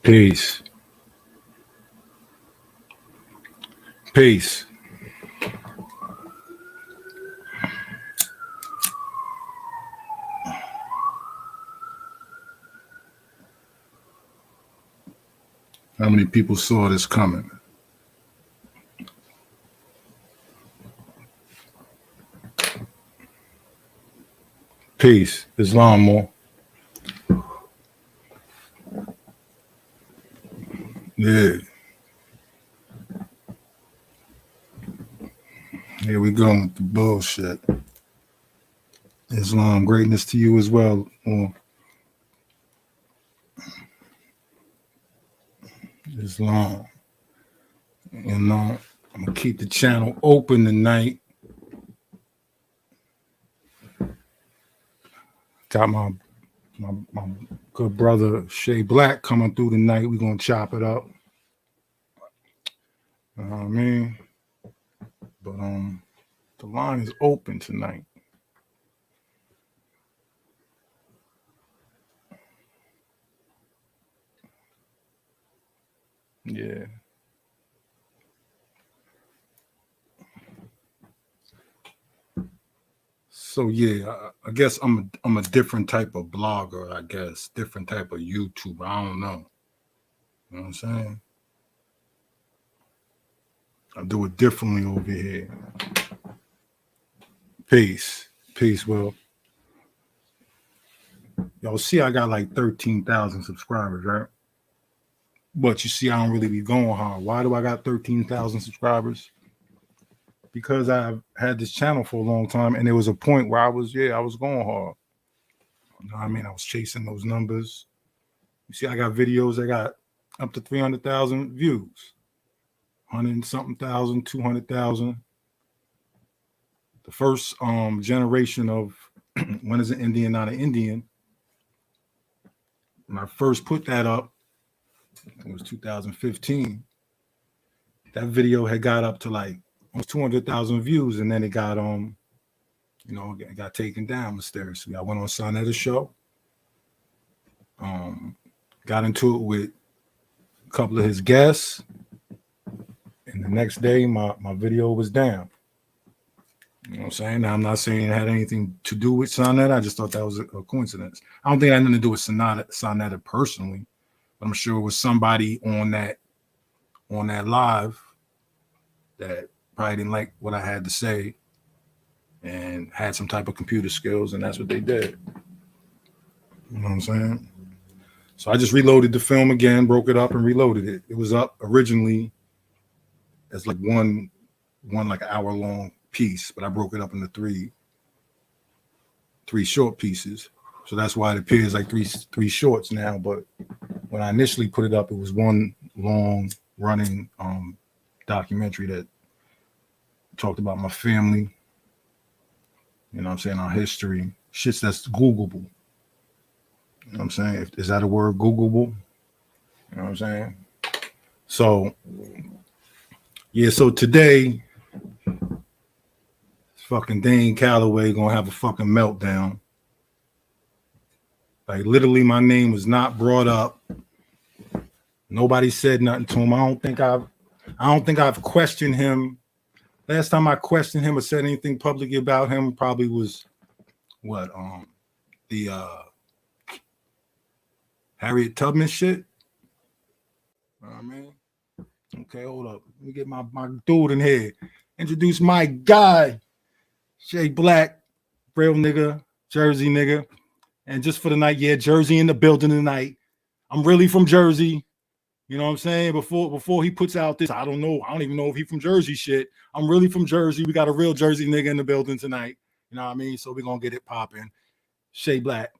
Peace. Peace. How many people saw this coming? Peace. Islam more. Yeah. Here we go with the bullshit. Islam, greatness to you as well. Islam. You know, I'm gonna keep the channel open tonight. Got my good brother Shay Black coming through tonight. We're gonna chop it up. You know what I mean? But the line is open tonight. Yeah. So yeah, I guess I'm a different type of blogger, I guess, different type of YouTuber. I don't know. You know what I'm saying? I do it differently over here. Peace. Peace, Will. Y'all see I got like 13,000 subscribers, right? But you see, I don't really be going hard. Why do I got 13,000 subscribers? Because I've had this channel for a long time, and there was a point where I was going hard. You know what I mean? I was chasing those numbers. You see, I got videos that got up to 300,000 views, 100 and something thousand, 200,000. The first generation of when is an Indian not an Indian? When I first put that up, it was 2015. That video had got up to like almost 200,000 views, and then it got it got taken down mysteriously. I went on Sonetta's show, got into it with a couple of his guests, and the next day my video was down. You know what I'm saying? Now, I'm not saying it had anything to do with Sonetta. I just thought that was a coincidence. I don't think it had nothing to do with Sonetta personally, but I'm sure it was somebody on that live that probably didn't like what I had to say and had some type of computer skills, and that's what they did. You know what I'm saying? So I just reloaded the film again, broke it up, and reloaded it. It was up originally as like one like hour long piece, but I broke it up into three short pieces. So that's why it appears like three shorts now. But when I initially put it up, it was one long running documentary that talked about my family. You know what I'm saying? Our history. Shits that's Googleable. You know what I'm saying? Is that a word, Googleable? You know what I'm saying? So, yeah, so today, fucking Dane Calloway gonna have a fucking meltdown. Like, literally, my name was not brought up. Nobody said nothing to him. I don't think I've questioned him. Last time I questioned him or said anything publicly about him probably was what the Harriet Tubman shit. You know what I mean? Okay, hold up. Let me get my dude in here. Introduce my guy, Shay Black, real nigga, Jersey nigga. And just for the night, yeah, Jersey in the building tonight. I'm really from Jersey. You know what I'm saying? Before he puts out this, I don't know. I don't even know if he's from Jersey shit. I'm really from Jersey. We got a real Jersey nigga in the building tonight. You know what I mean? So we're going to get it popping. Shay Black,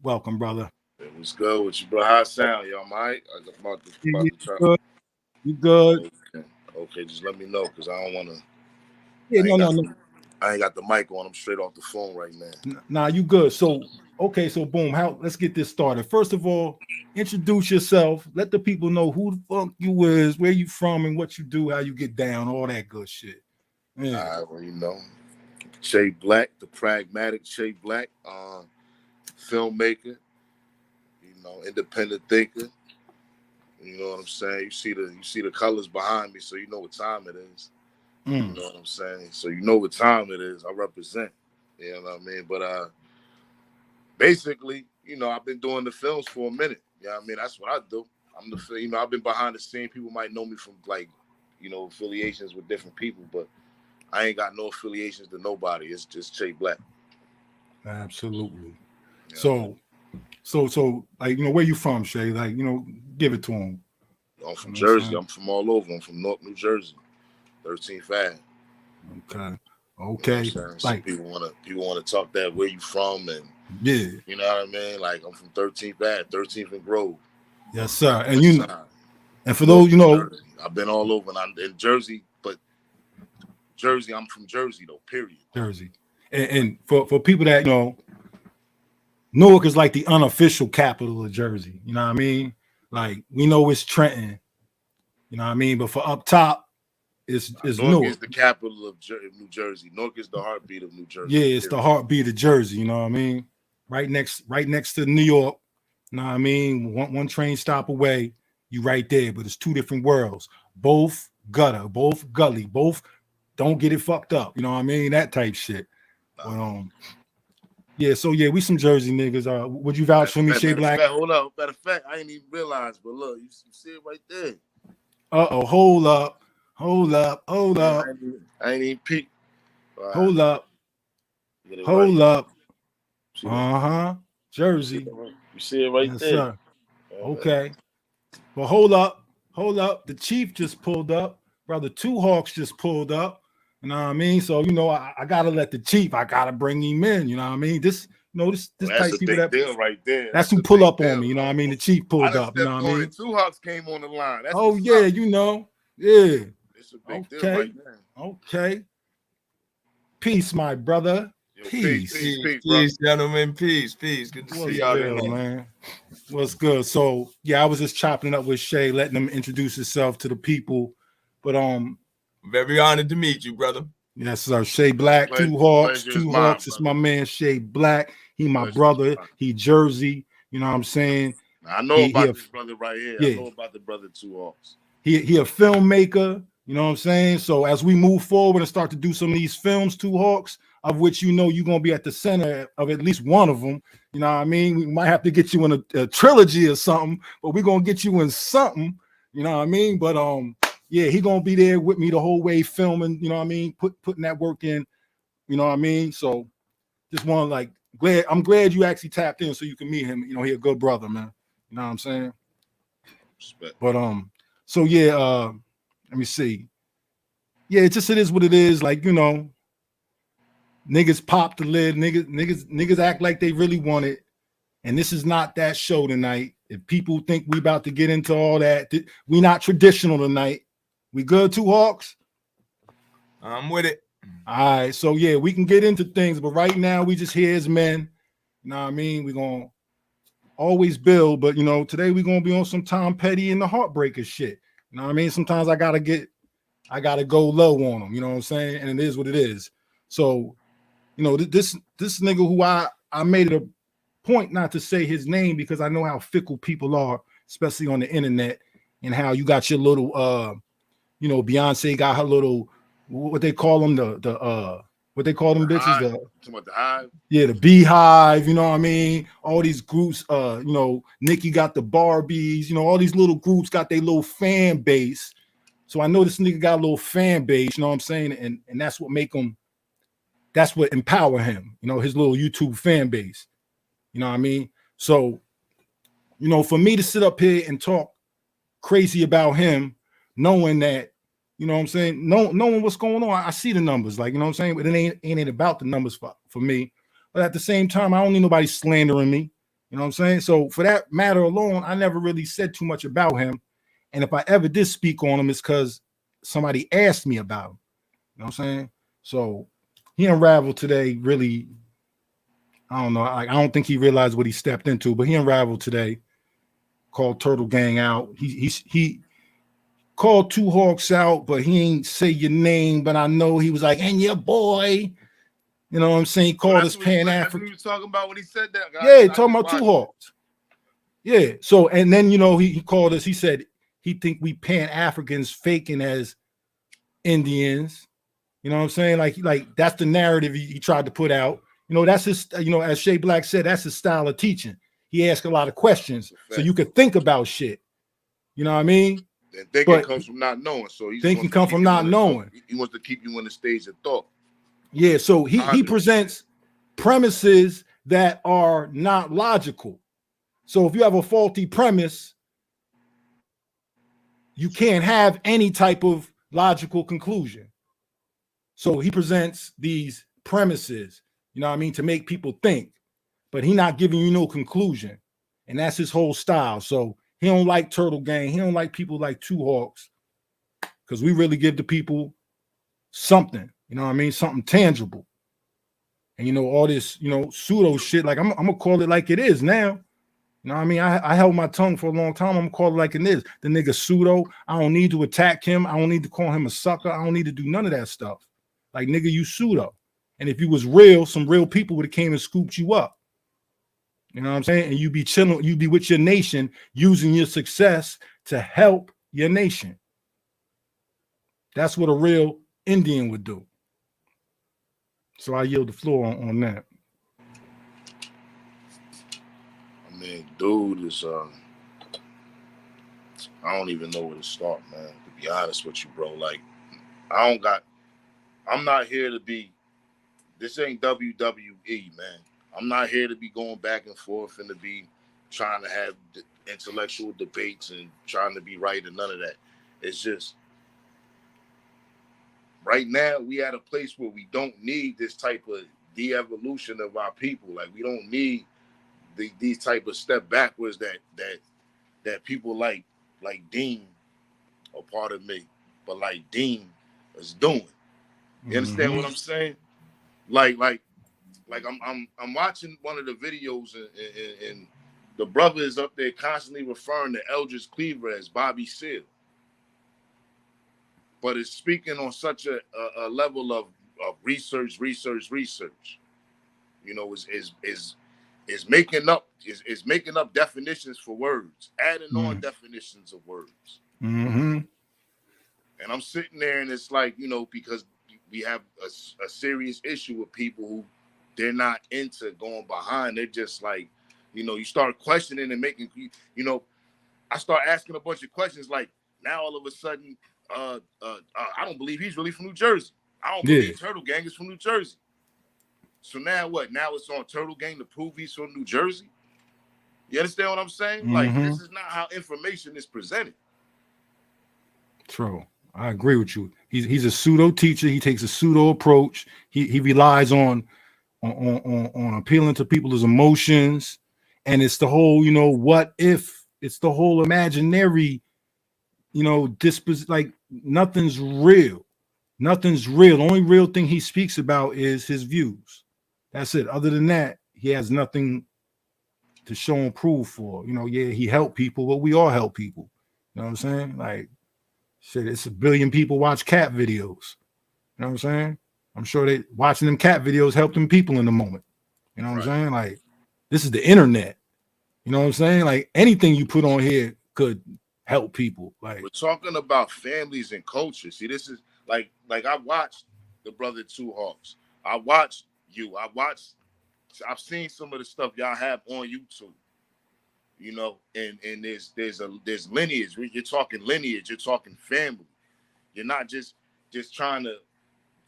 welcome, brother. What's good with you, bro? How it sound, y'all? Mike? You good? Okay, just let me know, because I don't want to. Yeah, I ain't got the mic on. I'm straight off the phone right now. Nah, you good. So, okay, so boom. Let's get this started. First of all, introduce yourself. Let the people know who the fuck you is, where you from, and what you do, how you get down, all that good shit. Yeah. Well, you know, Shay Black, the pragmatic Shay Black, filmmaker, you know, independent thinker, You know what I'm saying? You see the colors behind me, so you know what time it is. You know what I'm saying? So you know what time it is. I represent. You know what I mean? But basically, you know, I've been doing the films for a minute. You know what I mean? That's what I do. I've been behind the scene. People might know me from like, you know, affiliations with different people, but I ain't got no affiliations to nobody. It's just Shay Black. Absolutely. Yeah. So, like, you know, where you from, Shay? Like, you know, give it to him. I'm from Jersey. I'm from all over. I'm from North New Jersey, 13th Ave. Okay. You know like people wanna talk that where you from, and yeah. you know what I mean. Like I'm from 13th Ave, 13th and Grove. Yes, sir. And you and for North those, you know, Jersey. I've been all over, and I'm in Jersey, but Jersey. I'm from Jersey though. Period. Jersey. And for people that, you know, Newark is like the unofficial capital of Jersey. You know what I mean? Like, we know it's Trenton. You know what I mean? But for up top, it's Newark is Newark. the capital of New Jersey. Newark is the heartbeat of New Jersey. Yeah, it's the heartbeat of Jersey. You know what I mean? Right next to New York. You know what I mean? One train stop away, you right there. But it's two different worlds. Both gutter, both gully, both don't get it fucked up. You know what I mean? That type shit. But yeah, so yeah, we some Jersey niggas. Would you vouch for me, Shay Black? Hold up. Matter of fact, I didn't even realize, but look, you see it right there. Hold up. I ain't even peep. Hold up. Jersey. You see it right Yes, there. Sir. Okay. Well, hold up. The Chief just pulled up. Brother Two Hawks just pulled up. You know what I mean? So, you know, I gotta let the Chief, I gotta bring him in. You know what I mean? This type of people deal right there. That's who pull up on me. You know what I mean? The Chief pulled up. You know what I mean? Two Hawks came on the line. That's you know. Yeah. It's a big deal right now. Okay. Peace, my brother. Peace, gentlemen. Peace. Good to see y'all today, man. What's good? So yeah, I was just chopping it up with Shay, letting him introduce himself to the people. But very honored to meet you, brother. Yes, sir. Shay Black, Two Hawks. It's my man Shay Black. He my brother. He Jersey. You know what I'm saying? I know about this brother right here. Yeah. I know about the brother Two Hawks. He a filmmaker. You know what I'm saying? So as we move forward and start to do some of these films, Two Hawks, of which you know you're gonna be at the center of at least one of them. You know what I mean? We might have to get you in a trilogy or something, but we're gonna get you in something. You know what I mean? But yeah, he gonna be there with me the whole way filming. You know what I mean? Putting that work in. You know what I mean? So just want like I'm glad you actually tapped in so you can meet him. You know, he a good brother, man. You know what I'm saying? Respect. But so yeah, let me see. Yeah, it is what it is. Like, you know, niggas pop the lid, niggas act like they really want it. And this is not that show tonight. If people think we about to get into all that, we not traditional tonight. We good, Two Hawks? I'm with it. All right, so yeah, we can get into things, but right now we just here as men. You know what I mean? We're gonna always build, but you know, today we're gonna be on some Tom Petty and the Heartbreaker shit. You know what I mean? Sometimes I gotta go low on them, you know what I'm saying? And it is what it is. So, you know, this nigga who I made it a point not to say his name because I know how fickle people are, especially on the internet, and how you got your little you know, Beyonce got her little, what they call them, what they call them bitches, the Hive. Yeah, the Beehive, you know what I mean? All these groups, you know, Nicki got the Barbies, you know, all these little groups got their little fan base. So I know this nigga got a little fan base, you know what I'm saying? And that's what empower him, you know, his little YouTube fan base. You know what I mean? So, you know, for me to sit up here and talk crazy about him, knowing that, you know what I'm saying, knowing what's going on, I see the numbers, like, you know what I'm saying? But it ain't about the numbers for me. But at the same time, I don't need nobody slandering me. You know what I'm saying? So for that matter alone, I never really said too much about him. And if I ever did speak on him, it's because somebody asked me about him. You know what I'm saying? So he unraveled today, really. I don't know. I don't think he realized what he stepped into, but he unraveled today. Called TurtleGang out. He called Two Hawks out, but he ain't say your name. But I know he was like, and your boy. You know what I'm saying? He called us Pan African. He was talking about when he said that. Yeah, talking about Two Hawks. Yeah. So, and then, you know, he called us. He said, he think we Pan-Africans faking as Indians. You know what I'm saying? Like that's the narrative he tried to put out. You know, that's his, you know, as Shay Black said, that's his style of teaching. He asks a lot of questions so you could think about shit. You know what I mean? And thinking comes from not knowing. So he thinking comes from not knowing. He wants to keep you in the stage of thought. Yeah, so he presents premises that are not logical. So if you have a faulty premise, you can't have any type of logical conclusion. So he presents these premises, you know what I mean, to make people think, but he not giving you no conclusion. And that's his whole style. So he don't like TurtleGang. He don't like people like Two Hawks, because we really give the people something, you know what I mean, something tangible. And, you know, all this, you know, pseudo shit, like I'm going to call it like it is now. You know what I mean? I held my tongue for a long time. I'm going to call it like it is. The nigga pseudo. I don't need to attack him. I don't need to call him a sucker. I don't need to do none of that stuff. Like, nigga, you pseudo. And if you was real, some real people would have came and scooped you up. You know what I'm saying? And you be chilling, you be with your nation, using your success to help your nation. That's what a real Indian would do. So I yield the floor on that. I mean, dude is I don't even know where to start, man. To be honest with you, bro. Like, I'm not here to be, this ain't WWE, man. I'm not here to be going back and forth and to be trying to have intellectual debates and trying to be right and none of that. It's just, right now, we at a place where we don't need this type of de-evolution of our people. Like, we don't need these type of step backwards that people like Dean, or part of me, but like Dean is doing. You understand what I'm saying? Like I'm watching one of the videos and the brother is up there constantly referring to Eldridge Cleaver as Bobby Seale. But it's speaking on such a level of research. You know, is making up definitions for words, adding on definitions of words. And I'm sitting there, and it's like, you know, because we have a serious issue with people who they're not into going behind. They're just like, you know, you start questioning and making, you know, I start asking a bunch of questions. Like, now all of a sudden, I don't believe he's really from New Jersey. I don't believe TurtleGang is from New Jersey. So now what? Now it's on TurtleGang to prove he's from New Jersey? You understand what I'm saying? Like, this is not how information is presented. True. I agree with you. He's a pseudo teacher. He takes a pseudo approach. He relies on appealing to people's emotions. And it's the whole, you know, what if, it's the whole imaginary, you know, like nothing's real. Nothing's real. The only real thing he speaks about is his views. That's it. Other than that, he has nothing to show and prove for. You know, yeah, he helped people, but we all help people. You know what I'm saying? Like, shit, it's 1 billion people watch cat videos. You know what I'm saying? I'm sure they watching them cat videos help them people in the moment. You know what I'm saying? Like, this is the internet. You know what I'm saying? Like, anything you put on here could help people. Like, we're talking about families and culture. See, this is like I watched the brother Two Hawks. I watched you. I've seen some of the stuff y'all have on YouTube. You know, and there's lineage. You're talking lineage. You're talking family. You're not just trying to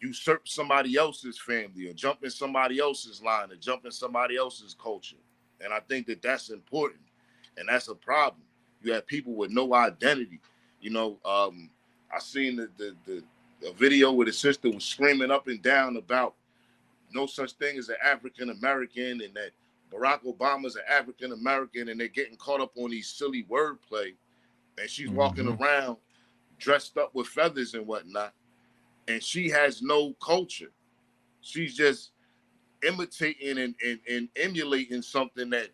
usurp somebody else's family or jump in somebody else's line or jump in somebody else's culture. And I think that that's important, and that's a problem. You have people with no identity. You know, I seen the video where the sister was screaming up and down about no such thing as an African American, and that Barack Obama's an African American, and they're getting caught up on these silly wordplay. And she's walking around dressed up with feathers and whatnot, and she has no culture. She's just imitating and emulating something that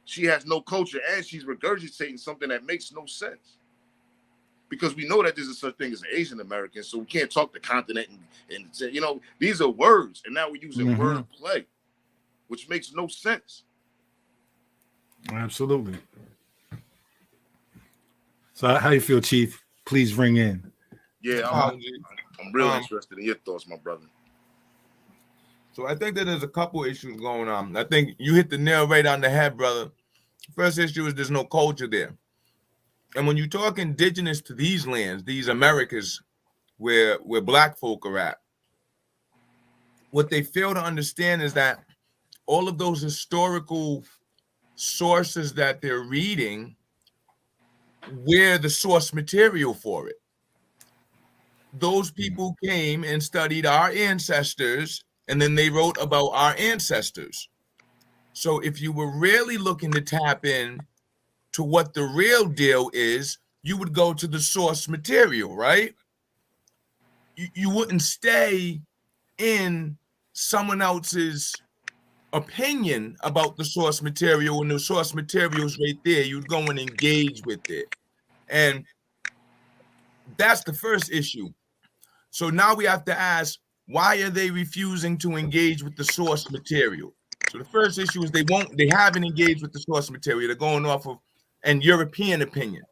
she has no culture, and she's regurgitating something that makes no sense. Because we know that there's a such thing as an Asian American, so we can't talk the continent and say, you know, these are words, and now we're using word play, which makes no sense. Absolutely. So how you feel, Chief? Please ring in. Yeah, I'm real interested in your thoughts, my brother. So I think that there's a couple issues going on. I think you hit the nail right on the head, brother. First issue is there's no culture there. And when you talk indigenous to these lands, these Americas where black folk are at, what they fail to understand is that all of those historical sources that they're reading, we're the source material for it. Those people came and studied our ancestors, and then they wrote about our ancestors. So if you were really looking to tap in to what the real deal is, you would go to the source material, right? You wouldn't stay in someone else's opinion about the source material when the source material is right there. You'd go and engage with it. And that's the first issue. So now we have to ask, why are they refusing to engage with the source material? So the first issue is they haven't engaged with the source material. They're going off of an European opinion.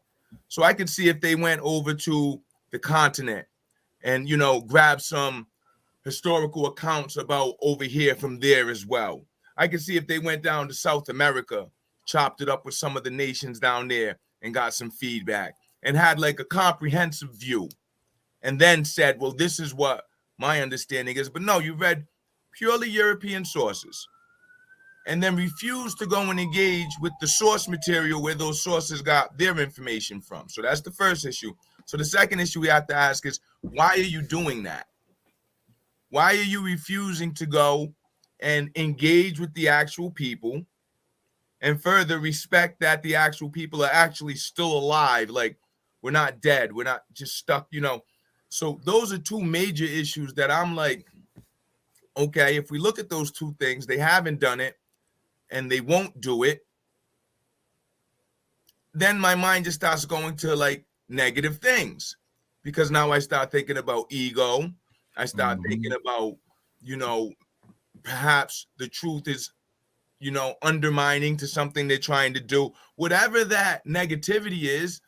So I could see if they went over to the continent and, grab some historical accounts about over here from there as well. I could see if they went down to South America, chopped it up with some of the nations down there and got some feedback and had like a comprehensive view and then said, well, this is what my understanding is. But no, you read purely European sources and then refused to go and engage with the source material where those sources got their information from. So that's the first issue. So the second issue we have to ask is, why are you doing that? Why are you refusing to go and engage with the actual people and further respect that the actual people are actually still alive? Like, we're not dead. We're not just stuck, So those are two major issues that I'm like, okay, if we look at those two things, they haven't done it and they won't do it, then my mind just starts going to like negative things, because now I start thinking about ego. I start thinking about, perhaps the truth is, undermining to something they're trying to do. Whatever that negativity is,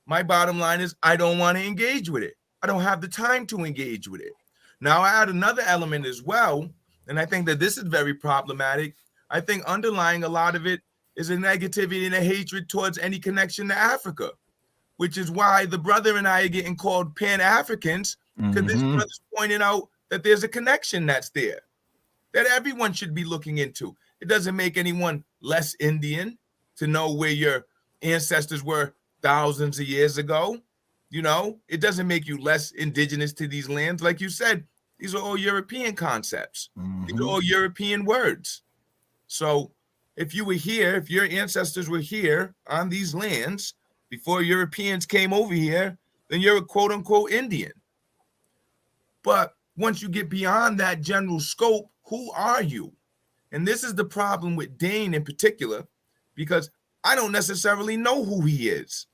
my bottom line is I don't want to engage with it. I don't have the time to engage with it. Now, I add another element as well, and I think that this is very problematic. I think underlying a lot of it is a negativity and a hatred towards any connection to Africa, which is why the brother and I are getting called Pan-Africans, because this brother's pointing out that there's a connection that's there, that everyone should be looking into. It doesn't make anyone less Indian to know where your ancestors were thousands of years ago. It doesn't make you less indigenous to these lands. Like you said, these are all European concepts. These are all European words. So if you were here, if your ancestors were here on these lands before Europeans came over here, then you're a quote unquote Indian. But once you get beyond that general scope, who are you? And this is the problem with Dane in particular, because I don't necessarily know who he is.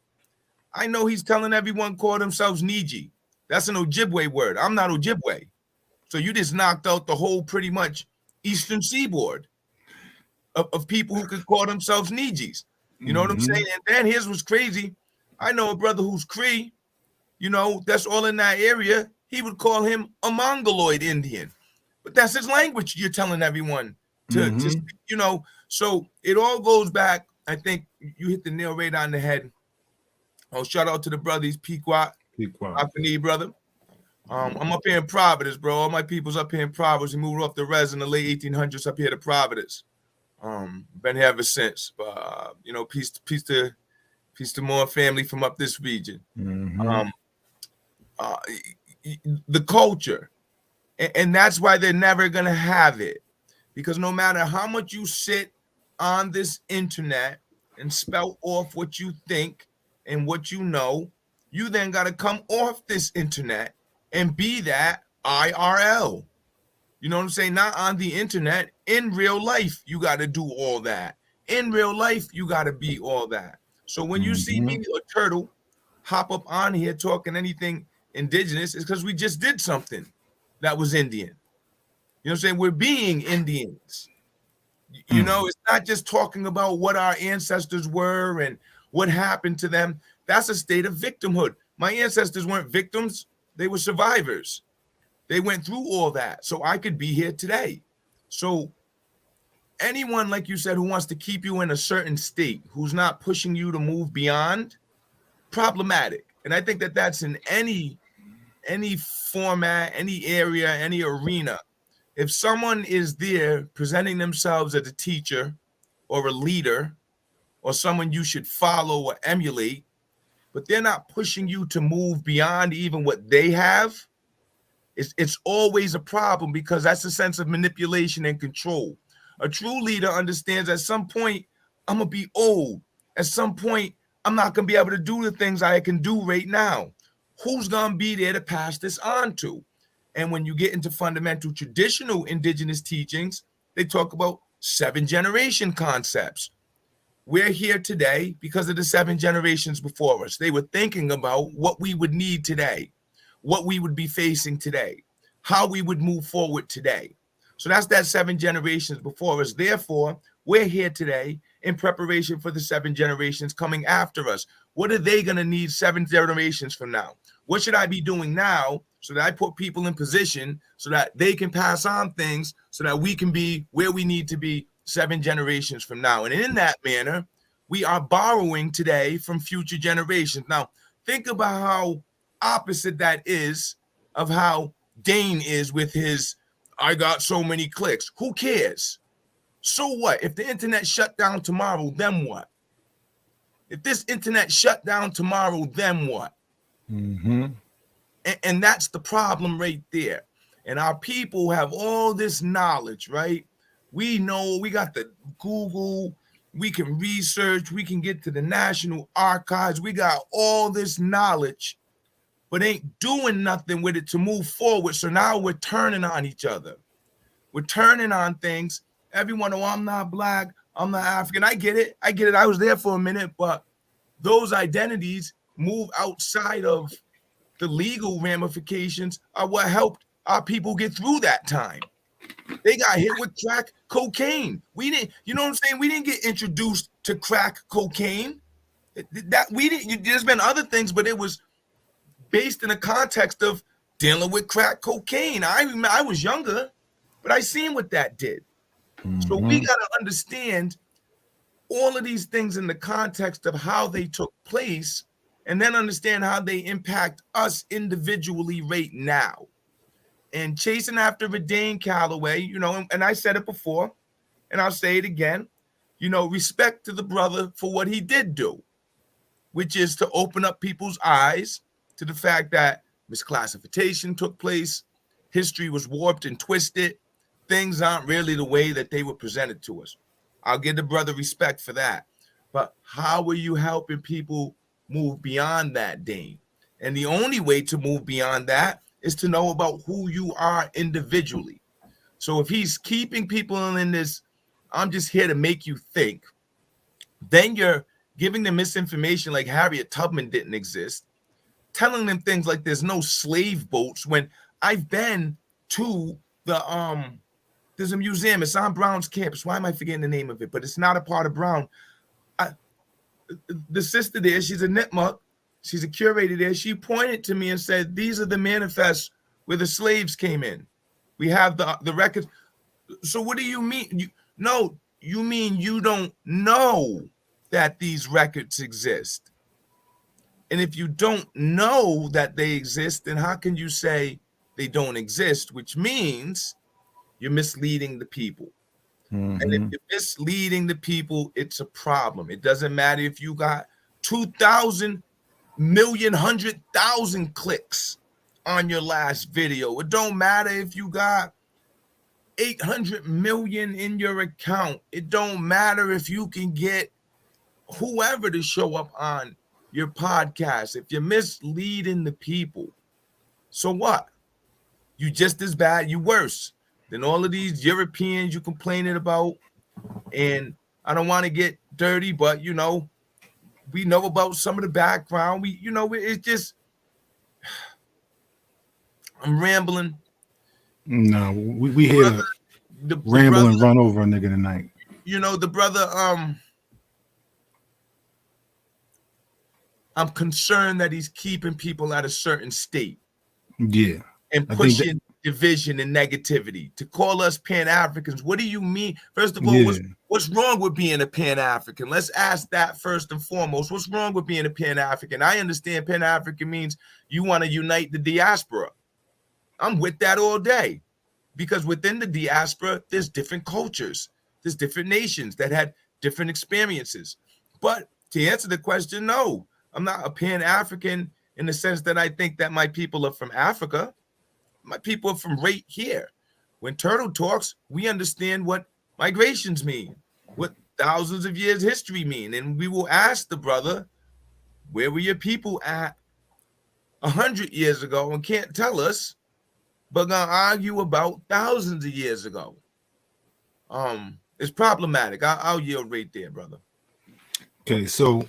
I know he's telling everyone call themselves Niji. That's an Ojibwe word. I'm not Ojibwe. So you just knocked out the whole pretty much eastern seaboard of people who could call themselves Nijis. You know what I'm saying? And then here's what's crazy. I know a brother who's Cree, that's all in that area. He would call him a Mongoloid Indian. But that's his language you're telling everyone to speak, So it all goes back. I think you hit the nail right on the head. Oh, shout out to the brothers, Pequot, brother. I'm up here in Providence, bro. All my people's up here in Providence. We moved off the res in the late 1800s up here to Providence. Been here ever since. But peace to more family from up this region. The culture, and that's why they're never gonna have it, because no matter how much you sit on this internet and spout off what you think and what you know, you then got to come off this internet and be that IRL. You know what I'm saying? Not on the internet. In real life, you got to do all that. In real life, you got to be all that. So when you see me or Turtle hop up on here talking anything indigenous, it's because we just did something that was Indian. You know what I'm saying? We're being Indians. It's not just talking about what our ancestors were and what happened to them. That's a state of victimhood. My ancestors weren't victims. They were survivors. They went through all that. So I could be here today. So anyone, like you said, who wants to keep you in a certain state, who's not pushing you to move beyond, problematic. And I think that that's in any format, any area, any arena. If someone is there presenting themselves as a teacher or a leader or someone you should follow or emulate, but they're not pushing you to move beyond even what they have, it's always a problem, because that's a sense of manipulation and control. A true leader understands at some point, I'm going to be old. At some point, I'm not going to be able to do the things I can do right now. Who's going to be there to pass this on to? And when you get into fundamental traditional indigenous teachings, they talk about 7-generation concepts. We're here today because of the 7 generations before us. They were thinking about what we would need today, what we would be facing today, how we would move forward today. So that's that 7 generations before us. Therefore, we're here today in preparation for the 7 generations coming after us. What are they going to need 7 generations from now? What should I be doing now so that I put people in position so that they can pass on things so that we can be where we need to be 7 generations from now? And in that manner, we are borrowing today from future generations. Now, think about how opposite that is of how Dane is with his, I got so many clicks. Who cares? So what? If the internet shut down tomorrow, then what? If this internet shut down tomorrow, then what? Mm-hmm. And that's the problem right there. And our people have all this knowledge, right? We know, we got the Google, we can research, we can get to the National Archives, we got all this knowledge, but ain't doing nothing with it to move forward. So now we're turning on each other. We're turning on things. Everyone, oh, I'm not Black, I'm not African. I get it. I was there for a minute, but those identities move outside of the legal ramifications are what helped our people get through that time. They got hit with crack cocaine. We didn't, you know what I'm saying? We didn't get introduced to crack cocaine. That we didn't. There's been other things, but it was based in the context of dealing with crack cocaine. I remember I was younger, but I seen what that did. Mm-hmm. So we got to understand all of these things in the context of how they took place, and then understand how they impact us individually right now. And chasing after a Dane Calloway, you know, and I said it before, and I'll say it again, you know, respect to the brother for what he did do, which is to open up people's eyes to the fact that misclassification took place, history was warped and twisted, things aren't really the way that they were presented to us. I'll give the brother respect for that. But how are you helping people move beyond that, Dane? And the only way to move beyond that is to know about who you are individually. So if he's keeping people in this, I'm just here to make you think, then you're giving them misinformation like Harriet Tubman didn't exist, telling them things like there's no slave boats, when I've been to the there's a museum, it's on Brown's campus. Why am I forgetting the name of it? But it's not a part of Brown. The sister there, she's a Nipmuc, she's a curator there. She pointed to me and said, these are the manifests where the slaves came in. We have the records. So what do you mean? You mean you don't know that these records exist. And if you don't know that they exist, then how can you say they don't exist? Which means you're misleading the people. Mm-hmm. And if you're misleading the people, it's a problem. It doesn't matter if you got 2,000 million, 100,000 clicks on your last video. It don't matter if you got 800 million in your account. It don't matter if you can get whoever to show up on your podcast. If you're misleading the people, so what? You just as bad, you worse than all of these Europeans you complaining about. And I don't want to get dirty, but you know, we know about some of the background. We, you know, it's just, I'm rambling. No, we here to ramble and run over a nigga tonight. You know, the brother, I'm concerned that he's keeping people at a certain state. Yeah. And pushing division and negativity. To call us Pan-Africans, what do you mean? First of all, what's wrong with being a Pan-African? Let's ask that first and foremost. What's wrong with being a Pan-African? I understand Pan-African means you want to unite the diaspora. I'm with that all day. Because within the diaspora, there's different cultures. There's different nations that had different experiences. But to answer the question, no, I'm not a Pan-African in the sense that I think that my people are from Africa. My people are from right here. When Turtle talks, we understand what migrations mean, what thousands of years history mean. And we will ask the brother, where were your people at 100 years ago and can't tell us, but gonna argue about thousands of years ago. It's problematic. I'll yield right there, brother. Okay, so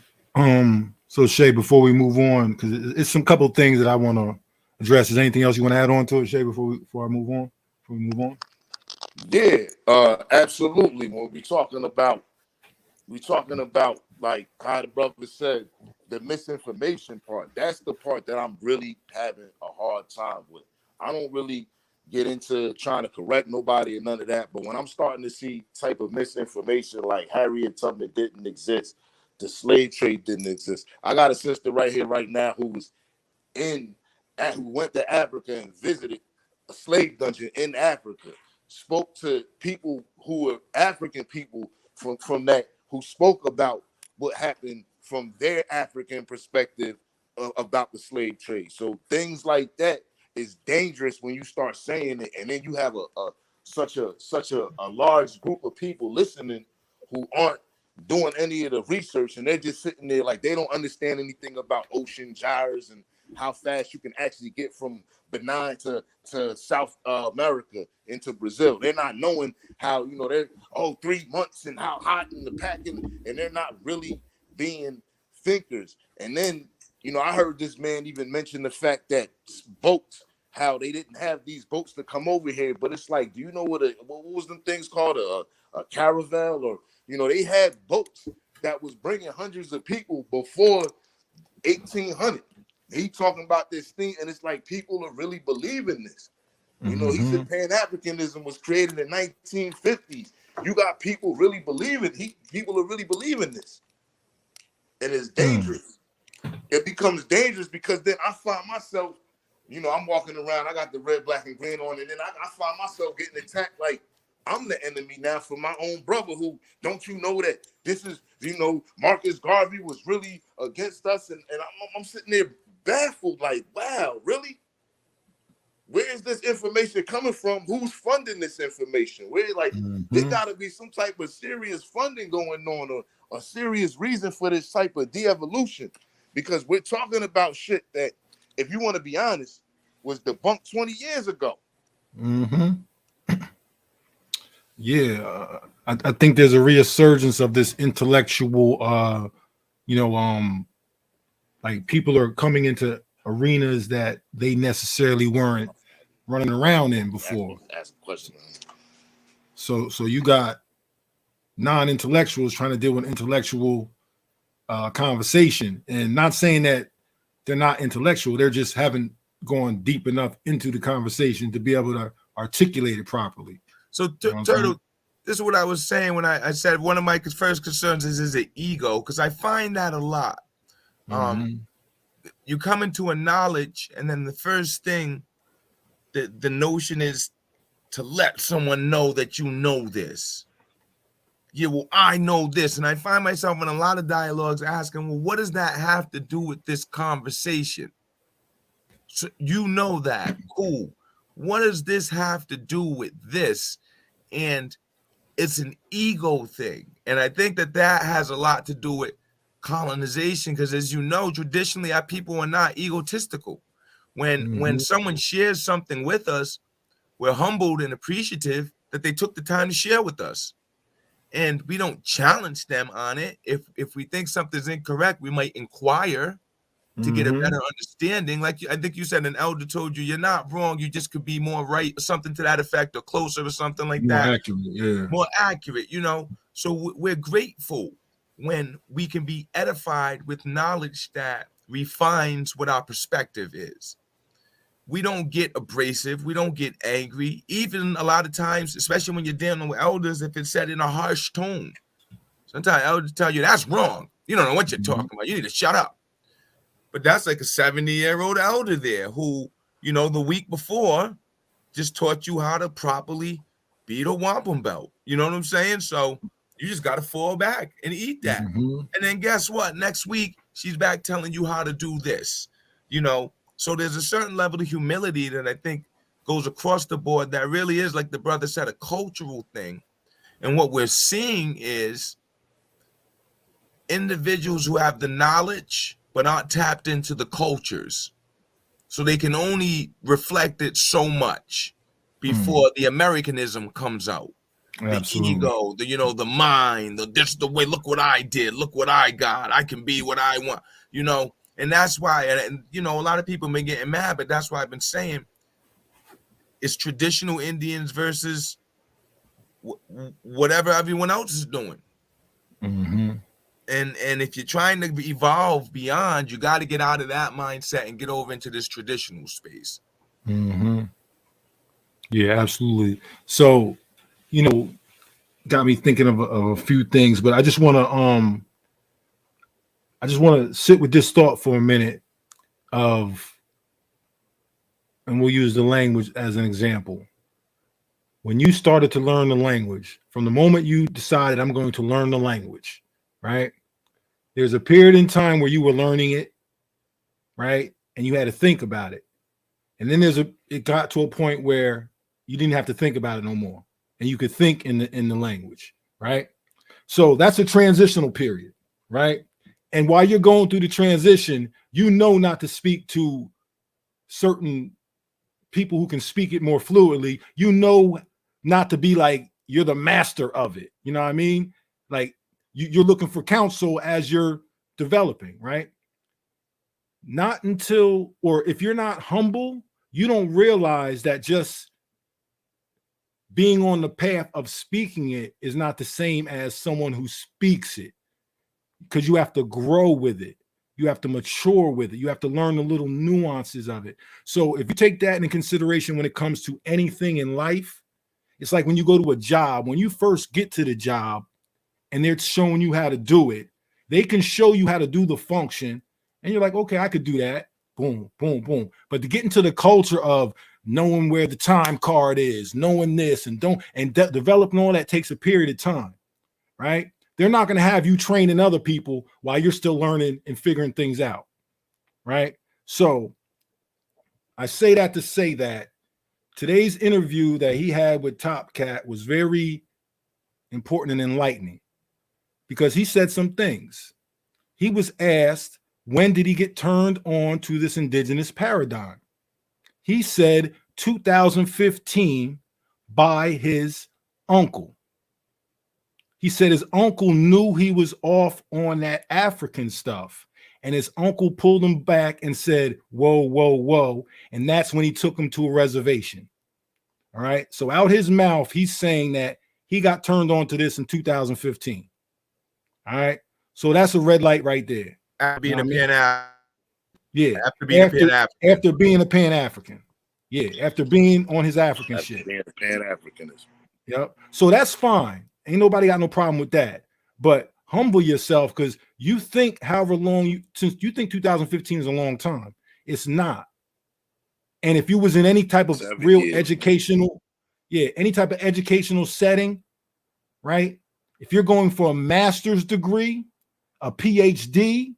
Shay, before we move on, because it's some couple of things that I want to address. Is anything else you want to add on to it, Shay, before I move on? Before we move on? Yeah, absolutely. When we're talking about like how the brother said, the misinformation part. That's the part that I'm really having a hard time with. I don't really get into trying to correct nobody and none of that. But when I'm starting to see type of misinformation like Harriet Tubman didn't exist, the slave trade didn't exist. I got a sister right here, right now, who went to Africa and visited a slave dungeon in Africa, spoke to people who were African people from that, who spoke about what happened from their African perspective about the slave trade. So things like that is dangerous when you start saying it, and then you have such a large group of people listening who aren't doing any of the research, and they're just sitting there like they don't understand anything about ocean gyres and how fast you can actually get from Benin to South America into Brazil. They're not knowing how, they're 3 months and how hot in the packing, and they're not really being thinkers. And then, I heard this man even mention the fact that boats, how they didn't have these boats to come over here, but it's like, do you know what was them things called, a caravel, or they had boats that was bringing hundreds of people before 1800. He talking about this thing, and it's like people are really believing this. He said Pan-Africanism was created in 1950s. You got people really believing. People are really believing this, and it's dangerous. It becomes dangerous because then I find myself, I'm walking around. I got the red, black, and green on, and then I find myself getting attacked like I'm the enemy now for my own brother. Who, don't you know that this is, Marcus Garvey was really against us, and I'm sitting there baffled, like, wow, really? Where is this information coming from? Who's funding this information? There got to be some type of serious funding going on, or a serious reason for this type of de-evolution, because we're talking about shit that, if you want to be honest, was debunked 20 years ago. Yeah, I think there's a resurgence of this intellectual, like people are coming into arenas that they necessarily weren't running around in before. Ask a question. So you got non-intellectuals trying to deal with intellectual conversation, and not saying that they're not intellectual, they're just haven't gone deep enough into the conversation to be able to articulate it properly. So Turtle, this is what I was saying when I said one of my first concerns is an ego, because I find that a lot. You come into a knowledge, and then the first thing, the notion is to let someone know that you know this. Yeah, well, I know this. And I find myself in a lot of dialogues asking, well, what does that have to do with this conversation? So you know that. Cool. What does this have to do with this? And it's an ego thing. And I think that has a lot to do with colonization, because, as you know, traditionally our people are not egotistical. When someone shares something with us, we're humbled and appreciative that they took the time to share with us. And we don't challenge them on it. If we think something's incorrect, we might inquire to get a better understanding. Like I think you said, an elder told you, you're not wrong, you just could be more right, or something to that effect, or closer, or something like that. More accurate, yeah. More accurate, So we're grateful when we can be edified with knowledge that refines what our perspective is. We don't get abrasive. We don't get angry. Even a lot of times, especially when you're dealing with elders, if it's said in a harsh tone. Sometimes elders tell you that's wrong. You don't know what you're talking about. You need to shut up. But that's like a 70-year-old elder there who, the week before just taught you how to properly beat a wampum belt. You know what I'm saying? So you just got to fall back and eat that. And then guess what? Next week, she's back telling you how to do this, So there's a certain level of humility that I think goes across the board that really is, like the brother said, a cultural thing. And what we're seeing is individuals who have the knowledge but aren't tapped into the cultures. So they can only reflect it so much before the Americanism comes out. Absolutely. The ego, the mind, this the way, look what I did, look what I got. I can be what I want, And that's why, and a lot of people may get mad, but that's why I've been saying it's traditional Indians versus whatever everyone else is doing. And if you're trying to evolve beyond, you got to get out of that mindset and get over into this traditional space. Yeah, absolutely. So, got me thinking of a few things, but I just want to sit with this thought for a minute and we'll use the language as an example. When you started to learn the language, from the moment you decided I'm going to learn the language, right? There's a period in time where you were learning it, right? And you had to think about it. And then it got to a point where you didn't have to think about it no more. And you could think in the language, right? So that's a transitional period, right? And while you're going through the transition, not to speak to certain people who can speak it more fluidly, not to be like you're the master of it. You know what I mean? Like you're looking for counsel as you're developing, right? Not until, or if you're not humble, you don't realize that just being on the path of speaking it is not the same as someone who speaks it, because you have to grow with it. You have to mature with it. You have to learn the little nuances of it. So if you take that into consideration when it comes to anything in life, it's like when you go to a job, when you first get to the job and they're showing you how to do it, they can show you how to do the function and you're like, okay, I could do that. Boom, boom, boom. But to get into the culture of knowing where the time card is, knowing this and developing all that takes a period of time, right? They're not going to have you training other people while you're still learning and figuring things out, right? So I say that to say that today's interview that he had with Top Cat was very important and enlightening because he said some things. He was asked, when did he get turned on to this indigenous paradigm? He said 2015 by his uncle. He said his uncle knew he was off on that African stuff. And his uncle pulled him back and said, whoa, whoa, whoa. And that's when he took him to a reservation. All right. So out his mouth, he's saying that he got turned on to this in 2015. All right. So that's a red light right there. After being a Pan-African. Yeah. After being a Pan-African. After being a Pan-African. Yeah. After being on his African shit. Being a Pan-Africanism. Yep. So that's fine. Ain't nobody got no problem with that. But humble yourself, because you think however long since you think 2015 is a long time. It's not. And if you was in any type of educational, any type of educational setting, right? If you're going for a master's degree, a PhD,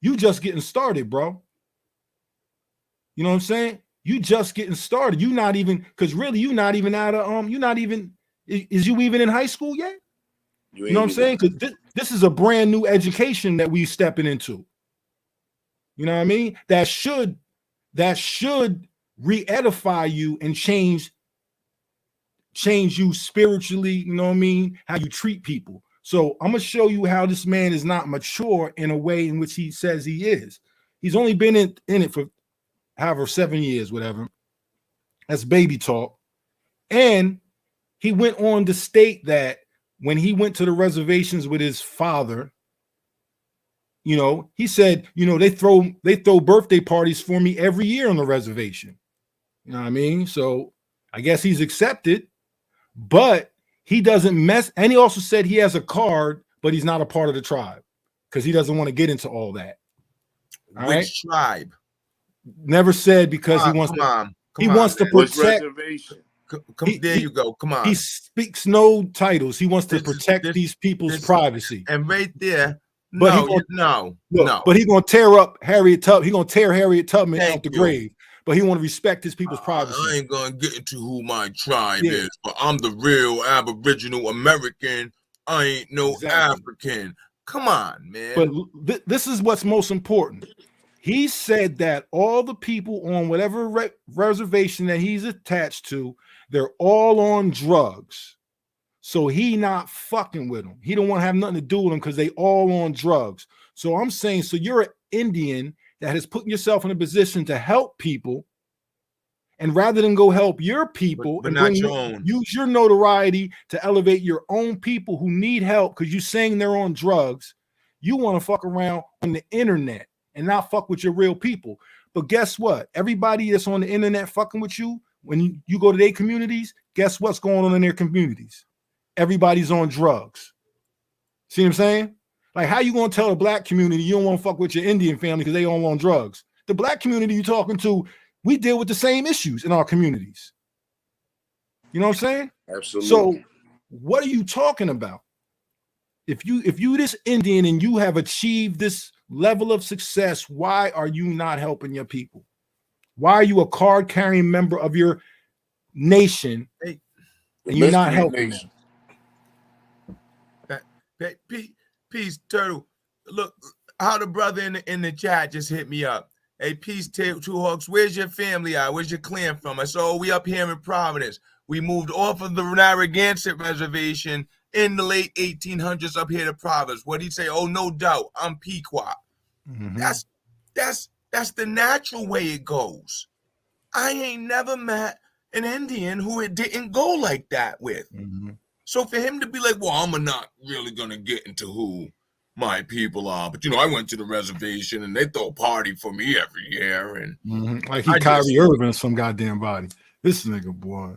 you just getting started, bro. You know what I'm saying? You just getting started. You not even, because really you're not even out of you're not even, is you even in high school yet? You know what I'm saying? Because this is a brand new education that we stepping into. You know what I mean? That should re-edify you and change you spiritually, you know what I mean? How you treat people. So I'm gonna show you how this man is not mature in a way in which he says he is. He's only been in it for however 7 years, whatever. That's baby talk. And he went on to state that when he went to the reservations with his father, You know, he said, you know, they throw birthday parties for me every year on the reservation. You know what I mean? So I guess he's accepted, but he doesn't mess. And he also said he has a card, but he's not a part of the tribe because he doesn't want to get into all that. All Which right? tribe? Never said because he wants to protect. There you go. Come on. He speaks no titles. He wants to protect these people's privacy. And right there, but no. But he's gonna tear up Harriet Tubman. He's gonna tear Harriet Tubman out the grave. But he want to respect his people's privacy. I ain't gonna get into who my tribe is, but I'm the real Aboriginal American. I ain't no African. Come on, man. But this is what's most important. He said that all the people on whatever reservation that he's attached to, they're all on drugs. So he not fucking with them. He don't want to have nothing to do with them because they all on drugs. So I'm saying, so you're an Indian that has put yourself in a position to help people, and rather than go help your people but not your own, use your notoriety to elevate your own people who need help because you're saying they're on drugs, you want to fuck around on the internet and not fuck with your real people. But guess what? Everybody that's on the internet fucking with you, when you go to their communities, guess what's going on in their communities? Everybody's on drugs. See what I'm saying? Like, how you gonna tell the black community you don't want to fuck with your Indian family because they all on drugs? The black community you're talking to, we deal with the same issues in our communities. You know what I'm saying? Absolutely. So what are you talking about? If you this Indian and you have achieved this level of success, why are you not helping your people? Why are you a card-carrying member of your nation and you're not helping them? Peace, Turtle. Look, how the brother in the chat just hit me up. Hey, peace, Two Hawks. Where's your family at? Where's your clan from? I saw we up here in Providence. We moved off of the Narragansett Reservation in the late 1800s up here to Providence. What'd he say? Oh, no doubt. I'm Pequot. Mm-hmm. That's the natural way it goes. I ain't never met an Indian who it didn't go like that with. Mm-hmm. So for him to be like, well, I'm not really going to get into who my people are, but, you know, I went to the reservation and they throw a party for me every year. And like he Kyrie Irving or some goddamn body. This nigga, boy.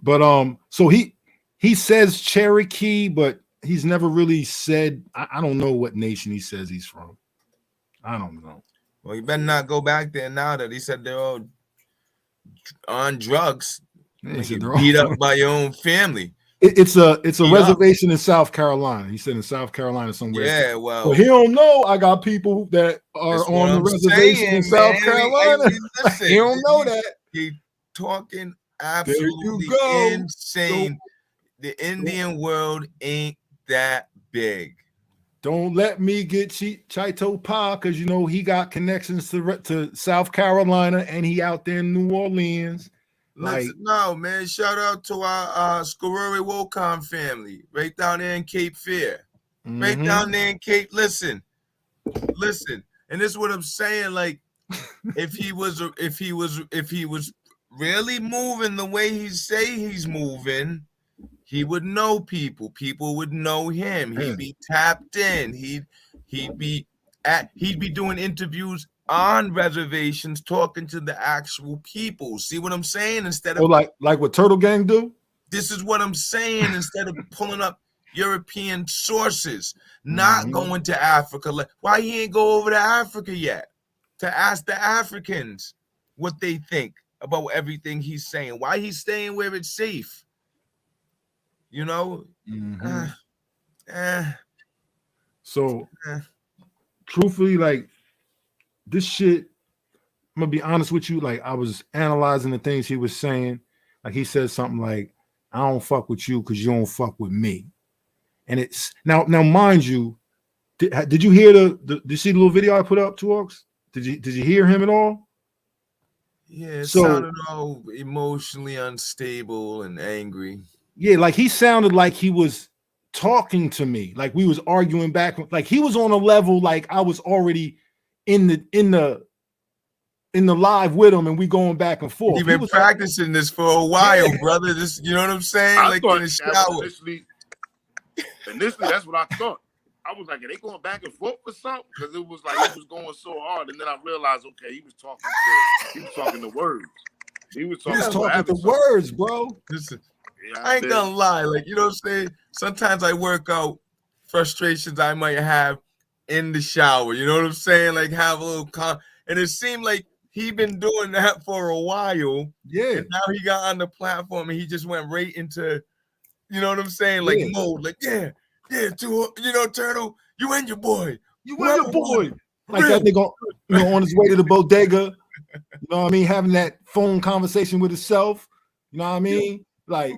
But so he says Cherokee, but he's never really said, I don't know what nation he says he's from. I don't know. Well, you better not go back there now that he said they're all on drugs. Yeah, you beat up by your own family. It's a reservation in South Carolina. He said in South Carolina somewhere. Yeah, well, but he don't know. I got people that are on the reservation in South Carolina. He don't know that. He talking absolutely insane. The Indian world ain't that big. Don't let me get Chaito Pa because you know he got connections to South Carolina and he out there in New Orleans. No, man. Shout out to our Skoruri Wocon family right down there in Cape Fear. Mm-hmm. Right down there in Cape. Listen. And this is what I'm saying. Like, if he was really moving the way he say he's moving, he would know people. People would know him. He'd be tapped in. He'd be doing interviews on reservations, talking to the actual people. See what I'm saying? Instead of like what TurtleGang do. This is what I'm saying. Instead of pulling up European sources, not going to Africa. Why he ain't go over to Africa yet to ask the Africans what they think about everything he's saying? Why he's staying where it's safe? You know. So, truthfully, like. This shit, I'm gonna be honest with you. Like, I was analyzing the things he was saying. Like, he said something like, I don't fuck with you because you don't fuck with me. And it's now, mind you, did you hear did you see the little video I put up, Two Hawks? Did you hear him at all? Yeah, it sounded all emotionally unstable and angry. Yeah, like he sounded like he was talking to me, like we was arguing back, like he was on a level like I was already in the live with him and we going back and forth. You've been practicing this for a while, brother. This, you know what I'm saying? I like in the shower. Initially, that's what I thought. I was like, are they going back and forth or something? Because it was like he was going so hard, and then I realized, okay, he was talking the words. He was talking the words, bro. Listen, yeah, I ain't gonna lie, like, you know what I'm saying? Sometimes I work out frustrations I might have in the shower. You know what I'm saying? Like have a little and it seemed like he been doing that for a while. Yeah. And now he got on the platform and he just went right into, you know what I'm saying? Like mode, like Turtle, you and your boy. You and your boy. Like that nigga, on his way to the bodega. You know what I mean? Having that phone conversation with himself. You know what I mean? Like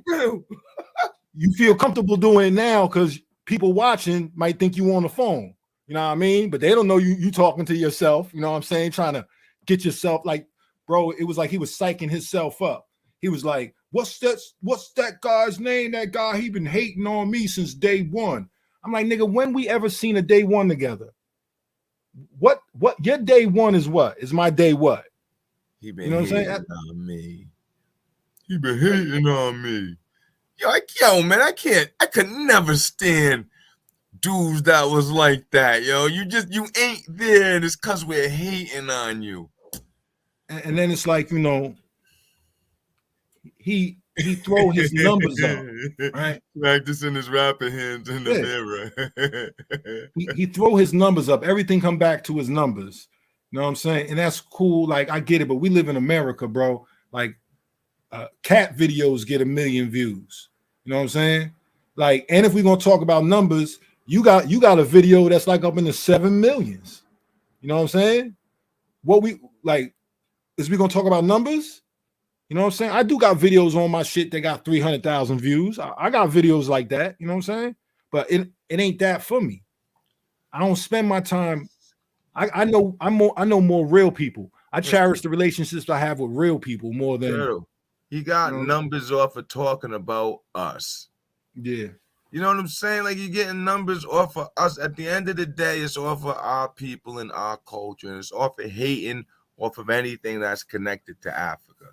you feel comfortable doing it now because people watching might think you on the phone. You know what I mean? But they don't know you talking to yourself. You know what I'm saying? Trying to get yourself like, bro, it was like he was psyching himself up. He was like, what's that guy's name? That guy, he been hating on me since day one. I'm like, nigga, when we ever seen a day one together? What your day one is what? Is my day what? He been hating on me. He been hating on me. Man, I could never stand dudes that was like that, yo. You ain't there, and it's cause we're hating on you. And then it's like, he throw his numbers up, right? Practicing his rapping hands in the mirror. he throw his numbers up. Everything come back to his numbers. You know what I'm saying? And that's cool. Like, I get it, but we live in America, bro. Like, cat videos get 1 million views. You know what I'm saying? Like, and if we're gonna talk about numbers, you got a video that's like up in the 7 millions. You know what I'm saying? What we like is we gonna talk about numbers? You know what I'm saying? I do got videos on my shit that got 300,000 views. I got videos like that. You know what I'm saying? But it ain't that for me. I don't spend my time. I know more real people. I cherish the relationships I have with real people more than. He got numbers off of talking about us. Yeah. You know what I'm saying? Like, you're getting numbers off of us. At the end of the day, it's off of our people and our culture. And it's off of hating off of anything that's connected to Africa.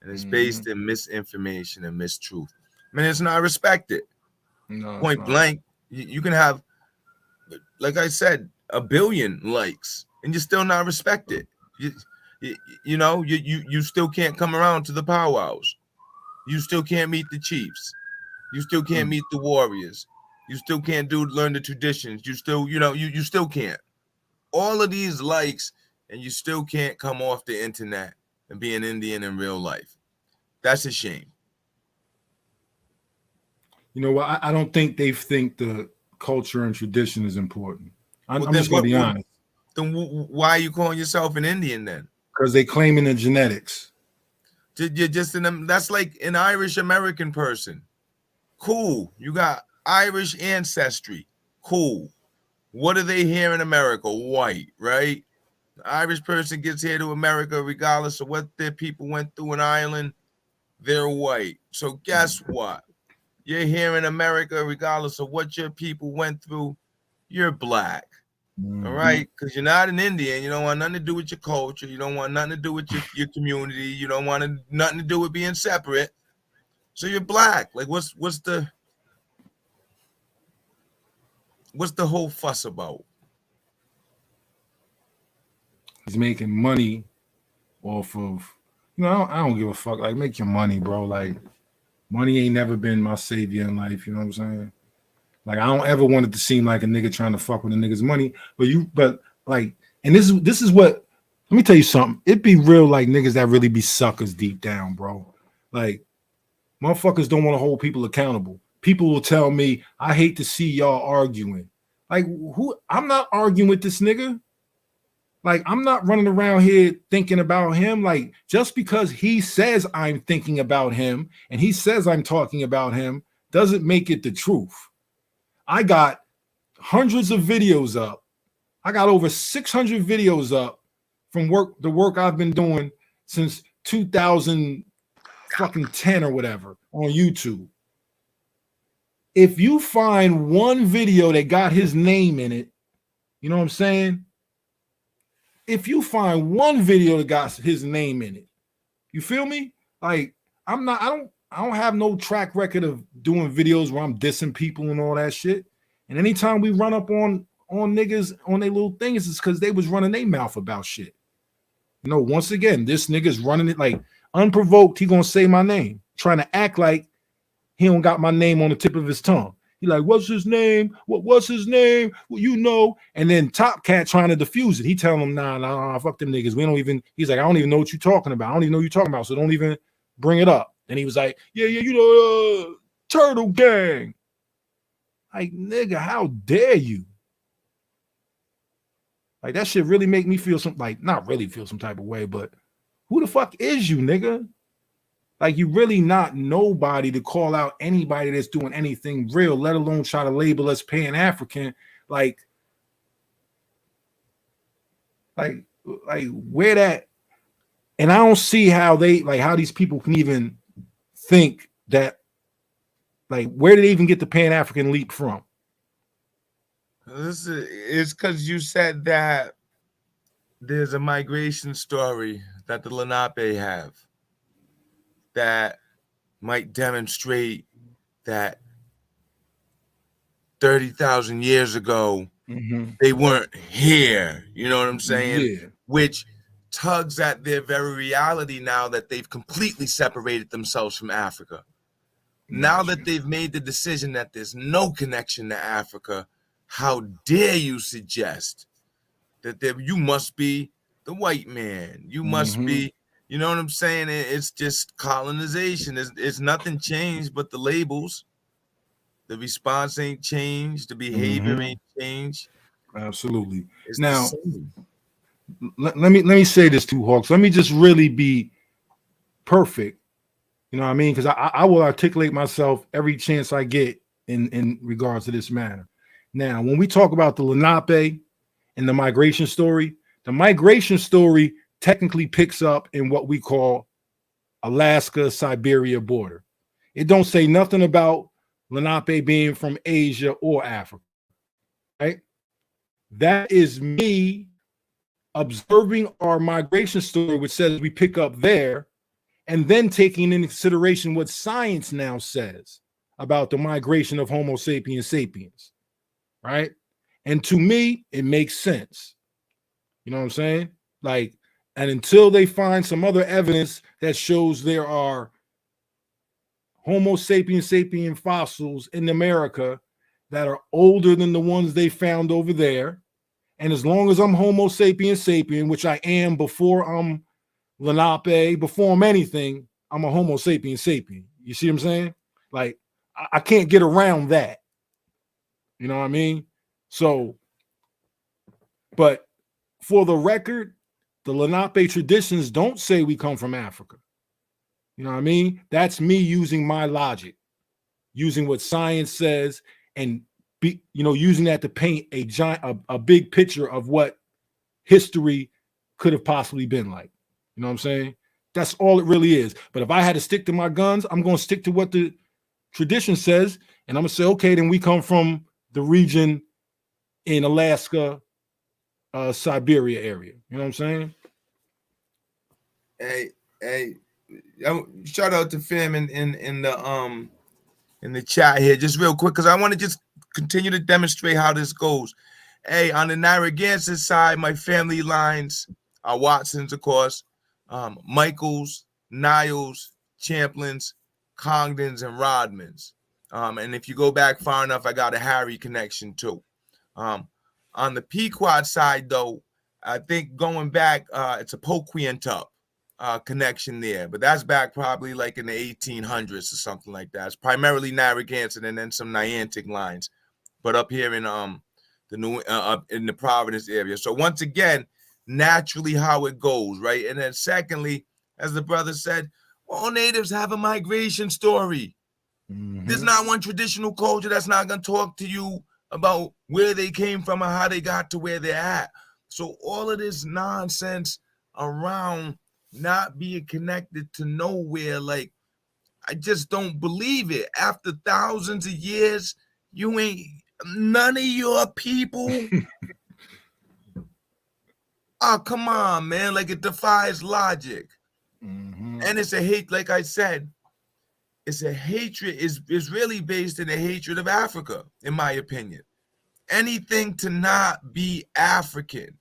And it's based in misinformation and mistruth. I mean, it's not respected. No, point blank. You can have, like I said, 1 billion likes and you're still not respected. You still can't come around to the powwows. You still can't meet the chiefs. You still can't meet the warriors. You still can't learn the traditions. You still, you still can't. All of these likes, and you still can't come off the internet and be an Indian in real life. That's a shame. You know what? I don't think they think the culture and tradition is important. I'm just going to be honest. Then why are you calling yourself an Indian then? Because they claiming the genetics. You're just that's like an Irish American person. Cool. You got Irish ancestry. Cool. What are they here in America? White, right? The Irish person gets here to America regardless of what their people went through in Ireland. They're white. So guess what? You're here in America regardless of what your people went through. You're black. All right, because you're not an Indian. You don't want nothing to do with your culture. You don't want nothing to do with your community. You don't want nothing to do with being separate. So you're black. Like, what's the whole fuss about? He's making money off of, I don't give a fuck. Like, make your money, bro. Like, money ain't never been my savior in life. You know what I'm saying? Like, I don't ever want it to seem like a nigga trying to fuck with a nigga's money. But like, and this is what, let me tell you something. It be real like niggas that really be suckers deep down, bro. Like, motherfuckers don't want to hold people accountable. People will tell me, I hate to see y'all arguing. Like, I'm not arguing with this nigga. Like, I'm not running around here thinking about him. Like, just because he says I'm thinking about him and he says I'm talking about him doesn't make it the truth. I got hundreds of videos up. I got over 600 videos up from the work I've been doing since 2010 or whatever on YouTube. If you find one video that got his name in it, you know what I'm saying? If you find one video that got his name in it, you feel me? Like, I don't have no track record of doing videos where I'm dissing people and all that shit. And anytime we run up on niggas on their little things, it's because they was running their mouth about shit. You know, once again, this nigga's running it like unprovoked. He gonna say my name, trying to act like he don't got my name on the tip of his tongue. He like, what's his name? What's his name? Well, you know. And then Top Cat trying to defuse it. He telling him, nah, fuck them niggas. We don't even. He's like, I don't even know what you're talking about. I don't even know what you're talking about. So don't even bring it up. And he was like, yeah, you know, TurtleGang. Like, nigga, how dare you? Like, that shit really make me feel some, like, not really feel some type of way, but who the fuck is you, nigga? Like, you really not nobody to call out anybody that's doing anything real, let alone try to label us Pan-African. Like where that, and I don't see how they, like, how these people can even think that, like, where did they even get the Pan-African leap from? It's because you said that there's a migration story that the Lenape have that might demonstrate that 30,000 years ago, they weren't here. You know what I'm saying? Yeah. Which tugs at their very reality now that they've completely separated themselves from Africa. Now that they've made the decision that there's no connection to Africa, how dare you suggest that you must be the white man? You must be, you know what I'm saying? It's just colonization. It's nothing changed but the labels. The response ain't changed. The behavior ain't changed. Absolutely. It's now, let me say this too, Hawks. Let me just really be perfect. You know what I mean? Because I will articulate myself every chance I get in regards to this matter. Now, when we talk about the Lenape and the migration story technically picks up in what we call Alaska-Siberia border. It don't say nothing about Lenape being from Asia or Africa, right? That is me observing our migration story, which says we pick up there, and then taking into consideration what science now says about the migration of Homo sapiens sapiens, right? And to me, it makes sense. You know what I'm saying? Like, and until they find some other evidence that shows there are Homo sapiens sapien fossils in America that are older than the ones they found over there, and as long as I'm Homo sapiens sapien, which I am before I'm Lenape, before I'm anything, I'm a Homo sapiens sapien. You see what I'm saying? Like, I can't get around that. You know what I mean? So, but for the record, the Lenape traditions don't say we come from Africa. You know what I mean? That's me using my logic, using what science says, and using that to paint a big picture of what history could have possibly been like. You know what I'm saying? That's all it really is. But if I had to stick to my guns, I'm going to stick to what the tradition says, and I'm going to say, okay, then we come from the region in Alaska, Siberia area. You know what I'm saying? Hey, shout out to Fam in the chat here, just real quick, because I want to just continue to demonstrate how this goes. Hey, on the Narragansett side, my family lines are Watsons, of course, Michaels, Niles, Champlins, Congdons, and Rodmans. And if you go back far enough, I got a Harry connection too. On the Pequot side, though, I think going back, it's a Poquiantup connection there, but that's back probably like in the 1800s or something like that. It's primarily Narragansett and then some Niantic lines, but up here in in the Providence area. So once again, naturally how it goes, right? And then secondly, as the brother said, all natives have a migration story. There's not one traditional culture that's not going to talk to you about where they came from and how they got to where they're at. So all of this nonsense around not being connected to nowhere, like, I just don't believe it. After thousands of years, you ain't none of your people. Oh, come on, man. Like, it defies logic. And it's a hate, like I said, it's a hatred, is really based in a hatred of Africa, in my opinion. anything to not be African.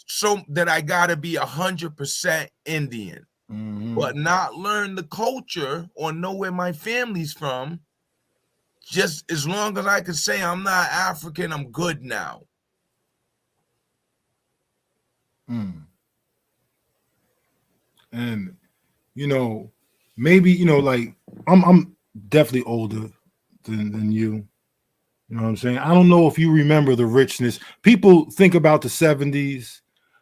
So that I gotta be 100% Indian, but not learn the culture or know where my family's from. Just as long as I can say I'm not African, I'm good now. And maybe like I'm definitely older than you. You know what I'm saying? I don't know if you remember the richness. People think about the 70s,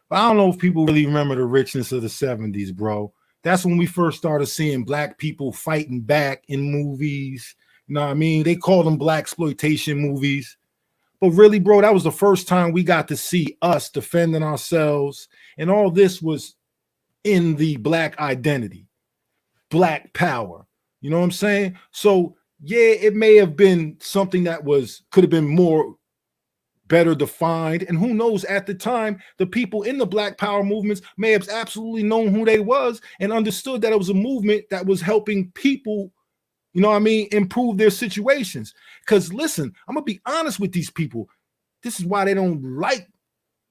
but I don't know if people really remember the richness of the 70s, bro. That's when we first started seeing black people fighting back in movies. You know what I mean? They call them black exploitation movies. But really, bro, that was the first time we got to see us defending ourselves. And all this was in the black identity, black power. You know what I'm saying? So yeah, it may have been something that could have been more better defined. And who knows, at the time, the people in the black power movements may have absolutely known who they was and understood that it was a movement that was helping people, you know what I mean, improve their situations. Because listen, I'm gonna be honest with these people. This is why they don't like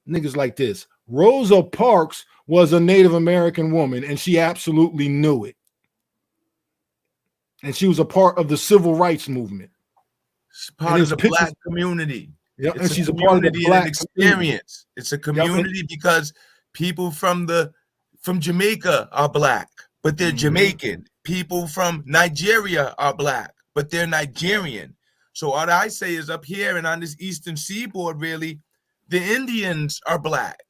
niggas like this. Rosa Parks was a Native American woman, and she absolutely knew it. And she was a part of the civil rights movement. She's part of the black community. Yeah, it's and she's a community part of the black experience. Community. It's a community because people from Jamaica are black, but they're Jamaican. People from Nigeria are black, but they're Nigerian. So what I say is up here and on this eastern seaboard, really, the Indians are black.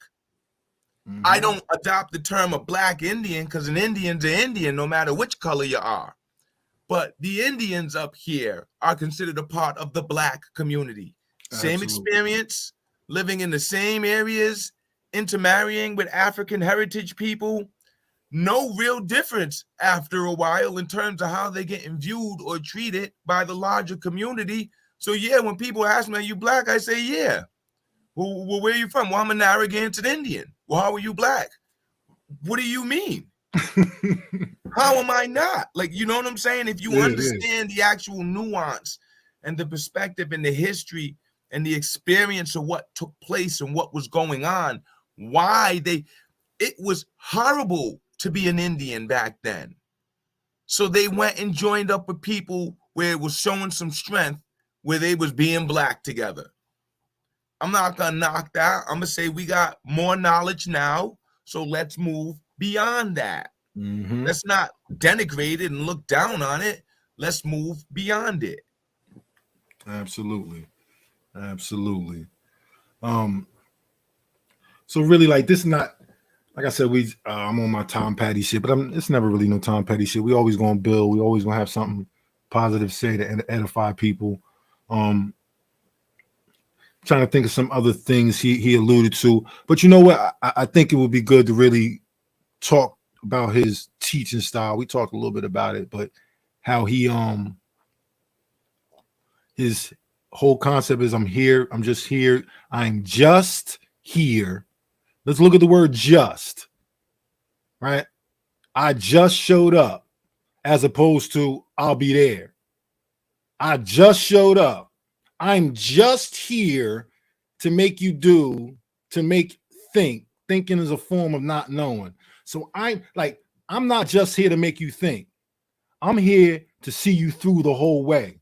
I don't adopt the term a black Indian because an Indian's an Indian no matter which color you are. But the Indians up here are considered a part of the black community. Same experience, living in the same areas, intermarrying with African heritage people. No real difference after a while in terms of how they're getting viewed or treated by the larger community. So yeah, when people ask me, are you black? I say, yeah. Well, where are you from? Well, I'm a Narragansett Indian. Well, how are you black? What do you mean? How am I not? Like, you know what I'm saying? If you understand the actual nuance and the perspective and the history and the experience of what took place and what was going on, it was horrible to be an Indian back then. So they went and joined up with people where it was showing some strength, where they was being black together. I'm not gonna knock that. I'm gonna say we got more knowledge now, so let's move beyond that. Let's not denigrate it and look down on it. Let's move beyond it. Absolutely. So really, like, this is not, like I said, I'm on my Tom Petty shit, but it's never really no Tom Petty shit. We always gonna build. We always gonna have something positive to say to edify people. Trying to think of some other things he alluded to, but you know what? I think it would be good to really talk about his teaching style. We talked a little bit about it, but how he his whole concept is I'm just here. Let's look at the word just, right? I just showed up, as opposed to I'll be there. I just showed up. I'm just here to make you do, to make think. Thinking is a form of not knowing. So I'm not just here to make you think. I'm here to see you through the whole way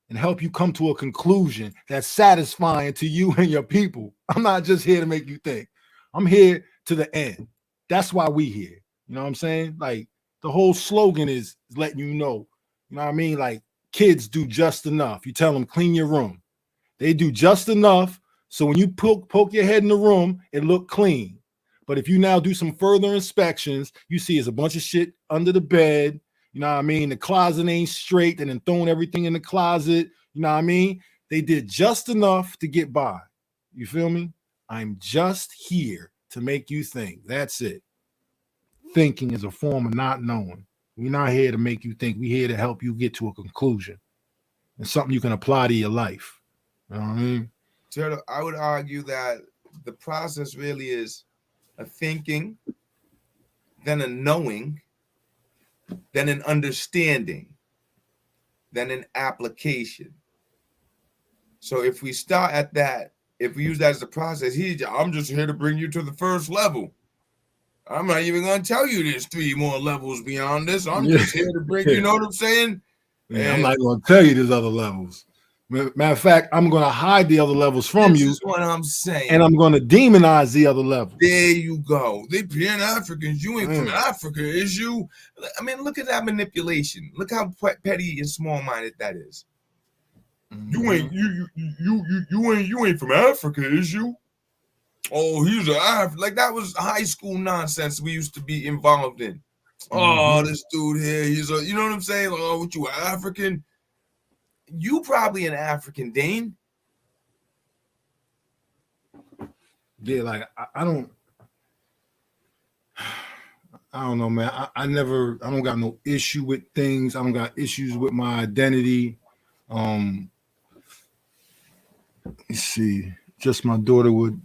and help you come to a conclusion that's satisfying to you and your people. I'm not just here to make you think. I'm here to the end. That's why we here. You know what I'm saying? Like, the whole slogan is letting you know what I mean? Like, kids do just enough. You tell them clean your room. They do just enough. So when you poke your head in the room, it look clean. But if you now do some further inspections, you see it's a bunch of shit under the bed. You know what I mean? The closet ain't straight. And then throwing everything in the closet. You know what I mean? They did just enough to get by. You feel me? I'm just here to make you think. That's it. Thinking is a form of not knowing. We're not here to make you think. We're here to help you get to a conclusion. It's something you can apply to your life. You know what I mean? Turtle, I would argue that the process really is a thinking, then a knowing, then an understanding, then an application. So if we start at that, if we use that as a process, I'm just here to bring you to the first level. I'm not even gonna tell you there's 3 more levels beyond this. I'm just here to bring, you know what I'm saying? Yeah, I'm not gonna tell you there's other levels. Matter of fact, I'm gonna hide the other levels from you. This is what I'm saying. And I'm gonna demonize the other levels. There you go. They being Africans. You ain't from Africa, is you? I mean, look at that manipulation. Look how petty and small-minded that is. You ain't from Africa, is you? Oh, he's an African. Like that was high school nonsense we used to be involved in. Oh, this dude here, he's a, you know what I'm saying? Like, oh, what you African? You probably an African, Dane. Yeah, like I don't know, man. I don't got no issue with things. I don't got issues with my identity. Let's see. Just my daughter would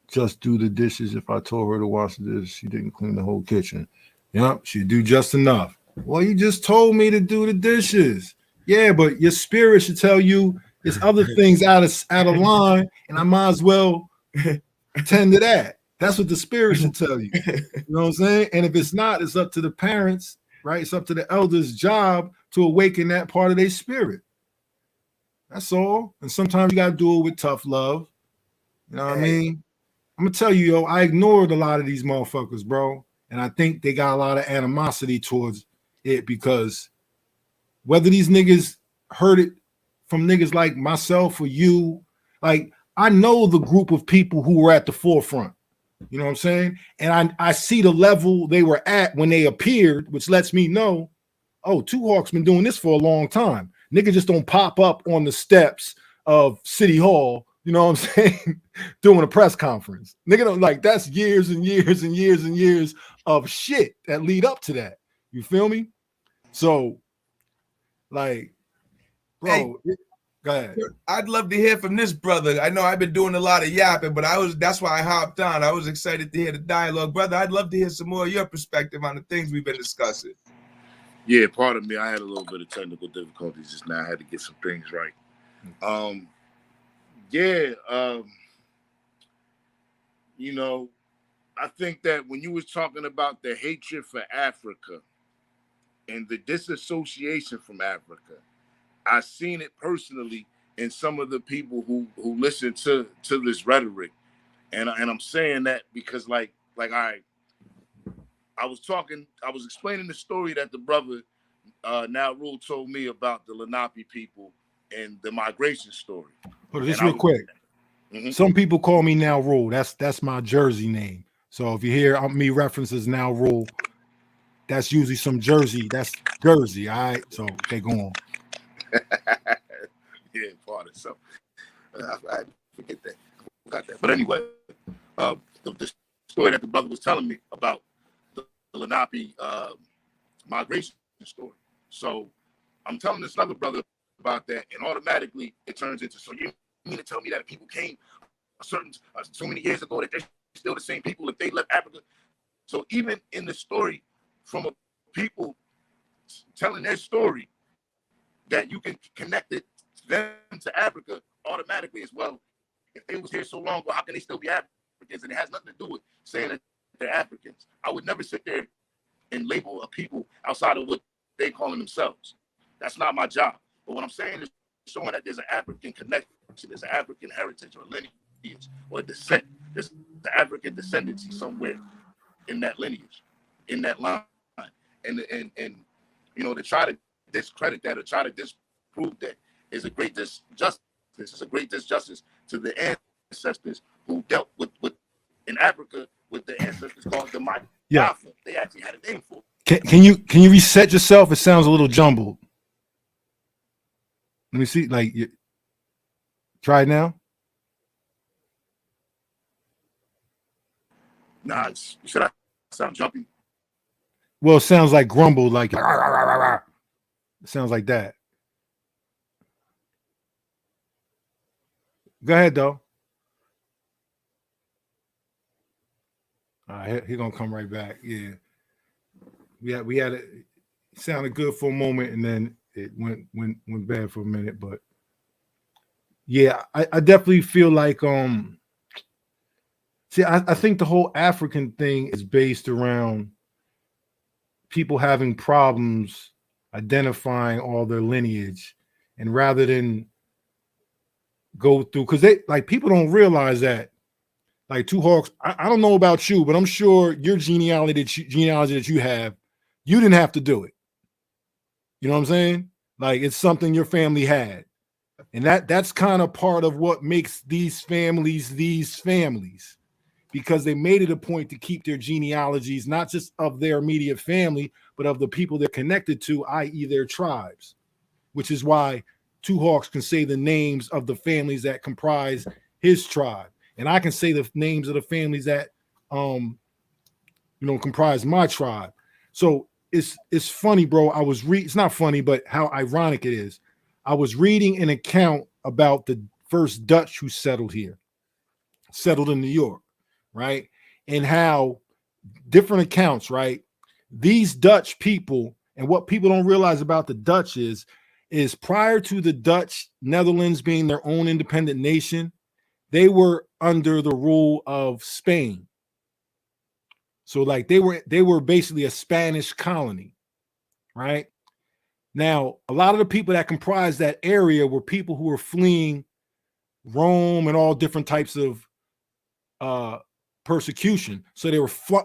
just do the dishes. If I told her to wash the dishes, she didn't clean the whole kitchen. Yep, she'd do just enough. Well, you just told me to do the dishes. Yeah, but your spirit should tell you there's other things out of line, and I might as well tend to that. That's what the spirit should tell you. You know what I'm saying? And if it's not, it's up to the parents, right? It's up to the elders' job to awaken that part of their spirit. That's all. And sometimes you got to do it with tough love. You know what I mean? I'm going to tell you, I ignored a lot of these motherfuckers, bro. And I think they got a lot of animosity towards it because whether these niggas heard it from niggas like myself or you, like, I know the group of people who were at the forefront. You know what I'm saying? And I see the level they were at when they appeared, which lets me know, oh, Two Hawk's been doing this for a long time. Nigga just don't pop up on the steps of City Hall, you know what I'm saying, doing a press conference. Nigga don't, like, that's years and years and years and years of shit that lead up to that. You feel me? So, like, bro, go ahead. I'd love to hear from this brother. I know I've been doing a lot of yapping, but that's why I hopped on. I was excited to hear the dialogue. Brother, I'd love to hear some more of your perspective on the things we've been discussing. Yeah, pardon me. I had a little bit of technical difficulties just now. I had to get some things right. You know, I think that when you was talking about the hatred for Africa and the disassociation from Africa, I seen it personally in some of the people who listen to this rhetoric, and I'm saying that because like I was explaining the story that the brother Now Rule told me about the Lenape people and the migration story. But just real quick, some people call me Now Rule. That's my Jersey name. So if you hear me references Now Rule, that's usually some Jersey. That's Jersey. All right. So okay, go on. Yeah, part of so I forget that. Got that. But anyway, the story that the brother was telling me about the Lenape migration story. So I'm telling this other brother about that, and automatically it turns into, so you mean to tell me that people came so many years ago that they're still the same people if they left Africa? So even in the story from a people telling their story, that you can connect it them to Africa automatically as well. If they was here so long, well, how can they still be Africans? And it has nothing to do with saying that they're Africans. I would never sit there and label a people outside of what they calling themselves. That's not my job. But what I'm saying is showing that there's an African connection, there's an African heritage or lineage or descent. There's the African descendancy somewhere in that lineage, in that line. And you know, to try to discredit that or try to disprove that is a great disjustice. It's a great disjustice to the ancestors who dealt with in Africa with the ancestors called the Maya. Yeah. They actually had a name for it. Can you reset yourself? It sounds a little jumbled. Let me see. Like, try it now. Nah, should I sound jumpy? Well, it sounds like grumble, like rah, rah, rah, rah. It sounds like that. Go ahead, though. All right, he's gonna come right back. Yeah, we had it sounded good for a moment, and then it went bad for a minute. But yeah, I definitely feel like see, I think the whole African thing is based around people having problems identifying all their lineage, and rather than go through, because they like people don't realize that, like Two Hawks, I don't know about you, but I'm sure your genealogy that you have, you didn't have to do it. You know what I'm saying? Like it's something your family had. And that's kind of part of what makes these families, because they made it a point to keep their genealogies, not just of their immediate family, but of the people they're connected to, i.e. their tribes, which is why Two Hawks can say the names of the families that comprise his tribe. And I can say the names of the families that, comprise my tribe. So it's funny, bro. It's not funny, but how ironic it is. I was reading an account about the first Dutch who settled here, settled in New York, right? And how different accounts, right? These Dutch people, and what people don't realize about the Dutch is prior to the Dutch Netherlands being their own independent nation, they were under the rule of Spain. So like they were basically a Spanish colony, right? Now, a lot of the people that comprised that area were people who were fleeing Rome and all different types of persecution. So they were trying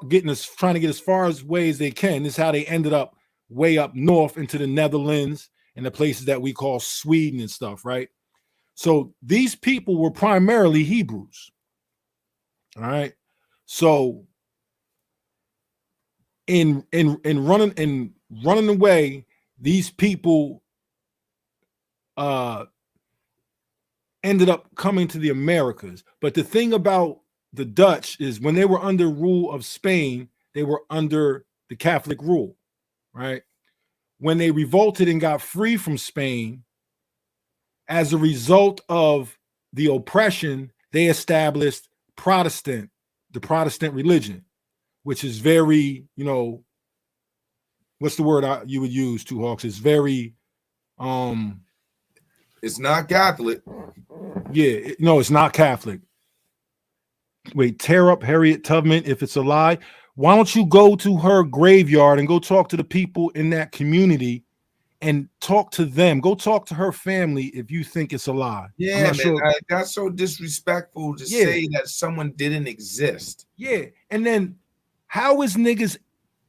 to get as far away as they can. This is how they ended up way up north into the Netherlands and the places that we call Sweden and stuff, right? So these people were primarily Hebrews. All right. So in running away, these people ended up coming to the Americas. But the thing about the Dutch is when they were under rule of Spain, they were under the Catholic rule, right? When they revolted and got free from Spain, as a result of the oppression, they established the Protestant religion, which is very, what's the word you would use, Two Hawks? It's very, it's not Catholic. Yeah, no, it's not Catholic. Wait, tear up Harriet Tubman if it's a lie. Why don't you go to her graveyard and go talk to the people in that community and talk to them? Go talk to her family if you think it's a lie. Yeah, man, sure. That's so disrespectful to say that someone didn't exist. Yeah, and then how is niggas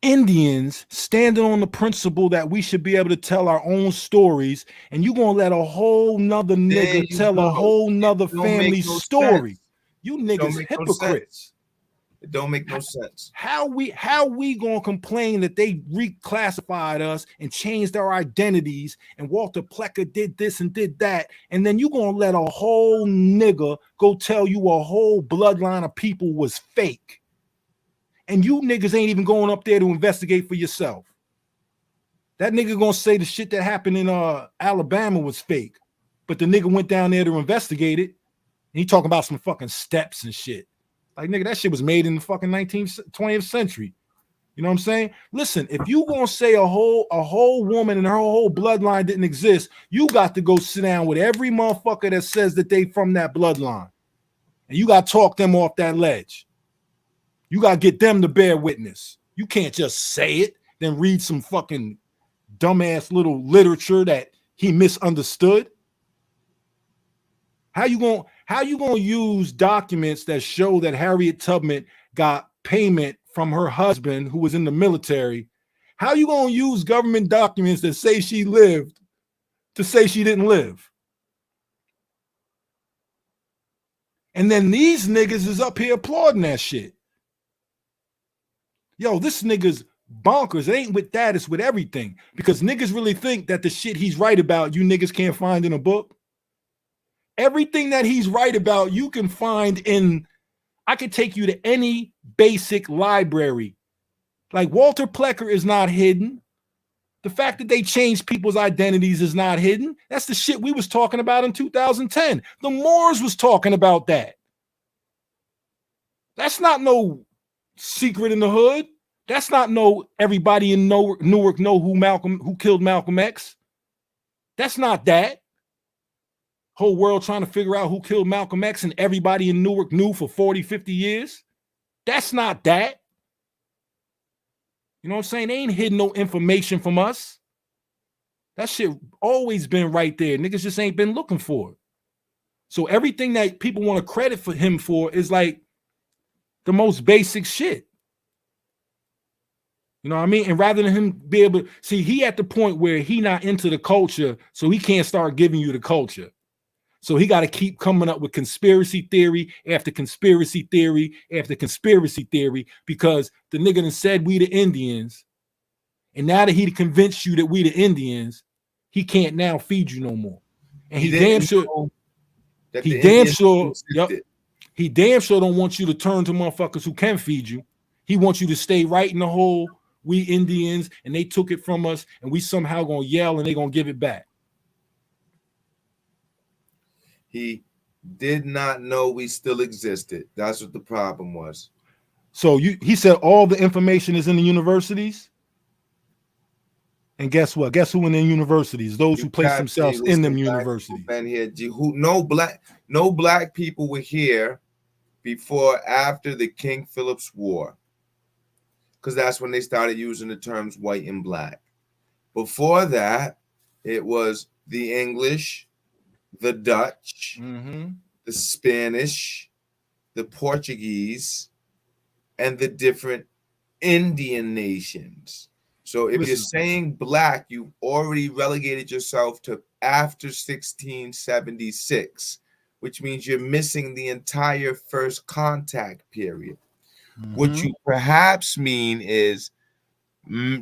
Indians standing on the principle that we should be able to tell our own stories, and you gonna let a whole nother nigga tell a whole nother family story? Sense. You niggas hypocrites. It don't make no sense. How we gonna complain that they reclassified us and changed our identities, and Walter Plecker did this and did that, and then you gonna let a whole nigga go tell you a whole bloodline of people was fake? And you niggas ain't even going up there to investigate for yourself. That nigga gonna say the shit that happened in Alabama was fake, but the nigga went down there to investigate it, and he talking about some fucking steps and shit. Like, nigga, that shit was made in the fucking 20th century. You know what I'm saying? Listen, if you gonna say a whole woman and her whole bloodline didn't exist, you got to go sit down with every motherfucker that says that they from that bloodline, and you got to talk them off that ledge. You got to get them to bear witness. You can't just say it, then read some fucking dumbass little literature that he misunderstood. How you gonna use documents that show that Harriet Tubman got payment from her husband who was in the military? How you gonna use government documents that say she lived to say she didn't live? And then these niggas is up here applauding that shit. Yo, this nigga's bonkers. It ain't with that, it's with everything. Because niggas really think that the shit he's right about, you niggas can't find in a book. Everything that he's right about, you can find I could take you to any basic library. Like Walter Plecker is not hidden. The fact that they changed people's identities is not hidden. That's the shit we was talking about in 2010. The Moors was talking about that. That's not no secret in the hood. That's not everybody in Newark know who killed Malcolm X. That's not that. whole world trying to figure out who killed Malcolm X and everybody in Newark knew for 40, 50 years. That's not that. You know what I'm saying? They ain't hidden no information from us. That shit always been right there. Niggas just ain't been looking for it. So everything that people want to credit for him for is like the most basic shit. You know what I mean? And rather than him be able to see, he at the point where he not into the culture, so he can't start giving you the culture. So he got to keep coming up with conspiracy theory after conspiracy theory after conspiracy theory, because the nigga done said we the Indians. And now that he convinced you that we the Indians, he can't now feed you no more. And he damn sure, he damn sure don't want you to turn to motherfuckers who can feed you. He wants you to stay right in the hole. We Indians, and they took it from us, and we somehow gonna yell and they gonna give it back. He did not know we still existed. That's what the problem was. So he said all the information is in the universities. And guess what? Guess who in the universities? Those who place themselves in them universities. No black people were here before after the King Philip's War, because that's when they started using the terms white and black. Before that, it was the English, the Dutch, the Spanish, the Portuguese, and the different Indian nations. So if you're saying black, you've already relegated yourself to after 1676, which means you're missing the entire first contact period. What you perhaps mean is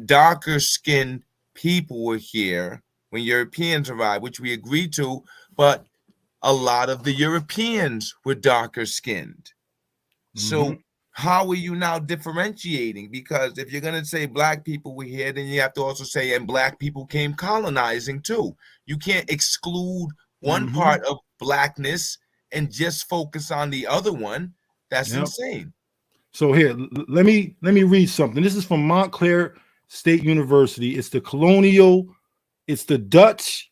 darker skinned people were here when Europeans arrived, which we agreed to, but a lot of the Europeans were darker skinned. So how are you now differentiating? Because if you're going to say black people were here, then you have to also say, and black people came colonizing too. You can't exclude one part of blackness and just focus on the other one. That's insane. So here, let me read something. This is from Montclair State University. It's the Dutch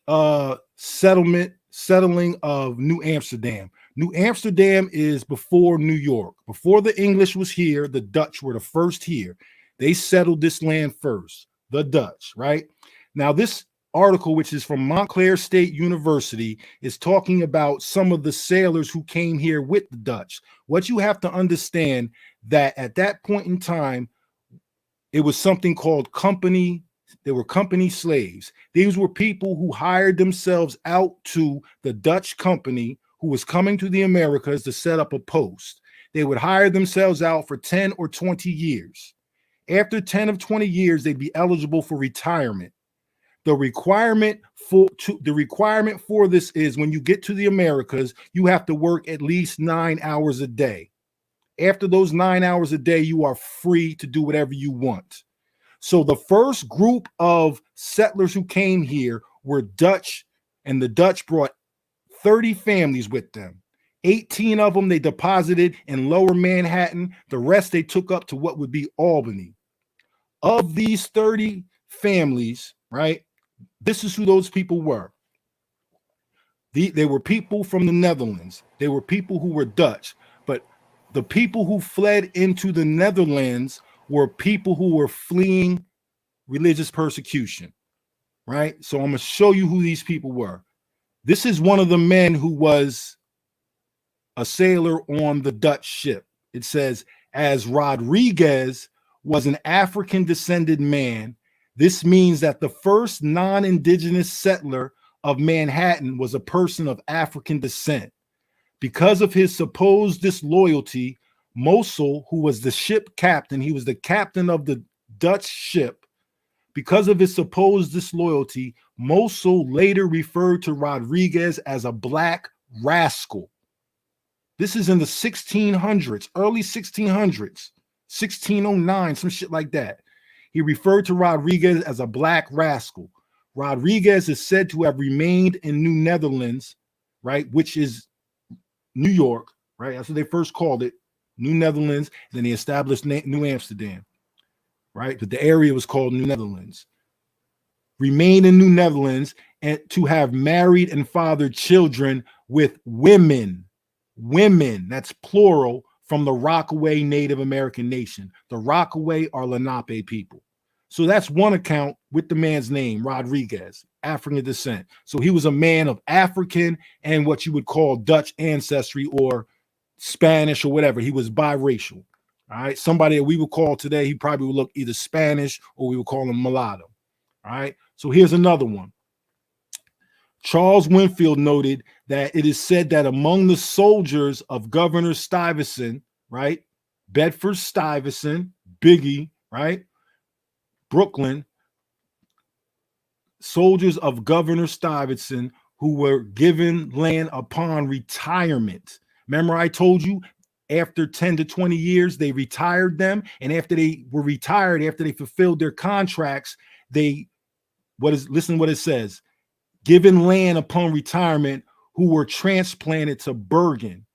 settling of New Amsterdam. New Amsterdam is before New York. Before the English was here, the Dutch were the first here. They settled this land first, the Dutch, right? Now, this article, which is from Montclair State University, is talking about some of the sailors who came here with the Dutch. What you have to understand, that at that point in time, it was something called company. They were company slaves. These were people who hired themselves out to the Dutch company who was coming to the Americas to set up a post. They would hire themselves out for 10 or 20 years. After 10 or 20 years, they'd be eligible for retirement. The requirement for this is when you get to the Americas, you have to work at least 9 hours a day. After those 9 hours a day, you are free to do whatever you want. So the first group of settlers who came here were Dutch, and the Dutch brought 30 families with them. 18 of them they deposited in Lower Manhattan. The rest they took up to what would be Albany. Of these 30 families, right, this is who those people were. They were people from the Netherlands. They were people who were Dutch. But the people who fled into the Netherlands were people who were fleeing religious persecution, right? So I'm going to show you who these people were. This is one of the men who was a sailor on the Dutch ship. It says, as Rodriguez was an African descended man, this means that the first non-indigenous settler of Manhattan was a person of African descent. Because of his supposed disloyalty, Mosul, who was the ship captain, he was the captain of the Dutch ship. Because of his supposed disloyalty, Mosul later referred to Rodriguez as a black rascal. This is in the 1600s, early 1600s, 1609, some shit like that. He referred to Rodriguez as a black rascal. Rodriguez is said to have remained in New Netherlands, right, which is New York, right? That's what they first called it, New Netherlands. Then they established New Amsterdam, right? But the area was called New Netherlands. Remained in New Netherlands and to have married and fathered children with women. Women, that's plural, from the Rockaway Native American nation. The Rockaway are Lenape people. So that's one account with the man's name, Rodriguez, African descent. So he was a man of African and what you would call Dutch ancestry or Spanish or whatever. He was biracial. All right. Somebody that we would call today, he probably would look either Spanish or we would call him mulatto. All right. So here's another one. Charles Winfield noted that it is said that among the soldiers of Governor Stuyvesant, right, Bedford Stuyvesant, Biggie, right, Brooklyn, soldiers of Governor Stuyvesant who were given land upon retirement. Remember, I told you after 10 to 20 years, they retired them. And after they were retired, after they fulfilled their contracts, listen to what it says. Given land upon retirement, who were transplanted to Bergen,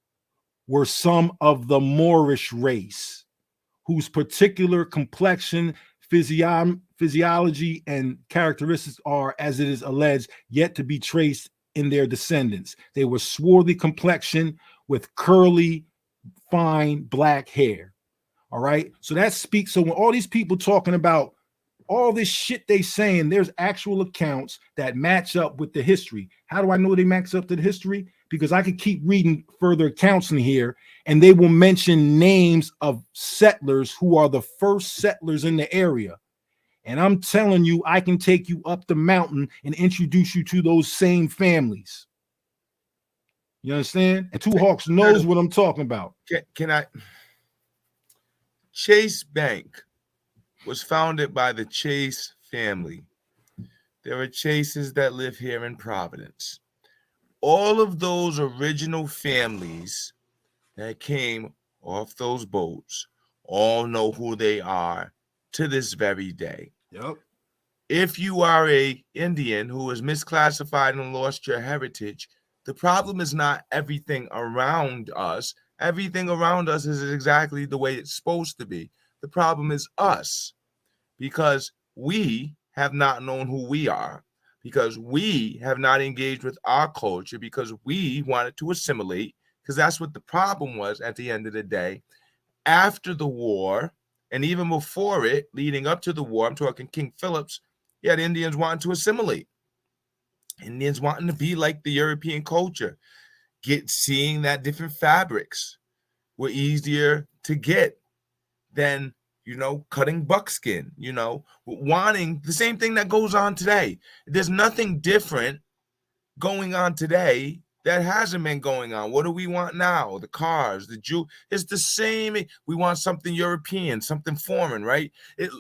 were some of the Moorish race, whose particular complexion, physiology, and characteristics are, as it is alleged, yet to be traced in their descendants. They were swarthy complexion with curly, fine black hair. All right. So that speaks. So when all these people talking about all this shit they saying, there's actual accounts that match up with the history. How do I know they match up to the history? Because I could keep reading further accounts in here, and they will mention names of settlers who are the first settlers in the area. And I'm telling you, I can take you up the mountain and introduce you to those same families. You understand? And Two Hawks knows what I'm talking about. Can I? Chase Bank was founded by the Chase family. There are Chases that live here in Providence. All of those original families that came off those boats all know who they are to this very day. Yep. If you are a Indian who is misclassified and lost your heritage, the problem is not everything around us. Everything around us is exactly the way it's supposed to be. The problem is us, because we have not known who we are, because we have not engaged with our culture, because we wanted to assimilate, because that's what the problem was at the end of the day. After the war, and even before it, leading up to the war, I'm talking King Philip's, you had Indians wanting to assimilate. Indians wanting to be like the European culture, seeing that different fabrics were easier to get than, cutting buckskin, wanting the same thing that goes on today. There's nothing different going on today that hasn't been going on. What do we want now? The cars, the Jew, it's the same. We want something European, something foreign, right?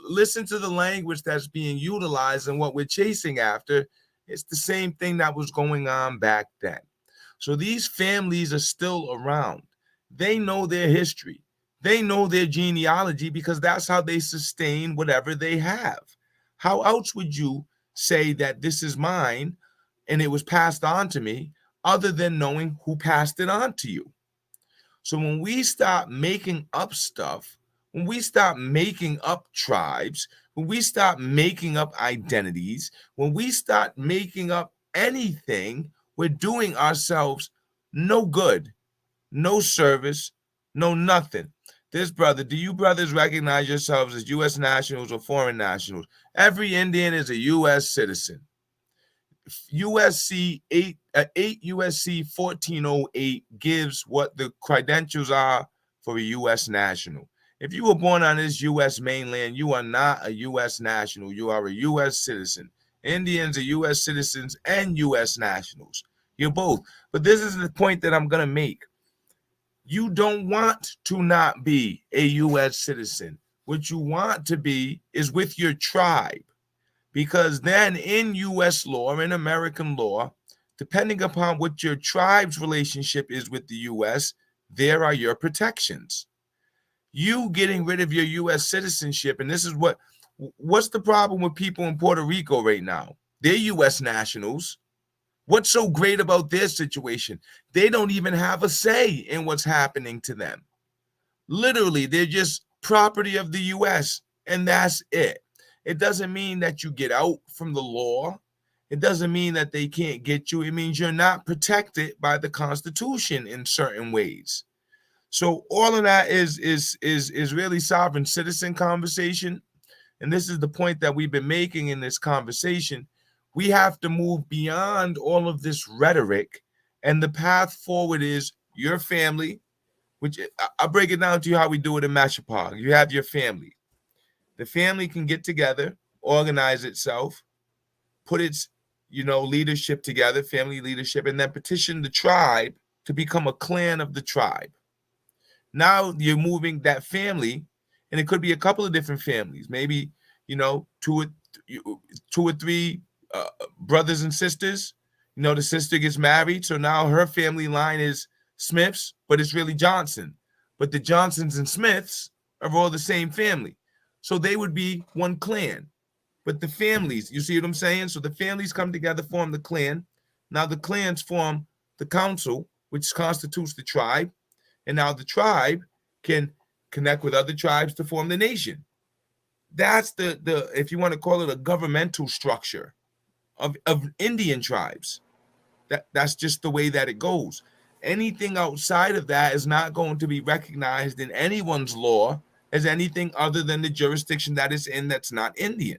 Listen to the language that's being utilized and what we're chasing after. It's the same thing that was going on back then. So these families are still around. They know their history. They know their genealogy, because that's how they sustain whatever they have. How else would you say that this is mine and it was passed on to me, other than knowing who passed it on to you? So when we stop making up stuff, when we stop making up tribes, when we stop making up identities, when we start making up anything, we're doing ourselves no good, no service, no nothing. This brother, do you brothers recognize yourselves as U.S. nationals or foreign nationals? Every Indian is a U.S. citizen. USC 8 USC 1408 gives what the credentials are for a U.S. national. If you were born on this U.S. mainland, you are not a U.S. national. You are a U.S. citizen. Indians are U.S. citizens and U.S. nationals. You're both. But this is the point that I'm going to make. You don't want to not be a U.S. citizen. What you want to be is with your tribe, because then in U.S. law, in American law, depending upon what your tribe's relationship is with the U.S., there are your protections. You getting rid of your U.S. citizenship, and this is what's the problem with people in Puerto Rico right now? They're U.S. nationals. What's so great about their situation? They don't even have a say in what's happening to them. Literally, they're just property of the U.S., and that's it. It doesn't mean that you get out from the law. it doesn't mean that they can't get you. It means you're not protected by the Constitution in certain ways. So all of that is really sovereign citizen conversation. And this is the point that we've been making in this conversation. We have to move beyond all of this rhetoric, and the path forward is your family, which I'll break it down to you how we do it in Mashapog. You have your family. The family can get together, organize itself, put its, leadership together, family leadership, and then petition the tribe to become a clan of the tribe. Now you're moving that family, and it could be a couple of different families, maybe, two or three brothers and sisters. The sister gets married, so now her family line is Smiths, but it's really Johnson. But the Johnsons and Smiths are all the same family. So they would be one clan. But the families, you see what I'm saying? So the families come together, form the clan. Now the clans form the council, which constitutes the tribe. And now the tribe can connect with other tribes to form the nation. That's the if you want to call it a governmental structure of Indian tribes. That's just the way that it goes. Anything outside of that is not going to be recognized in anyone's law as anything other than the jurisdiction that it's in that's not Indian.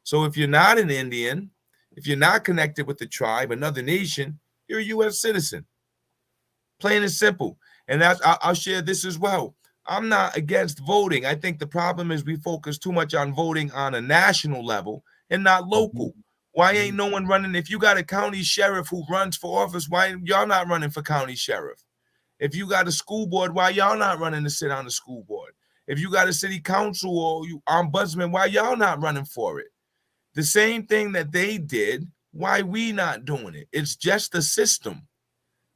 So if you're not an Indian, if you're not connected with the tribe, another nation, you're a U.S. citizen. Plain and simple. And I'll share this as well. I'm not against voting. I think the problem is we focus too much on voting on a national level and not local. Why ain't no one running? If you got a county sheriff who runs for office, why y'all not running for county sheriff? If you got a school board, why y'all not running to sit on the school board? If you got a city council or you ombudsman, why y'all not running for it? The same thing that they did, why we not doing it? It's just a system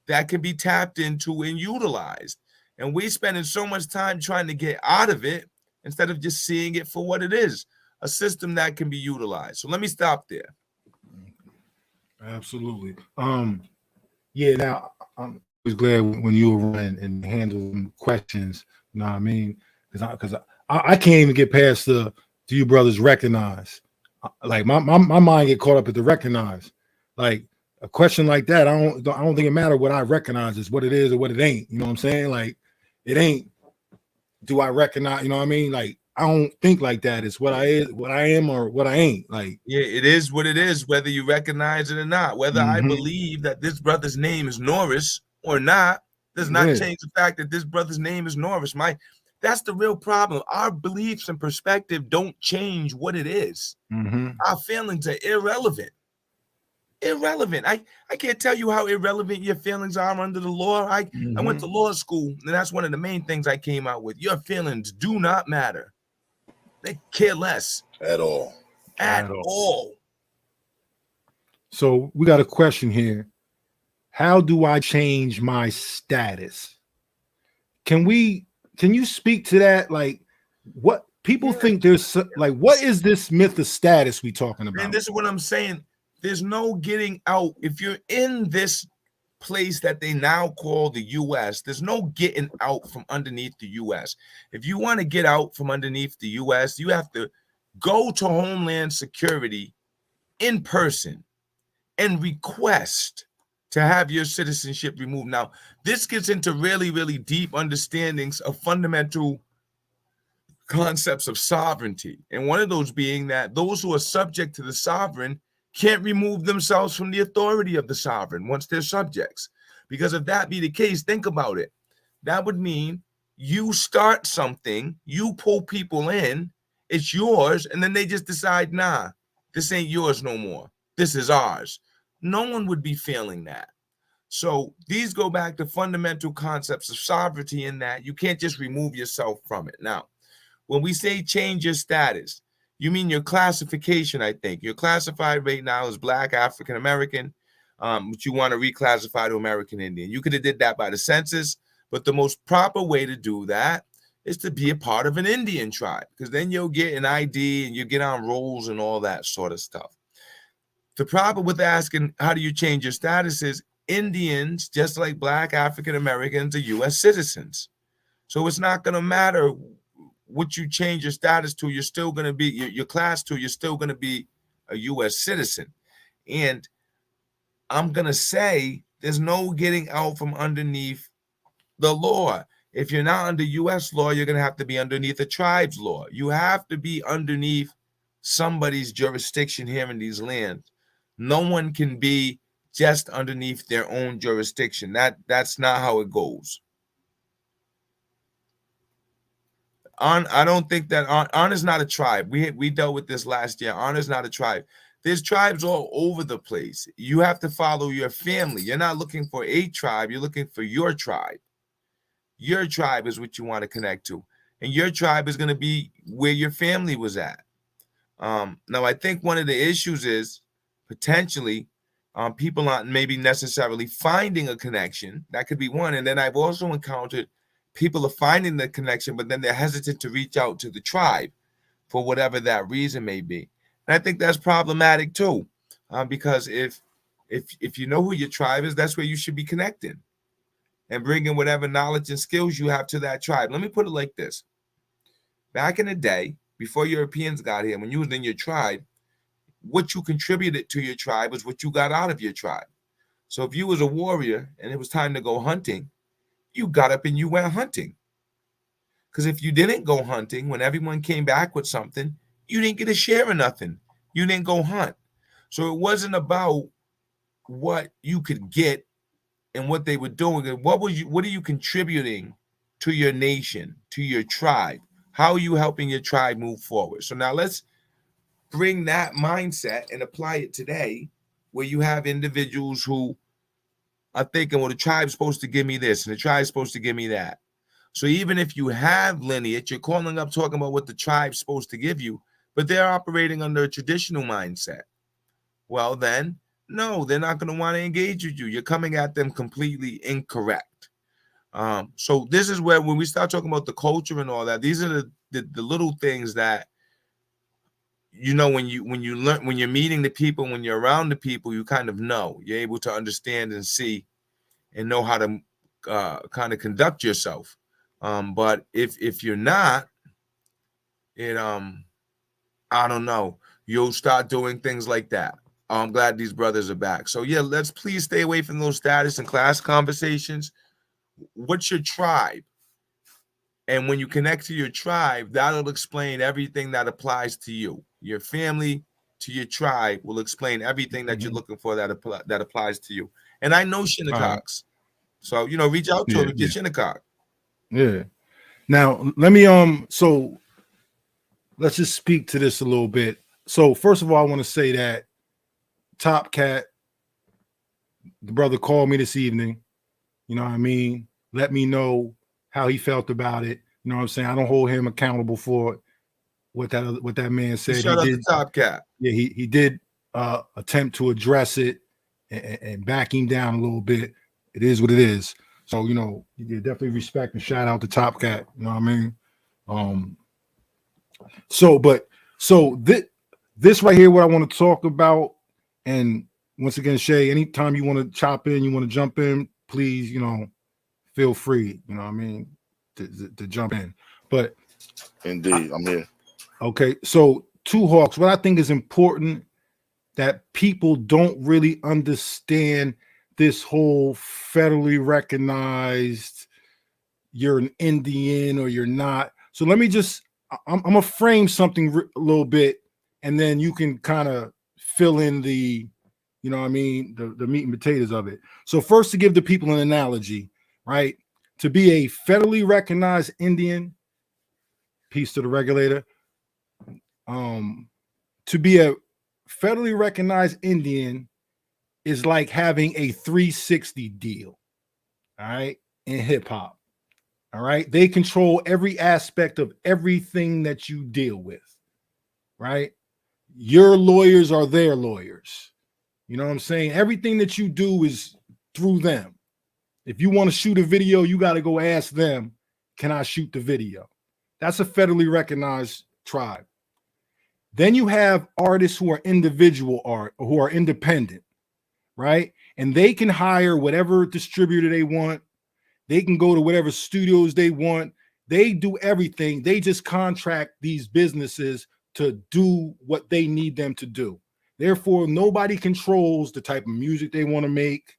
that can be tapped into and utilized. And we spending so much time trying to get out of it instead of just seeing it for what it is, a system that can be utilized. So let me stop there. Absolutely. Yeah, now I'm always glad when you were running and handling questions, you know what I mean? Because I can't even get past the do you brothers recognize? Like my mind get caught up at the recognize. Like a question like that, I don't think it matters what I recognize is what it is or what it ain't. You know what I'm saying? Like it ain't. Do I recognize? You know what I mean? Like I don't think like that. It's what I am, or what I ain't. Like yeah, it is what it is, whether you recognize it or not. Whether I believe that this brother's name is Norris or not does not change the fact that this brother's name is Norris. That's the real problem. Our beliefs and perspective don't change what it is. Our feelings are irrelevant. I can't tell you how irrelevant your feelings are under the law. I went to law school, and that's one of the main things I came out with. Your feelings do not matter. They care less. At all. At all. So we got a question here. How do I change my status? Can you speak to that? Like what people think there's like, what is this myth of status we talking about? And this is what I'm saying. There's no getting out. If you're in this place that they now call the U.S., there's no getting out from underneath the U.S. If you want to get out from underneath the U.S., you have to go to Homeland Security in person and request to have your citizenship removed. Now, this gets into really, really deep understandings of fundamental concepts of sovereignty. And one of those being that those who are subject to the sovereign can't remove themselves from the authority of the sovereign once they're subjects. Because if that be the case, think about it. That would mean you start something, you pull people in, it's yours, and then they just decide, nah, this ain't yours no more. This is ours. No one would be feeling that. So these go back to fundamental concepts of sovereignty in that you can't just remove yourself from it. Now, when we say change your status, you mean your classification, I think. You're classified right now as Black, African American, but you want to reclassify to American Indian. You could have did that by the census, but the most proper way to do that is to be a part of an Indian tribe, because then you'll get an ID and you get on rolls and all that sort of stuff. The problem with asking how do you change your status is Indians, just like Black African Americans, are U.S. citizens. So it's not going to matter what you change your status to. You're still going to be your class to. You're still going to be a U.S. citizen. And I'm going to say there's no getting out from underneath the law. If you're not under U.S. law, you're going to have to be underneath a tribe's law. You have to be underneath somebody's jurisdiction here in these lands. No one can be just underneath their own jurisdiction. That's not how it goes. I don't think that On is not a tribe. We dealt with this last year. On is not a tribe. There's tribes all over the place. You have to follow your family. You're not looking for a tribe. You're looking for your tribe. Your tribe is what you want to connect to. And your tribe is going to be where your family was at. Now, I think one of the issues is potentially people aren't maybe necessarily finding a connection. That could be one. And then I've also encountered people are finding the connection, but then they're hesitant to reach out to the tribe for whatever that reason may be. And I think that's problematic too, because if you know who your tribe is, that's where you should be connecting and bringing whatever knowledge and skills you have to that tribe. Let me put it like this. Back in the day, before Europeans got here, when you was in your tribe, what you contributed to your tribe was what you got out of your tribe. So if you was a warrior and it was time to go hunting, you got up and you went hunting. Because if you didn't go hunting, when everyone came back with something, you didn't get a share of nothing. You didn't go hunt. So it wasn't about what you could get and what they were doing. What are you contributing to your nation, to your tribe? How are you helping your tribe move forward? So now let's bring that mindset and apply it today, where you have individuals who are thinking, well, the tribe's supposed to give me this and the tribe's supposed to give me that. So even if you have lineage, you're calling up talking about what the tribe's supposed to give you, but they're operating under a traditional mindset. Well, then, no, they're not going to want to engage with you. You're coming at them completely incorrect. So this is where, when we start talking about the culture and all that, these are the little things that, you know, when you learn, when you're meeting the people, when you're around the people, you kind of know, you're able to understand and see and know how to kind of conduct yourself. But if you're not, I don't know, you'll start doing things like that. I'm glad these brothers are back. So yeah, let's please stay away from those status and class conversations. What's your tribe? And when you connect to your tribe, that'll explain everything that applies to you. Your family to your tribe will explain everything that you're looking for that applies to you. And I know Shinnecox. So, you know, reach out to him and get Shinnecock. Yeah. Now, let me so let's just speak to this a little bit. So, first of all, I want to say that Top Cat, the brother, called me this evening. You know what I mean? Let me know how he felt about it. You know what I'm saying? I don't hold him accountable for what that man said. Shout out to Top Cat. Yeah, he did attempt to address it and back him down a little bit. It is what it is. So, you know, you definitely respect and shout out to Top Cat. You know what I mean? So this right here, what I want to talk about, and once again, Shay, anytime you want to chop in, you want to jump in, please, you know, feel free, you know what I mean, to jump in. But indeed, I'm here. Okay, so Two Hawks, what I think is important that people don't really understand this whole federally recognized, you're an Indian or you're not. So let me just, I'm gonna frame something a little bit, and then you can kind of fill in the, you know what I mean, the meat and potatoes of it. So first, to give the people an analogy, right? To be a federally recognized Indian, peace to the regulator. To be a federally recognized Indian is like having a 360 deal, all right, in hip hop. All right, they control every aspect of everything that you deal with, right? Your lawyers are their lawyers. You know what I'm saying? Everything that you do is through them. If you want to shoot a video, you got to go ask them, can I shoot the video? That's a federally recognized tribe. Then you have artists who are individual art, or who are independent, right? And they can hire whatever distributor they want. They can go to whatever studios they want. They do everything. They just contract these businesses to do what they need them to do. Therefore, nobody controls the type of music they want to make.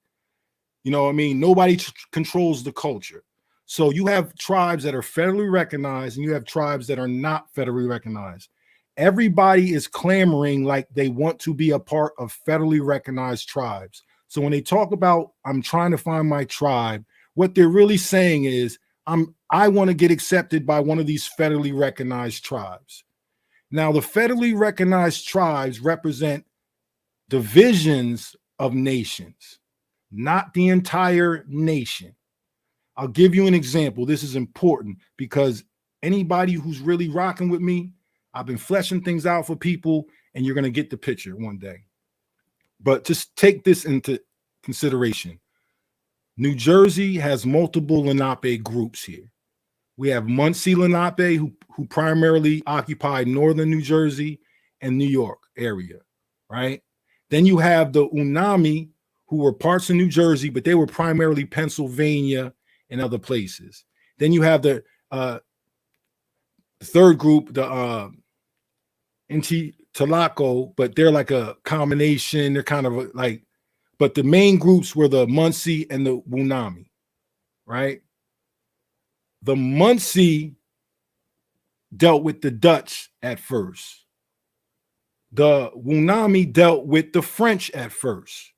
You know what I mean? Nobody controls the culture. So you have tribes that are federally recognized and you have tribes that are not federally recognized. Everybody is clamoring like they want to be a part of federally recognized tribes. So when they talk about, I'm trying to find my tribe, what they're really saying is, I want to get accepted by one of these federally recognized tribes. Now, the federally recognized tribes represent divisions of nations, not the entire nation. I'll give you an example. This is important because anybody who's really rocking with me, I've been fleshing things out for people, and you're going to get the picture one day. But just take this into consideration. New Jersey has multiple Lenape groups here. We have Muncie Lenape, who primarily occupied northern New Jersey and New York area, right? Then you have the Unami, who were parts of New Jersey, but they were primarily Pennsylvania and other places. Then you have the third group, the Inti Talaco, but they're like a combination. They're kind of like, but the main groups were the Muncie and the Unami, right? The Muncie dealt with the Dutch at first. The Unami dealt with the French at first.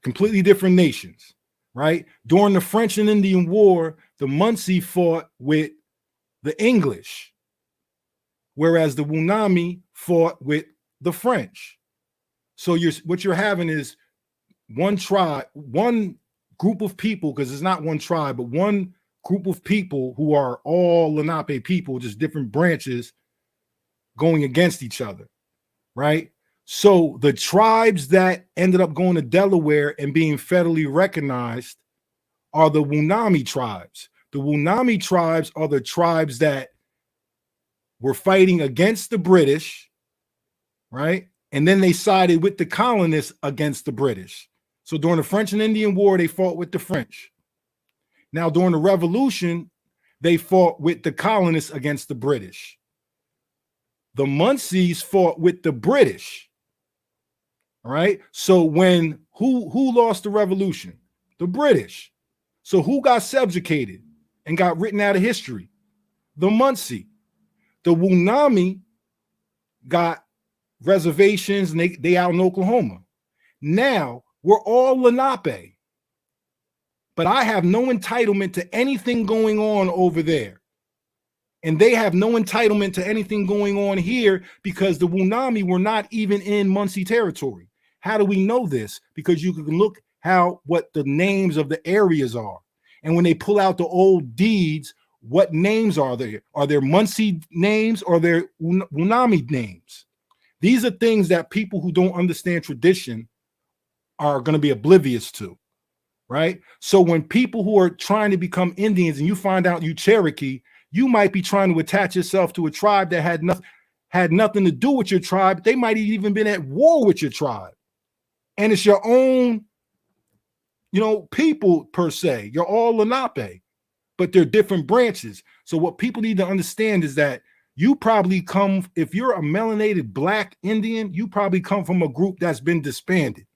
Completely different nations, right? During the French and Indian War, the Muncie fought with the English, whereas the Unami fought with the French. So what you're having is one tribe, one group of people, because it's not one tribe, but one group of people who are all Lenape people, just different branches going against each other, right? So the tribes that ended up going to Delaware and being federally recognized are the Unami tribes. The Unami tribes are the tribes that were fighting against the British, right? And then they sided with the colonists against the British. So during the French and Indian War, they fought with the French. Now, during the Revolution, they fought with the colonists against the British. The Muncies fought with the British. All right. So when who lost the Revolution? The British. So who got subjugated and got written out of history? The Muncie. The Unami got reservations and they out in Oklahoma. Now we're all Lenape. But I have no entitlement to anything going on over there. And they have no entitlement to anything going on here because the Unami were not even in Muncie territory. How do we know this? Because you can look what the names of the areas are. And when they pull out the old deeds, what names are there? Are there Muncie names or there Unami names? These are things that people who don't understand tradition are going to be oblivious to. Right? So when people who are trying to become Indians and you find out you Cherokee, you might be trying to attach yourself to a tribe that had nothing to do with your tribe. They might have even been at war with your tribe. And it's your own, people per se. You're all Lenape, but they're different branches. So what people need to understand is that you probably come, if you're a melanated Black Indian, you probably come from a group that's been disbanded.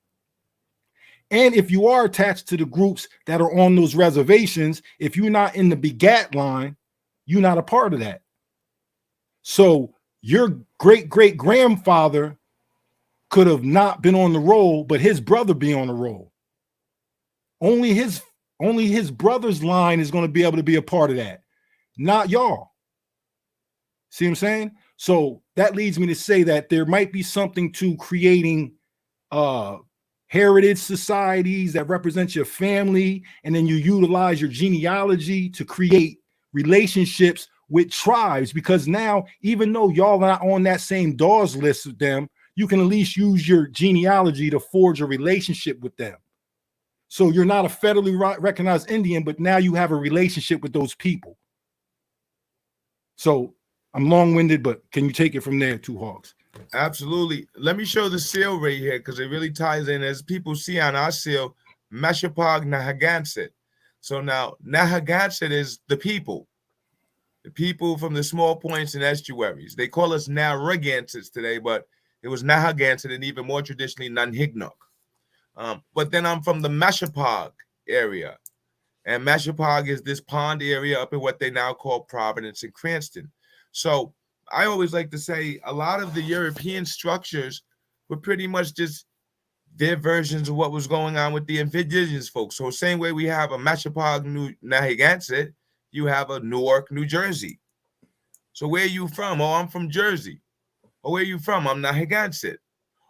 And if you are attached to the groups that are on those reservations, if you're not in the begat line, you're not a part of that. So your great-great-grandfather could have not been on the roll, but his brother be on the roll. Only his brother's line is going to be able to be a part of that, not y'all. See what I'm saying? So that leads me to say that there might be something to creating heritage societies that represent your family, and then you utilize your genealogy to create relationships with tribes, because now, even though y'all are not on that same Dawes list with them, you can at least use your genealogy to forge a relationship with them. So you're not a federally recognized Indian, but now you have a relationship with those people. So I'm long-winded, but can you take it from there, Two Hawks? Absolutely. Let me show the seal right here because it really ties in. As people see on our seal, Mashapag Nahaganset. So now Nahaganset is the people from the small points and estuaries. They call us Narragansetts today, but There was Narragansett and even more traditionally Nunhignock. But then I'm from the Mashapog area. And Mashapog is this pond area up in what they now call Providence and Cranston. So I always like to say a lot of the European structures were pretty much just their versions of what was going on with the indigenous folks. So same way we have a Mashapog, Narragansett, you have a Newark, New Jersey. So where are you from? Oh, I'm from Jersey. Oh, where are you from? I'm Narragansett.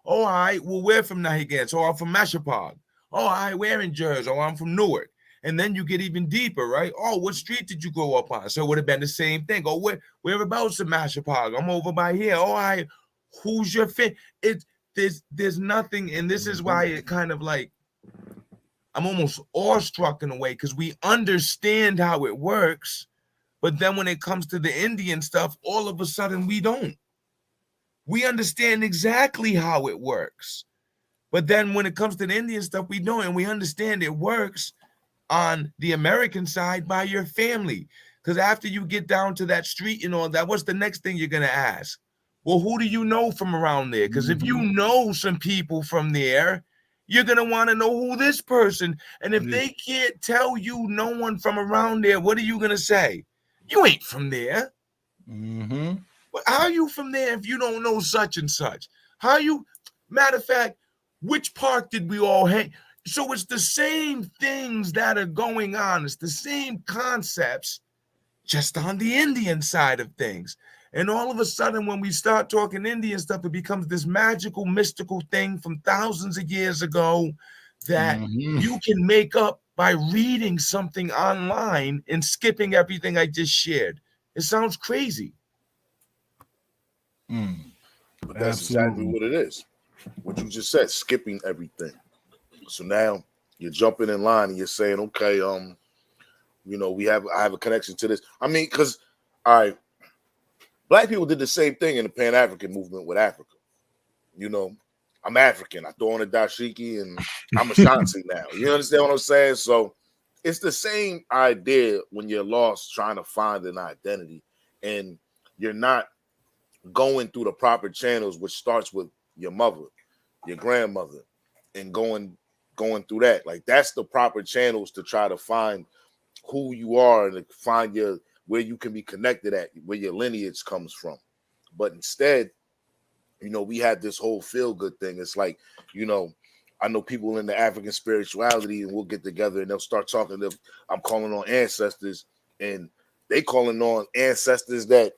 Oh, all right. Well, we're from Narragansett. Oh, I'm from Mashapog. Oh, all right. We're in Jersey. Oh, I'm from Newark. And then you get even deeper, right? Oh, what street did you grow up on? So it would have been the same thing. Oh, whereabouts in Mashapog? I'm over by here. Oh, all right. Who's your fan? There's nothing, and this is why it kind of like I'm almost awestruck in a way, because we understand how it works, but then when it comes to the Indian stuff, all of a sudden we don't. We understand exactly how it works, but then when it comes to the Indian stuff, we don't, and we understand it works on the American side by your family. Because after you get down to that street and all that, what's the next thing you're gonna ask? Well, who do you know from around there? Because if you know some people from there, you're going to want to know who this person. And if they can't tell you no one from around there, what are you going to say? You ain't from there. But how are you from there if you don't know such and such? How are you? Matter of fact, which park did we all hang? So it's the same things that are going on. It's the same concepts, just on the Indian side of things. And all of a sudden, when we start talking Indian stuff, it becomes this magical, mystical thing from thousands of years ago that you can make up by reading something online and skipping everything I just shared. It sounds crazy. But that's exactly what it is. What you just said, skipping everything. So now you're jumping in line and you're saying, okay, you know, I have a connection to this. I mean, because Black people did the same thing in the Pan-African movement with Africa. You know, I'm African. I throw on a dashiki and I'm Ashanti now. You understand what I'm saying? So it's the same idea when you're lost trying to find an identity and you're not going through the proper channels, which starts with your mother, your grandmother, and going through that. Like, that's the proper channels to try to find who you are and to find where you can be connected at, where your lineage comes from. But instead, you know, we had this whole feel-good thing. It's like, you know, I know people in the African spirituality, and we'll get together and they'll start talking to, I'm calling on ancestors, and they calling on ancestors that,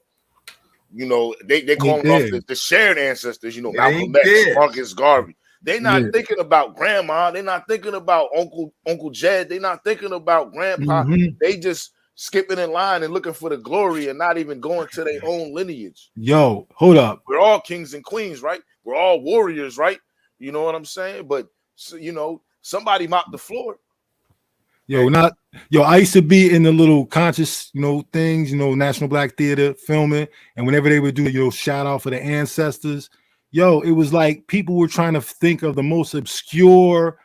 you know, they calling off the shared ancestors, you know, Malcolm X, Marcus Garvey. They're not thinking about grandma. They're not thinking about Uncle Jed. They're not thinking about grandpa. They just skipping in line and looking for the glory and not even going to their own lineage. Yo, hold up. We're all kings and queens, right? We're all warriors, right? You know what I'm saying? But, you know, somebody mopped the floor. Yo, I used to be in the little conscious, you know, things, you know, National Black Theater filming. And whenever they would do, you know, shout out for the ancestors, yo, it was like people were trying to think of the most obscure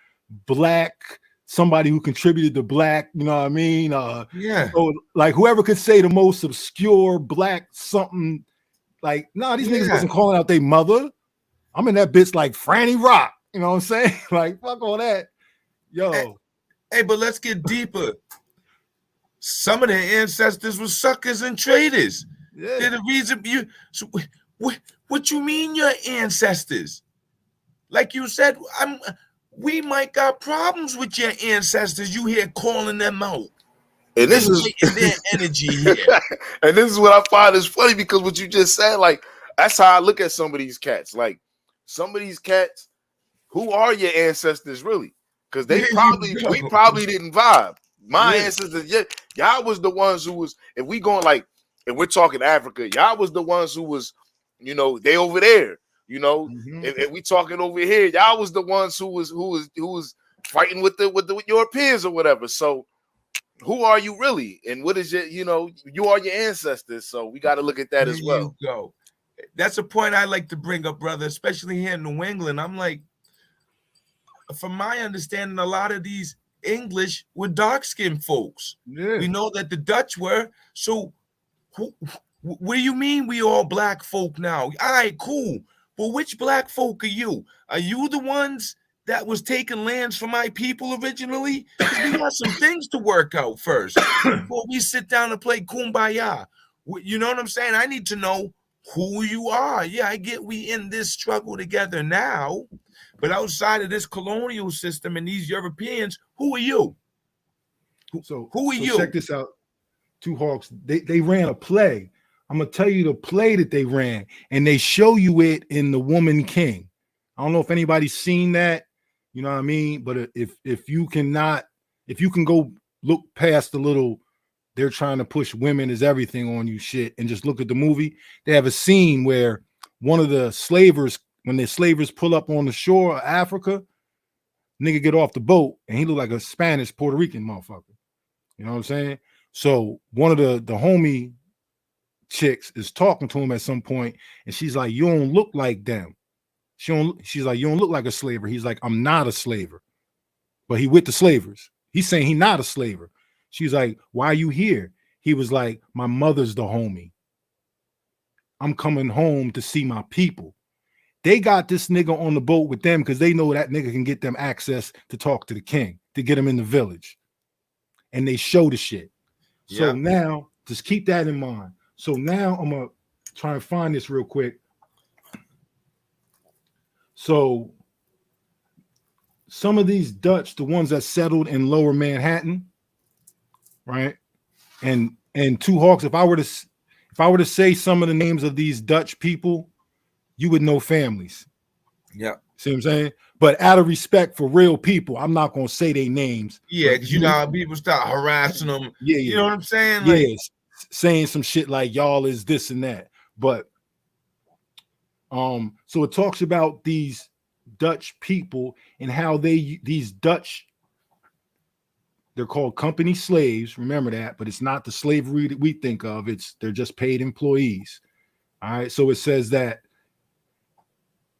Black, somebody who contributed to Black, you know what I mean? So like whoever could say the most obscure Black something, like, nah, these niggas wasn't calling out their mother. I'm in that bitch like Franny Rock, you know what I'm saying? Like, fuck all that. Yo. Hey, but let's get deeper. Some of their ancestors were suckers and traitors. They're the reason what you mean your ancestors? Like you said, we might got problems with your ancestors. You here calling them out. And this is their energy here. And this is what I find is funny, because what you just said, like, that's how I look at some of these cats. Like, some of these cats, who are your ancestors really? Because we probably didn't vibe. My ancestors, y'all was the ones who was, if we going like, if we're talking Africa, y'all was the ones who was, you know, they over there. You know, if we talking over here, y'all was the ones who was fighting with the Europeans or whatever. So who are you really? And what is your, you know, you are your ancestors. So we got to look at that as well. You go. That's a point I like to bring up, brother, especially here in New England. I'm like, from my understanding, a lot of these English were dark-skinned folks. We know that the Dutch were. So what do you mean we all Black folk now? All right, cool. But which black folk are you? Are you the ones that was taking lands from my people originally? Because we got some things to work out first before we sit down and play kumbaya. You know what I'm saying? I need to know who you are. Yeah, I get we in this struggle together now, but outside of this colonial system and these Europeans, who are you? Who are you? Check this out. Two Hawks, they ran a play. I'm gonna tell you the play that they ran, and they show you it in The Woman King. I don't know if anybody's seen that, you know what I mean? But if you can go look past the little, they're trying to push women is everything on you shit, and just look at the movie. They have a scene where one of the slavers, when the slavers pull up on the shore of Africa, nigga get off the boat, and he look like a Spanish Puerto Rican motherfucker. You know what I'm saying? So one of the homie chicks is talking to him at some point, and she's like, "You don't look like them." She's like, "You don't look like a slaver." He's like, "I'm not a slaver," but he with the slavers. He's saying he not a slaver. She's like, "Why are you here?" He was like, "My mother's the homie. I'm coming home to see my people." They got this nigga on the boat with them because they know that nigga can get them access to talk to the king, to get him in the village. And they show the shit. So now, just keep that in mind. So now I'm going to try and find this real quick. So some of these Dutch, the ones that settled in lower Manhattan, right? And Two Hawks, if I were to say some of the names of these Dutch people, you would know families. Yeah. See what I'm saying? But out of respect for real people, I'm not going to say their names. Yeah, because you know how people start harassing them. Yeah. You know what I'm saying? Like, yes. Saying some shit like y'all is this and that. But so it talks about these Dutch people and how these Dutch, they're called company slaves. Remember that, but it's not the slavery that we think of. They're just paid employees. All right. So it says that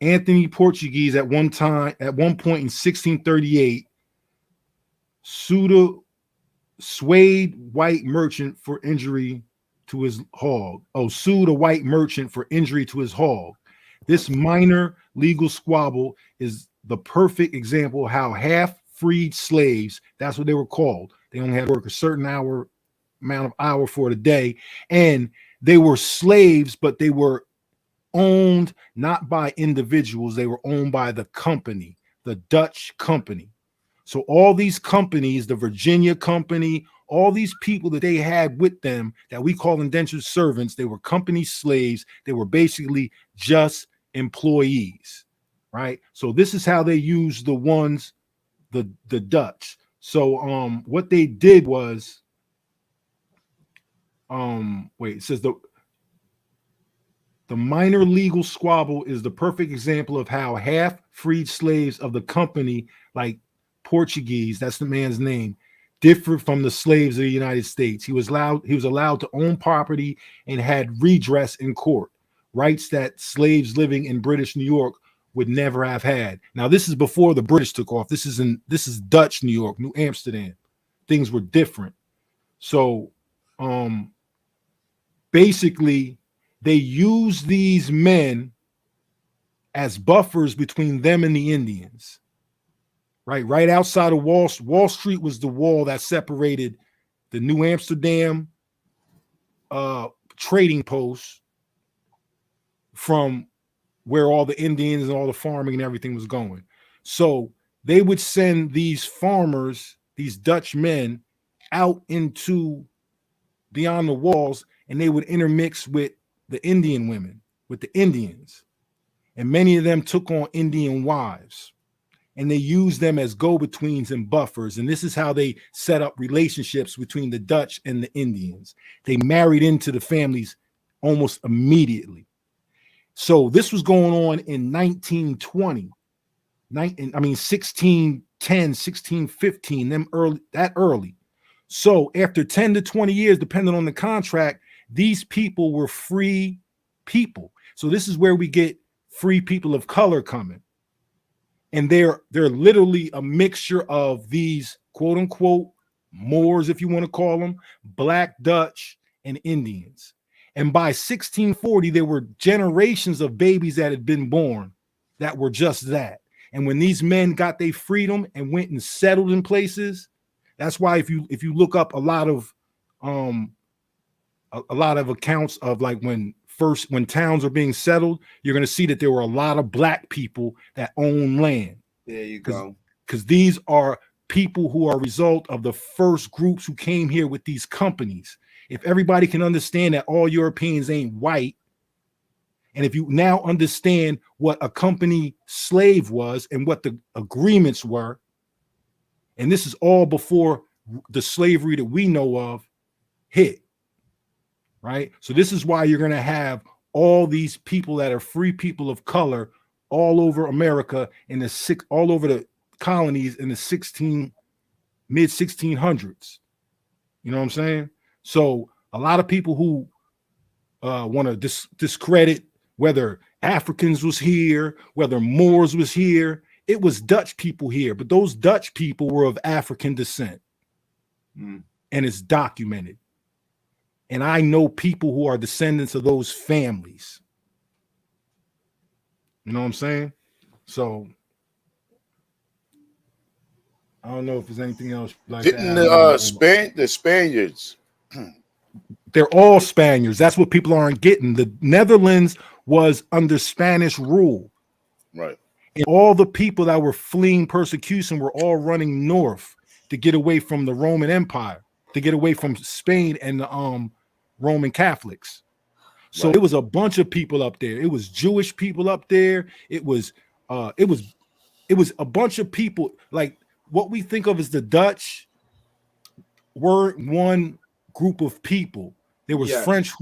Anthony Portuguese at one point in 1638 sued white merchant for injury to his hog. Sued a white merchant for injury to his hog. This minor legal squabble is the perfect example of how half-freed slaves, that's what they were called. They only had to work a certain amount of hour for the day, and they were slaves, but they were owned not by individuals, they were owned by the company, the Dutch company. So all these companies, the Virginia company, all these people that they had with them that we call indentured servants, they were company slaves. They were basically just employees, right? So this is how they used the Dutch. So what they did was, it says the minor legal squabble is the perfect example of how half-freed slaves of the company, like Portuguese, that's the man's name, differed from the slaves of the United States. He was allowed to own property and had redress in court, rights that slaves living in British New York would never have had. Now, this is before the British took off. This is Dutch New York, New Amsterdam. Things were different. So basically, they use these men as buffers between them and the Indians. Right outside of Wall Street was the wall that separated the New Amsterdam trading posts from where all the Indians and all the farming and everything was going. So they would send these farmers, these Dutch men, out into beyond the walls, and they would intermix with the Indian women, with the Indians. And many of them took on Indian wives. And they used them as go-betweens and buffers. And this is how they set up relationships between the Dutch and the Indians. They married into the families almost immediately. So this was going on in 1920, 1610, 1615, that early. So after 10 to 20 years, depending on the contract, these people were free people. So this is where we get free people of color coming. And they're literally a mixture of these quote unquote Moors, if you want to call them, Black Dutch and Indians. And by 1640, there were generations of babies that had been born that were just that. And when these men got their freedom and went and settled in places, that's why if you look up a lot of accounts of like when towns are being settled, you're going to see that there were a lot of black people that own land. There you go. Because these are people who are a result of the first groups who came here with these companies. If everybody can understand that all Europeans ain't white, and if you now understand what a company slave was and what the agreements were, and this is all before the slavery that we know of hit, right? So this is why you're going to have all these people that are free people of color all over America all over the colonies in the mid 1600s. You know what I'm saying? So a lot of people who want to discredit whether Africans was here, whether Moors was here, it was Dutch people here, but those Dutch people were of African descent. And it's documented. And I know people who are descendants of those families. You know what I'm saying? So I don't know if there's anything else like Didn't that. the Spaniards? They're all Spaniards. That's what people aren't getting. The Netherlands was under Spanish rule. Right. And all the people that were fleeing persecution were all running north to get away from the Roman Empire, to get away from Spain and the Roman Catholics. So Right. it was a bunch of people up there. It was Jewish people up there. It was a bunch of people. Like what we think of as the Dutch weren't one group of people. There was French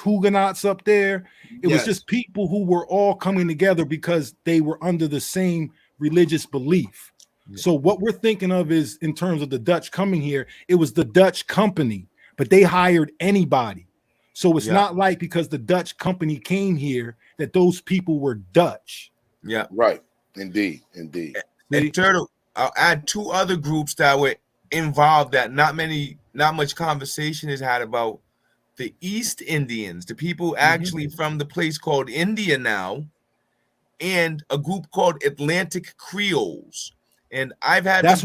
Huguenots up there. It was just people who were all coming together because they were under the same religious belief. So what we're thinking of is, in terms of the Dutch coming here, it was the Dutch company, but they hired anybody. So it's not like because the Dutch company came here that those people were Dutch. Yeah, right. Indeed. And Turtle, I'll add two other groups that were involved that not much conversation is had about. The East Indians, the people actually from the place called India now, and a group called Atlantic Creoles. And I've had that's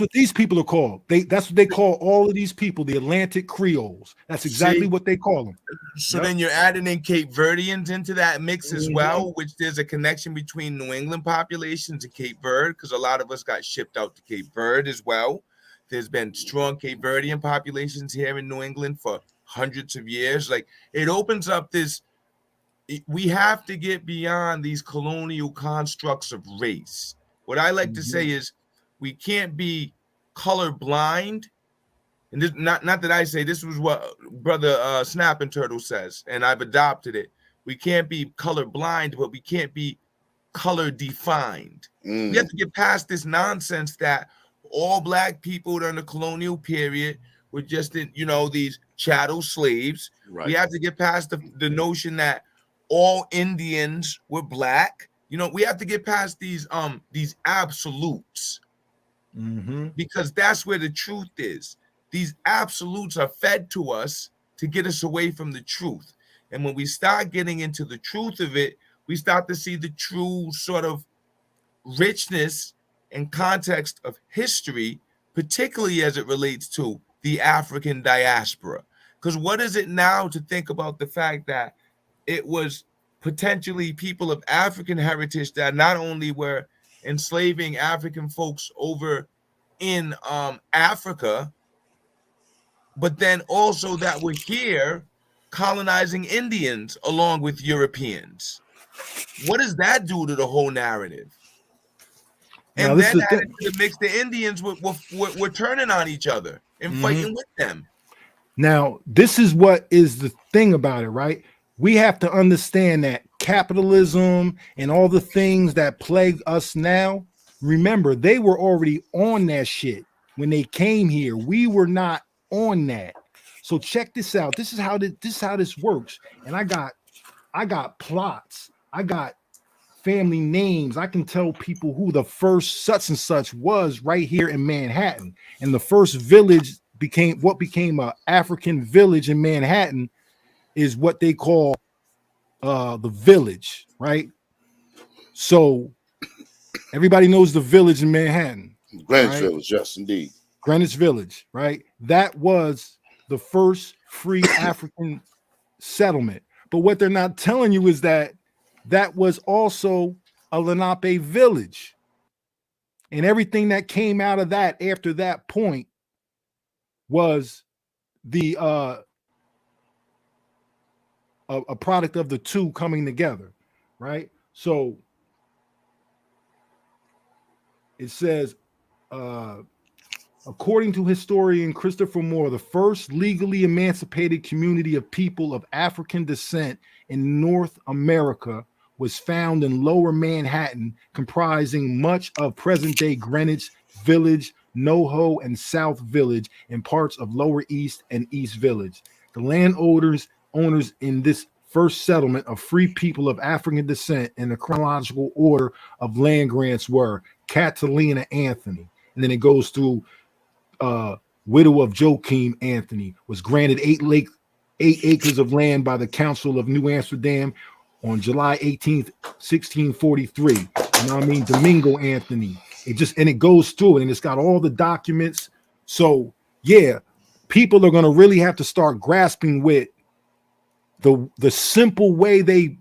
what these people are called. That's what they call all of these people, the Atlantic Creoles. That's exactly what they call them. So then you're adding in Cape Verdeans into that mix as well, which there's a connection between New England populations and Cape Verde, because a lot of us got shipped out to Cape Verde as well. There's been strong Cape Verdean populations here in New England for hundreds of years. Like, it opens up this, we have to get beyond these colonial constructs of race. What I like to say is we can't be color blind. And this, not that I say, this was what brother Snap and Turtle says, and I've adopted it. We can't be color blind, but we can't be color defined. We have to get past this nonsense that all black people during the colonial period were just in, these chattel slaves. Right. We have to get past the notion that all Indians were black. We have to get past these absolutes, because that's where the truth is. These absolutes are fed to us to get us away from the truth. And when we start getting into the truth of it, we start to see the true sort of richness and context of history, particularly as it relates to the African diaspora. Because what is it now to think about the fact that it was potentially people of African heritage that not only were enslaving African folks over in Africa, but then also that were here colonizing Indians along with Europeans. What does that do to the whole narrative? And then added to the mix, the Indians were turning on each other and fighting with them. Now, this is what is the thing about it, right? We have to understand that capitalism and all the things that plague us now, remember, they were already on that shit when they came here. We were not on that. So check this out. This is how this works. And I got plots. I got family names. I can tell people who the first such and such was right here in Manhattan. And the first village became an African village in Manhattan is what they call the village, right? So everybody knows the village in Manhattan. Greenwich right? Village, yes, indeed. Greenwich Village, right? That was the first free African settlement. But what they're not telling you is that that was also a Lenape village. And everything that came out of that after that point was the a product of the two coming together, right? So it says, according to historian Christopher Moore, the first legally emancipated community of people of African descent in North America was found in Lower Manhattan, comprising much of present-day Greenwich Village, NoHo, and South Village, and parts of Lower East and East Village. The landowners in this first settlement of free people of African descent in the chronological order of land grants were Catalina Anthony, and then it goes through widow of Joachim Anthony, was granted 8 acres of land by the Council of New Amsterdam on July 18th, 1643. You know what I mean? Domingo Anthony. It goes through it, and it's got all the documents. So yeah, people are gonna really have to start grasping with the simple way they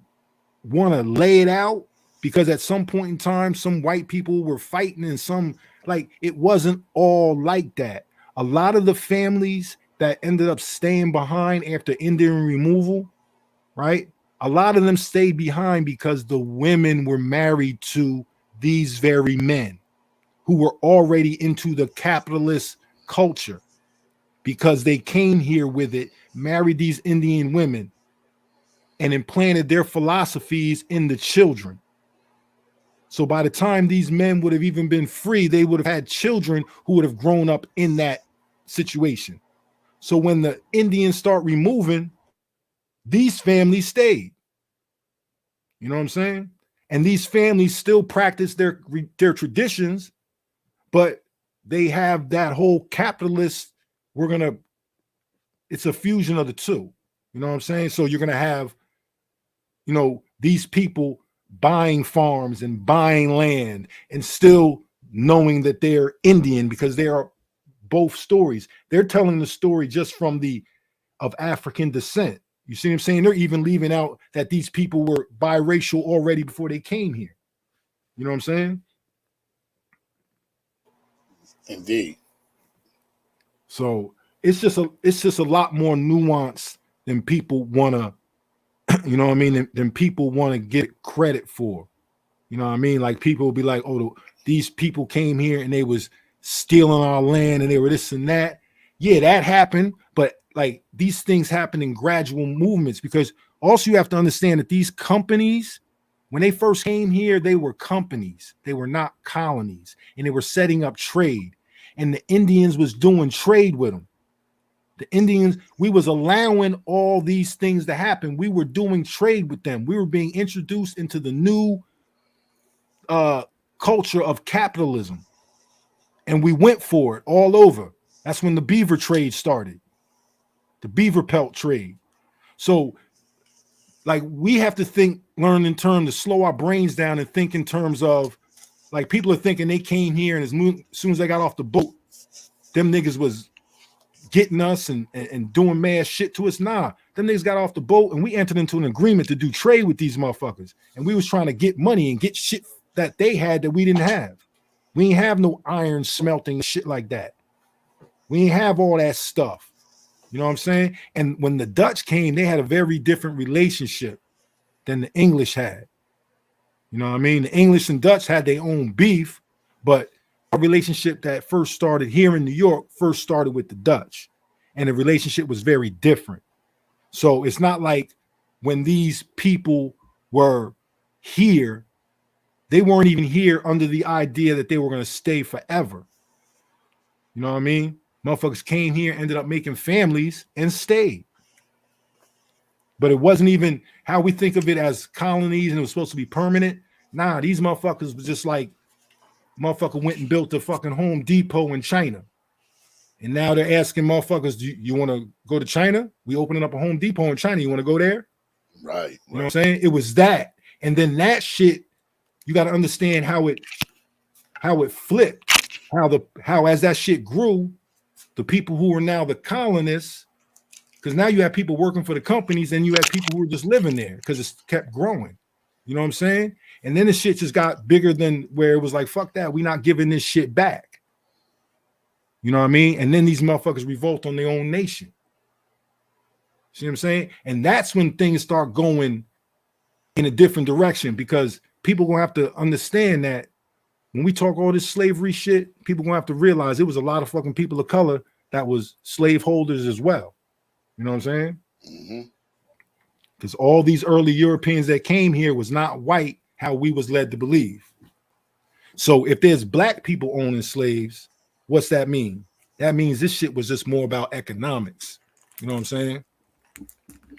want to lay it out, because at some point in time, some white people were fighting, and some, like, it wasn't all like that. A lot of the families that ended up staying behind after Indian removal, right? A lot of them stayed behind because the women were married to these very men who were already into the capitalist culture, because they came here with it, married these Indian women, and implanted their philosophies in the children. So by the time these men would have even been free, they would have had children who would have grown up in that situation. So when the Indians start removing, these families stayed. You know what I'm saying? And these families still practice their traditions, but they have that whole capitalist, it's a fusion of the two. You know what I'm saying? So you're going to have, these people buying farms and buying land and still knowing that they're Indian, because they are both stories. They're telling the story just from of African descent. You see what I'm saying? They're even leaving out that these people were biracial already before they came here. You know what I'm saying? Indeed. So it's just a lot more nuanced than people want to, you know what I mean, than people want to get credit for. You know what I mean? Like, people will be like, oh, these people came here and they was stealing our land and they were this and that. Yeah, that happened. But like, these things happen in gradual movements, because also you have to understand that these companies, when they first came here, they were companies. They were not colonies, and they were setting up trade. And the Indians was doing trade with them. The Indians, we was allowing all these things to happen. We were doing trade with them. We were being introduced into the new culture of capitalism, and we went for it all over. That's when the beaver trade started, the beaver pelt trade. So, like, we have to learn in terms to slow our brains down and think in terms of, like, people are thinking they came here and as soon as they got off the boat, them niggas was getting us and doing mad shit to us. Nah, them niggas got off the boat and we entered into an agreement to do trade with these motherfuckers. And we was trying to get money and get shit that they had that we didn't have. We ain't have no iron smelting shit like that. We ain't have all that stuff. You know what I'm saying? And when the Dutch came, they had a very different relationship than the English had. You know what I mean? The English and Dutch had their own beef, but a relationship that first started here in New York first started with the Dutch, and the relationship was very different. So it's not like when these people were here, they weren't even here under the idea that they were going to stay forever. You know what I mean? Motherfuckers came here, ended up making families, and stayed. But it wasn't even how we think of it as colonies and it was supposed to be permanent. Nah, these motherfuckers was just like, motherfucker went and built a fucking Home Depot in China. And now they're asking motherfuckers, do you want to go to China? We opening up a Home Depot in China. You want to go there? Right. You know what I'm saying? It was that. And then that shit, you got to understand how it flipped, how as that shit grew, the people who are now the colonists, because now you have people working for the companies and you have people who are just living there because it's kept growing. You know what I'm saying? And then the shit just got bigger than where it was like, fuck that, we not giving this shit back. You know what I mean? And then these motherfuckers revolt on their own nation. See what I'm saying? And that's when things start going in a different direction, because people gonna have to understand that when we talk all this slavery shit, people gonna have to realize it was a lot of fucking people of color that was slave holders as well. You know what I'm saying? Mm-hmm. Because all these early Europeans that came here was not white, how we was led to believe. So if there's black people owning slaves, what's that mean? That means this shit was just more about economics. You know what I'm saying?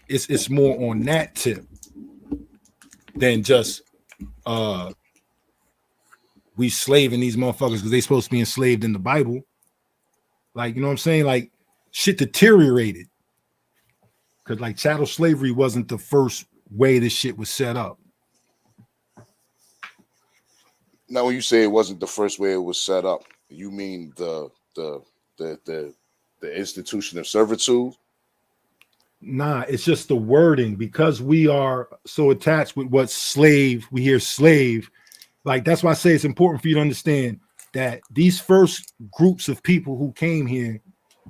It's more on that tip than just we slaving these motherfuckers because they supposed to be enslaved in the Bible. Like, you know what I'm saying? Like, shit deteriorated. Because like chattel slavery wasn't the first way this shit was set up. Now, when you say it wasn't the first way it was set up, you mean the institution of servitude? Nah, it's just the wording, because we are so attached with what slave, we hear slave. Like, that's why I say it's important for you to understand that these first groups of people who came here,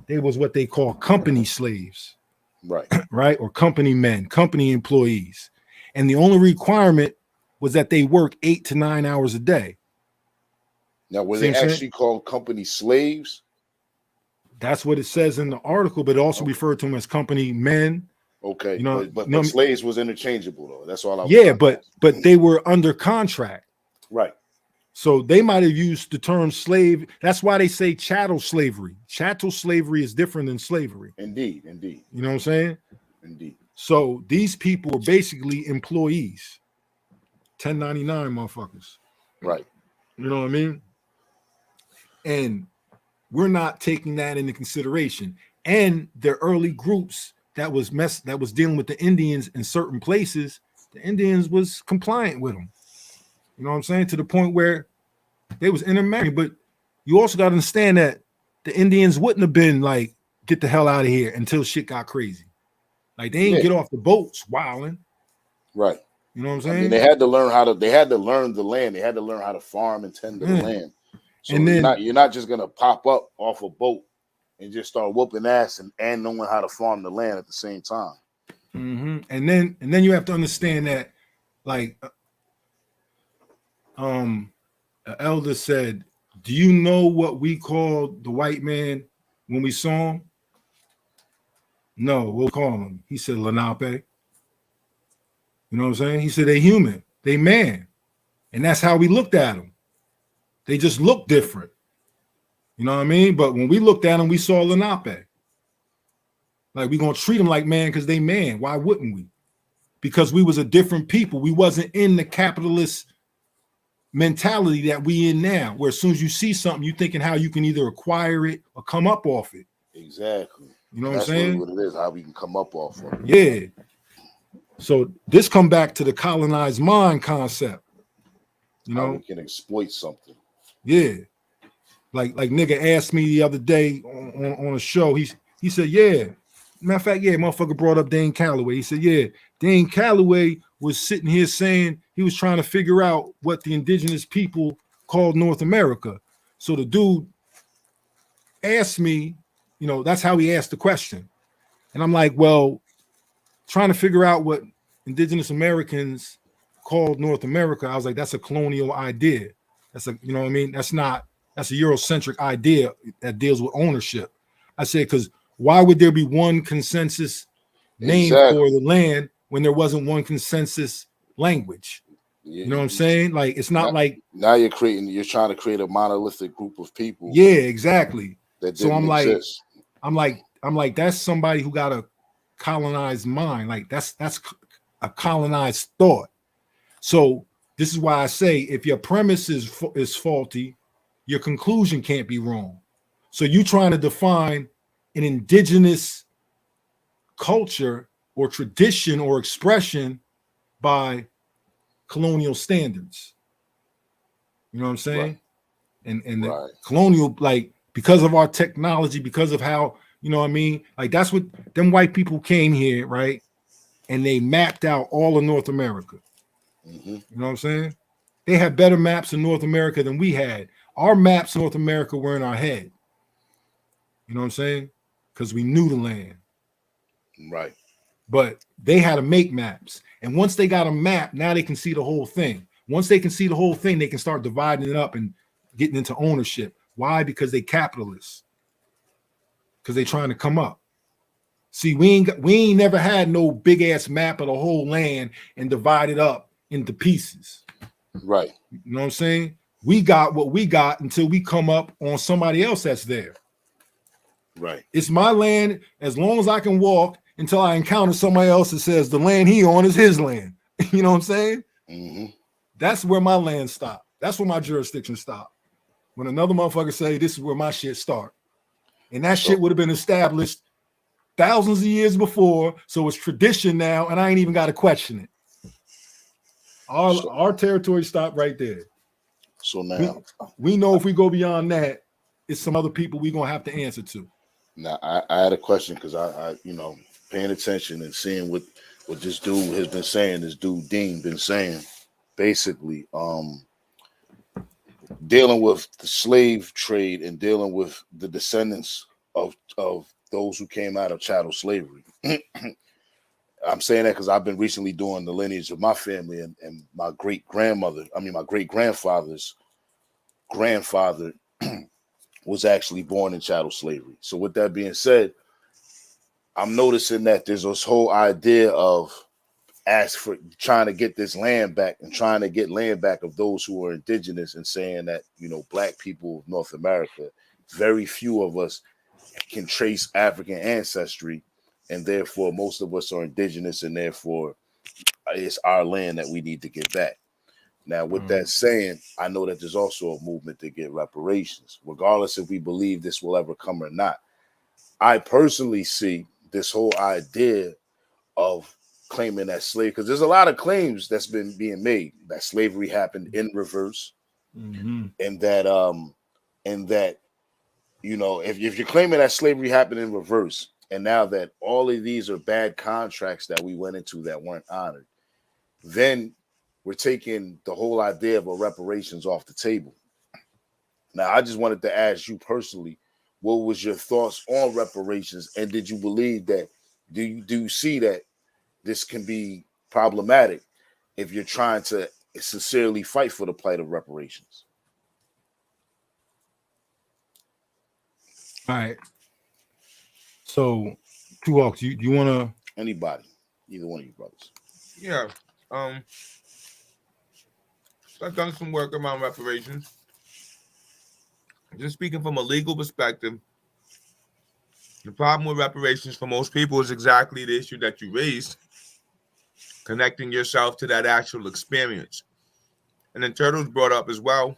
they was what they call company slaves. Right. Right? Or company men, company employees. And the only requirement was that they work 8 to 9 hours a day. Now, were they actually called company slaves? That's what it says in the article, but it also referred to them as company men. Okay, you know, but slaves was interchangeable though. That's all I was. Yeah, but they were under contract. Right. So they might have used the term slave. That's why they say chattel slavery. Chattel slavery is different than slavery. Indeed. You know what I'm saying? Indeed. So these people were basically employees, 1099 motherfuckers. Right. You know what I mean? And we're not taking that into consideration. And the early groups that was dealing with the Indians in certain places, the Indians was compliant with them. You know what I'm saying? To the point where they was intermarried. But you also got to understand that the Indians wouldn't have been like, get the hell out of here until shit got crazy. Like, they didn't get off the boats wilding. Right. You know what I'm saying? I mean, they had to learn the land. They had to learn how to farm and tend to the land. So and then, you're not just gonna pop up off a boat and just start whooping ass and knowing how to farm the land at the same time. Mm-hmm. And then you have to understand that, like, an elder said, "Do you know what we called the white man when we saw him?" No, we'll call him. He said, "Lenape." You know what I'm saying? He said, "They human, they man," and that's how we looked at them. They just look different. You know what I mean? But when we looked at them, we saw Lenape. Like, we're going to treat them like man because they man. Why wouldn't we? Because we was a different people. We wasn't in the capitalist mentality that we in now, where as soon as you see something, you thinking how you can either acquire it or come up off it. Exactly. You know what I'm saying? That's what it is, how we can come up off of it. Yeah. So this come back to the colonized mind concept. You know, how we can exploit something. Yeah, like nigga asked me the other day on a show. He said, yeah. Matter of fact, yeah, motherfucker brought up Dane Calloway. He said, yeah, Dane Calloway was sitting here saying he was trying to figure out what the indigenous people called North America. So the dude asked me, you know, that's how he asked the question. And I'm like, well, trying to figure out what indigenous Americans called North America, I was like, that's a colonial idea. That's a, you know what I mean? That's a Eurocentric idea that deals with ownership. I said, because why would there be one consensus name for the land when there wasn't one consensus language? You know what I'm saying? Like, it's not like now you're trying to create a monolithic group of people. Yeah, exactly. That so I'm exist. like, that's somebody who got a colonized mind. Like, that's a colonized thought. So this is why I say, if your premise is faulty, your conclusion can't be wrong. So you trying to define an indigenous culture or tradition or expression by colonial standards. You know what I'm saying? Right. And the Right. colonial, like, because of our technology, because of how, you know what I mean? Like, that's what them white people came here, right? And they mapped out all of North America. Mm-hmm. You know what I'm saying? They had better maps in North America than we had. Our maps in North America were in our head. You know what I'm saying? Because we knew the land. Right. But they had to make maps. And once they got a map, now they can see the whole thing. Once they can see the whole thing, they can start dividing it up and getting into ownership. Why? Because they capitalists. Because they trying to come up. See, we ain't never had no big ass map of the whole land and divide it up into pieces. Right. You know what I'm saying? We got what we got until we come up on somebody else that's there. Right. It's my land as long as I can walk until I encounter somebody else that says the land he on is his land. You know what I'm saying? Mm-hmm. That's where my land stopped. That's where my jurisdiction stopped. When another motherfucker say this is where my shit start. And that shit would have been established thousands of years before. So it's tradition now, and I ain't even got to question it. Our territory stopped right there. So now we know if we go beyond that, it's some other people we're gonna have to answer to. Now I had a question because I paying attention and seeing what this dude has been saying, this dude Dean been saying, basically, dealing with the slave trade and dealing with the descendants of those who came out of chattel slavery. I'm saying that because I've been recently doing the lineage of my family, and my great grandfather's grandfather was actually born in chattel slavery. So with that being said, I'm noticing that there's this whole idea of trying to get this land back and trying to get land back of those who are indigenous, and saying that, Black people of North America, very few of us can trace African ancestry, and therefore most of us are indigenous, and therefore it's our land that we need to get back. Now, with that saying, I know that there's also a movement to get reparations, regardless if we believe this will ever come or not. I personally see this whole idea of claiming that because there's a lot of claims that's been being made that slavery happened in reverse, and that if you're claiming that slavery happened in reverse, and now that all of these are bad contracts that we went into that weren't honored, then we're taking the whole idea of a reparations off the table. Now, I just wanted to ask you personally, what was your thoughts on reparations, and did you believe that? Do you see that this can be problematic if you're trying to sincerely fight for the plight of reparations? All right. So, Two Hawks, you want to? Anybody, either one of you brothers. Yeah. I've done some work around reparations. Just speaking from a legal perspective, the problem with reparations for most people is exactly the issue that you raised, connecting yourself to that actual experience. And then Turtles brought up as well,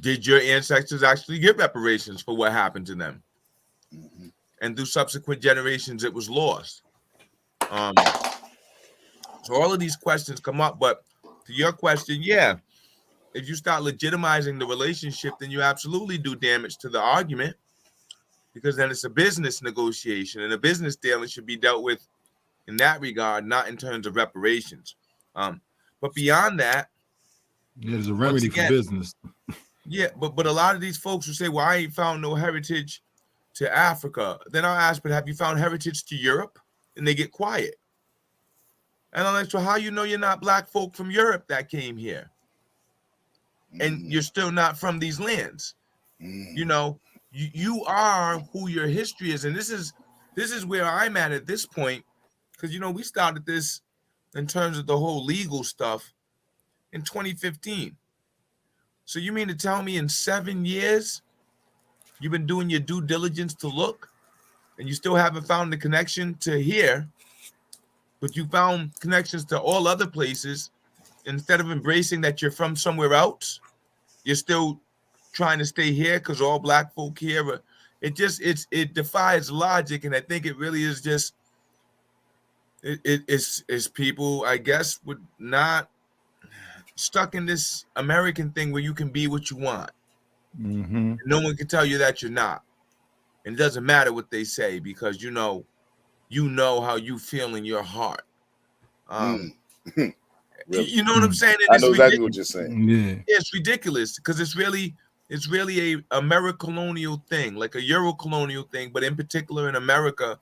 did your ancestors actually get reparations for what happened to them? Mm-hmm. And through subsequent generations, it was lost. So all of these questions come up, but to your question, yeah, if you start legitimizing the relationship, then you absolutely do damage to the argument, because then it's a business negotiation, and a business deal should be dealt with in that regard, not in terms of reparations. But beyond that, there's a remedy for business. Yeah, but a lot of these folks who say, well, I ain't found no heritage to Africa, then I'll ask, but have you found heritage to Europe? And they get quiet. And I'm like, so how you know you're not Black folk from Europe that came here? And you're still not from these lands. You are who your history is. And this is where I'm at this point, because we started this in terms of the whole legal stuff in 2015. So you mean to tell me in 7 years you've been doing your due diligence to look, and you still haven't found the connection to here, but you found connections to all other places? Instead of embracing that you're from somewhere else, you're still trying to stay here because all black folk here. It defies logic, and I think it really is just it's people, I guess, would not stuck in this American thing where you can be what you want. No one can tell you that you're not, and it doesn't matter what they say because you know how you feel in your heart. Really? You know what I'm saying? I know exactly what you're saying. Yeah, it's ridiculous because it's really a Americolonial thing, like a Euro-colonial thing, but in particular in America,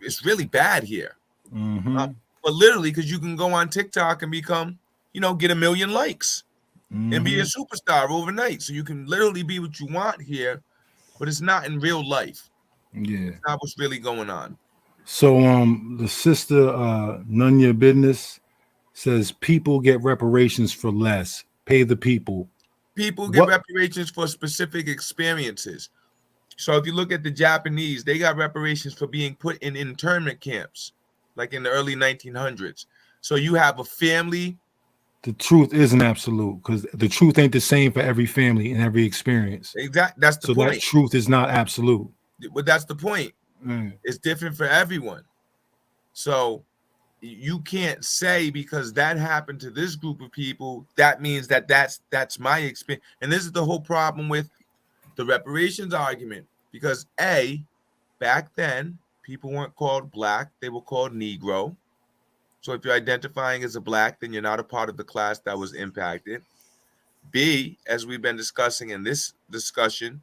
it's really bad here. But literally, because you can go on TikTok and become, get 1 million likes and be a superstar overnight. So you can literally be what you want here, but it's not in real life. Yeah, It's not what's really going on. So the sister None Your Business says people get reparations for less. Pay the people. People get reparations for specific experiences. So if you look at the Japanese, they got reparations for being put in internment camps, like in the early 1900s. So you have a family. The truth isn't absolute because the truth ain't the same for every family and every experience. Exactly. That's the point. So that truth is not absolute. But that's the point. It's different for everyone. So you can't say because that happened to this group of people, that means that's my experience. And this is the whole problem with the reparations argument, because back then people weren't called black, they were called Negro. So if you're identifying as a black, then you're not a part of the class that was impacted. B, as we've been discussing in this discussion,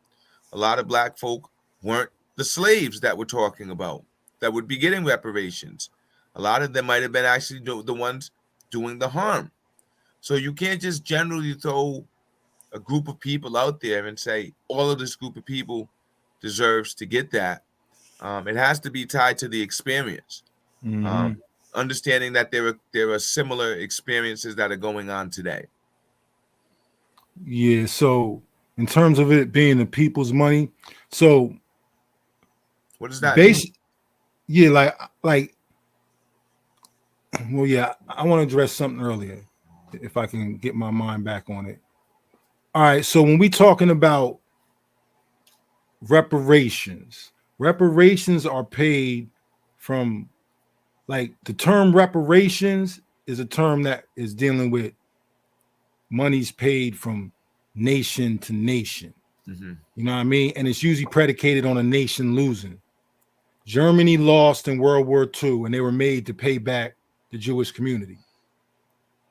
a lot of black folk weren't the slaves that we're talking about that would be getting reparations. A lot of them might have been actually the ones doing the harm. So you can't just generally throw a group of people out there and say all of this group of people deserves to get that. It has to be tied to the experience. Understanding that there are similar experiences that are going on today. Yeah, so in terms of it being the people's money, so what does that mean? Yeah, like well, yeah, I want to address something earlier if I can get my mind back on it. All right, so when we talking about reparations are paid from, like, the term reparations is a term that is dealing with monies paid from nation to nation. You know what I mean? And it's usually predicated on a nation losing. Germany lost in World War II, and they were made to pay back the Jewish community,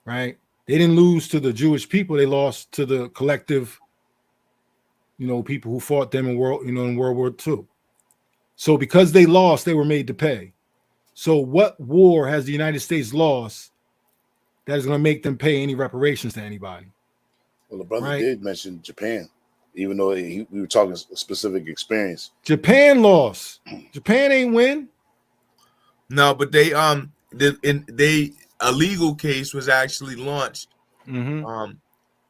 right? They didn't lose to the Jewish people; they lost to the collective, people who fought them in World War II. So because they lost, they were made to pay. So what war has the United States lost that is going to make them pay any reparations to anybody? Well, the brother did mention Japan, even though we were talking a specific experience. Japan lost. Japan ain't win. No, but a legal case was actually launched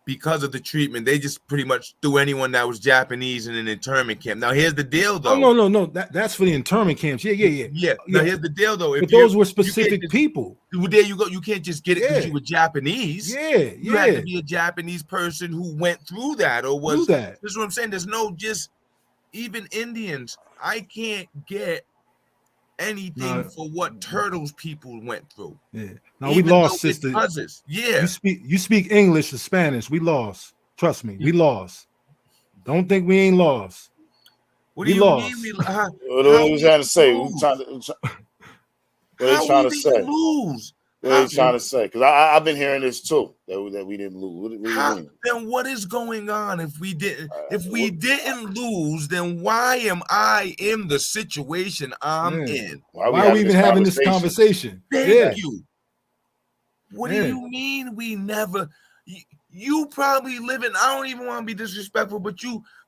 because of the treatment. They just pretty much threw anyone that was Japanese in an internment camp. Now here's the deal, though. Oh, no. That's for the internment camps. Yeah. Now here's the deal, though. But those were specific people. Well, there you go. You can't just get it because you were Japanese. You had to be a Japanese person who went through that or was. This is what I'm saying. There's no even Indians. I can't get anything for what Turtles people went through. Yeah. Now we lost, sister. Cousins. Yeah. You speak English or Spanish. We lost. Trust me, we lost. Don't think we ain't lost. What do you lost. mean? What are you trying to say? What are you trying to say? Lose? What are you trying to say? Because I've been hearing this too, that we didn't lose. What do you mean? Then what is going on if we didn't? If we didn't lose, then why am I in the situation I'm in? Why are we even having this conversation? Thank you. What do you mean we never? You probably live in, I don't even want to be disrespectful, but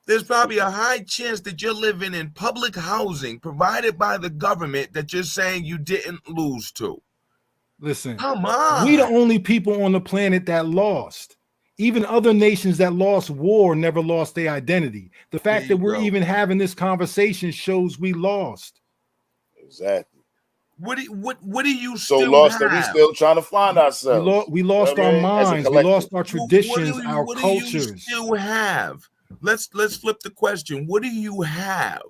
there's probably a high chance that you're living in public housing provided by the government that you're saying you didn't lose to. Listen, come on. We the only people on the planet that lost. Even other nations that lost war never lost their identity. The fact that we're even having this conversation shows we lost. Exactly. What do you so still lost have? That we still trying to find ourselves. We lost our minds. We lost our traditions, our cultures. What do you still have? let's flip the question. What do you have?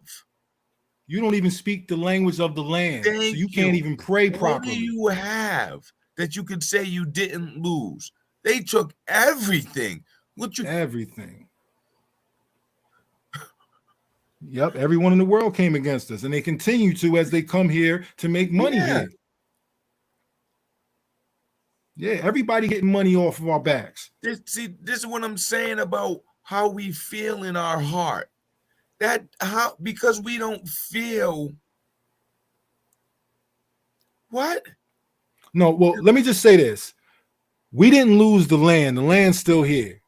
You don't even speak the language of the land, so you can't even pray properly. What do you have that you could say you didn't lose? They took everything. Everything. Yep, everyone in the world came against us, and they continue to as they come here to make money here. Yeah, everybody getting money off of our backs. This is what I'm saying about how we feel in our heart. Because we don't feel what? No, well, let me just say this. We didn't lose the land. The land's still here.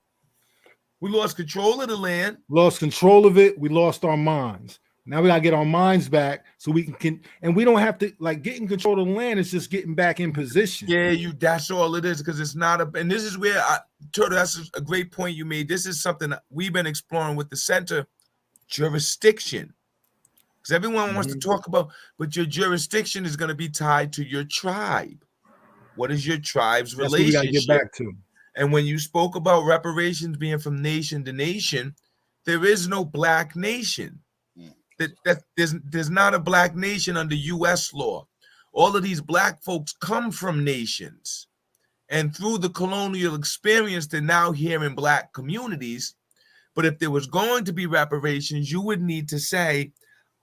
We lost control of the land. Lost control of it. We lost our minds. Now we gotta get our minds back so we can and we don't have to like getting control of the land is just getting back in position. Yeah, that's all it is, because it's not and this is where Turtle, that's a great point you made. This is something we've been exploring with the center, jurisdiction. Because everyone wants to talk about, but your jurisdiction is going to be tied to your tribe. What is your tribe's relationship? That's what we got to get back to. And when you spoke about reparations being from nation to nation, there is no black nation. There's not a black nation under U.S. law. All of these black folks come from nations. And through the colonial experience, they're now here in black communities. But if there was going to be reparations, you would need to say,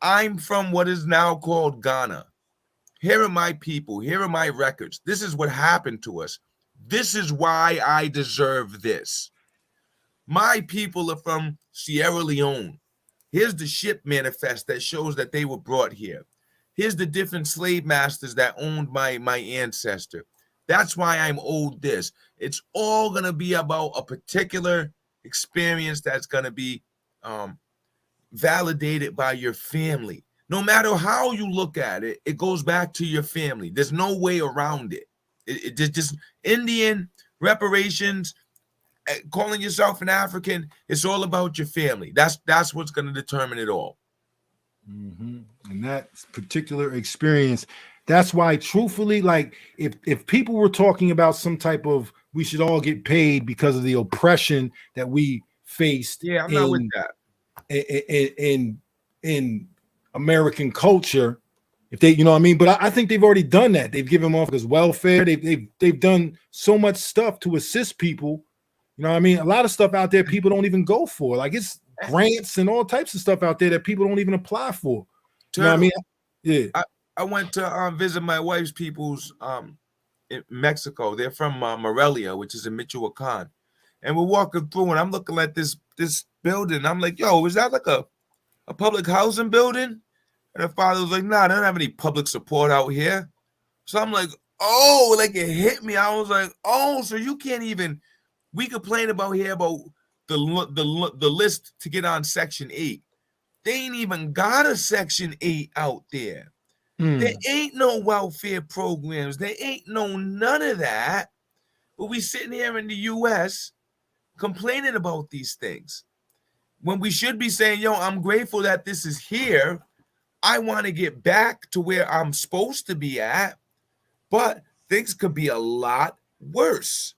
I'm from what is now called Ghana. Here are my people. Here are my records. This is what happened to us. This is why I deserve this. My people are from Sierra Leone. Here's the ship manifest that shows that they were brought here. Here's the different slave masters that owned my ancestor. That's why I'm owed this. It's all going to be about a particular experience that's going to be validated by your family. No matter how you look at it, it goes back to your family. There's no way around it. It just Indian reparations, calling yourself an African, it's all about your family. That's what's going to determine it all. And that particular experience, that's why, truthfully, like if people were talking about some type of we should all get paid because of the oppression that we faced, I'm not with that. In American culture, if they, you know what I mean, but I think they've already done that. They've given off as welfare. They've done so much stuff to assist people. You know what I mean? A lot of stuff out there people don't even go for. Like it's grants and all types of stuff out there that people don't even apply for. You know what I mean? Yeah. I went to visit my wife's people's in Mexico. They're from Morelia, which is in Michoacan. And we're walking through and I'm looking at this building. I'm like, yo, is that like a public housing building? And the father was like, nah, they don't have any public support out here. So I'm like, oh, like it hit me. I was like, oh, so you can't even, we complain about here about the list to get on Section 8. They ain't even got a Section 8 out there. There ain't no welfare programs. There ain't none of that. But we sitting here in the U.S. complaining about these things. When we should be saying, yo, I'm grateful that this is here. I want to get back to where I'm supposed to be at. But things could be a lot worse.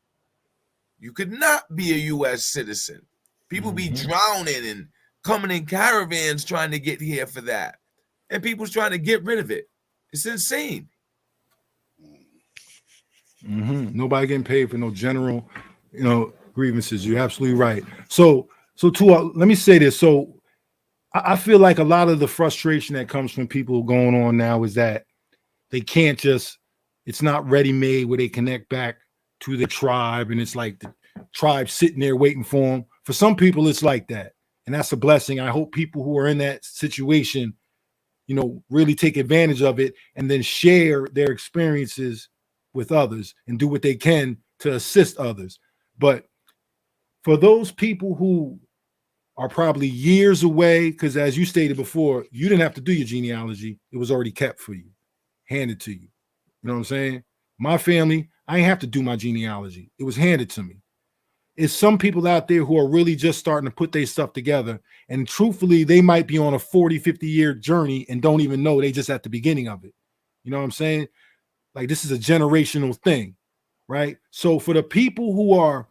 You could not be a U.S. citizen. People be drowning and coming in caravans trying to get here for that. And people's trying to get rid of it. It's insane. Nobody getting paid for no general, grievances. You're absolutely right. So let me say this. So I feel like a lot of the frustration that comes from people going on now is that they can't just, it's not ready-made where they connect back to the tribe and it's like the tribe sitting there waiting for them. For some people, it's like that. And that's a blessing. I hope people who are in that situation, really take advantage of it and then share their experiences with others and do what they can to assist others. But for those people who are probably years away, because as you stated before, you didn't have to do your genealogy. It was already kept for you, handed to you. You know what I'm saying? My family, I didn't have to do my genealogy. It was handed to me. It's some people out there who are really just starting to put their stuff together. And truthfully, they might be on a 40, 50-year journey and don't even know they just at the beginning of it. You know what I'm saying? Like this is a generational thing, right? So for the people who are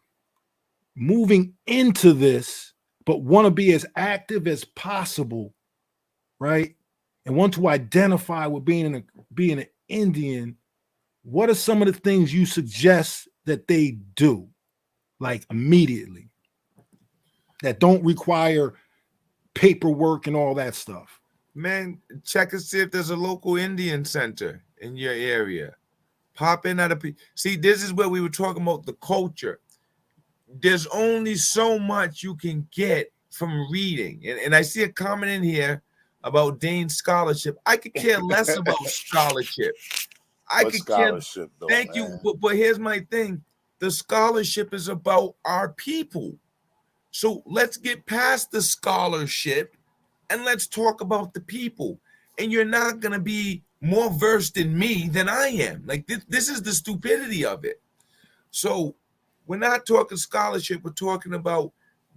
moving into this, but want to be as active as possible, right? And want to identify with being an Indian, what are some of the things you suggest that they do, like immediately, that don't require paperwork and all that stuff? Man, check and see if there's a local Indian center in your area. Pop in at a. See, this is where we were talking about the culture. There's only so much you can get from reading. And I see a comment in here about Dane's scholarship. I could care less about scholarship. I could scholarship, care. Thank you. But here's my thing. The scholarship is about our people. So let's get past the scholarship and let's talk about the people. And you're not going to be more versed in me than I am. Like this is the stupidity of it. So we're not talking scholarship. We're talking about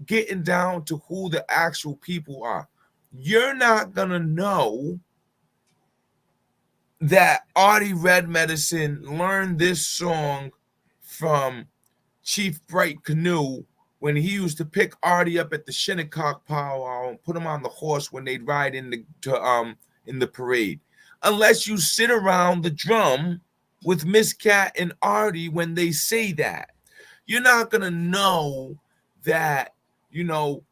getting down to who the actual people are. You're not going to know that Artie Red Medicine learned this song from Chief Bright Canoe when he used to pick Artie up at the Shinnecock powwow and put him on the horse when they'd ride in the parade. Unless you sit around the drum with Miss Cat and Artie when they say that. You're not going to know that,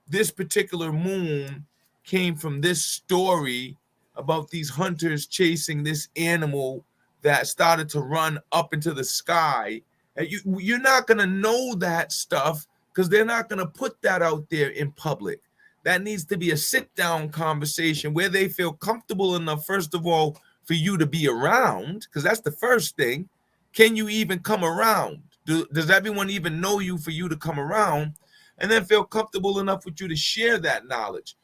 this particular moon came from this story about these hunters chasing this animal that started to run up into the sky. And you're not going to know that stuff because they're not going to put that out there in public. That needs to be a sit-down conversation where they feel comfortable enough, first of all, for you to be around, because that's the first thing. Can you even come around? Does everyone even know you for you to come around? And then feel comfortable enough with you to share that knowledge.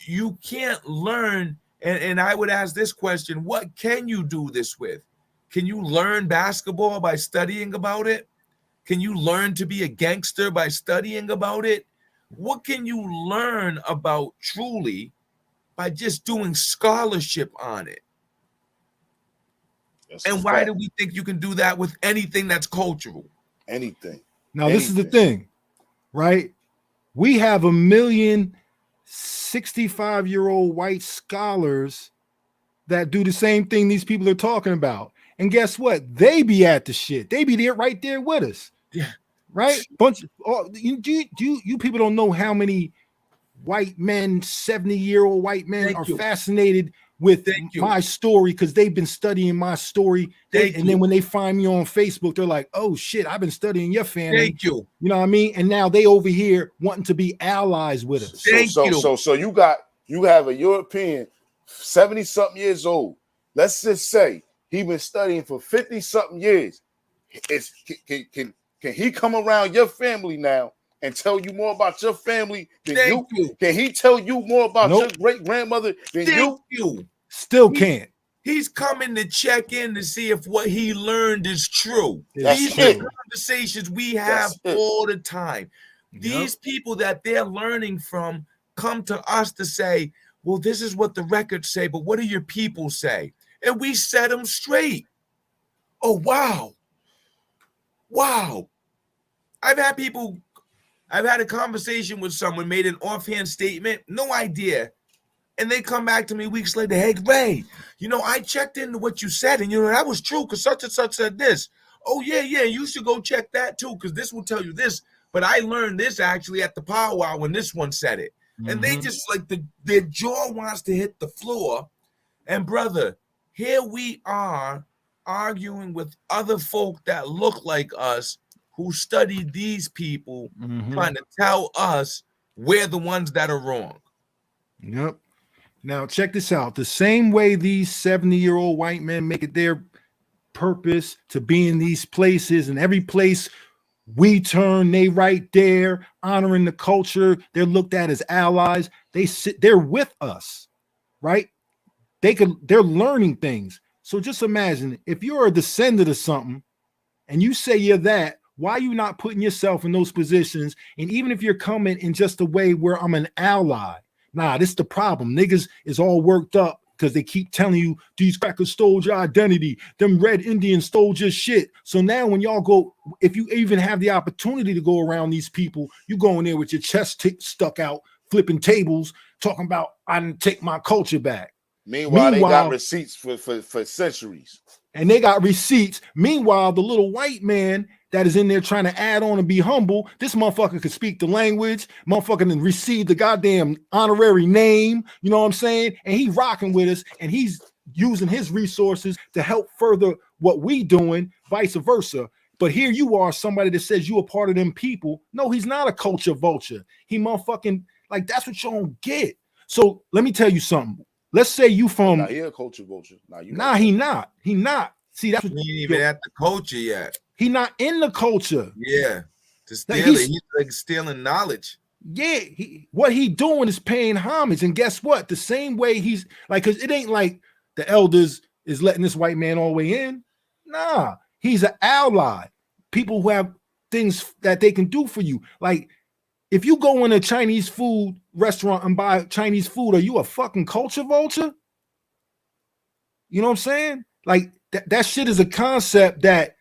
You can't learn, and I would ask this question, what can you do this with? Can you learn basketball by studying about it? Can you learn to be a gangster by studying about it? What can you learn about truly by just doing scholarship on it? And why do we think you can do that with anything that's cultural? Anything. Now, this is the thing, right? We have 1 million 65-year-old white scholars that do the same thing these people are talking about. And guess what? They be at the shit. They be there right there with us. Yeah. Right? You people don't know how many white men, 70-year-old white men are fascinated with my story because they've been studying my story. And then when they find me on Facebook, they're like, oh shit, I've been studying your family. Thank you. You know what I mean? And now they over here wanting to be allies with us. So you have a European 70-something years old. Let's just say he been studying for 50-something years. Can he come around your family now and tell you more about your family than you? Can he tell you more about your great grandmother than you? Still can't. He's coming to check in to see if what he learned is true. These are conversations we have all the time. These people that they're learning from come to us to say, well, this is what the records say, but what do your people say? And we set them straight. Oh, wow. Wow. I've had a conversation with someone, made an offhand statement, no idea. And they come back to me weeks later, hey, Ray, I checked into what you said, and that was true because such and such said this. Oh, yeah, you should go check that too because this will tell you this. But I learned this actually at the powwow when this one said it. Mm-hmm. And they just their jaw wants to hit the floor. And brother, here we are arguing with other folk that look like us who studied these people, trying to tell us we're the ones that are wrong. Yep. Now, check this out. The same way these 70-year-old white men make it their purpose to be in these places, and every place we turn, they right there, honoring the culture. They're looked at as allies. They're with us, right? They're learning things. So just imagine if you're a descendant of something and you say you're that, why are you not putting yourself in those positions? And even if you're coming in just a way where I'm an ally, nah, this is the problem. Niggas is all worked up because they keep telling you these crackers stole your identity. Them red Indians stole your shit. So now when y'all go, if you even have the opportunity to go around these people, you go in there with your chest stuck out, flipping tables, talking about I didn't take my culture back. Meanwhile, they got receipts for centuries. And they got receipts. Meanwhile, the little white man that is in there trying to add on and be humble, this motherfucker could speak the language, motherfucker and receive the goddamn honorary name, you know what I'm saying? And he rocking with us, and he's using his resources to help further what we doing, vice versa. But here you are, somebody that says you a part of them people. No, he's not a culture vulture. He motherfucking, like, that's what you don't get. So let me tell you something. Let's say you from. Nah, he a culture vulture. Nah, he not. He not. See, that's what he ain't even at the culture yet. He not in the culture. Yeah, to steal it. He's like stealing knowledge. Yeah, what he doing is paying homage. And guess what? The same way he's like, because it ain't like the elders is letting this white man all the way in. Nah, he's an ally. People who have things that they can do for you. Like, if you go in a Chinese food restaurant and buy Chinese food, are you a fucking culture vulture? You know what I'm saying? Like, that shit is a concept that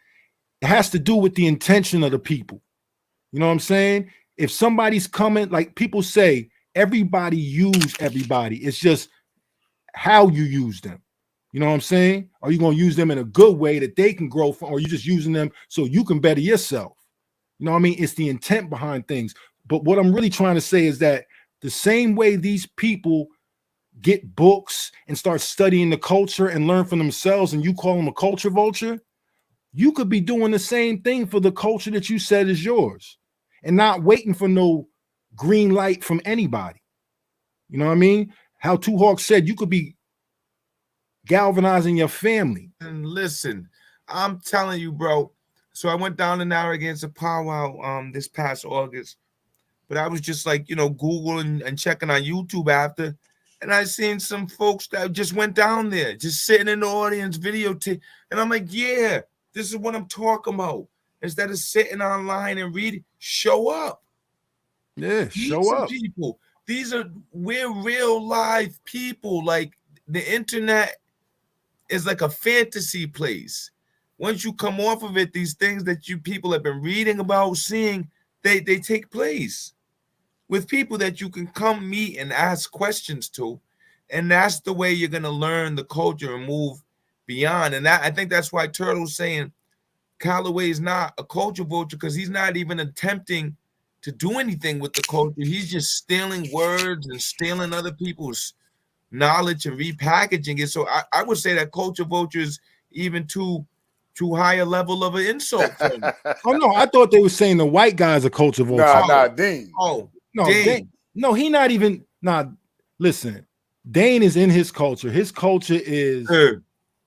has to do with the intention of the people. You know what I'm saying? If somebody's coming, like people say, everybody use everybody. It's just how you use them. You know what I'm saying? Are you going to use them in a good way that they can grow from, or are you just using them so you can better yourself? You know what I mean? It's the intent behind things. But what I'm really trying to say is that the same way these people get books and start studying the culture and learn for themselves, and you call them a culture vulture, you could be doing the same thing for the culture that you said is yours and not waiting for no green light from anybody. You know what I mean? How Two Hawks said, you could be galvanizing your family. And listen, I'm telling you, bro. So I went down to Narragansett powwow this past August, but I was just like, you know, Googling and checking on YouTube after, and I seen some folks that just went down there, just sitting in the audience, videotape, and I'm like, yeah, this is what I'm talking about. Instead of sitting online and reading, show up. Yeah, show up. People. We're real live people. Like, the internet is like a fantasy place. Once you come off of it, these things that you people have been reading about, seeing, they take place with people that you can come meet and ask questions to. And that's the way you're going to learn the culture and move beyond. And I think that's why Turtle's saying Calloway is not a culture vulture, because he's not even attempting to do anything with the culture. He's just stealing words and stealing other people's knowledge and repackaging it. So I would say that culture vulture is even too high a level of an insult. Oh no, I thought they were saying the white guy's a culture vulture. Nah, Dean. Oh no, Dane. No, he not even. Nah, listen, Dane is in his culture. His culture is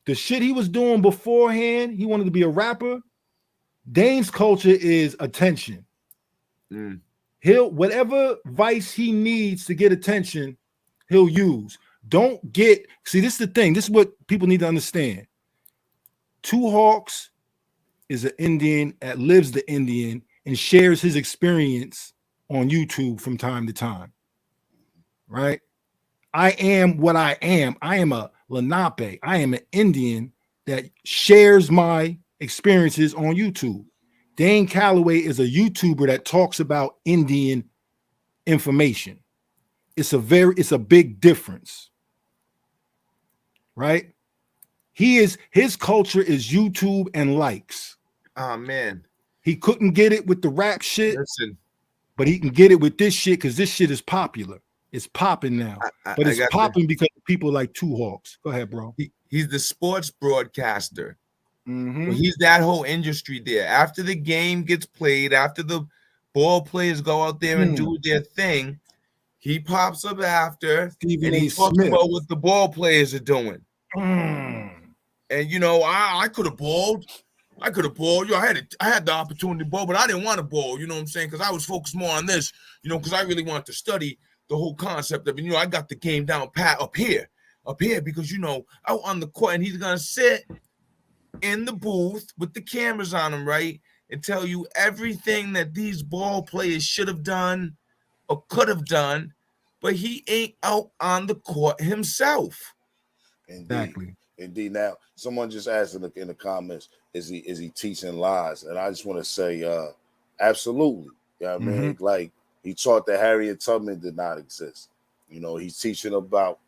the shit he was doing beforehand. He wanted to be a rapper. Dane's culture is attention. He'll, whatever vice he needs to get attention, he'll use. Don't get, see, this is the thing. This is what people need to understand. Two Hawks is an Indian that lives the Indian and shares his experience on YouTube from time to time. Right? I am what I am. I am a Lenape. I am an Indian that shares my experiences on YouTube. Dane Calloway is a YouTuber that talks about Indian information. It's a big difference. Right? His culture is YouTube and likes. Oh man. He couldn't get it with the rap shit. Listen. But he can get it with this shit because this shit is popular. It's popping now. But it's popping because of people like Two Hawks. Go ahead, bro. He's the sports broadcaster. Mm-hmm. He's that whole industry there. After the game gets played, after the ball players go out there and do their thing, he pops up after and he talks about what the ball players are doing. And you know, I could have balled. Yo, I had the opportunity to ball, but I didn't want to ball. You know what I'm saying? Because I was focused more on this. You know, because I really wanted to study the whole concept of it. You know, I got the game down pat up here, because you know, out on the court, and he's gonna sit in the booth with the cameras on him, right, and tell you everything that these ball players should have done or could have done, but he ain't out on the court himself. Exactly. Indeed. Now, someone just asked in the comments, is he teaching lies? And I just want to say, absolutely. You know what I mean? Like, he taught that Harriet Tubman did not exist. You know, he's teaching about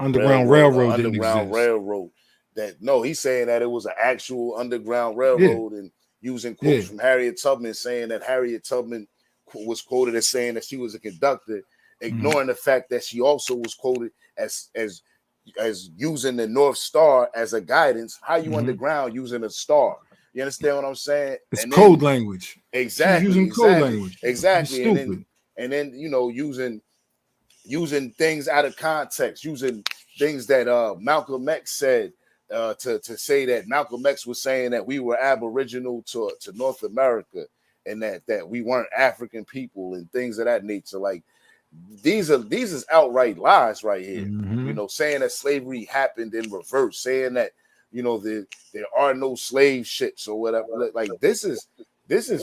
Underground Railroad didn't underground exist. railroad. That no, he's saying that it was an actual underground Yeah. railroad, and using quotes Yeah. from Harriet Tubman, saying that Harriet Tubman was quoted as saying that she was a conductor, ignoring the fact that she also was quoted as using the North Star as a guidance. How you underground using a star? You understand what I'm saying? It's and code then, language. exactly, She's using code language. exactly, Stupid. and then you know, using things out of context, using things that Malcolm X said to say that Malcolm X was saying that we were aboriginal to North America, and that we weren't African people, and things of that nature. Like, these is outright lies right here. You know, saying that slavery happened in reverse, saying that, you know, there are no slave ships or whatever. Like, this is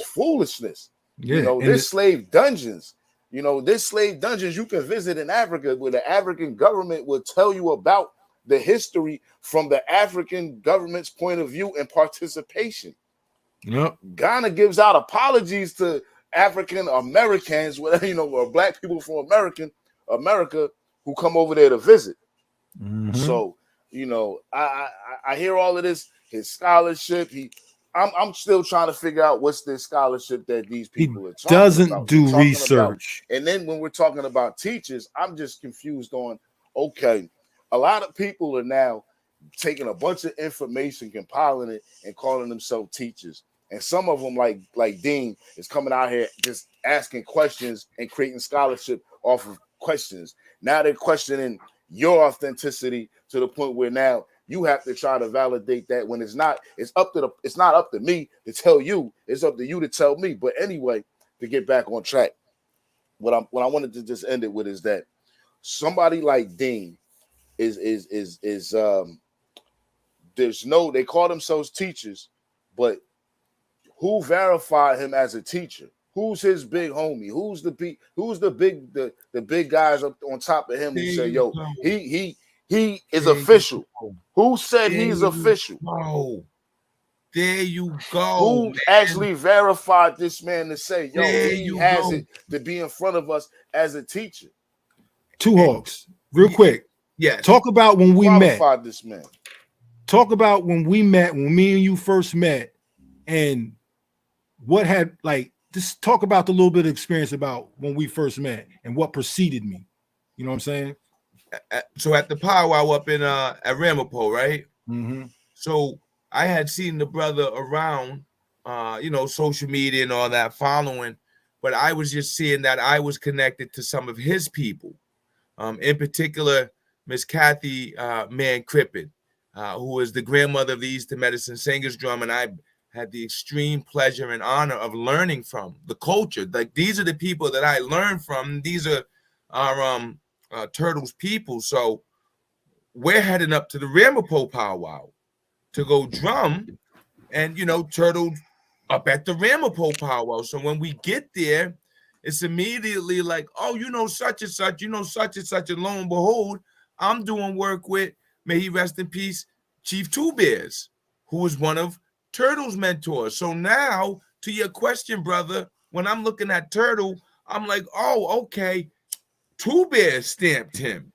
foolishness. Yeah. You know, And this slave dungeons. You know, this slave dungeons you can visit in Africa, where the African government will tell you about the history from the African government's point of view and participation. Yep. Ghana gives out apologies to African Americans, whatever, you know, or black people from America who come over there to visit. So, you know, I hear all of this. His scholarship, I'm still trying to figure out what's this scholarship that these people are talking doesn't about. do research. And then when we're talking about teachers, I'm just confused on, okay, a lot of people are now taking a bunch of information, compiling it, and calling themselves teachers. And some of them, like Dean, is coming out here just asking questions and creating scholarship off of questions. Now they're questioning your authenticity to the point where now you have to try to validate that, when it's not up to me to tell you, it's up to you to tell me. But anyway, to get back on track, what I wanted to just end it with is that somebody like Dean is they call themselves teachers, but who verified him as a teacher? Who's his big homie? Who's the big guys up on top of him who say, yo, he is official? Who said he's official? There you go. Who man. actually verified this man to say, yo, There he you has go. it to be in front of us as a teacher? Two Hawks, real quick. Yes. Talk about when we qualified this man. Talk about when we met, when me and you first met, and what had, like, just talk about the little bit of experience about when we first met and what preceded me. You know what I'm saying? So at the powwow up in at Ramapo, right? So I had seen the brother around, you know, social media and all that following, but I was just seeing that I was connected to some of his people, in particular, Miss Kathy Man Crippen, who is the grandmother of the Eastern Medicine Singers Drum, and I had the extreme pleasure and honor of learning from the culture. Like, these are the people that I learned from. These are our Turtles people. So we're heading up to the Ramapo powwow to go drum, and, you know, Turtles up at the Ramapo powwow. So when we get there, it's immediately like, oh, you know, such and such, you know, such and such. And lo and behold, I'm doing work with, may he rest in peace, Chief Two Bears, who was one of Turtle's mentors. So now, to your question, brother, when I'm looking at Turtle, I'm like, oh, okay, Two Bears stamped him.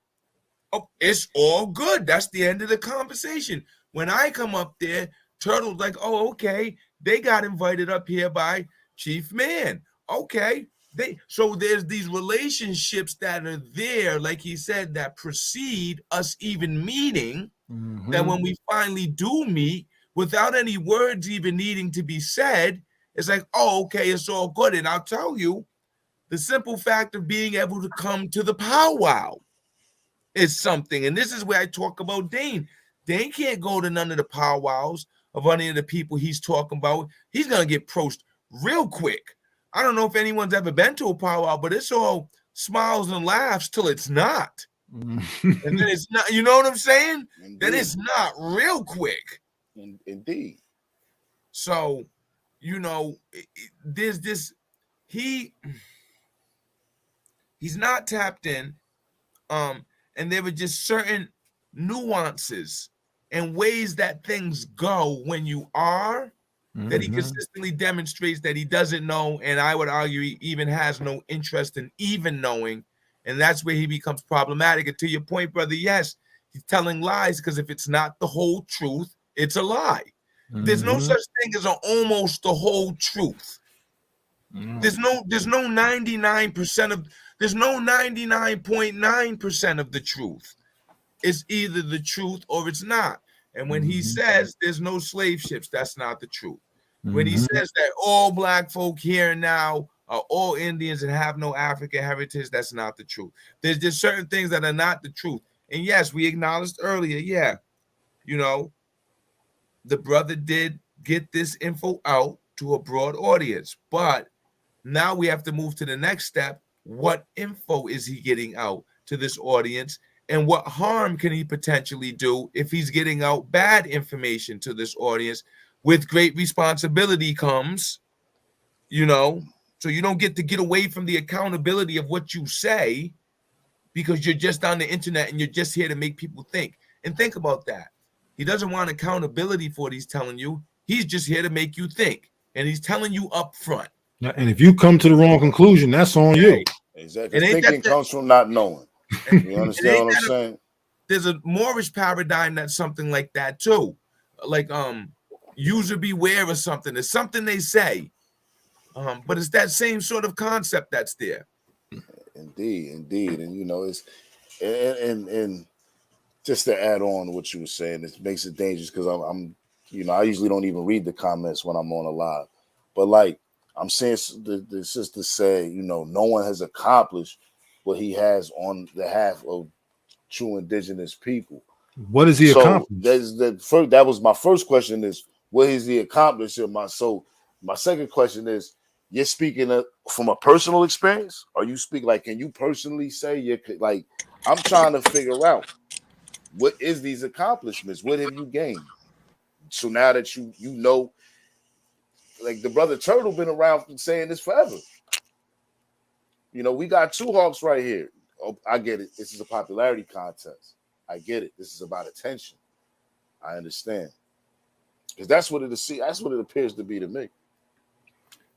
Oh, it's all good. That's the end of the conversation. When I come up there, Turtle's like, oh, okay, they got invited up here by Chief Man. Okay. So there's these relationships that are there, like he said, that precede us even meeting, that when we finally do meet, without any words even needing to be said, it's like, oh, okay, it's all good. And I'll tell you, the simple fact of being able to come to the powwow is something. And this is where I talk about Dane. Dane can't go to none of the powwows of any of the people he's talking about. He's going to get approached real quick. I don't know if anyone's ever been to a powwow, but it's all smiles and laughs till it's not. And then it's not, you know what I'm saying? Indeed. Then it's not real quick. Indeed. So, you know, there's this, he's not tapped in. And there were just certain nuances and ways that things go when you are, that he consistently demonstrates that he doesn't know, and I would argue he even has no interest in even knowing, and that's where he becomes problematic. And to your point, brother, yes, he's telling lies, because if it's not the whole truth, it's a lie. There's no such thing as almost the whole truth. There's no 99% of, there's no 99.9% of the truth. It's either the truth or it's not. And when he says there's no slave ships, that's not the truth. When he says that all black folk here now are all Indians and have no African heritage, that's not the truth. There's just certain things that are not the truth. And yes, we acknowledged earlier, yeah, you know, the brother did get this info out to a broad audience, but now we have to move to the next step. What info is he getting out to this audience? And what harm can he potentially do if he's getting out bad information to this audience? With great responsibility comes, you know, so you don't get to get away from the accountability of what you say because you're just on the internet and you're just here to make people think. And think about that. He doesn't want accountability for what he's telling you. He's just here to make you think. And he's telling you up front. And if you come to the wrong conclusion, that's on you. Exactly. Thinking comes from not knowing. You understand what I'm saying? There's a Moorish paradigm that's something like that too. Like user beware or something. It's something they say. But it's that same sort of concept that's there. Indeed. And you know, it's and just to add on to what you were saying, it makes it dangerous because I'm you know, I usually don't even read the comments when I'm on a live. But like I'm saying, the sister say, you know, no one has accomplished what he has on behalf of true indigenous people. What is he accomplished? That was my first question, is what is he accomplished? My second question is, you're speaking from a personal experience? Are you speaking, like, can you personally say, like, I'm trying to figure out what is these accomplishments? What have you gained? So now that you know, like the brother Turtle been around saying this forever. You know, we got two Hawks right here. Oh, I get it. This is a popularity contest. I get it. This is about attention. I understand. Because that's what it appears to be to me.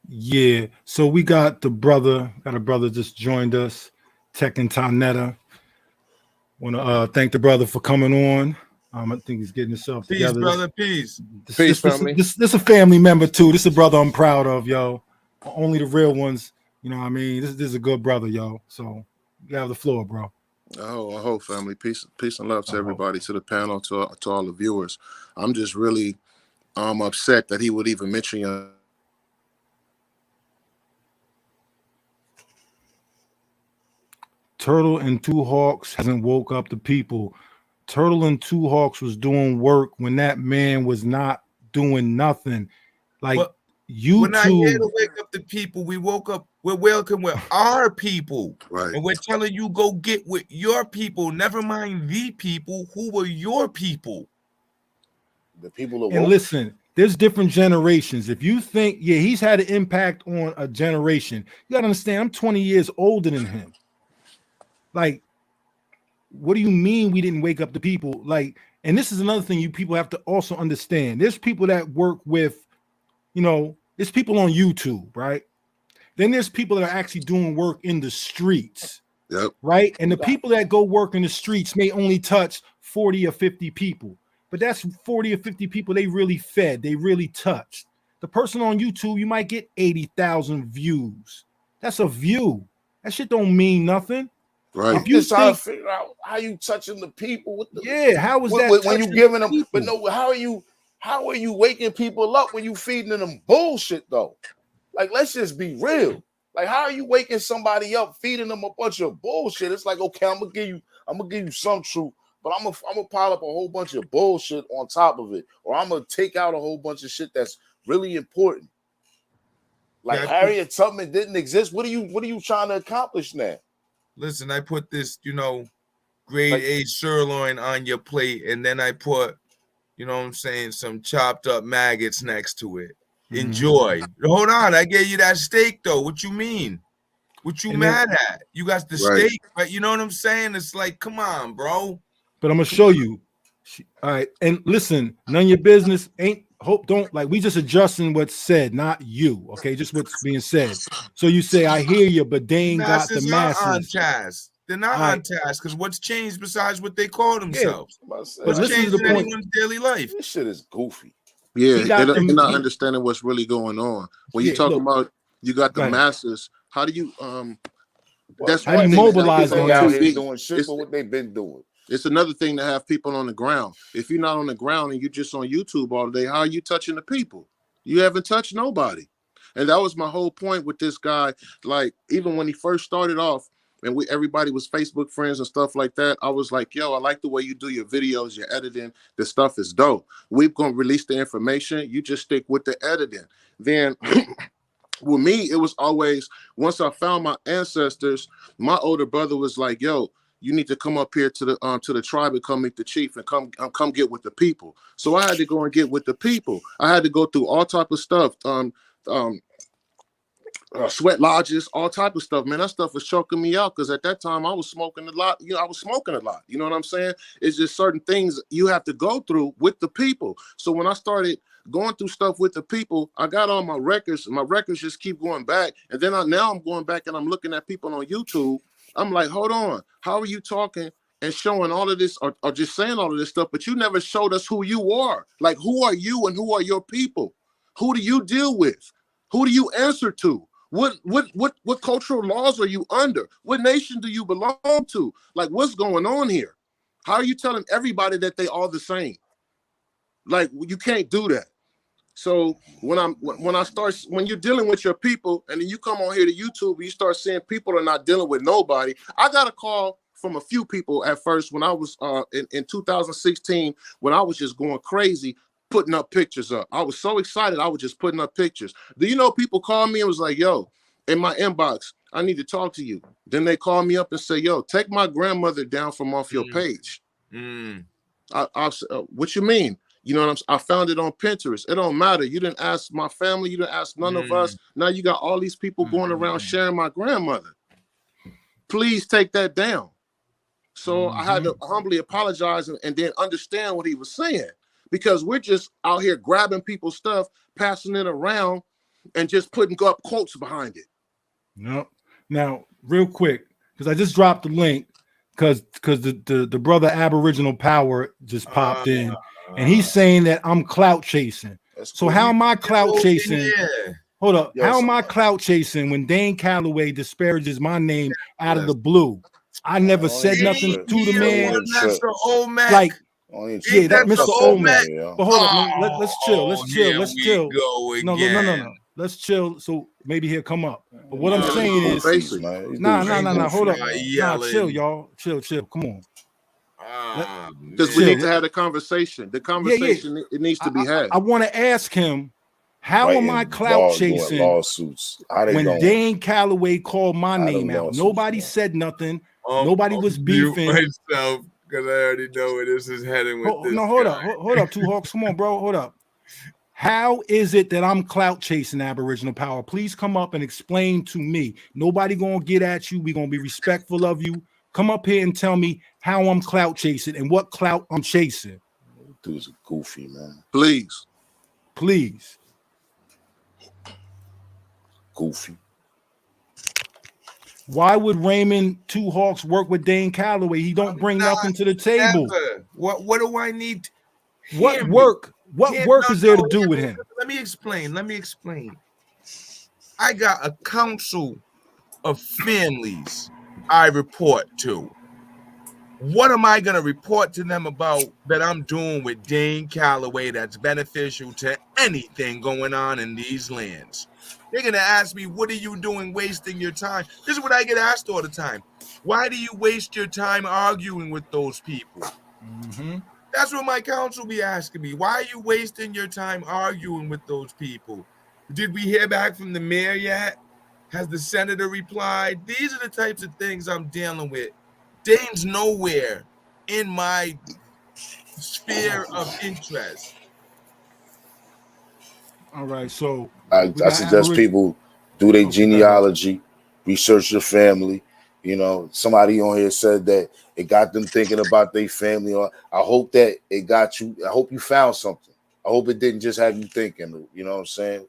Yeah. So we got a brother just joined us, Tech and Tonetta. Want to thank the brother for coming on. I think he's getting himself together. Peace, brother. Peace. Peace, family. This a family member too. This is a brother I'm proud of, yo. Only the real ones. You know what I mean? This is a good brother, yo. So you have the floor, bro. I hope, family. Peace and love to everybody, to the panel, to all the viewers. I'm just really upset that he would even mention Turtle and Two Hawks hasn't woke up the people. Turtle and Two Hawks was doing work when that man was not doing nothing. Like, but you we're not here to wake up the people. We woke up. We're welcome with our people, right? And we're telling you, go get with your people. Never mind the people who were your people. The people. And listen, there's different generations. If you think, yeah, he's had an impact on a generation. You gotta understand, I'm 20 years older than him. Like, what do you mean we didn't wake up the people? Like, and this is another thing you people have to also understand. There's people that work with, you know, there's people on YouTube, right? Then there's people that are actually doing work in the streets, yep, right? And the people that go work in the streets may only touch 40 or 50 people, but that's 40 or 50 people they really fed, they really touched. The person on YouTube, you might get 80,000 views. That's a view. That shit don't mean nothing. Right. If you trying to figure out how you touching the people with the, how is that when you giving them people? But no, how are you waking people up when you feeding them bullshit though? Like, let's just be real. Like, how are you waking somebody up, feeding them a bunch of bullshit? It's like, okay, I'm gonna give you some truth, but I'm gonna pile up a whole bunch of bullshit on top of it, or I'm gonna take out a whole bunch of shit that's really important. Like, Harriet Tubman didn't exist. What are you trying to accomplish now? Listen, I put this, grade A sirloin on your plate, and then I put, some chopped up maggots next to it. Enjoy. Hold on, I gave you that steak though. What you mean? What you mad at? You got the steak, but you know what I'm saying? It's like, come on, bro. but I'm gonna show you. All right, and listen, none of your business. Ain't hope don't like we just adjusting what's said, not you. Okay, just what's being said. So you say I hear you, but they ain't got the Masses are on masses. task. They're not All on right. task because what's changed besides what they call Yeah, themselves? but What's listen to changed the in point. anyone's daily life? This shit is goofy. Yeah, He got they're them. not understanding what's really going on. When you Yeah, talk look, about you got the go ahead. masses, how do you that's How do one you thing to have mobilize people on They on out two? here TV. doing shit for what they've been doing. It's another thing to have people on the ground. If you're not on the ground and you're just on YouTube all day, how are you touching the people? You haven't touched nobody. And that was my whole point with this guy. Like, even when he first started off and everybody was Facebook friends and stuff like that, I was like, yo, I like the way you do your videos, your editing. The stuff is dope. We're going to release the information. You just stick with the editing. Then with me, it was always, once I found my ancestors, my older brother was like, yo, you need to come up here to the tribe and come meet the chief and come get with the people. So I had to go and get with the people. I had to go through all type of stuff, sweat lodges, all type of stuff. Man, that stuff was choking me out because at that time I was smoking a lot. I was smoking a lot. You know what I'm saying? It's just certain things you have to go through with the people. So when I started going through stuff with the people, I got on my records. My records just keep going back. And then now I'm going back and I'm looking at people on YouTube. I'm like, hold on. How are you talking and showing all of this or just saying all of this stuff, but you never showed us who you are? Like, who are you and who are your people? Who do you deal with? Who do you answer to? What cultural laws are you under? What nation do you belong to? Like, what's going on here? How are you telling everybody that they all the same? Like, you can't do that. So when you're dealing with your people and then you come on here to YouTube and you start seeing people are not dealing with nobody. I got a call from a few people at first when I was in 2016 when I was just going crazy putting up pictures up. I was so excited. I was just putting up pictures. Do you know people called me and was like, yo, in my inbox, I need to talk to you. Then they call me up and say, yo, take my grandmother down from off your page. What you mean? You know what I found it on Pinterest. It don't matter. You didn't ask my family. You didn't ask none of us. Now you got all these people going around sharing my grandmother. Please take that down. So I had to humbly apologize and then understand what he was saying, because we're just out here grabbing people's stuff, passing it around, and just putting up quotes behind it. No. Now, real quick, because I just dropped the link, because the brother Aboriginal Power just popped in, and he's saying that I'm clout chasing. So cool. how am I clout chasing? Hold up. Yo, how am I clout chasing when Dane Calloway disparages my name out of the blue? I never said nothing to the man. Mr. Olmec. Like, yeah, that Mr. Olmec. But hold up, let's chill. Go again. No. Let's chill. So maybe he'll come up. But what I'm saying is, nah. Hold up. Nah, chill, y'all. Chill. Come on. Because we need to have a conversation. The conversation it needs to be had. I want to ask him, how am I clout chasing lawsuits? When Dane Calloway called my name out? Nobody said nothing. Nobody was beefing. Myself, because I already know where this is heading with this. No, hold up, Two Hawks. Come on, bro. Hold up. How is it that I'm clout chasing Aboriginal Power? Please come up and explain to me. Nobody gonna get at you. We're gonna be respectful of you. Come up here and tell me how I'm clout chasing and what clout I'm chasing. Dude's goofy, man. Please. Goofy. Why would Raymond Two Hawks work with Dane Calloway? He don't bring nothing to the table. Never. What do I need? What work is there to do with him? Let me explain. I got a council of families I report to. What am I going to report to them about that I'm doing with Dane Calloway that's beneficial to anything going on in these lands? They're going to ask me, what are you doing wasting your time? This is what I get asked all the time. Why do you waste your time arguing with those people? That's what my counsel be asking me. Why are you wasting your time arguing with those people? Did we hear back from the mayor yet? Has the senator replied? These are the types of things I'm dealing with. Dane's nowhere in my sphere of interest. All right, so I suggest people do their genealogy, research your family, You know, somebody on here said that it got them thinking about their family. Or I hope that it got you. I hope you found something. I hope it didn't just have you thinking. You know what I'm saying?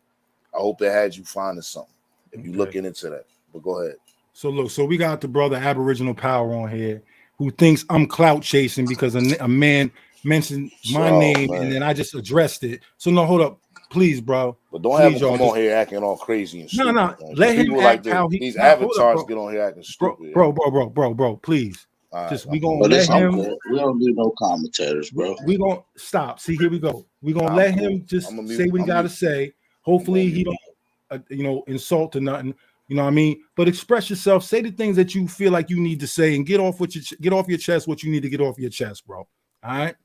I hope it had you finding something. If you looking into that, but go ahead. So look, so we got the brother Aboriginal Power on here who thinks I'm clout chasing because a man mentioned my name and then I just addressed it. So no, hold up, please, bro. But don't please, have him come on here acting all crazy and stupid. No, let him act like how he. These avatars get on here acting stupid. Bro, please. Just we gonna let him. We don't do no commentators, bro. We gonna stop. See, here we go. We gonna let him just say what he got to say. Hopefully, he don't, insult or nothing. You know what I mean? But express yourself. Say the things that you feel like you need to say, and get off your chest what you need to get off your chest, bro. All right.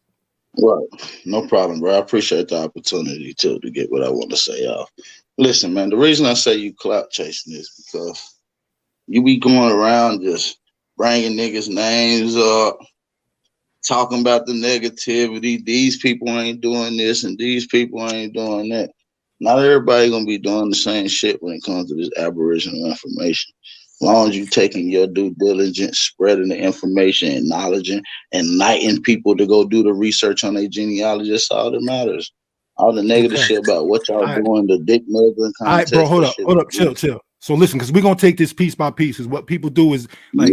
Well, no problem, bro. I appreciate the opportunity to get what I want to say, y'all. Listen, man. The reason I say you clout chasing is because you be going around just bringing niggas' names up, talking about the negativity. These people ain't doing this and these people ain't doing that. Not everybody gonna be doing the same shit when it comes to this Aboriginal information. As long as you taking your due diligence, spreading the information, acknowledging, enlightening people to go do the research on their genealogy, that's all that matters. All the negative shit about what y'all doing, the dick measuring contest. All right, bro, hold up, chill. So listen, because we're gonna take this piece by piece. Is what people do is like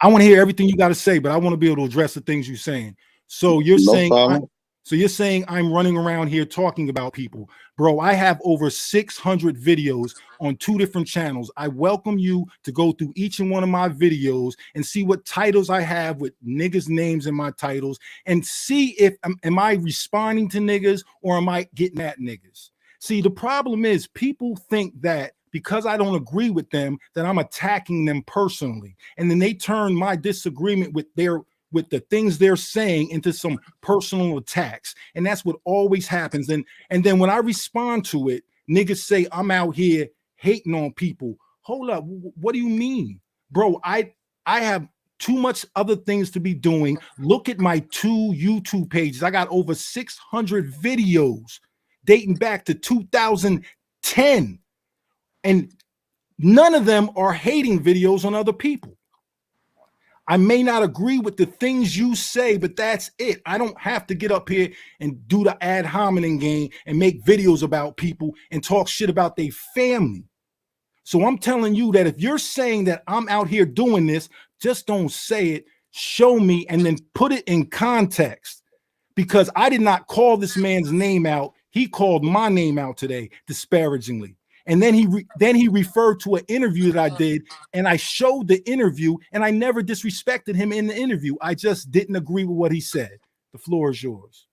I want to hear everything you got to say, but I want to be able to address the things you're saying. So you're saying I'm running around here talking about people, bro. I have over 600 videos on 2 different channels. I welcome you to go through each and one of my videos and see what titles I have with niggas' names in my titles, and see if am I responding to niggas or am I getting at niggas. See, the problem is people think that because I don't agree with them, that I'm attacking them personally. And then they turn my disagreement with the things they're saying into some personal attacks. And that's what always happens. And then when I respond to it, niggas say I'm out here hating on people. Hold up, what do you mean? Bro, I have too much other things to be doing. Look at my 2 YouTube pages. I got over 600 videos dating back to 2010. And none of them are hating videos on other people. I may not agree with the things you say, but that's it. I don't have to get up here and do the ad hominem game and make videos about people and talk shit about their family. So I'm telling you that if you're saying that I'm out here doing this, just don't say it, show me, and then put it in context. Because I did not call this man's name out. He called my name out today disparagingly. And then he referred to an interview that I did, and I showed the interview, and I never disrespected him in the interview. I just didn't agree with what he said. The floor is yours.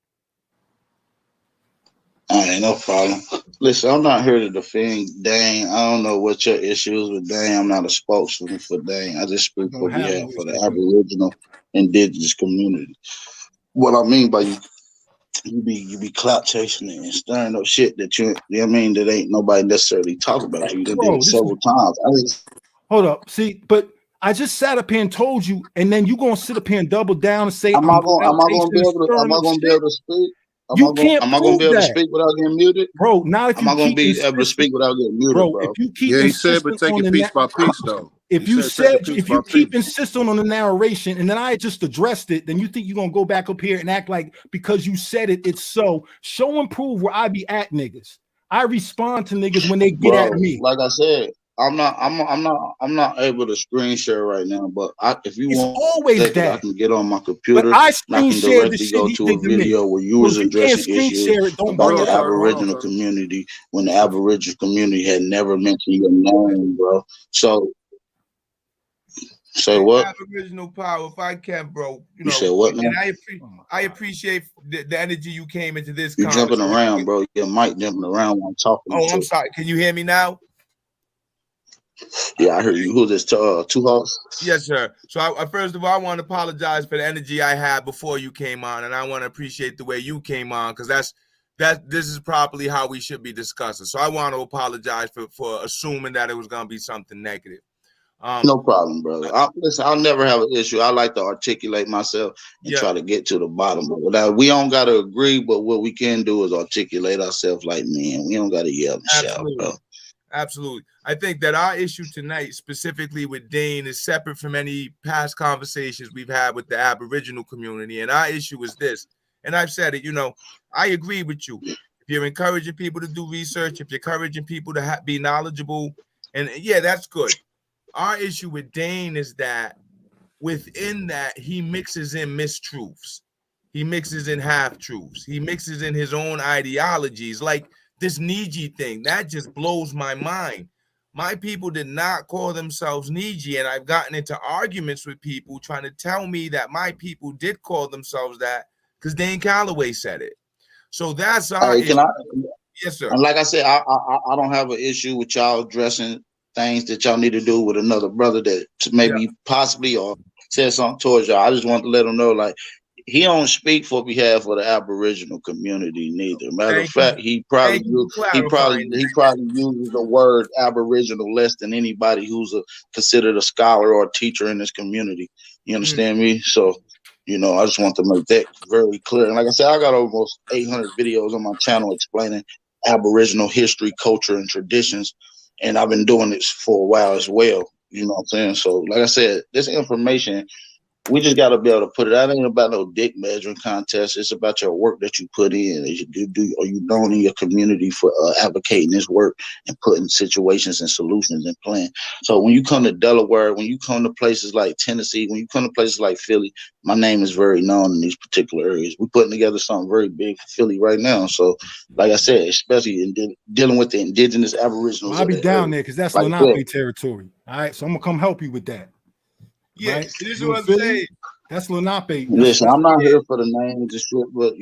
All right, no problem. Listen, I'm not here to defend Dane. I don't know what your issue is with Dane. I'm not a spokesman for Dane. I just speak for behalf for the Aboriginal indigenous community. What I mean by you be clout chasing and stirring up shit that you know what I mean, that ain't nobody necessarily talk about. You did it several times. Hold up. See, but I just sat up here and told you, and then you gonna sit up here and double down and say, am I gonna be able to speak? Am I gonna be able to speak without getting muted? Bro, not if you am I gonna be able to speak without getting muted, bro? If you keep he said, but take it piece by piece, though. If you keep insisting on the narration and then I just addressed it, then you think you're gonna go back up here and act like because you said it, it's so. Show and prove where I be at niggas. I respond to niggas when they get at me. Like I said, I'm not able to screen share right now, but if you want, always that I can get on my computer. But I screen share the shit go to a video where you was addressing issues about the Aboriginal community when the Aboriginal community had never mentioned your name, bro. So say what? Aboriginal Power, if I can, bro. You said what, man? And I appreciate the energy you came into this. You're jumping around, bro. Your mic jumping around when I'm talking. Oh, I'm sorry. Can you hear me now? Yeah, I heard you. Who's this? Two Hawks? Yes, sir. So I first of all, I want to apologize for the energy I had before you came on, and I want to appreciate the way you came on because this is probably how we should be discussing. So I want to apologize for assuming that it was going to be something negative. No problem, brother. Listen, I'll never have an issue. I like to articulate myself and try to get to the bottom of it. We don't got to agree, but what we can do is articulate ourselves like men. We don't got to yell and shout, bro. Absolutely. I think that our issue tonight, specifically with Dane, is separate from any past conversations we've had with the Aboriginal community. And our issue is this, and I've said it, you know, I agree with you. If you're encouraging people to do research, if you're encouraging people to be knowledgeable, and yeah, that's good. Our issue with Dane is that within that, he mixes in mistruths. He mixes in half-truths. He mixes in his own ideologies. Like, this Niji thing, that just blows my mind. My people did not call themselves Niji, and I've gotten into arguments with people trying to tell me that my people did call themselves that because Dane Calloway said it. So that's our issue. Yes, sir. And like I said, I don't have an issue with y'all addressing things that y'all need to do with another brother that maybe possibly or said something towards y'all. I just want to let him know, like, he don't speak for behalf of the Aboriginal community neither. Matter of fact, he probably uses the word Aboriginal less than anybody who's considered a scholar or a teacher in this community. You understand me? So, you know, I just want to make that very clear. And like I said, I got almost 800 videos on my channel explaining Aboriginal history, culture, and traditions. And I've been doing this for a while as well. You know what I'm saying? So, like I said, this information, we just got to be able to put it out. It ain't about no dick measuring contest. It's about your work that you put in. Are you known in your community for advocating this work and putting situations and solutions in plan? So when you come to Delaware, when you come to places like Tennessee, when you come to places like Philly, my name is very known in these particular areas. We're putting together something very big for Philly right now. So, like I said, especially in dealing with the indigenous Aboriginals. I'll be down there because that's like Lenape territory. All right, so I'm gonna come help you with that. Yeah, right? This is what I'm saying. That's Lenape. Listen, I'm not here for the names and shit, but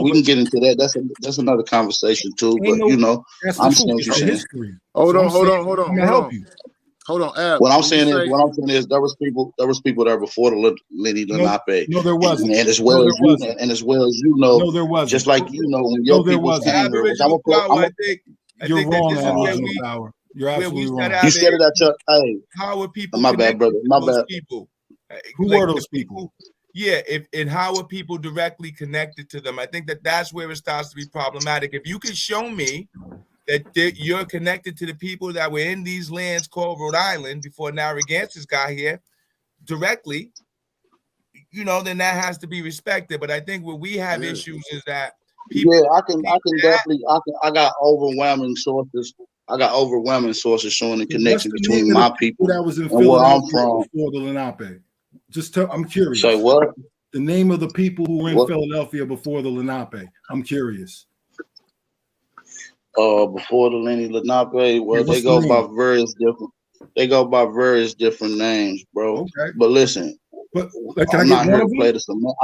we can get into that. That's another conversation too. But you know, I'm saying what you're saying. Hold on. I'm gonna help you. Hold on, Ab. What I'm saying is there was people there before the Lenny Lenape. No, there wasn't. And as well as you know, no, there wasn't. Just like you know, when your people came here, you're wrong, You're absolutely wrong. You said it at your how are people? My bad, brother. My bad. People. Who were those people? Yeah, and how are people directly connected to them? I think that's where it starts to be problematic. If you can show me that you're connected to the people that were in these lands called Rhode Island before Narragansett got here directly, you know, then that has to be respected. But I think where we have issues is that people. Yeah, I can definitely. I got overwhelming sources. Showing the connection between my people that was in and where I'm from. Before the Lenape. I'm curious. Say what? The name of the people who were in Philadelphia before the Lenape. I'm curious. Before the Lenny Lenape, they go by various different. They go by various different names, bro. Okay. But listen. I'm not here to play the cement.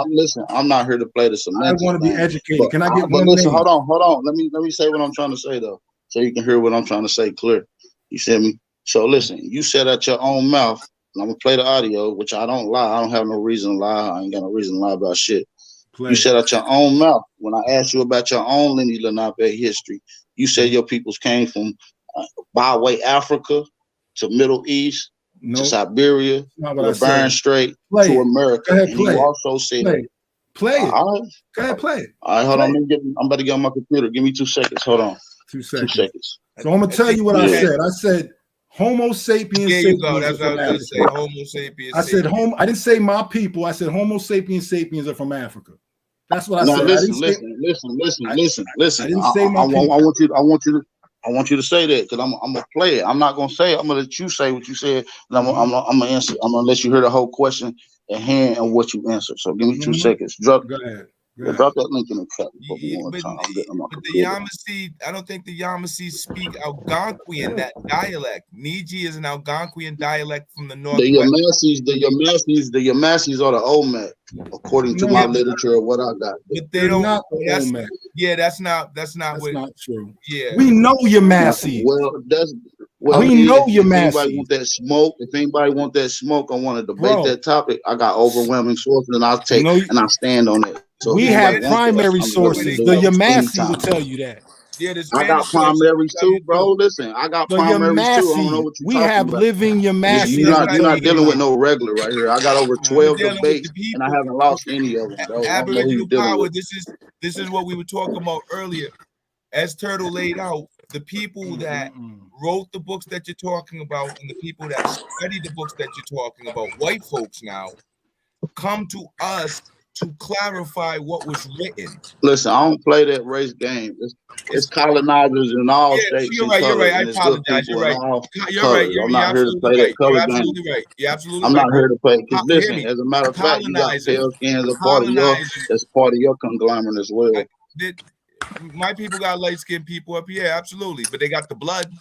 I'm not here to play the cement. I want to be educated. Can I get one? But listen, hold on. Let me say what I'm trying to say though, so you can hear what I'm trying to say clear. You see me? So listen, you said at your own mouth, and I'm gonna play the audio, which I don't lie. I don't have no reason to lie. I ain't got no reason to lie about shit. You said at your own mouth when I asked you about your own Lenny Lenape history. You said your peoples came from byway Africa to Middle East to Siberia, to Bering Strait to America. And you also said play it. All right. Go ahead, play it. All right, hold on. I'm about to get on my computer. Give me 2 seconds. Hold on. 2 seconds. So I'm gonna tell you what I said. I said Homo sapiens. There you go. That's what I was gonna say. Homo sapiens. I said I didn't say my people. I said Homo sapiens are from Africa. That's what I said. Listen. I didn't say my people. I want you to say that because I'm gonna play it. I'm not gonna say it. I'm gonna let you say what you said, and I'm gonna answer. I'm gonna let you hear the whole question at hand and what you answer. So give me 2 seconds. Go ahead. Drop that link in the chat. But the Yamasee, I don't think the Yamasee speak Algonquian, that dialect. Niji is an Algonquian dialect from the north. The Yamassees are the Olmec, according to my literature of what I got. But they don't. Not Olmec. Yeah, that's not true. Yeah, we know Yamassees. We know Yamassees. If anybody want that smoke, I want to debate that topic. I got overwhelming sources, and I'll take and I stand on it. So we have primary sources. The Yamasee will tell you that. Yeah, I got primaries too, bro. Listen, I got primaries too. I don't know what you're talking about. Living Yamasee. You're not dealing with no regular right here. I got over 12 debates, and I haven't lost any of them, bro. Aboriginal power. This is what we were talking about earlier. As Turtle laid out, the people that wrote the books that you're talking about and the people that study the books that you're talking about, white folks now, come to us to clarify what was written. Listen, I don't play that race game. It's colonizers in all shapes you're and right. You're colors, right. I and it's good apologize. people You're in right. all You're right. colors. You're I'm not here to absolutely play that right. You're color game. absolutely right. You're absolutely I'm right. not here to play. Because Hear listen, me. as a matter of fact, you got Colonizers. pale skins as part of your conglomerate as well. My people got light skinned people up here, absolutely, but they got the blood.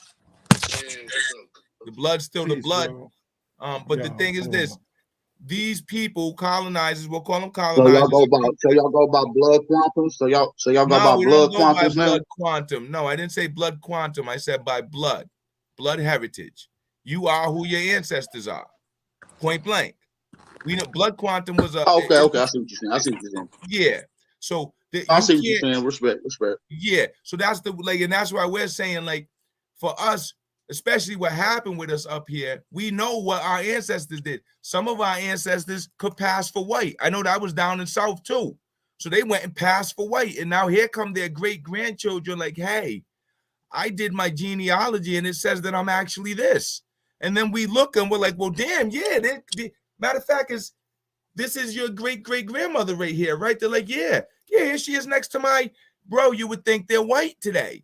The blood's still the blood. But the thing is this: these people, colonizers, we'll call them colonizers. So y'all go about blood quantum. So y'all go about blood quantum now. Blood quantum. No, I didn't say blood quantum. I said by blood heritage. You are who your ancestors are. Point blank. We know blood quantum was a okay. I see what you're saying. Yeah. So I see what you're saying. Respect. Yeah. So that's and that's why we're saying, like, for us, especially what happened with us up here, we know what our ancestors did. Some of our ancestors could pass for white. I know that was down in South too. So they went and passed for white. And now here come their great grandchildren, like, hey, I did my genealogy and it says that I'm actually this. And then we look and we're like, well, damn, yeah. Matter of fact, this is your great grandmother right here, right? They're like, yeah, here she is next to my bro. You would think they're white today.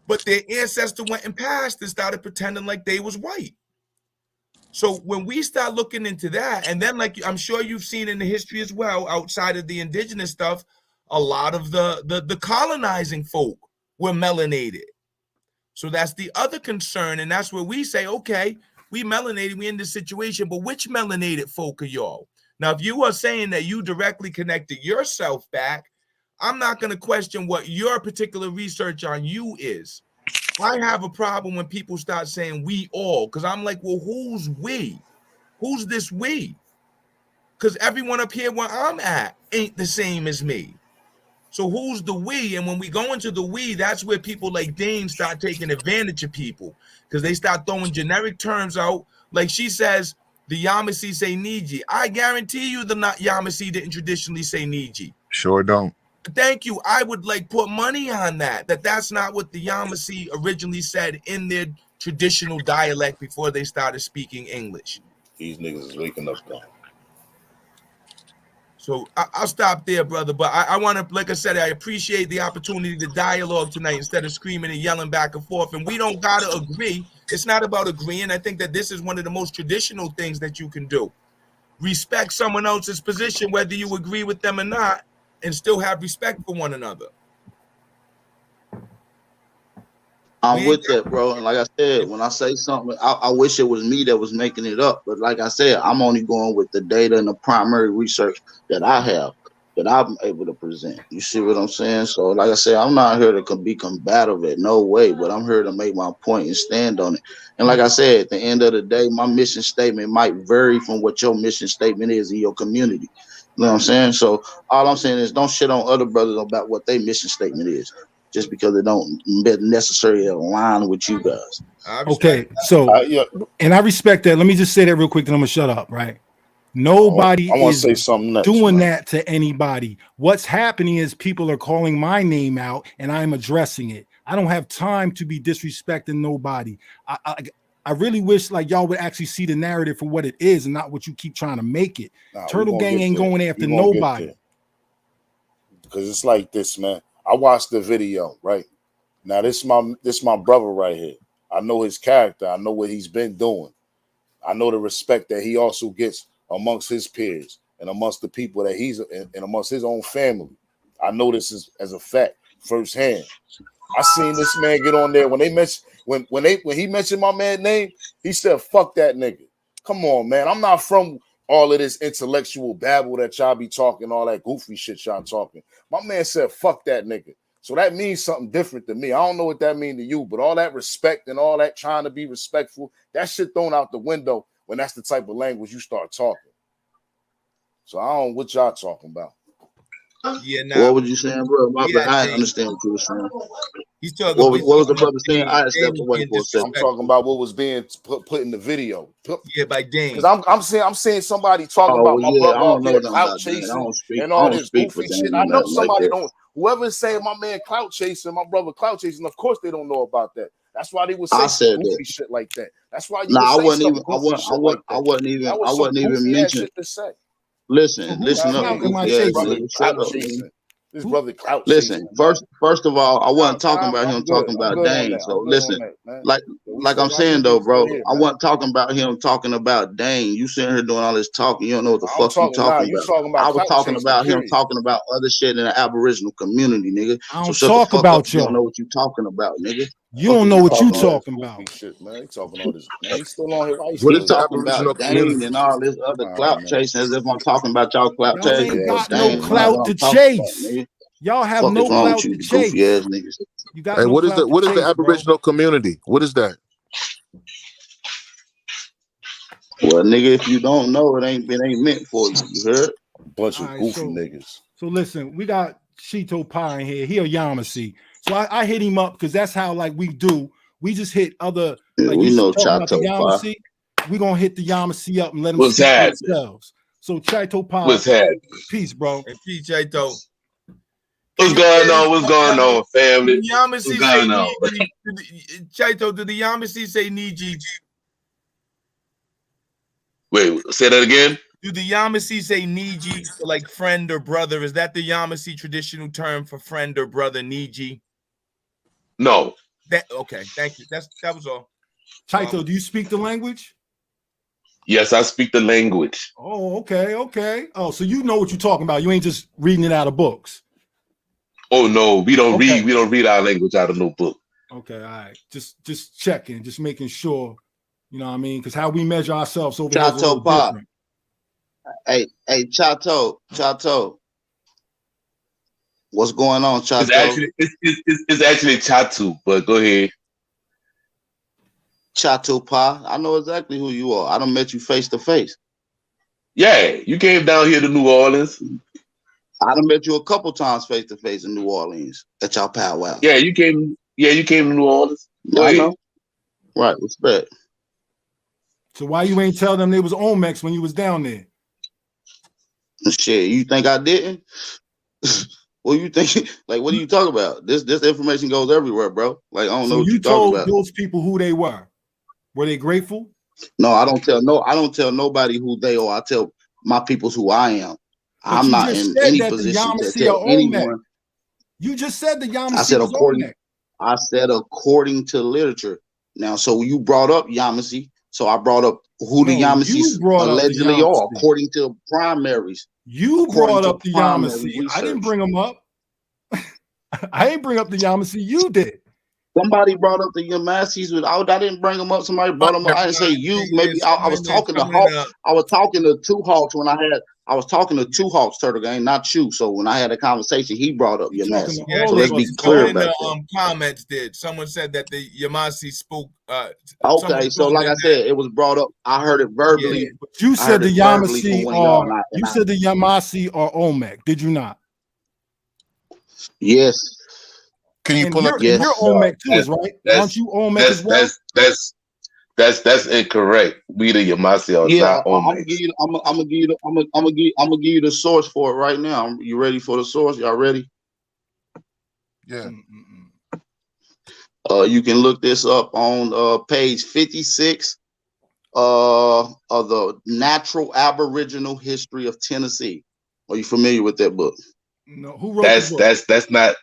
But their ancestor went and passed and started pretending like they was white. So when we start looking into that, and then, like I'm sure you've seen in the history as well, outside of the indigenous stuff, a lot of the colonizing folk were melanated. So that's the other concern, and that's where we say, okay, we melanated, we in this situation, but which melanated folk are y'all? Now, if you are saying that you directly connected yourself back, I'm not going to question what your particular research on you is. I have a problem when people start saying we all, because I'm like, well, who's we? Who's this we? Because everyone up here where I'm at ain't the same as me. So who's the we? And when we go into the we, that's where people like Dane start taking advantage of people, because they start throwing generic terms out. Like she says, the Yamasee say Niji. I guarantee you the Yamasee didn't traditionally say Niji. Sure don't. Thank you. I would like put money on that's not what the Yamasee originally said in their traditional dialect before they started speaking English. These niggas is waking up though. So I'll stop there, brother. But I want to, like I said, I appreciate the opportunity to dialogue tonight instead of screaming and yelling back and forth. And we don't got to agree. It's not about agreeing. I think that this is one of the most traditional things that you can do. Respect someone else's position, whether you agree with them or not, and still have respect for one another. I'm with that, bro. And like I said, when I say something, I wish it was me that was making it up. But like I said, I'm only going with the data and the primary research that I have, that I'm able to present. You see what I'm saying? So like I said, I'm not here to be combative in no way, but I'm here to make my point and stand on it. And like I said, at the end of the day, my mission statement might vary from what your mission statement is in your community. You know what I'm saying? So all I'm saying is don't shit on other brothers about what their mission statement is, just because it don't necessarily align with you guys. Okay, so and I respect that. Let me just say that real quick, then I'm gonna shut up. Right? Nobody is say something next, doing that to anybody. What's happening is people are calling my name out, and I'm addressing it. I don't have time to be disrespecting nobody. I really wish like y'all would actually see the narrative for what it is and not what you keep trying to make it. Turtle Gang ain't going after nobody. Because it's like this, man. I watched the video, right? Now this my brother right here. I know his character. I know what he's been doing. I know the respect that he also gets amongst his peers and amongst the people that he's and amongst his own family. I know this as a fact firsthand. I seen this man get on there when he mentioned my man's name, he said, "Fuck that nigga." Come on, man. I'm not from all of this intellectual babble that y'all be talking, all that goofy shit y'all talking. My man said, "Fuck that nigga." So that means something different to me. I don't know what that means to you, but all that respect and all that trying to be respectful, that shit thrown out the window when that's the type of language you start talking. So I don't know what y'all talking about. Yeah, now what was you saying, bro? I didn't understand what you were saying. He's talking. What was the brother saying? I stepped away for a second. I'm talking about what was being put in the video. Yeah, by Dane. Because I'm seeing somebody talking about my brother up here, clout chasing, and all this goofy shit. I know somebody don't. Whoever's saying my man clout chasing, my brother clout chasing, of course they don't know about that. That's why they would say I said goofy that. shit like that. That's why you Nah, I would say wasn't some even. goofy shit like that. I wasn't That even. was I some wasn't even goofy ass mentioning. shit to say. Listen, So who's listen up, I you clout am I goofy ass chasing? brother nigga. clout Shut up, nigga. chasing. This brother clout Listen, chasing, man. first of all, I wasn't talking Nah, about him I'm good. talking I'm about good on Dane. that. So I'm good on listen, that, man. like We like still, I'm saying we though, still bro, here, I man. wasn't talking about him talking about Dane. You sitting here doing all this talking. You don't know what the I'm fuck you talking now. talking You about. talking about I was clout talking chasing, about him period. talking about other shit in the Aboriginal community, nigga. I So don't shut the talk fuck up. about You don't know y'all. what you talking about, nigga. You Fuck don't is know you what you talking about? talking Goofy about. shit, man. He talking all this, man. He's still on here. Why he What still is He the here? talking Aboriginal about Dane community? and all this other All right, clout man. chasing as if I'm talking about y'all clout Y'all chasing, ain't Yeah, but got no Dane is not clout what to I'm talking about, chase. nigga. Y'all have Fuck is no wrong with clout you, to goofy chase. ass niggas? You got Hey, no what is clout what to is the chase, bro. Aboriginal community? What is that? Well, nigga, if you don't know, it ain't meant for you. You heard? bunch All of right, goofy niggas. so listen, we got Shito Pie in here. He a Yamasee. So I hit him up because that's how like we do. We just hit other Yeah, like we you know talking about the Chato Pa. Yamasee. We gonna hit the Yamasee up and let them What's speak for happening? themselves. So Chaito Pie, What's happening? peace, bro. And Chaito. What's going on? What's going on, family? The Yamasee What's say going on? Chaito, do the Yamasee say Niji? Wait, say that again? Do the Yamasee say Niji for like friend or brother? Is that the Yamasee traditional term for friend or brother, Niji? No. That okay, thank you. That was all. Chaito, do you speak the language? Yes, I speak the language. Oh, okay. Oh, so you know what you're talking about. You ain't just reading it out of books. Oh no, we don't Okay. read. We don't read our language out of no book. Okay, all right. Just checking, just making sure. You know what I mean? Because how we measure ourselves over here is a Chato little Pa. different. Hey, Chato. What's going on, Chato? It's actually Chatu, but go ahead. Chato Pa. I know exactly who you are. I done met you face to face. Yeah, you came down here to New Orleans. I done met you a couple times face to face in New Orleans at y'all powwow. Yeah, you came. Yeah, you came to New Orleans. Go I ahead. know. Right, respect. So why you ain't tell them they was Omex when you was down there? Shit, you think I didn't? What you think? Like, what are you talking about? This information goes everywhere, bro. Like, I don't know So what you you're talking told about. those people who they were. Were they grateful? No, I don't tell nobody who they are. I tell my peoples who I am. But I'm you not just in said any that the position to Yamasee tell are Omex. anyone. You just said the Yamasee I said was according. Omex. I said according to literature. Now, so you brought up Yamasee, so I brought up who the No, Yamasees you brought up the allegedly are, Yamasee. according to primaries. You According brought to up the primary Yamasee. I research. didn't bring them up. I ain't bring up the Yamasee. You did. Somebody brought up the Yamasees. I didn't bring them up. Somebody brought them up. I didn't say you. Maybe I was talking to Hawk. I was talking to Two Hawks when I was talking to Two Hawks, TurtleGang, not you. So when I had a conversation, he brought up You talking Yamasee. to all So of let's be us, clear bro. about that. Comments did. Someone said that the Yamasee spoke. Okay, so like I said, it was brought up. I heard it verbally. Yeah, but you I said heard the it verbally from Yamasee one of y'all. are. You said the Yamasee are Omex. Did you not? Yes. Can you And pull up? you're Omex too, is right? Aren't you Omex as well? That's incorrect. We the Yamasee are Yeah, not I'm gonna Omex. give you. I'm gonna give you the source for it right now. You ready for the source? Y'all ready? Yeah. You can look this up on page 56 of the Natural Aboriginal History of Tennessee. Are you familiar with that book? No, who wrote the book? That's not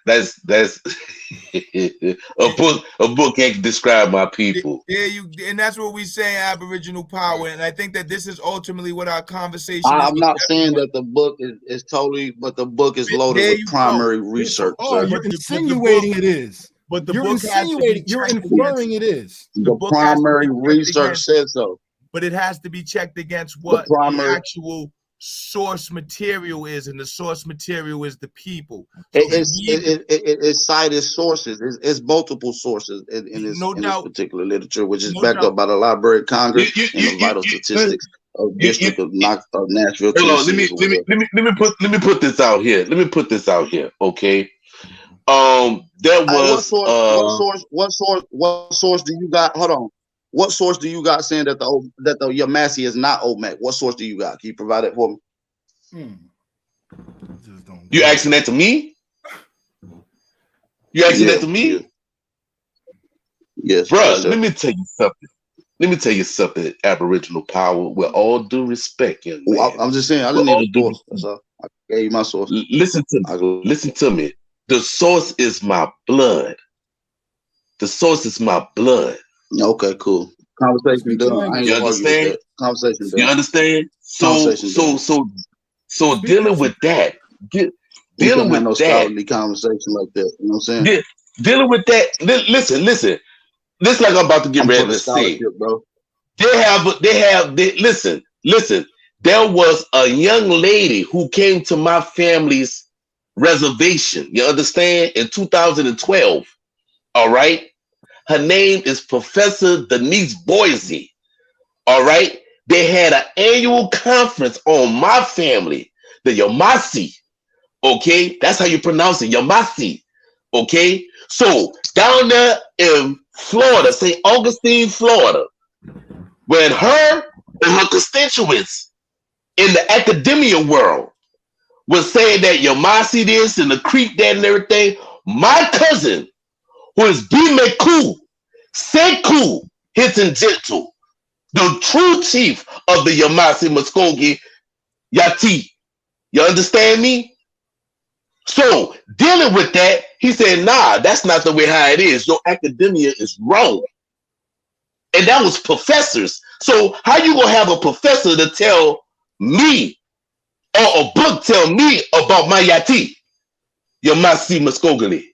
a book can't describe my people. Yeah, and that's what we say, Aboriginal power. And I think that this is ultimately what our conversation is. I'm not saying that the book is totally, but the book is loaded with primary research. Oh, you're insinuating it is. But the you're book insinuating, you're inferring it is. The primary research says so. But it has to be checked against what the actual source material is, and the source material is the people. So it's cited sources. It's multiple sources in this particular literature, which is backed up by the Library of Congress and the vital statistics of District of Nashville, Tennessee. Let me put this out here. Okay. There was what source do you got? Hold on. What source do you got saying that the Yamasee is not Omex? What source do you got? Can you provide it for me? You asking that to me? You asking that to me? Yeah. Yes, Bro, yes, let me tell you something. Let me tell you something, Aboriginal power, with all due respect, young man. Well, I'm just saying, I didn't need a source. That's all. I gave you my source. Listen to me. The source is my blood. The source is my blood. Okay, cool. Conversation done. I ain't You gonna argue with understand? that. Conversation done. You understand? So dealing with that, We dealing can't have with no that, scholarly conversation like that. You know what I'm saying? dealing with that. Listen. This like I'm about to get I'm ready for the to say. scholarship, bro. Listen. There was a young lady who came to my family's reservation. You understand? In 2012. All right. Her name is Professor Denise Boise. All right. They had an annual conference on my family, the Yamasi. Okay. That's how you pronounce it. Yamasi. Okay. So down there in Florida, St. Augustine, Florida, when her and her constituents in the academia world was saying that Yamasi this and the Creek that and everything, my cousin, who is B. McCool, Sekou Hinton Gentle, the true chief of the Yamasi Muskogee Yati. You understand me? So dealing with that, he said, nah, that's not the way how it is. Your academia is wrong. And that was professors. So how you gonna have a professor to tell me or a book tell me about my Yati, Yamasi Muskogee?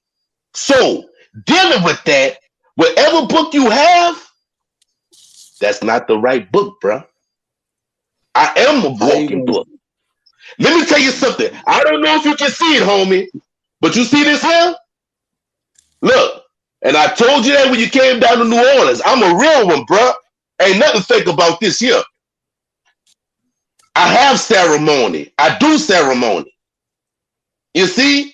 So dealing with that, whatever book you have, that's not the right book, bro. I am a walking book. Let me tell you something. I don't know if you can see it, homie, but you see this here? Look, and I told you that when you came down to New Orleans. I'm a real one, bro. Ain't nothing fake about this here. I have ceremony. I do ceremony. You see?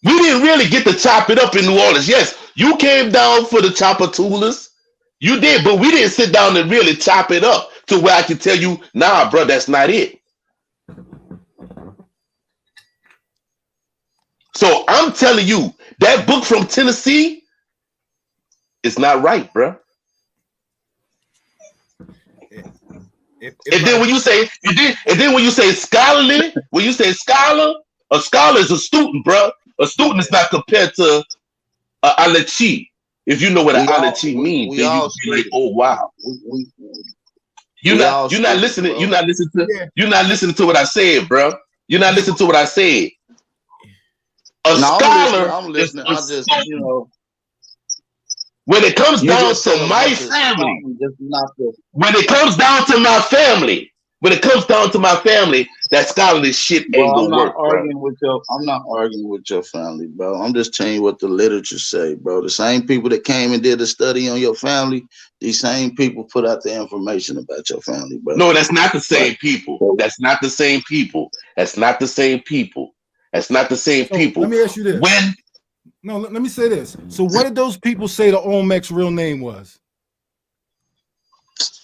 We didn't really get to chop it up in New Orleans. Yes, you came down for the chopper-toolers. You did, but we didn't sit down and really chop it up to where I can tell you, nah, bro, that's not it. So I'm telling you, that book from Tennessee is not right, bro. And then when you say scholarly, when you say scholar, a scholar is a student, bro. A student is not compared to a alechi. If you know what an alechi means, then you be like, oh wow. You're not listening. Bro. You're not listening to what I said, bro. You're not listening to what I said. Scholar. I'm listening. I just, you know. When it comes down to my family, when it comes down to my family, that scholarly shit ain't gonna work, bro. I'm not arguing with your family, bro. I'm just telling you what the literature say, bro. The same people that came and did a study on your family, these same people put out the information about your family, bro. No, that's not the same people. That's not the same people. That's not the same people. That's not the same people. Let me ask you this. Let me say this. So what did those people say the Olmec's real name was?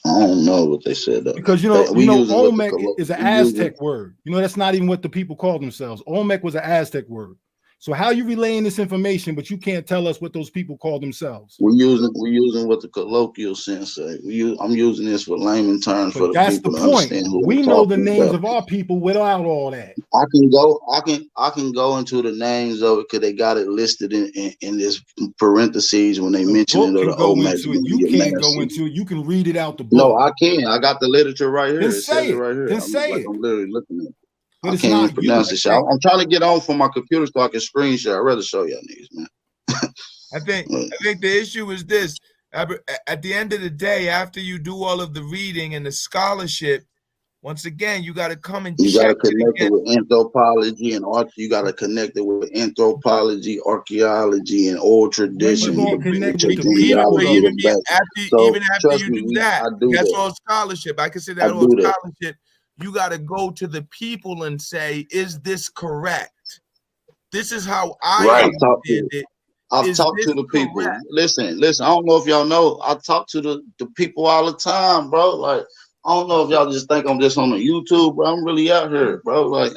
I don't know what they said though. Because Olmec is an Aztec word. You know, that's not even what the people call themselves. Olmec was an Aztec word. So how you relaying this information, but you can't tell us what those people call themselves? We're using what the colloquial sense say. I'm using this for layman terms for the people to understand who we know the names of our people without all that. I can go into the names of it because they got it listed in this parentheses when they mention it. You can't go into it. You can read it out the book. No, I can. I got the literature right here. Then say it right here. I'm literally looking at it. But I can't even pronounce it. I'm trying to get on from my computer so I can screenshot. I'd rather show y'all niggas, man. I think the issue is this. At the end of the day, after you do all of the reading and the scholarship, once again, you got to come and you got to connect it with anthropology and art. You got to connect it with anthropology, archaeology, and oral tradition. Even after you do that, that's all scholarship. I consider that all scholarship. You got to go to the people and say, is this correct? This is how I did it. I've talked to the people. Listen. I don't know if y'all know. I talk to the people all the time, bro. Like, I don't know if y'all just think I'm just on the YouTube, bro. I'm really out here, bro. Like,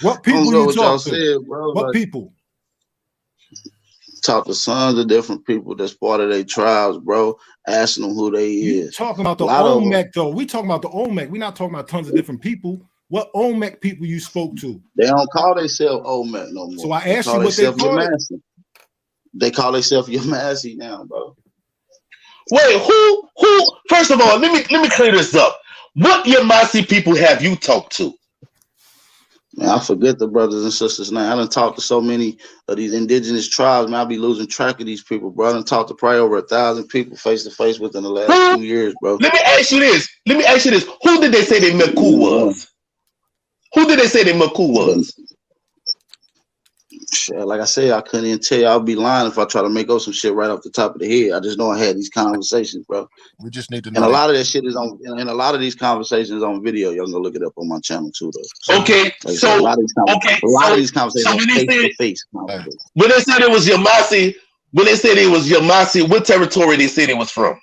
what people I don't know you what talk y'all to? said, bro. What people? talk to sons of different people that's part of their tribes, bro, asking them who they You is. talking about the A lot of them- Olmec though? We talking about the Olmec. We're not talking about tons of different people. What Olmec people you spoke to? They don't call themselves Olmec no more. So I They asked call you what they themselves call it. Yamasi. They call themselves Yamasi now, bro. Wait, who? First of all, let me clear this up. What Yamasi people have you talked to? Man, I forget the brothers and sisters' name. I done talked to so many of these indigenous tribes, man. I be losing track of these people, bro. I done talked to probably over 1,000 people face to face within the last 2 years, bro. Let me ask you this. Who did they say their Maku was? Who did they say their Maku was? Shit, like I said, I couldn't even tell you. I'd be lying if I try to make up some shit right off the top of the head. I just know I had these conversations, bro. We just need to know. And a lot of that shit is on, and a lot of these conversations on video. Y'all can go look it up on my channel too, though. So, Okay, like I said, so a lot of these conversations so when they face said- to face. When they said it was Yamasi, what territory they said it was from?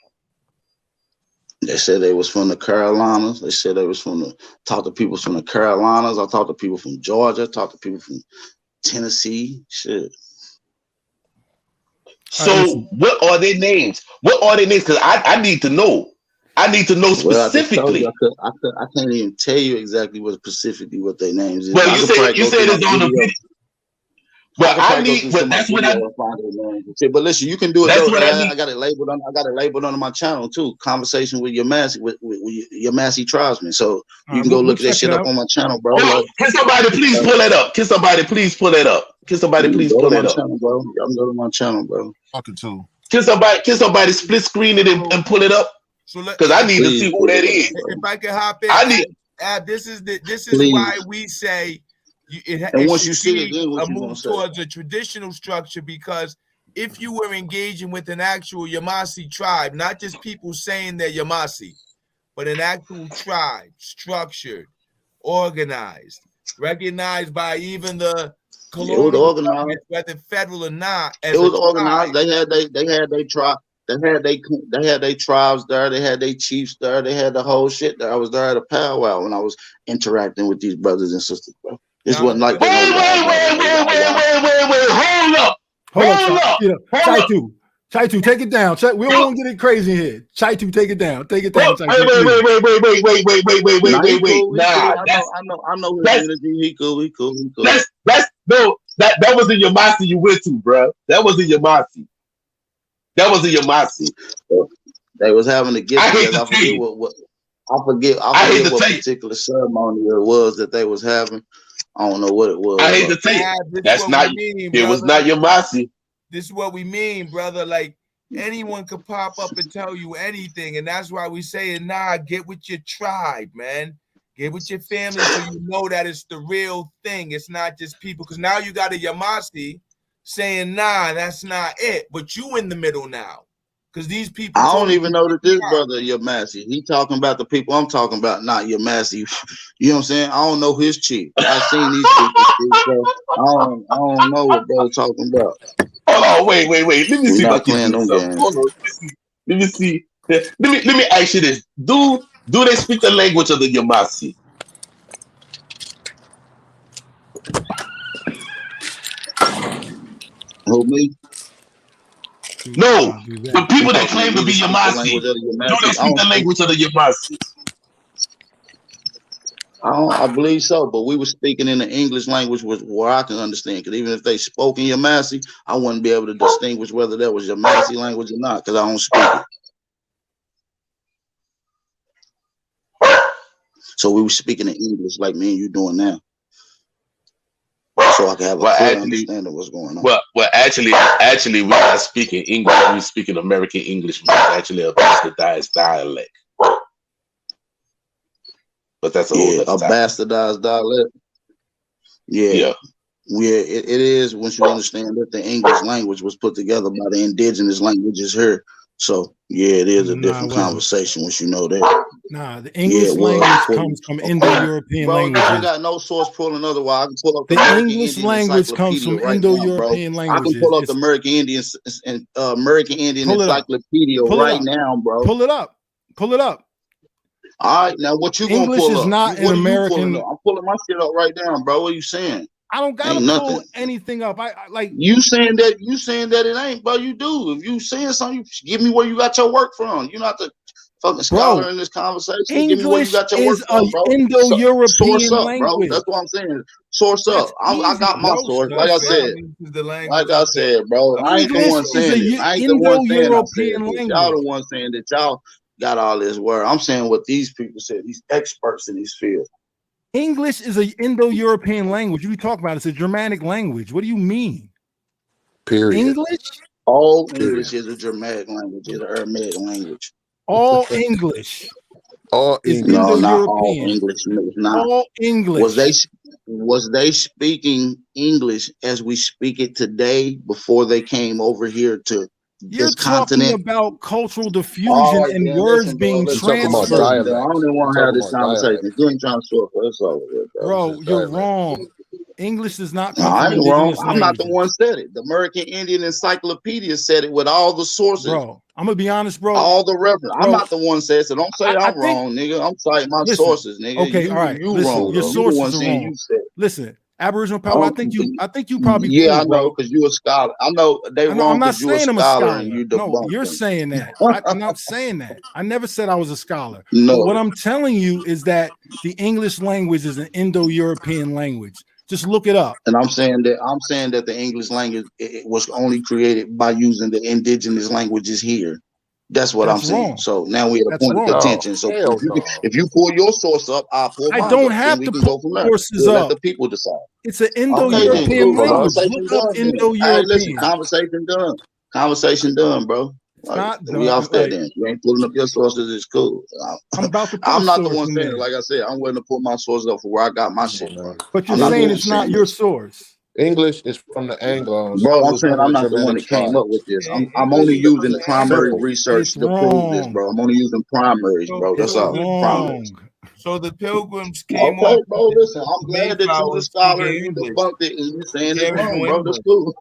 They said they was from the Carolinas. They said they was talked to people from the Carolinas. I talked to people from Georgia. I talked to people from Tennessee. Shit. So what are their names? What are their names? Because I need to know. I need to know Well, I just told specifically. you, I can't even tell you exactly what their names is. Well, I you could said probably go it's through on my the video. video. Well, I could probably go need. through Well, some of my that's what I. video and find their names and shit. But listen, you can do it. That's Though. what I need. I got it labeled on. I got it labeled under my channel too. Conversation with Yamasi, with Yamasi tribesmen. So you can go look that shit up on my channel, bro. Hold on. Can somebody please pull that up? Can somebody please pull that up? Can somebody please pull that up? Channel, bro. Y'all can go to my channel, bro. Talking to. Can somebody split screen it and pull it up? So Because I need to see who that is. if I can hop in, I need. this is Please. why we say And once you see should it, then what be a you gonna move say? towards a traditional structure, because if you were engaging with an actual Yamasi tribe, not just people saying they're Yamasi, but an actual tribe, structured, organized, recognized by even the colonial organized. government, whether federal or not. As It was a organized. tribe. They had their tribe. They had their tribes there. They had their chiefs there. They had the whole shit there. I was there at a powwow when I was interacting with these brothers and sisters, bro. This Now, wasn't like Wait, hold up. Hold up. Chaitu, take it down. We don't want to get it crazy here. Chaitu, take it down. Take it down. Wait. Nah, I know his energy. He cool. That wasn't Yamasi you went to, bro. That wasn't Yamasi. They was having a gift. I hate I to tell you. forget what particular ceremony it was that they was having. I don't know what it was. I hate to tell you. That's not. It was not Yamasi. This is what we mean, brother. Like, anyone could pop up and tell you anything, and that's why we say, nah, get with your tribe, man. Get with your family so you know that it's the real thing. It's not just people. Because now you got a Yamasi saying, nah, that's not it. But you in the middle now. Because these people. I don't even know that this brother Yamasi. He talking about the people I'm talking about, not Yamasi. You know what I'm saying? I don't know his chief. I've seen these people speak, so I don't know what they're talking about. Hold on, wait. Let me see if I can do something. Games. Hold on. Let me see. Let me ask you this. Do they speak the language of the Yamasi? Who, me? No, the people that claim to be Yamasi. Do they speak the language of the Yamasi? I believe so, but we were speaking in the English language where I can understand. Because even if they spoke in Yamasi, I wouldn't be able to distinguish whether that was Yamasi language or not, because I don't speak it. So we were speaking in English like me and you doing now. So I can have a clear understanding of what's going on. Well, actually, we're not speaking English. We're speaking American English, which is actually a bastardized dialect. But that's a bastardized dialect. Yeah. It is once you understand that the English language was put together by the indigenous languages here. So it is a different conversation once you know that. Nah, the English language comes from Indo-European languages. I got no source pulling otherwise. I can pull up the English language comes from Indo-European languages. I can pull up the American Indian encyclopedia right now, bro. Pull it up. All right, now what you gonna pull up? English is not an American. I'm pulling my shit up right now, bro. What are you saying? I don't gotta Ain't pull nothing. anything up. I like You saying that it ain't, bro. You do. If you saying something, you give me where you got your work from. You're not the fucking scholar bro. in this conversation. Give me where you English got your work is from, a bro. Source Indo-European up, bro. language. That's what I'm saying. Source That's up. I easy, got my bro. source. No, Like I sir. said. English is the language Like I of the said, bro. I ain't the English one is saying it. a I ain't the one saying I said Indo-European this. Y'all language. the one saying that y'all got all this word. I'm saying what these people said. These experts in these fields. English is an Indo-European language. You talk about it's a Germanic language. What do you mean? Period. English? All Period. English is a Germanic language. It's an Aramaic language. All English All is English. No, not all Indo-European. English. No, it's not. All English. Was they speaking English as we speak it today before they came over here to You're this talking continent? about cultural All diffusion right, and then words listen, bro. being We Listen, talking about listen, transferred. bro. I don't dialect. even We want to have talking this about dialect. conversation. You ain't trying to sort for us all of it, bro. This Bro, is you're dialect. wrong. English does not No, come I from ain't wrong. indigenous I'm not the one languages. said it. The American Indian Encyclopedia said it with all the sources, Bro, I'm gonna be honest, bro. all the reference. I'm Bro, not the one said, so don't say I I'm think, wrong, nigga. I'm citing my listen, sources, nigga. okay, all right. You Listen, wrong your though. You the one sources are saying wrong. you said it. Listen, Aboriginal I power, don't, I think you probably yeah, cool, I know, bro. because you a scholar. I know they I know I'm wrong not because you a saying I'm a scholar and scholar. you No, debunk you're them. saying that. I'm not saying that. I never said I was a scholar. But what No, I'm telling you is that the English language is an Indo-European language. Just look it up. and I'm saying that the English language it was only created by using the indigenous languages here. That's what I'm That's saying. wrong. So now we at a That's point of wrong. Oh, contention. So hell no. if you pull your source up, I'll pull I mine don't up. Then have we to can put go from there. sources We'll let up. the people decide. It's an Okay, then Indo-European cool. Hold on. language. Conversation Look up done. Then. Hey, listen, Indo-European. conversation done. Conversation done, bro. It's Like not we off done. that Like, then. You ain't pulling up your sources. It's cool. I'm about to put a I'm not the source one in saying it. there. Like I said, I'm willing to pull my sources up for where I got my Come shit on, from. man. But you're I'm not the saying one it's not saying your this. source. English is from the Anglos, Bro, who I'm was saying one of I'm the not the one Germanic that came up tribes. with this. I'm English only is using from the the primary Simple. Anglo. research It's to prove this, wrong. bro. I'm only using primaries, bro. That's It's all. Primaries. wrong. So the pilgrims came Okay, off bro. Listen, the I'm glad that you the Mayflower scholar speaking and you English. debunked it and you saying it's There is wrong, no bro. That's English. cool.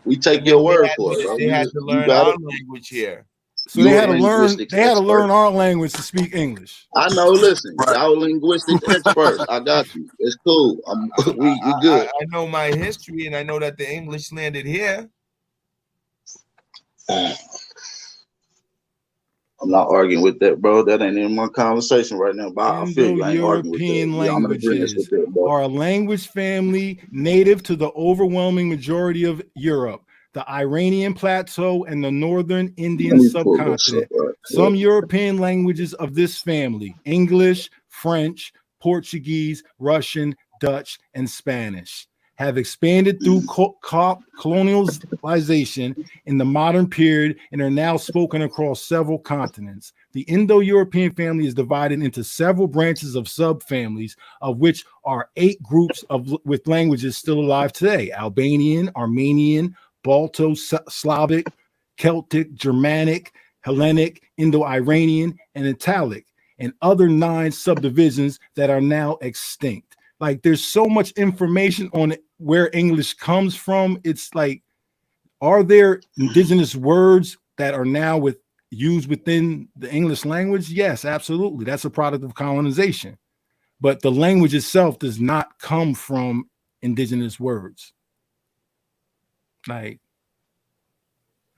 We take And your then word for it, bro. they had to You learn got our it. language here. So You they a had to learn. linguistics They had to expert. learn our language to speak English. I know. Listen, Right. y'all linguistics experts. I got you. It's cool. We good. I know my history, and I know that the English landed here. I'm not arguing with that, bro. That ain't in my conversation right now. But I feel you. I ain't arguing with that. Indo-European Yeah, I'm in agreement with languages that, bro. are a language family native to the overwhelming majority of Europe, the Iranian plateau, and the northern Indian Let me pull this up subcontinent. right quick. Some European languages of this family, English, French, Portuguese, Russian, Dutch, and Spanish, have expanded through colonialization in the modern period and are now spoken across several continents. The Indo-European family is divided into several branches of subfamilies, of which are 8 groups with languages still alive today: Albanian, Armenian, Balto-Slavic, Celtic, Germanic, Hellenic, Indo-Iranian, and Italic, and other 9 subdivisions that are now extinct. Like, there's so much information on where English comes from. It's like, are there indigenous words that are now used within the English language? Yes, absolutely. That's a product of colonization. But the language itself does not come from indigenous words. Like,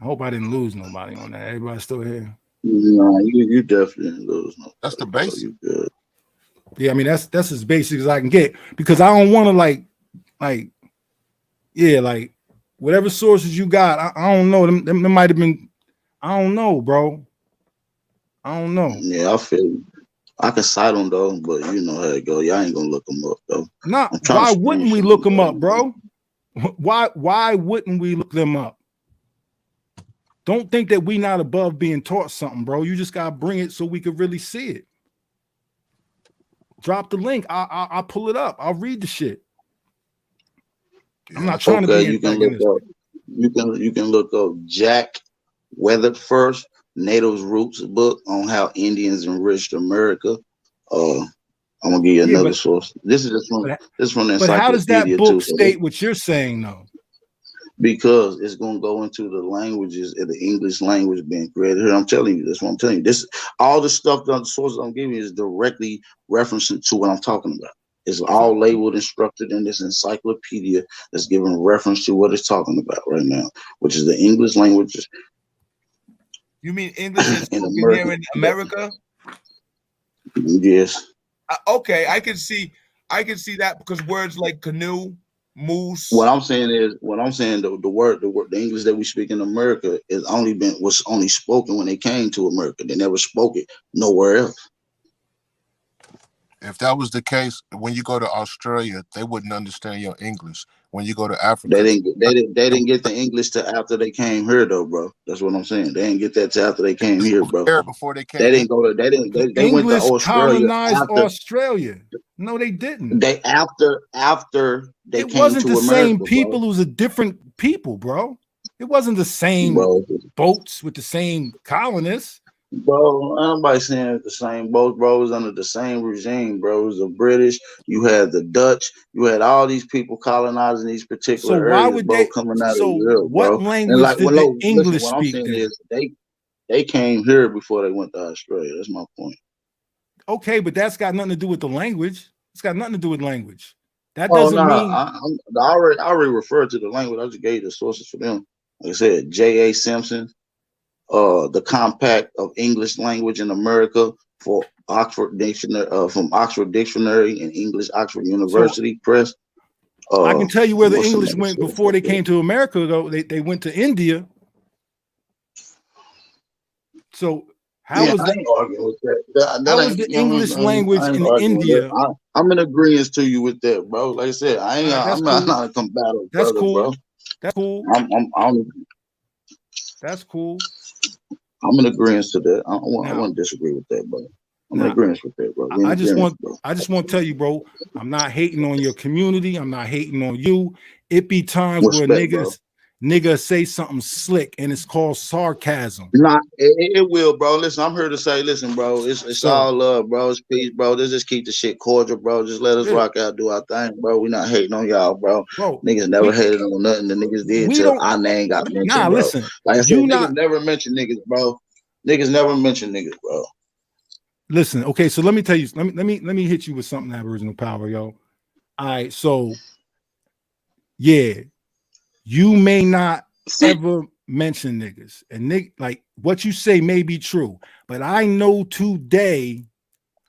I hope I didn't lose nobody on that. Everybody's still here. No, you definitely didn't lose. No, That's the so basic. you good. Yeah, I mean, that's as basic as I can get, because I don't want to like whatever sources you got. I don't know. Them might have been. I don't know, bro. I don't know. Yeah, I feel you. I can cite them though, but you know how it go. Y'all ain't gonna look them up though. Not I'm trying why to wouldn't we screenshot look them, them up, bro? Why wouldn't we look them up? Don't think that we not above being taught something, bro. You just gotta bring it so we could really see it. Drop the link. I'll pull it up. I'll read the shit. I'm not trying to Okay, be you can look antagonistic. up. You can look up Jack Weatherford Natives Roots book on how Indians enriched America. I'm gonna give you Yeah, another source. This is from the but how does that encyclopedia book too. So state what you're saying, though? because it's gonna go into the languages and the English language being created here. I'm telling you, that's what I'm telling you. This all the stuff, the sources I'm giving you is directly referencing to what I'm talking about. It's all labeled and structured in this encyclopedia that's giving reference to what it's talking about right now, which is the English language You mean English is in spoken America. here in America? Yes. Okay, I can see that because words like canoe, moose. What I'm saying the English that we speak in America was only spoken when they came to America. They never spoke it nowhere else. If that was the case, when you go to Australia, they wouldn't understand your English. When you go to Africa, They didn't get the English till after they came here, though, bro. That's what I'm saying. They didn't get that till after they came here, bro. Before they came, They didn't go to. They went to English Australia colonized after. Australia. No, they didn't. After they It came wasn't to the America, same people. bro. It was a different people, bro. It wasn't the same Bro, boats with the same colonists. nobody saying it's the same boat, bro. It was under the same regime, bro. It was the British. You had the Dutch. You had all these people colonizing these particular So why areas, would bro, they? coming out So of Europe, what bro. And language like, did the English what I'm speak saying then? is they came here before they went to Australia. That's my point. Okay, but that's got nothing to do with the language. It's got nothing to do with language. That Oh doesn't no, mean. I already referred to the language. I just gave you the sources for them. Like I said, J.A. Simpson, the Compact of English Language in America for Oxford Dictionary, from Oxford Dictionary and English, Oxford University Press. I can tell you where the what's some English other went source before they up there? came to America, though. They went to India. So how Yeah, was I the ain't arguing with that. how was Ain't, the you know, English language I ain't in arguing with India? that. I'm in agreement to you with that, bro. Like I said, All right, that's I'm cool. not a combative That's brother, bro. cool. That's cool. I'm That's cool. in agreement to that. I Now, wouldn't disagree with that, bro. I'm in now agreement with that, bro. We in I just agreement, want bro. I just want to tell you, bro, I'm not hating on your community. I'm not hating on you. It be times where Respect, bro. niggas say something slick and it's called sarcasm. Nah, it will, bro. Listen, I'm here to say, listen, bro. It's So, all love, bro. It's peace, bro. Let's just keep the shit cordial, bro. Just let us yeah, rock out, do our thing, bro. We not hating on y'all, bro. bro, Niggas never hated on nothing the niggas did we till don't. our name got mentioned, Nah, bro. listen, Like I said, you niggas not never mention niggas, bro. Niggas never mention niggas, bro. listen. Okay, so let me tell you. Let me hit you with something. Aboriginal power, yo. All right, so yeah, you may not See, ever mention niggas, and like what you say may be true, but I know today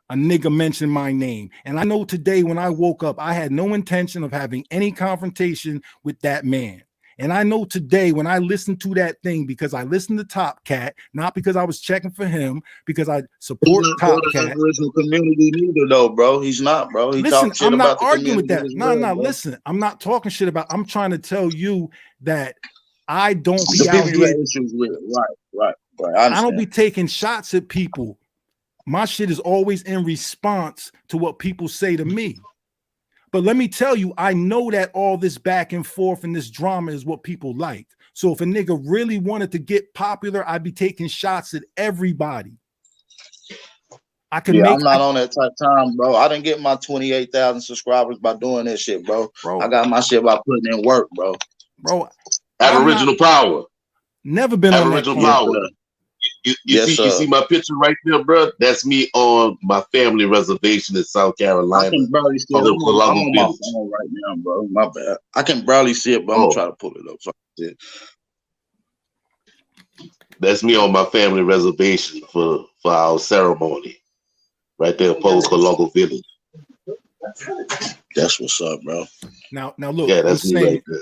a nigga mentioned my name, and I know today when I woke up, I had no intention of having any confrontation with that man. And I know today when I listened to that thing, because I listened to Top Cat, not because I was checking for him, because I He's support not for Top the Cat. Aboriginal community neither, though, bro. He's not, bro. He Listen, talks shit I'm not about the arguing with community that. as No, well, no, bro. listen, I'm not talking shit about. I'm trying to tell you that I don't The be out people you here. have issues with, right. I I don't be understand. taking shots at people. My shit is always in response to what people say to me. But let me tell you, I know that all this back and forth and this drama is what people like. So if a nigga really wanted to get popular, I'd be taking shots at everybody. I can Yeah, make I'm not on that type of time, bro. I didn't get my 28,000 subscribers by doing that shit, bro. I bro, got my shit by putting in work, bro. I'm not Aboriginal power. never been on that Aboriginal corner. power. You Yes, see my picture right there, bro? That's me on my family reservation in South I Carolina, can barely see it. I'm Calloway on my Village. phone right now, bro. My bad. I can barely see it, but I'm gonna try to pull it up. So I can see it. That's me on my family reservation for our ceremony, right there, Calloway Village. That's what's up, bro. Now look, Yeah, that's me right there.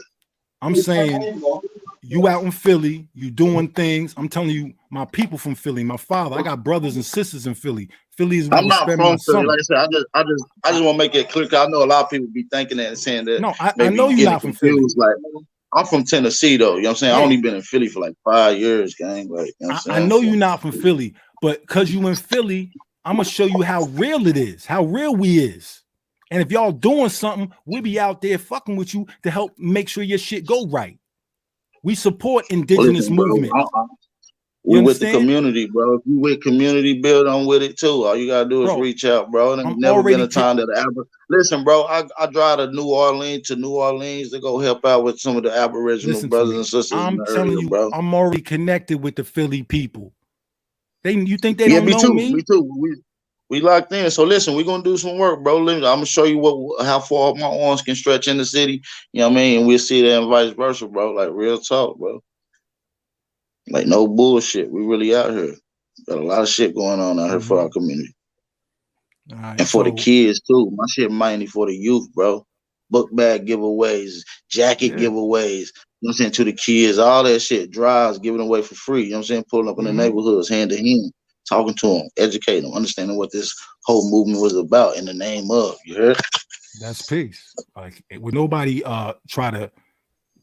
I'm saying you out in Philly, you doing things. I'm telling you, my people from Philly, my father, I got brothers and sisters in Philly. Philly is where I I'm was not spending my from Philly. summer. Like I said, I just want to make it clear. 'Cause I know a lot of people be thinking that and saying that, No, I maybe know you're getting not from Philly. confused. Like, I'm from Tennessee, though. You know what I'm saying? I Yeah. only been in Philly for like 5 years, gang. Like, you know what I'm I saying? know you're not from Philly, but because you in Philly, I'm gonna show you how real it is, how real we is. And if y'all doing something, we be out there fucking with you to help make sure your shit go right. We support indigenous Listen, bro, movement. we You with the understand? community, bro. If you with community build, I'm with it too. All you gotta do is Bro, reach out, bro. There I'm ain't never been already a time that listen, bro. I drive to New Orleans to go help out with some of the Aboriginal listen to brothers me. and sisters in I'm the telling area, you, bro. I'm already connected with the Philly people. You think they Yeah, don't me know too. me? Me too. We locked in. So listen, we're gonna do some work, bro. I'm gonna show you how far my arms can stretch in the city. You know what I mean? And we'll see that and vice versa, bro. Like real talk, bro. Like no bullshit. We really out here. Got a lot of shit going on out here for our community. All right, and for the kids too. My shit mainly for the youth, bro. Book bag giveaways, jacket giveaways. You know what I'm saying? To the kids, all that shit. Drives, giving away for free. You know what I'm saying? Pulling up in the neighborhoods, hand to hand, talking to them, educating them, understanding what this whole movement was about in the name of. You heard? That's peace. Like, would nobody try to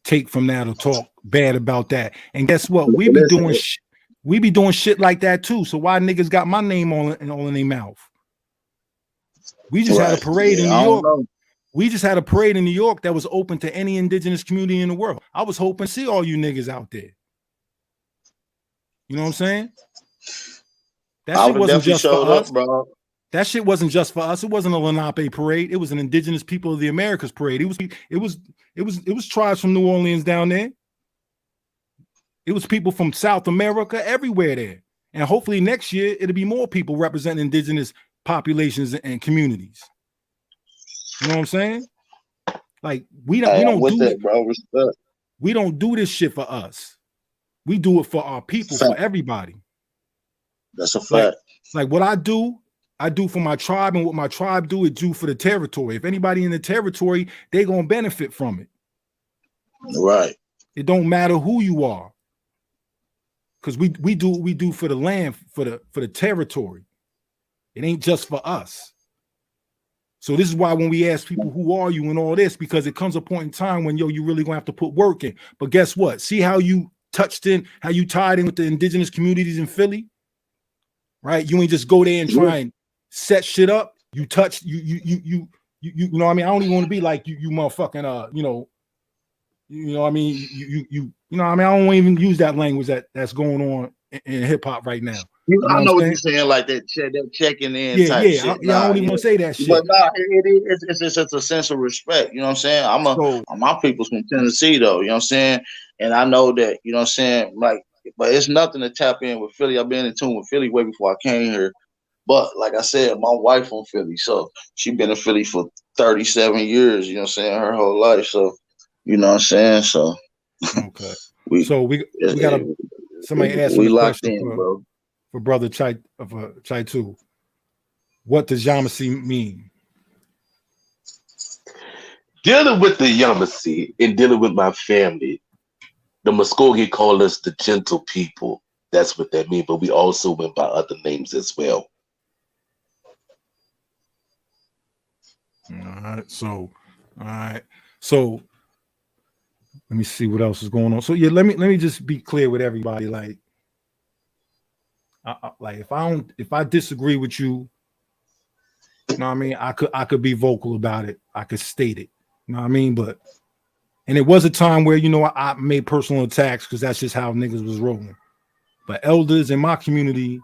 take from that or talk bad about that? And guess what? We be doing shit like that too. So why niggas got my name all in their mouth? We just had a parade in New York. We just had a parade in New York that was open to any indigenous community in the world. I was hoping to see all you niggas out there. You know what I'm saying? That shit wasn't just for us, bro. That shit wasn't just for us. It wasn't a Lenape parade. It was an Indigenous People of the Americas parade. It was tribes from New Orleans down there. It was people from South America, everywhere there. And hopefully next year it'll be more people representing indigenous populations and communities. You know what I'm saying? Like we don't do that, bro. Respect. We don't do this shit for us. We do it for our people, for everybody. That's a fact. Like what I do for my tribe, and what my tribe do, it do for the territory. If anybody in the territory, they gonna benefit from it. Right. It don't matter who you are. Because we do what we do for the land, for the territory. It ain't just for us. So this is why when we ask people, who are you and all this, because it comes a point in time when, you really gonna have to put work in. But guess what? See how you how you tied in with the indigenous communities in Philly, right? You ain't just go there and try and set shit up. You touch, you know what I mean? I don't even want to be like you motherfucking, you know what I mean? You know what I mean? I don't even use that language that's going on in hip hop right now. I know what you're saying, like that checking in type shit. I don't even want to say that shit. But nah, it's just a sense of respect. You know what I'm saying? My people's from Tennessee though. You know what I'm saying? And I know that, you know what I'm saying? Like, but it's nothing to tap in with Philly. I've been in tune with Philly way before I came here. But like I said, my wife from Philly, so she been in Philly for 37 years. You know what I'm saying? Her whole life. So, you know what I'm saying? So, okay. we got somebody asked me a question for brother Chai 2. What does Yamasee mean? Dealing with the Yamasee and dealing with my family, the Muskogee call us the gentle people. That's what that means. But we also went by other names as well. All right. So let me see what else is going on. So yeah, let me just be clear with everybody. Like, if I disagree with you, you know what I mean? I could be vocal about it. I could state it. You know what I mean? And it was a time where, I made personal attacks because that's just how niggas was rolling. But elders in my community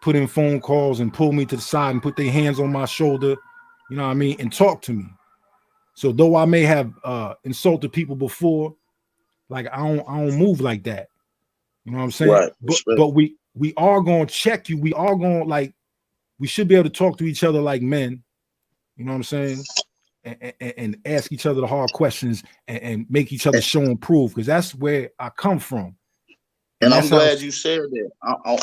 put in phone calls and pulled me to the side and put their hands on my shoulder, you know what I mean, and talk to me. So though I may have insulted people before, like I don't move like that. You know what I'm saying? Right. But we are gonna check you. We are gonna we should be able to talk to each other like men. You know what I'm saying? And ask each other the hard questions and make each other show and prove, because that's where I come from. And I'm glad you said that.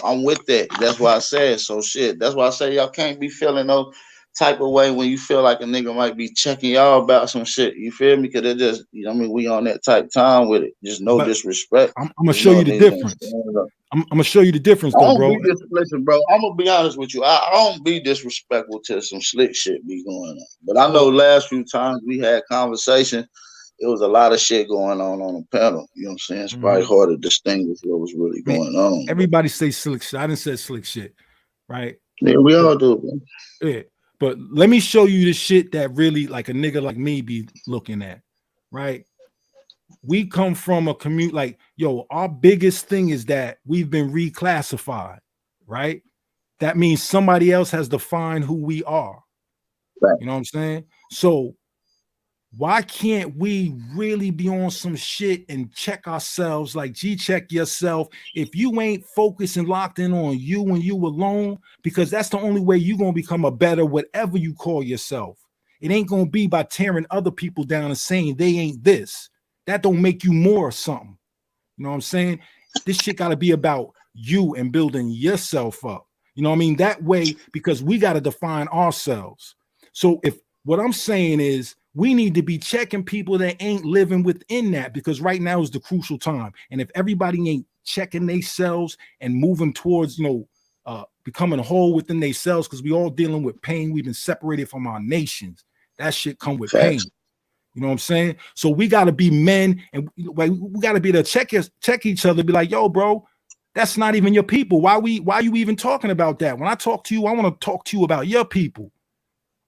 I'm with that. That's why I said so. Shit. That's why I say y'all can't be feeling no type of way when you feel like a nigga might be checking y'all about some shit. You feel me? Because it just, we on that type time with it. Just no disrespect. I'm gonna show you the difference. I'm gonna show you the difference, though, bro. Listen, bro. I'm gonna be honest with you. I don't be disrespectful till some slick shit be going on. But I know last few times we had conversation, it was a lot of shit going on the panel. You know what I'm saying? It's probably hard to distinguish what was really going on. Everybody say slick shit. I didn't say slick shit, right? Yeah, we all do, man. Yeah. But let me show you the shit that really, like, a nigga like me be looking at, right? We come from a community, our biggest thing is that we've been reclassified, right? That means somebody else has defined who we are. Right. You know what I'm saying? So why can't we really be on some shit and check ourselves? Like, check yourself. If you ain't focused and locked in on you and you alone, because that's the only way you're going to become a better whatever you call yourself. It ain't going to be by tearing other people down and saying they ain't this. That don't make you more or something. You know what I'm saying? This shit got to be about you and building yourself up. You know what I mean? That way, because we got to define ourselves. So if what I'm saying is, we need to be checking people that ain't living within that, because right now is the crucial time. And if everybody ain't checking themselves and moving towards, becoming whole within themselves, because we all dealing with pain. We've been separated from our nations. That shit come with pain. You know what I'm saying? So we got to be men, and we got to be able to check each other, be like, yo, bro, that's not even your people. Why are you even talking about that? When I talk to you, I want to talk to you about your people.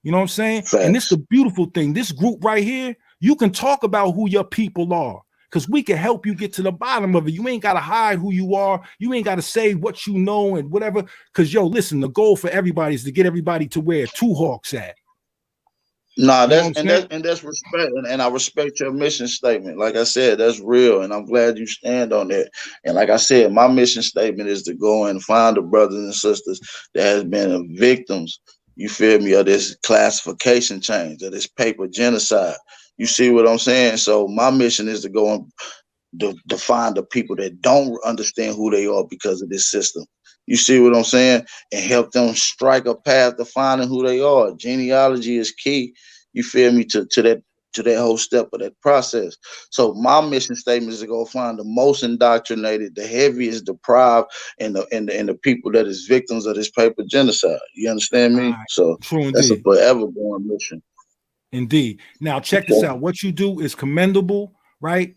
You know what I'm saying? Facts. And this is the beautiful thing. This group right here, you can talk about who your people are, because we can help you get to the bottom of it. You ain't got to hide who you are. You ain't got to say what you know and whatever. Because, yo, listen, the goal for everybody is to get everybody to where Two Hawks at. Nah, that's respect, and I respect your mission statement. Like I said, that's real, and I'm glad you stand on that. And like I said, my mission statement is to go and find the brothers and sisters that has been victims, you feel me, of this classification change, of this paper genocide. You see what I'm saying? So my mission is to go and define the people that don't understand who they are because of this system. You see what I'm saying? And help them strike a path to finding who they are. Genealogy is key. You feel me, to that whole step of that process. So my mission statement is to go find the most indoctrinated, the heaviest deprived, and the people that is victims of this paper genocide. You understand me? So True that's a indeed. forever going mission. Indeed. Now check this out. What you do is commendable, right?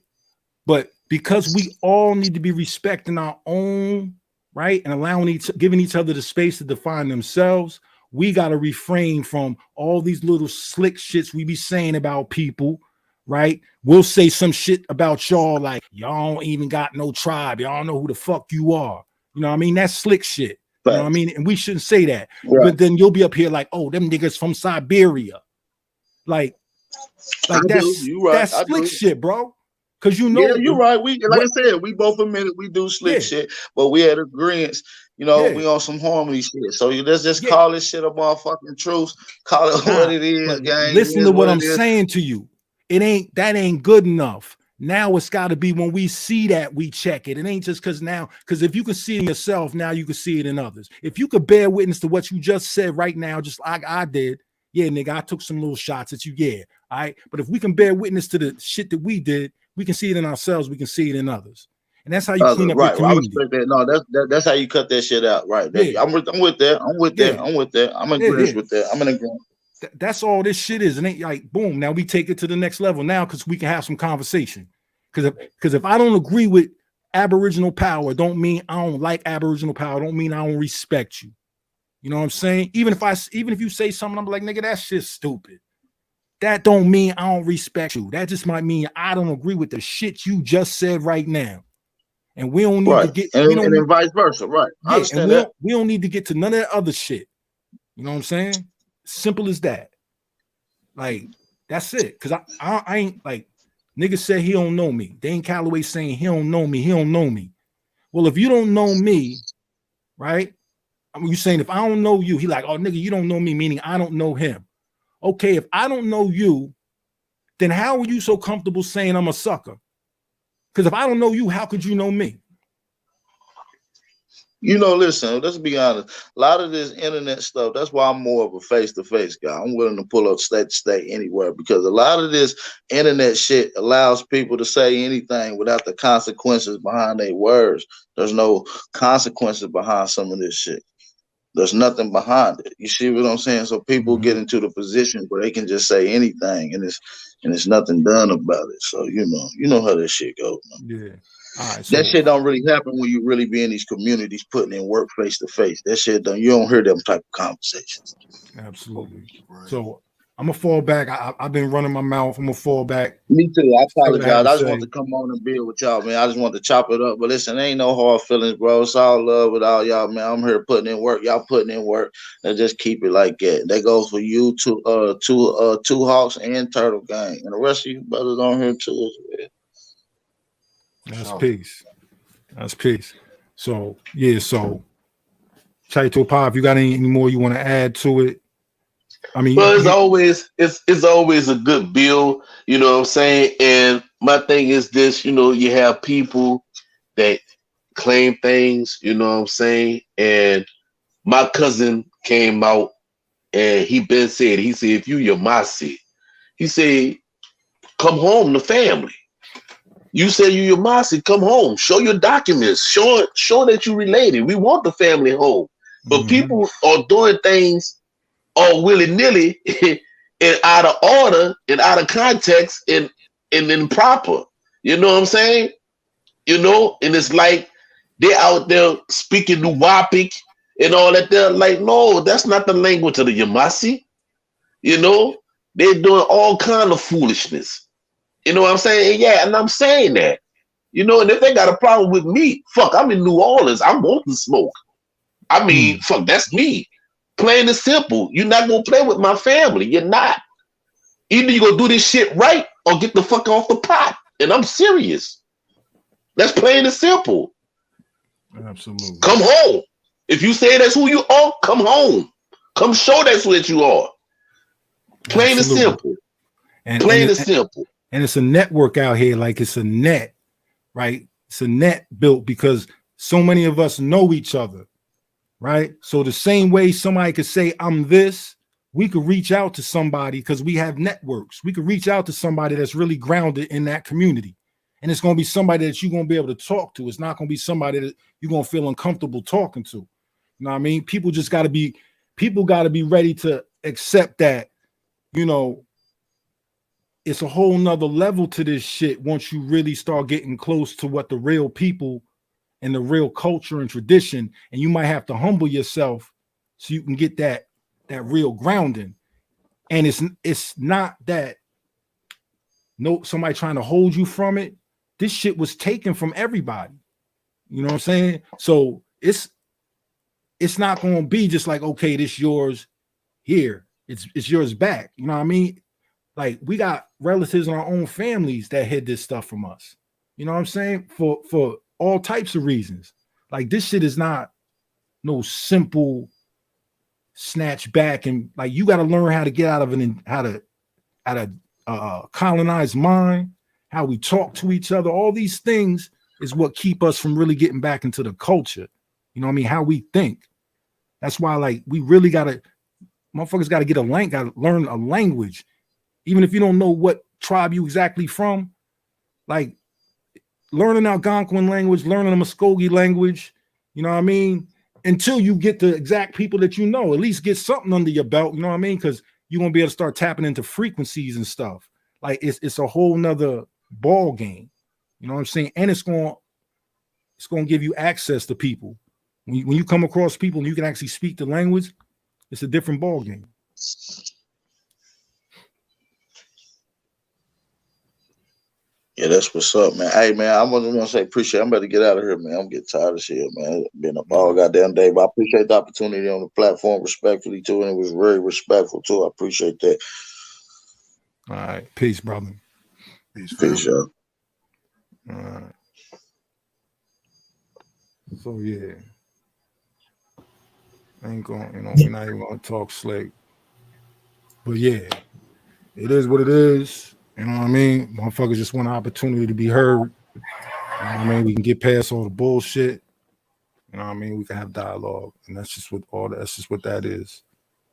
But because we all need to be respecting our own, right, and giving each other the space to define themselves, we got to refrain from all these little slick shits we be saying about people, right? We'll say some shit about y'all like, y'all don't even got no tribe. Y'all don't know who the fuck you are. You know what I mean? That's slick shit. You know what I mean? And we shouldn't say that. Right. But then you'll be up here like, oh, them niggas from Siberia. Like that's slick shit, bro. Because yeah, you're right. We I said, we both admitted we do slick shit, but we had agreements. We on some harmony shit. So let's just call this shit a motherfucking truce. Call it what it is, gang. Listen to what I'm saying to you. That ain't good enough. Now it's got to be when we see that we check it. It ain't just because if you can see it in yourself, now you can see it in others. If you could bear witness to what you just said right now, just like I did, yeah, nigga, I took some little shots at you, yeah. All right. But if we can bear witness to the shit that we did, we can see it in ourselves. We can see it in others, and that's how you clean up your community. I respect that. No, that's how you cut that shit out, right? I'm with that. I'm with that. I'm in agreement with that. I'm in agreement. That's all this shit is, and ain't like boom. Now we take it to the next level now because we can have some conversation. Because if I don't agree with Aboriginal power, don't mean I don't like Aboriginal power. Don't mean I don't respect you. You know what I'm saying? Even if you say something, I'm like, nigga, that shit's stupid. That don't mean I don't respect you. That just might mean I don't agree with the shit you just said right now. And we don't need to get and vice versa, right? I understand that. We don't need to get to none of that other shit. You know what I'm saying? Simple as that. Like, that's it. Cause I ain't like niggas said he don't know me. Dane Calloway saying he don't know me, he don't know me. Well, if you don't know me, right? I mean, you saying if I don't know you, he like, oh nigga, you don't know me, meaning I don't know him. Okay, if I don't know you, then how are you so comfortable saying I'm a sucker? Because if I don't know you, how could you know me? Listen, let's be honest. A lot of this internet stuff, that's why I'm more of a face-to-face guy. I'm willing to pull up state to state anywhere because a lot of this internet shit allows people to say anything without the consequences behind their words. There's no consequences behind some of this shit. There's nothing behind it. You see what I'm saying? So people get into the position where they can just say anything and it's nothing done about it. So you know how that shit goes. Yeah. All right. That shit don't really happen when you really be in these communities putting in work face to face. That shit you don't hear them type of conversations. Absolutely. So I'm gonna fall back. I've been running my mouth. I'm gonna fall back. Me too. I Say what I had apologize. to I just say. wanted to come on and be with y'all, man. I just wanted to chop it up. But listen, ain't no hard feelings, bro. It's all love with all y'all, man. I'm here putting in work. Y'all putting in work. And just keep it like that. That goes for you, two Hawks and TurtleGang. And the rest of you brothers on here too as well. That's peace. That's peace. So yeah, so Chaito Pa, if you got any more you want to add to it. I mean, Well, it's always a good build, you know what I'm saying? And my thing is this, you know, you have people that claim things, you know what I'm saying? And my cousin came out and he said, if you Yamasi, he said, come home to family. You say you Yamasi, come home, show your documents, show that you related. We want the family home. But people are doing things all willy-nilly and out of order and out of context and improper. You know what I'm saying? You know, and it's like they're out there speaking Nuwapic and all that. They're like, no, that's not the language of the Yamasi. You know, they're doing all kind of foolishness. You know what I'm saying? And yeah, and I'm saying that. You know, and if they got a problem with me, fuck, I'm in New Orleans. I'm wanting smoke. I mean, fuck, that's me. Plain and simple. You're not gonna play with my family. You're not. Either you gonna do this shit right or get the fuck off the pot. And I'm serious. That's plain and simple. Absolutely. Come home. If you say that's who you are, come home. Come show that's what you are. Plain and simple. Plain and simple. And it's a network out here, like it's a net, right? It's a net built because so many of us know each other, right? So the same way somebody could say, I'm this, we could reach out to somebody because we have networks. We could reach out to somebody that's really grounded in that community. And it's going to be somebody that you're going to be able to talk to. It's not going to be somebody that you're going to feel uncomfortable talking to. You know what I mean? People got to be ready to accept that, you know, it's a whole nother level to this shit once you really start getting close to what the real people and the real culture and tradition, and you might have to humble yourself so you can get that real grounding. And it's not that somebody trying to hold you from it. This shit was taken from everybody. You know what I'm saying? So it's not going to be just like, okay, this yours here. It's yours back. You know what I mean? Like, we got relatives in our own families that hid this stuff from us. You know what I'm saying? For all types of reasons. Like, this shit is not no simple snatch back, and like, you got to learn how to get out of colonized mind, how we talk to each other. All these things is what keep us from really getting back into the culture. You know what I mean? How we think. That's why, like, we really motherfuckers got to learn a language. Even if you don't know what tribe you exactly from, like learning Algonquin language, learning the Muskogee language, you know what I mean? Until you get the exact people that you know, at least get something under your belt, you know what I mean? Because you're going to be able to start tapping into frequencies and stuff. Like, it's a whole nother ball game. You know what I'm saying? And it's going to give you access to people. When you come across people and you can actually speak the language, it's a different ball game. Yeah, that's what's up, man. Hey, man, I want to say appreciate. I'm about to get out of here, man. I'm getting tired of shit, man. Been up all goddamn day, but I appreciate the opportunity on the platform, respectfully too, and it was very respectful too. I appreciate that. All right, peace, brother. Peace, y'all. All right. So yeah, I ain't going. You know, we're not even gonna talk slick. But yeah, it is what it is. You know what I mean? Motherfuckers just want an opportunity to be heard. You know what I mean? We can get past all the bullshit. You know what I mean? We can have dialogue, and that's just what that is.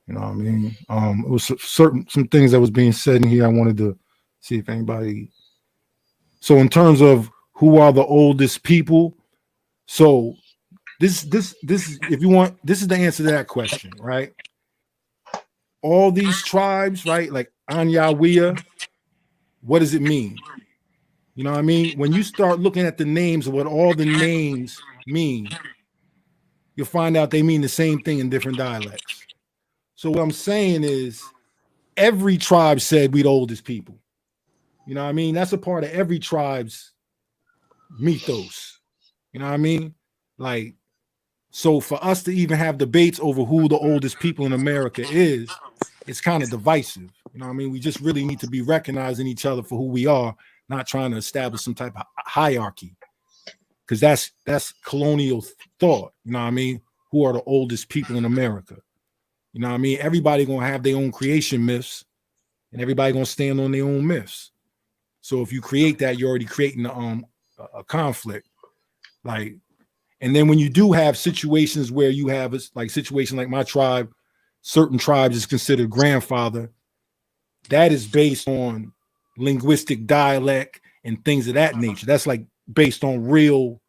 You know what I mean? It was some things that was being said in here. I wanted to see if anybody. So in terms of who are the oldest people, so this if you want, this is the answer to that question, right? All these tribes, right? Like Anyawea. What does it mean? You know what I mean? When you start looking at the names of what all the names mean, you'll find out they mean the same thing in different dialects. So what I'm saying is every tribe said we the oldest people. You know what I mean? That's a part of every tribe's mythos. You know what I mean? Like, so for us to even have debates over who the oldest people in America is, it's kind of divisive. You know what I mean? We just really need to be recognizing each other for who we are, not trying to establish some type of hierarchy. Because that's colonial thought. You know what I mean? Who are the oldest people in America? You know what I mean? Everybody gonna have their own creation myths, and everybody gonna stand on their own myths. So if you create that, you're already creating a conflict. Like, and then when you do have situations where you have like situation like my tribe, certain tribes is considered grandfather. That is based on linguistic dialect and things of that nature. That's like based on real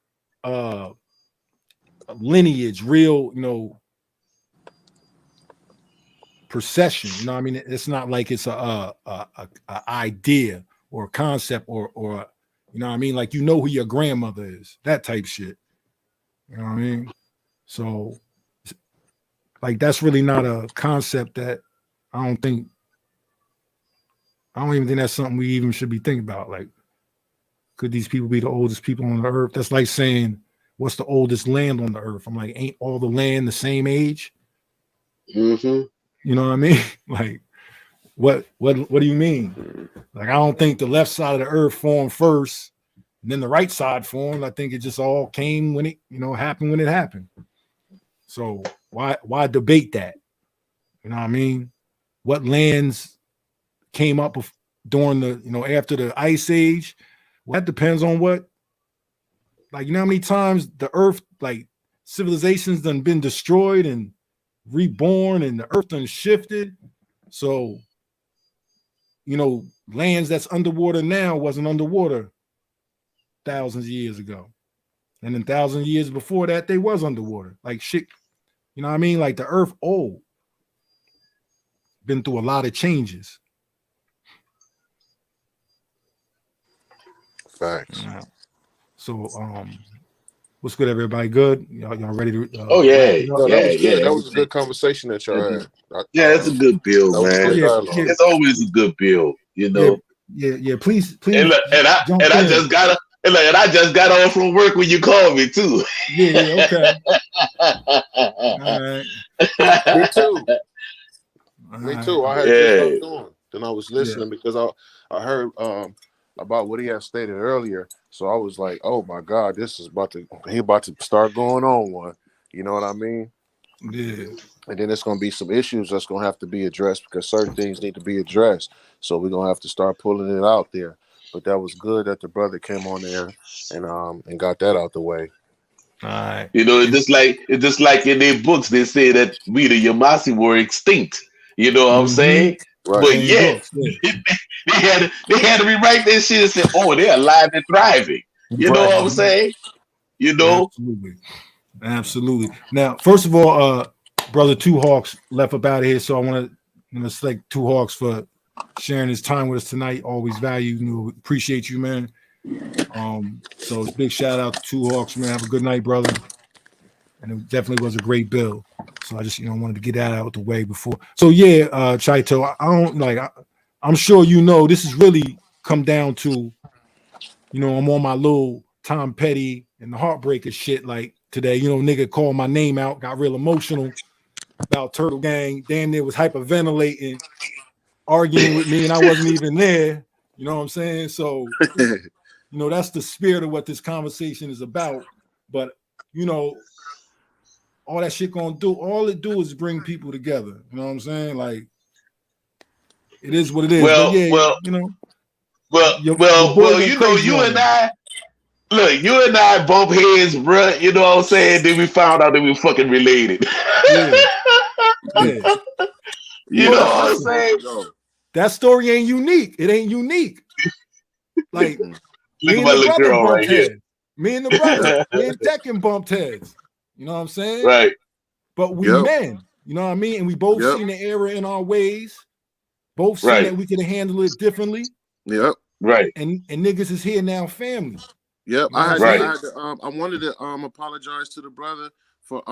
lineage, real, procession. You know what I mean? It's not like it's a idea or a concept or you know what I mean? Like, who your grandmother is, that type shit. You know what I mean? So like, that's really not a concept that I don't even think that's something we even should be thinking about. Like, could these people be the oldest people on the earth? That's like saying, what's the oldest land on the earth? I'm like, ain't all the land the same age? Mm-hmm. You know what I mean? Like, what do you mean? Like, I don't think the left side of the earth formed first, and then the right side formed. I think it just all came when it, happened when it happened. So why debate that? You know what I mean? What lands came up during the, after the ice age? Well, that depends on what, like, how many times the earth, like, civilizations done been destroyed and reborn, and the earth done shifted. So, lands that's underwater now wasn't underwater thousands of years ago. And then thousands of years before that, they was underwater. Like, shit, you know what I mean? Like, the earth old. Been through a lot of changes. Facts. So, what's good, everybody? Good? Y'all ready to? Oh yeah, No, that was good. yeah. That was a good conversation that y'all had. Yeah, it's a good build, that was man. good dialogue. It's always a good build, Yeah. Please. And look, I just got on from work when you called me too. Yeah. Okay. All right. Me too. Me too. I had just hopped on. Then I was listening because I heard about what he had stated earlier. So I was like, oh my God, he about to start going on one. You know what I mean? Yeah. And then it's gonna be some issues that's gonna have to be addressed because certain things need to be addressed. So we're gonna have to start pulling it out there. But that was good that the brother came on there and got that out the way. All right. It's just like in their books they say that we the Yamasi were extinct. You know what I'm saying? Right. But yet they had to rewrite that shit and say, oh, they're alive and thriving. You know what I'm saying? Absolutely. Now, first of all, brother Two Hawks left up out of here, so I want to thank Two Hawks for sharing his time with us tonight. Always value, appreciate you, man. So big shout out to Two Hawks, man. Have a good night, brother. And it definitely was a great build. So I just wanted to get that out of the way before. So yeah, Chaito, I don't like. I'm sure this is really come down to, I'm on my little Tom Petty and the Heartbreaker shit like today. Nigga called my name out, got real emotional about TurtleGang. Damn near was hyperventilating, arguing with me, and I wasn't even there. You know what I'm saying? So, that's the spirit of what this conversation is about. But, all that shit all it do is bring people together. You know what I'm saying? Like, it is what it is. Well, you and I, look, you and I bump heads, bro. You know what I'm saying? Then we found out that we fucking related. Yeah. You know what I'm saying? That story ain't unique. It ain't unique. Like, look at my little girl right here. Me and the brother, me and Tekken bumped heads. You know what I'm saying? Right. But we men, you know what I mean? And we both seen the error in our ways. Both seen that we could have handled it differently. Yep. Right. And niggas is here now, family. Yep. I wanted to apologize to the brother for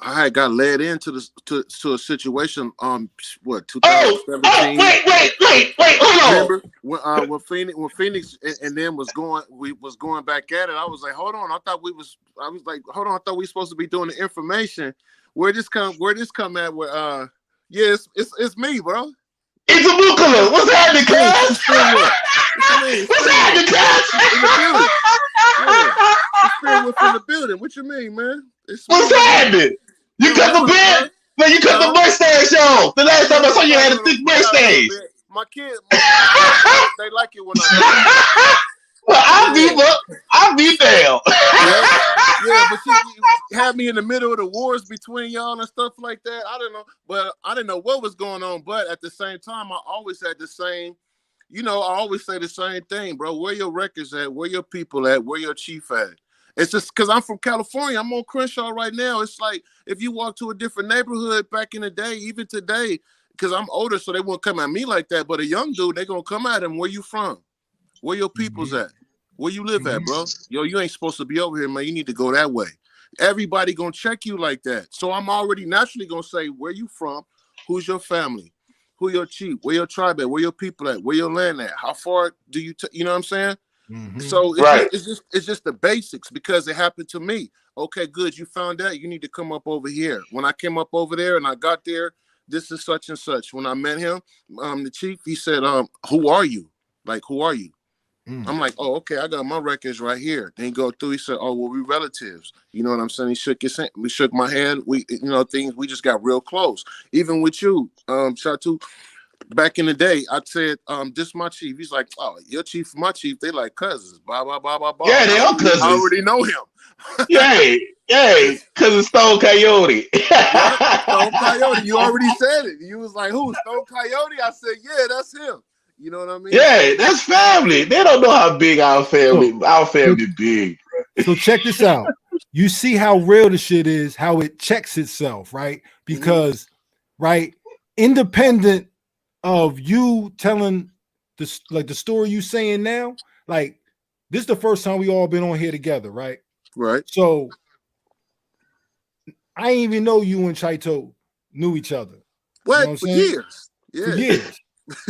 I had got led into this to a situation. What Oh, 2017? wait, hold on. Remember when Phoenix and then was going back at it. I was like, hold on. I was like, hold on. I thought we supposed to be doing the information. Where this come at? Where yeah, it's me, bro. It's a blue color. What's happening, cuz? What's happening, cuz? In the building. What you mean, man? What's happening? You cut the beard? Man, you cut the mustache off. The last time I saw you had a thick mustache. My kids, they like it when I do. Well, I'll be down. Yeah, but you had me in the middle of the wars between y'all and stuff like that. I didn't know what was going on. But at the same time, I always had the same, I always say the same thing, bro. Where your records at? Where your people at? Where your chief at? It's just because I'm from California. I'm on Crenshaw right now. It's like if you walk to a different neighborhood back in the day, even today, because I'm older, so they won't come at me like that. But a young dude, they're going to come at him. Where you from? Where your people's at? Where you live at, bro? Yo, you ain't supposed to be over here, man. You need to go that way. Everybody going to check you like that. So I'm already naturally going to say, where you from? Who's your family? Who your chief? Where your tribe at? Where your people at? Where your land at? How far do you, you know what I'm saying? So it's just the basics because it happened to me. Okay, good. You found out. You need to come up over here. When I came up over there and I got there, this is such and such. When I met him, the chief, he said, who are you? Like, who are you? I'm like, oh, okay, I got my records right here. Then he go through, he said, oh, well, we relatives. You know what I'm saying? He shook his hand. We shook my hand. We, we just got real close. Even with you, Shatu, back in the day, I said, this my chief. He's like, oh, your chief, my chief, they like cousins. Blah, blah, blah, blah, blah. Yeah, they are cousins. I already know him. Yay, cousin Stone Coyote. Stone Coyote, you already said it. You was like, who? Stone Coyote? I said, yeah, that's him. You know what I mean? Yeah, that's family. They don't know how big our family big, bro. So check this out. You see how real the shit is, how it checks itself, right? Because, right, independent of you telling this, like the story you saying now, like this is the first time we all been on here together, right? Right. So I didn't even know you and Chaito knew each other. What? You know For years. Yeah. For years.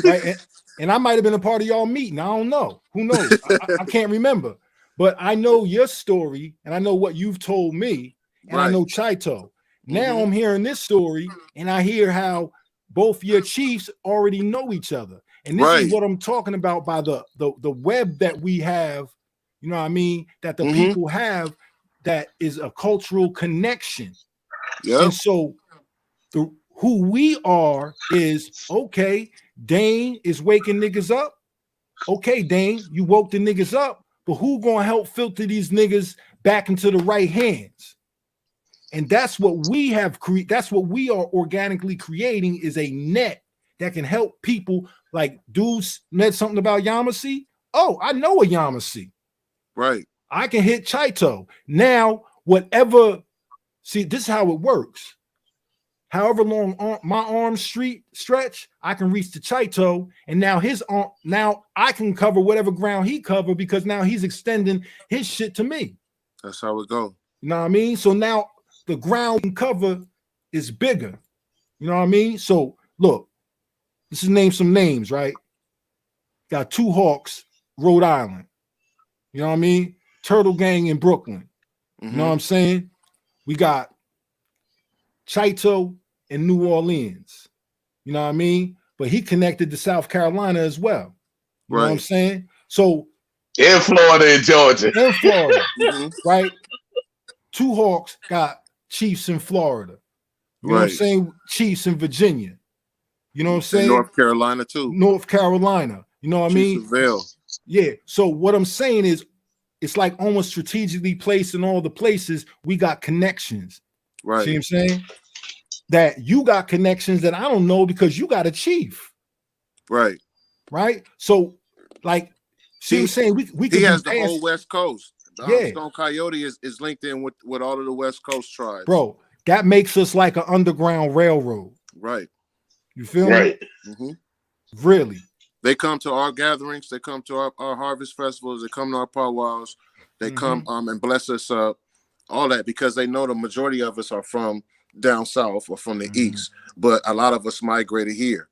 Right. And I might have been a part of y'all meeting. I don't know. Who knows? I can't remember. But I know your story and I know what you've told me. And I know Chaito. Now I'm hearing this story and I hear how both your chiefs already know each other. And this is what I'm talking about by the web that we have, you know what I mean? That the people have that is a cultural connection. Yeah. And so who we are is, okay, Dane is waking niggas up. Okay, Dane, you woke the niggas up, but who gonna help filter these niggas back into the right hands? And that's what we have that's what we are organically creating is a net that can help people. Like dudes met something about Yamasee. Oh, I know a Yamasee. Right. I can hit Chaito. Now, whatever, see, this is how it works. However long my arm stretch, I can reach the Chaito, and now his arm, now I can cover whatever ground he covered because now he's extending his shit to me. That's how it goes. You know what I mean? So now the ground we can cover is bigger. You know what I mean? So look, this is name some names, right? Got Two Hawks, Rhode Island. You know what I mean? TurtleGang in Brooklyn. You know what I'm saying? We got Chaito in New Orleans. You know what I mean? But he connected to South Carolina as well. You know what I'm saying? So in Florida and Georgia. In Florida, right? Two Hawks got chiefs in Florida. You know what I'm saying? Chiefs in Virginia. You know what I'm saying? North Carolina too. North Carolina. You know what I mean? Yeah. So what I'm saying is it's like almost strategically placed in all the places we got connections. Right. See what I'm saying? That you got connections that I don't know because you got a chief. Right. Right. So, like, see what I'm saying? We he has the whole West Coast. Stone Coyote is linked in with all of the West Coast tribes. Bro, that makes us like an underground railroad. Right. You feel me? Really. They come to our gatherings. They come to our harvest festivals. They come to our powwows. They come and bless us up. all that, because they know the majority of us are from down south or from the east, but a lot of us migrated here.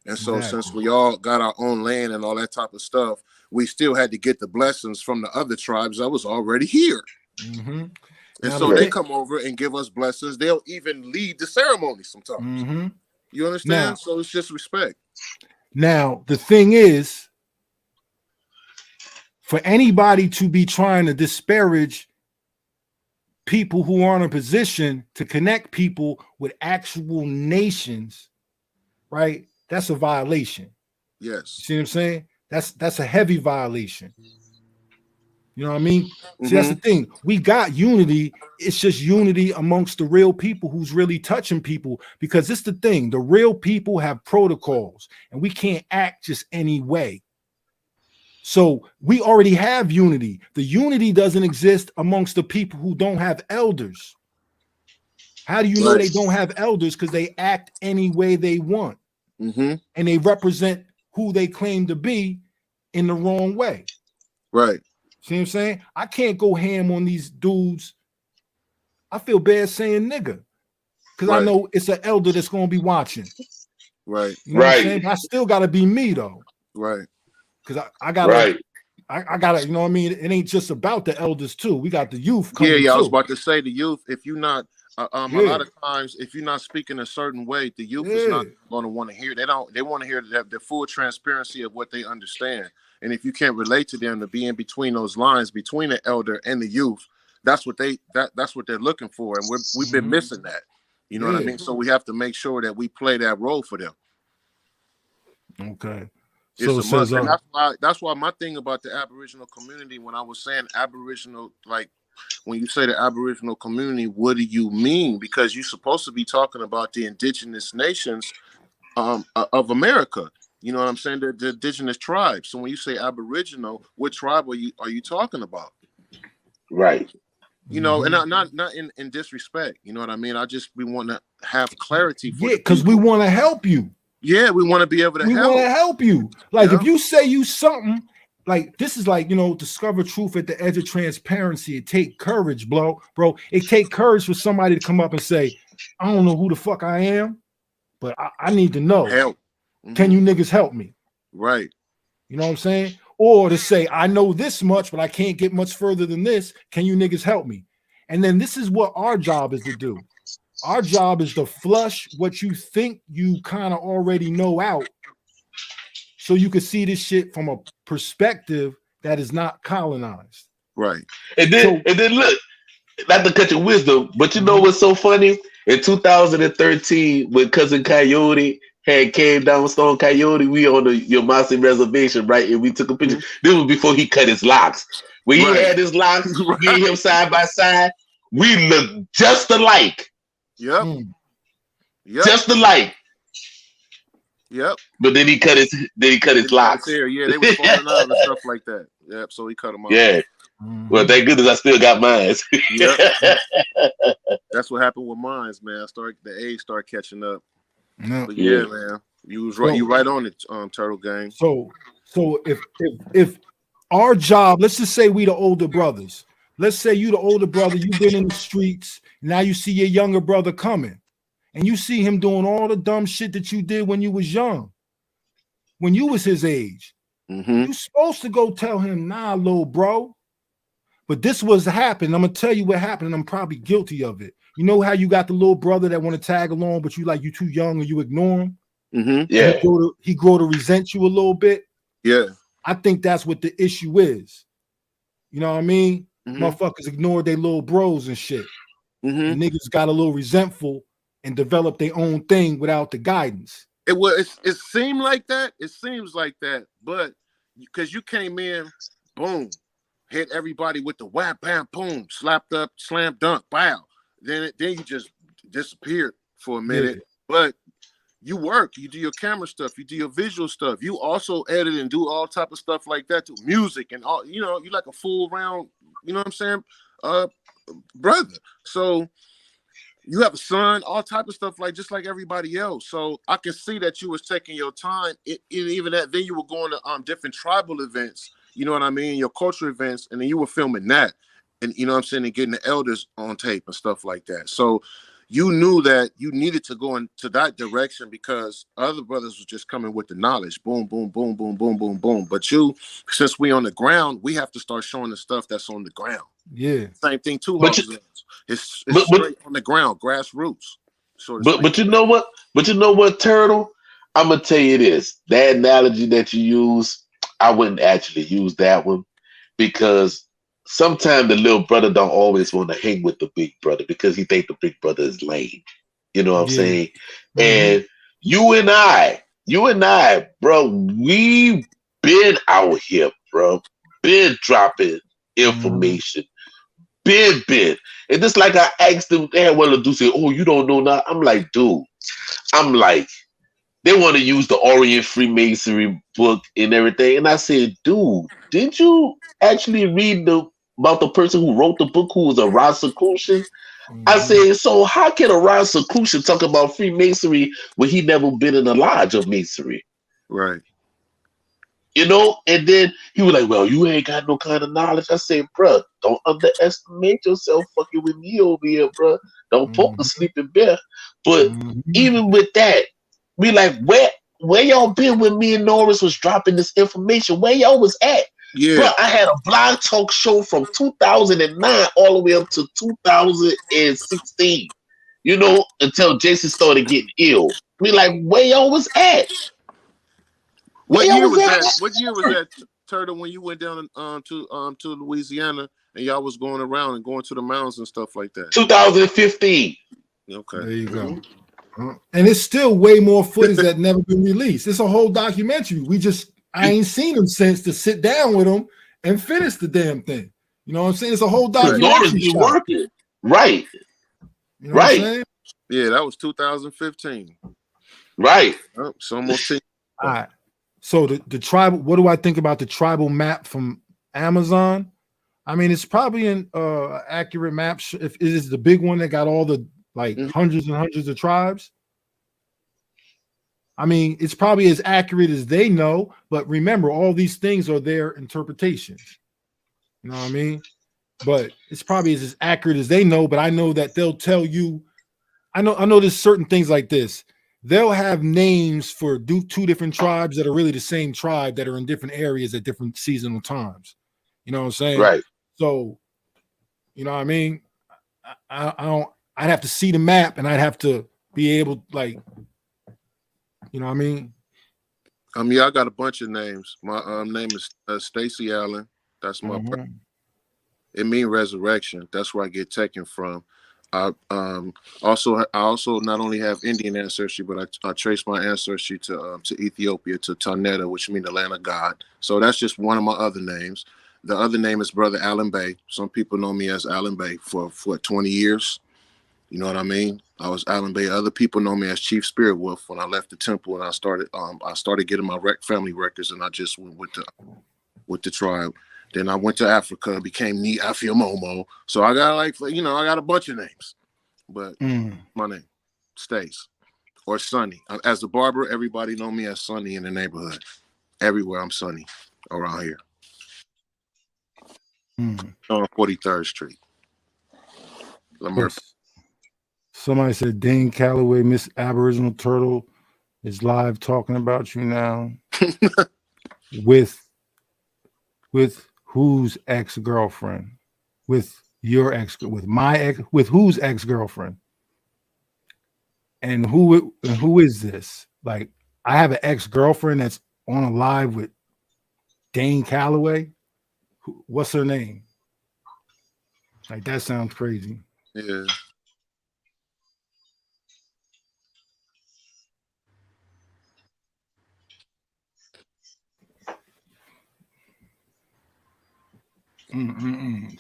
And so since we all got our own land and all that type of stuff, we still had to get the blessings from the other tribes that was already here. And Now, so they come over and give us blessings. They'll even lead the ceremony sometimes. You understand? Now, so it's just respect. Now, the thing is, for anybody to be trying to disparage people who are in a position to connect people with actual nations, right? That's a violation. Yes. See what I'm saying? That's a heavy violation. You know what I mean? See, that's the thing. We got unity. It's just unity amongst the real people who's really touching people, because it's the thing. The real people have protocols, and we can't act just any way. So we already have unity. The unity doesn't exist amongst the people who don't have elders. How do you know they don't have elders? Because they act any way they want. And they represent who they claim to be in the wrong way. Right. See what I'm saying? I can't go ham on these dudes. I feel bad saying nigga, because I know it's an elder that's going to be watching. Right. You know what I'm saying? But I still got to be me though. Right. Because I got to, I got to, you know what I mean? It ain't just about the elders too. We got the youth coming Yeah, I was too. about to say the youth, if you're not, a lot of times, if you're not speaking a certain way, the youth is not going to want to hear. They want to hear the full transparency of what they understand. And if you can't relate to them, to be in between those lines between the elder and the youth, that's what that's what they're looking for. And we've been missing that. You know what I mean? So we have to make sure that we play that role for them. Okay. It's a must. And that's why my thing about the Aboriginal community, when I was saying Aboriginal, like when you say the Aboriginal community, what do you mean? Because you're supposed to be talking about the indigenous nations of America. You know what I'm saying? The indigenous tribes. So when you say Aboriginal, what tribe are you talking about? Right. You know, and not in disrespect. You know what I mean? we want to have clarity for because we want to help you. Yeah, we want to be able to help. We want to help you. Like if you say you something, like this is like, you know, discover truth at the edge of transparency. It take courage, bro. It take courage for somebody to come up and say, I don't know who the fuck I am, but I need to know. Help. Can you niggas help me? Right. You know what I'm saying? Or to say, I know this much, but I can't get much further than this. Can you niggas help me? And then this is what our job is to do. Our job is to flush what you think you kind of already know out, so you can see this shit from a perspective that is not colonized. Right. And then look, not to cut your wisdom, but you know what's so funny? In 2013, when Cousin Coyote had came down with Stone Coyote, we on the Yomasi reservation, right? And we took a picture. This was before he cut his locks. When he had his locks, me and him side by side, we looked just alike. Yep. Just alike. Yep. But then he cut his locks. Yeah, they were falling out and stuff like that. Yep. So he cut them off. Yeah. Well, thank goodness I still got mine. Yep. That's what happened with mine, man. The age started catching up. No. But yeah, man. You was right. So, you right on it, Turtle Gang. So if our job, let's just say we the older brothers. Let's say you the older brother, you've been in the streets. Now you see your younger brother coming, and you see him doing all the dumb shit that you did when you was young, when you was his age. You're supposed to go tell him, nah, little bro. But this was happening. I'm gonna tell you what happened, and I'm probably guilty of it. You know how you got the little brother that want to tag along, but you too young and you ignore him? Yeah. He grow to resent you a little bit. Yeah. I think that's what the issue is. You know what I mean? Motherfuckers ignored their little bros and shit. And niggas got a little resentful and developed their own thing without the guidance. It seemed like that. It seems like that, but because you came in, boom, hit everybody with the whap, bam, boom, slapped up, slam dunk, bow. Then you just disappeared for a minute. But you work, you do your camera stuff, you do your visual stuff. You also edit and do all type of stuff like that too, music and all. You know, you like a full round. You know what I'm saying, brother. So you have a son, all type of stuff, like just like everybody else. So I can see that you was taking your time. Even that, then you were going to different tribal events. You know what I mean, your culture events, and then you were filming that. and you know what I'm saying, and getting the elders on tape and stuff like that. So you knew that you needed to go into that direction because other brothers was just coming with the knowledge. Boom, boom, boom, boom, boom, boom, boom. But you, since we on the ground, we have to start showing the stuff that's on the ground. Yeah. Same thing too, But Hawks. It's but straight on the ground, grassroots. So to but speak. you know what? But you know what, Turtle? I'm gonna tell you this. That analogy that you use, I wouldn't actually use that one because sometimes the little brother don't always want to hang with the big brother because he think the big brother is lame. You know what I'm Yeah. saying? Mhm. And you and I, bro, we been out here, bro, been dropping information, been. And just like I asked them, they had one to do say, "Oh, you don't know now." I'm like, dude, they want to use the Orient Freemasonry book and everything. And I said, dude, did you actually read about the person who wrote the book who was a Rosicrucian? I said, so how can a Rosicrucian talk about Freemasonry when he never been in a lodge of masonry? Right. You know? And then he was like, well, you ain't got no kind of knowledge. I said, bruh, don't underestimate yourself fucking with me over here, bruh. Don't poke a sleeping bear. But even with that, we like, where y'all been when me and Norris was dropping this information? Where y'all was at? Yeah. Bro, I had a blog talk show from 2009 all the way up to 2016. You know, until Jason started getting ill. We like, where y'all was at? What year was that? What year was that, Turtle, when you went down to Louisiana and y'all was going around and going to the mountains and stuff like that? 2015. Okay. There you go. And it's still way more footage that never been released. It's a whole documentary. I ain't seen him since to sit down with him and finish the damn thing. You know what I'm saying? It's a whole documentary. Been working. Right. You know what I'm saying? Yeah, that was 2015. Right. Oh, it's almost 10. All right. So the tribal, what do I think about the tribal map from Amazon? I mean, it's probably an accurate map. If it is the big one that got all the hundreds and hundreds of tribes. I mean, it's probably as accurate as they know, but remember, all these things are their interpretations. You know what I mean? But it's probably as accurate as they know, but I know that they'll tell you, I know there's certain things like this. They'll have names for two different tribes that are really the same tribe that are in different areas at different seasonal times. You know what I'm saying? Right. So, you know what I mean? I'd have to see the map and I'd have to be able, like, you know what I mean? Yeah, I got a bunch of names. My name is Stacy Allen. That's my it means resurrection. That's where I get taken from. I also not only have Indian ancestry, but I trace my ancestry to Ethiopia, to Taneta, which means the land of God. So that's just one of my other names. The other name is Brother Allen Bay. Some people know me as Allen Bay for 20 years. You know what I mean? I was Allen Bay. Other people know me as Chief Spirit Wolf when I left the temple and I started getting my family records, and I just went with the tribe. Then I went to Africa, became Ni Afia Momo. So I got I got a bunch of names. But my name stays. Or Sonny. As a barber, everybody know me as Sonny in the neighborhood. Everywhere I'm Sonny around here. On 43rd Street. Somebody said Dane Calloway, Miss Aboriginal Turtle, is live talking about you now. with whose ex-girlfriend? With your ex, with my ex, with whose ex-girlfriend? And who is this? Like, I have an ex-girlfriend that's on a live with Dane Calloway. What's her name? Like, that sounds crazy. Yeah.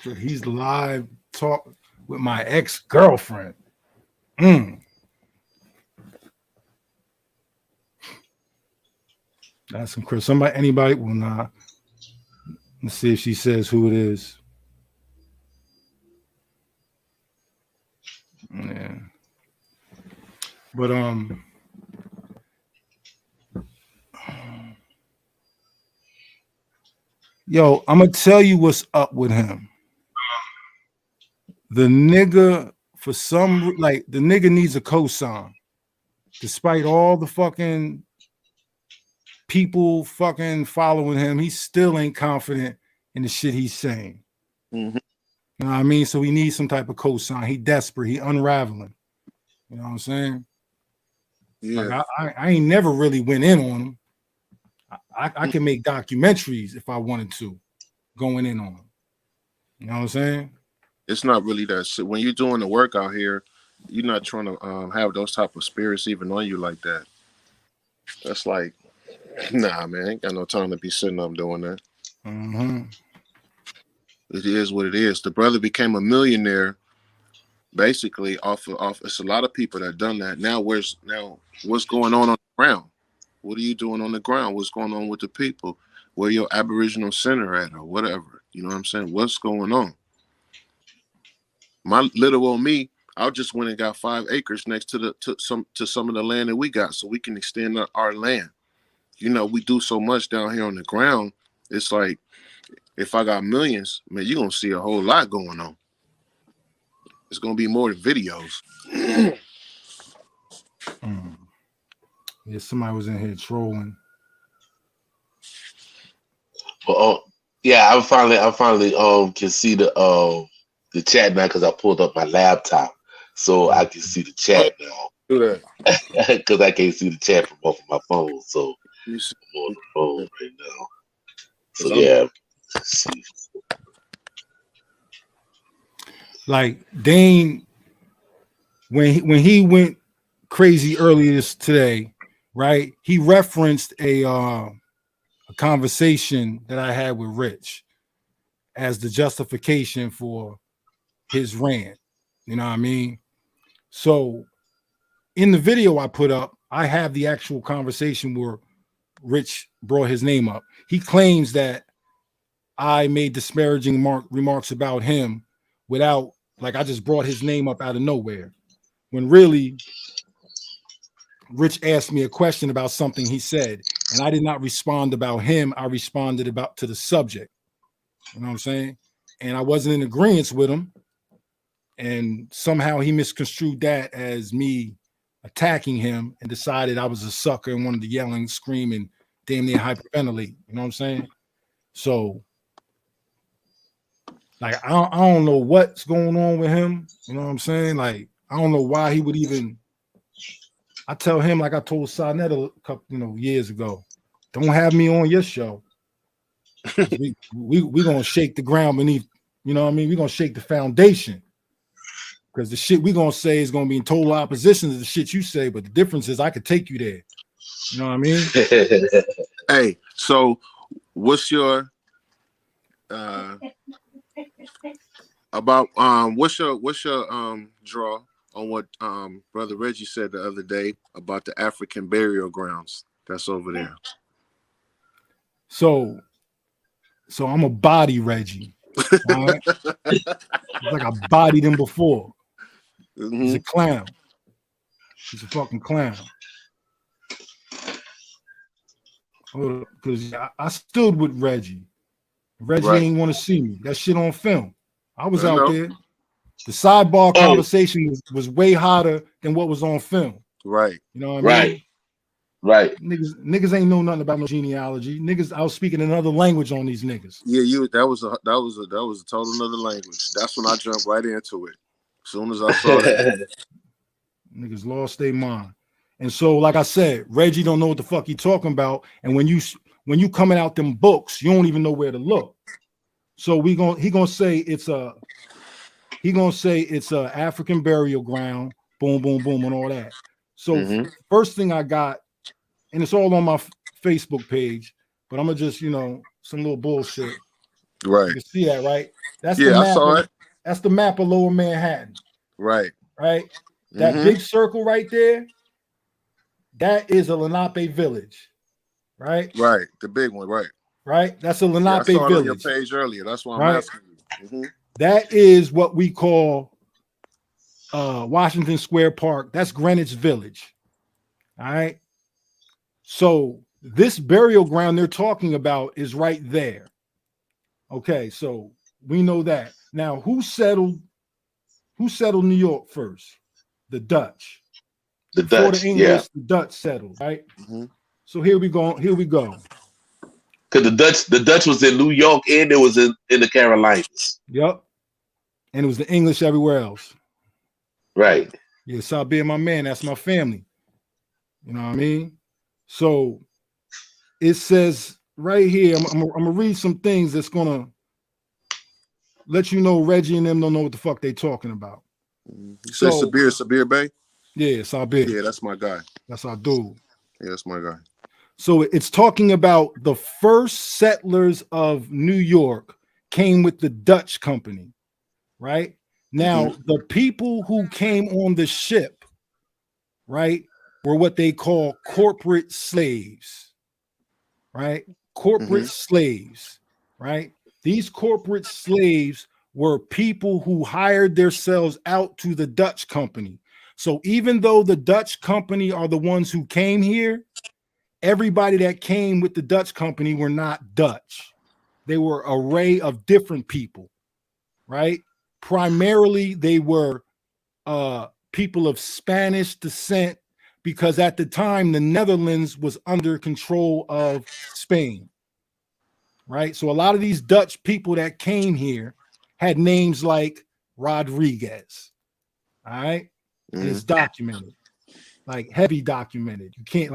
So he's live talk with my ex-girlfriend. That's some Chris. Anybody will not. Let's see if she says who it is. Yeah. But yo, I'm gonna tell you what's up with him. the nigga, for some, like, the nigga needs a cosign. Despite all the fucking people fucking following him, he still ain't confident in the shit he's saying. Mhm. You know what I mean? So he needs some type of cosign. He desperate. He unraveling. You know what I'm saying? Yeah. Like I ain't never really went in on him. I can make documentaries if I wanted to, going in on him. You know what I'm saying? It's not really that shit. When you're doing the work out here, you're not trying to have those type of spirits even on you like that. That's like, nah, man, ain't got no time to be sitting up doing that. Mm-hmm. It is what it is. The brother became a millionaire basically off. It's a lot of people that done that. Now what's going on the ground? What are you doing on the ground? What's going on with the people? Where your Aboriginal center at or whatever? You know what I'm saying? What's going on? My little old me, I just went and got 5 acres next to some of the land that we got, so we can extend our land. You know, we do so much down here on the ground. It's like, if I got millions, man, you're gonna see a whole lot going on. It's gonna be more than videos. Yeah, somebody was in here trolling. But yeah, I finally can see the chat now because I pulled up my laptop, so I can see the chat now. Do that. Because I can't see the chat from off of my phone, so You see, I'm on the phone right now. So 'cause I'm- yeah, let's see. Like Dane, when he went crazy earlier today, right? He referenced a conversation that I had with Rich as the justification for his rant. You know what I mean? So in the video I put up, I have the actual conversation where Rich brought his name up. He claims that I made disparaging remarks about him without, like, I just brought his name up out of nowhere. When really, Rich asked me a question about something he said, and I did not respond about him. I responded about to the subject. You know what I'm saying? And I wasn't in agreement with him. And somehow he misconstrued that as me attacking him and decided I was a sucker and wanted to yell and scream and damn near hyperventilate. You know what I'm saying? So, like, I don't know what's going on with him. You know what I'm saying? Like, I don't know why he would even. I tell him, like I told Sonnet a couple, years ago, don't have me on your show. we gonna shake the ground beneath. You know what I mean? We're gonna shake the foundation. Because the shit we're gonna say is gonna be in total opposition to the shit you say, but the difference is I could take you there. You know what I mean? Hey, so what's your what's your draw on what Brother Reggie said the other day about the African burial grounds that's over there? So I'm a body Reggie. All right? It's like I bodied him before. Mm-hmm. He's a clown. He's a fucking clown. Because I stood with Reggie. Reggie ain't want to see me. That shit on film. I was out there. The sidebar conversation was way hotter than what was on film. Right. You know what I mean? Right. Niggas ain't know nothing about no genealogy. Niggas, I was speaking another language on these niggas. Yeah, that was a total another language. That's when I jumped right into it. As soon as I saw that. Niggas lost their mind. And so, like I said, Reggie don't know what the fuck he talking about. And when you coming out them books, you don't even know where to look. So he gonna say it's a African burial ground, boom, boom, boom, and all that. So first thing I got, and it's all on my Facebook page, but I'm gonna just, some little bullshit. Right. You can see that, right? That's the map. I saw it. That's the map of Lower Manhattan. Right. Right. That big circle right there, that is a Lenape village. Right. Right. The big one. Right. Right. That's a Lenape I saw it village. on your page earlier. That's why I'm asking you. That is what we call Washington Square Park. That's Greenwich Village. All right. So this burial ground they're talking about is right there. Okay, so we know that. Now, who settled Who settled New York first? The Dutch. The Before Dutch, the English, the Dutch settled, right? Mhm. So here we go. Here we go. Because the Dutch was in New York and it was in the Carolinas. Yep. And it was the English everywhere else. Right. Yeah, South being my man, that's my family. You know what I mean? So it says right here, I'm gonna read some things that's gonna let you know Reggie and them don't know what the fuck they talking about. You say Sabir Bay? Yeah, Sabir. Yeah, that's my guy. That's our dude. Yeah, that's my guy. So it's talking about the first settlers of New York came with the Dutch company, right? Now, the people who came on the ship, right, were what they call corporate slaves, right? Corporate slaves, right? These corporate slaves were people who hired themselves out to the Dutch company. So even though the Dutch company are the ones who came here, everybody that came with the Dutch company were not Dutch. They were an array of different people, right? Primarily, they were people of Spanish descent because at the time, the Netherlands was under control of Spain, right? So a lot of these Dutch people that came here had names like Rodriguez, all right? And it's documented, like heavy documented. You can't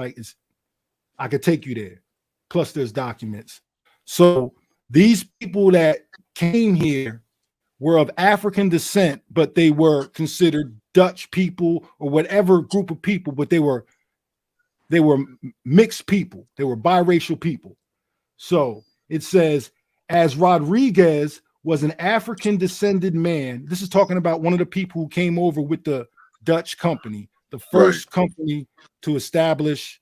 I could take you there. Plus, there's documents. So these people that came here were of African descent, but they were considered Dutch people or whatever group of people, but they were mixed people. They were biracial people. So it says, as Rodriguez was an African descended man, this is talking about one of the people who came over with the Dutch company, the first company to establish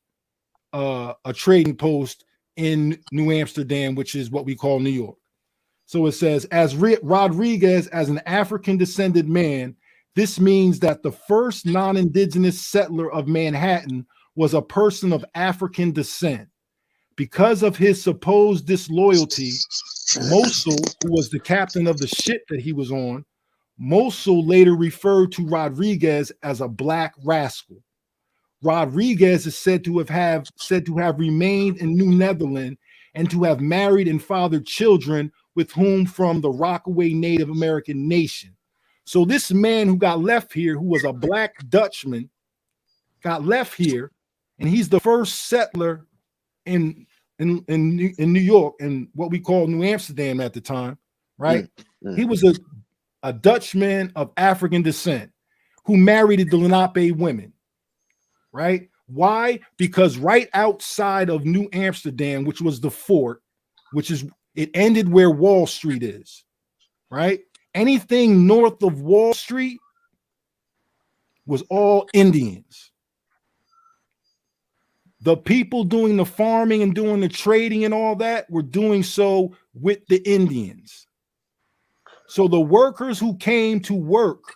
a trading post in New Amsterdam, which is what we call New York. So it says, as Rodriguez, as an African descended man, this means that the first non-indigenous settler of Manhattan was a person of African descent. Because of his supposed disloyalty, Mosul, who was the captain of the ship that he was on, Mosul later referred to Rodriguez as a black rascal. Rodriguez is said to have remained in New Netherland and to have married and fathered children with whom from the Rockaway Native American nation. So this man who got left here, who was a black Dutchman, got left here, and he's the first settler in New York and what we call New Amsterdam at the time, right? He was a Dutchman of African descent who married the Lenape women. Right? Why? Because right outside of New Amsterdam, which was the fort, it ended where Wall Street is, right? Anything north of Wall Street was all Indians. The people doing the farming and doing the trading and all that were doing so with the Indians. So the workers who came to work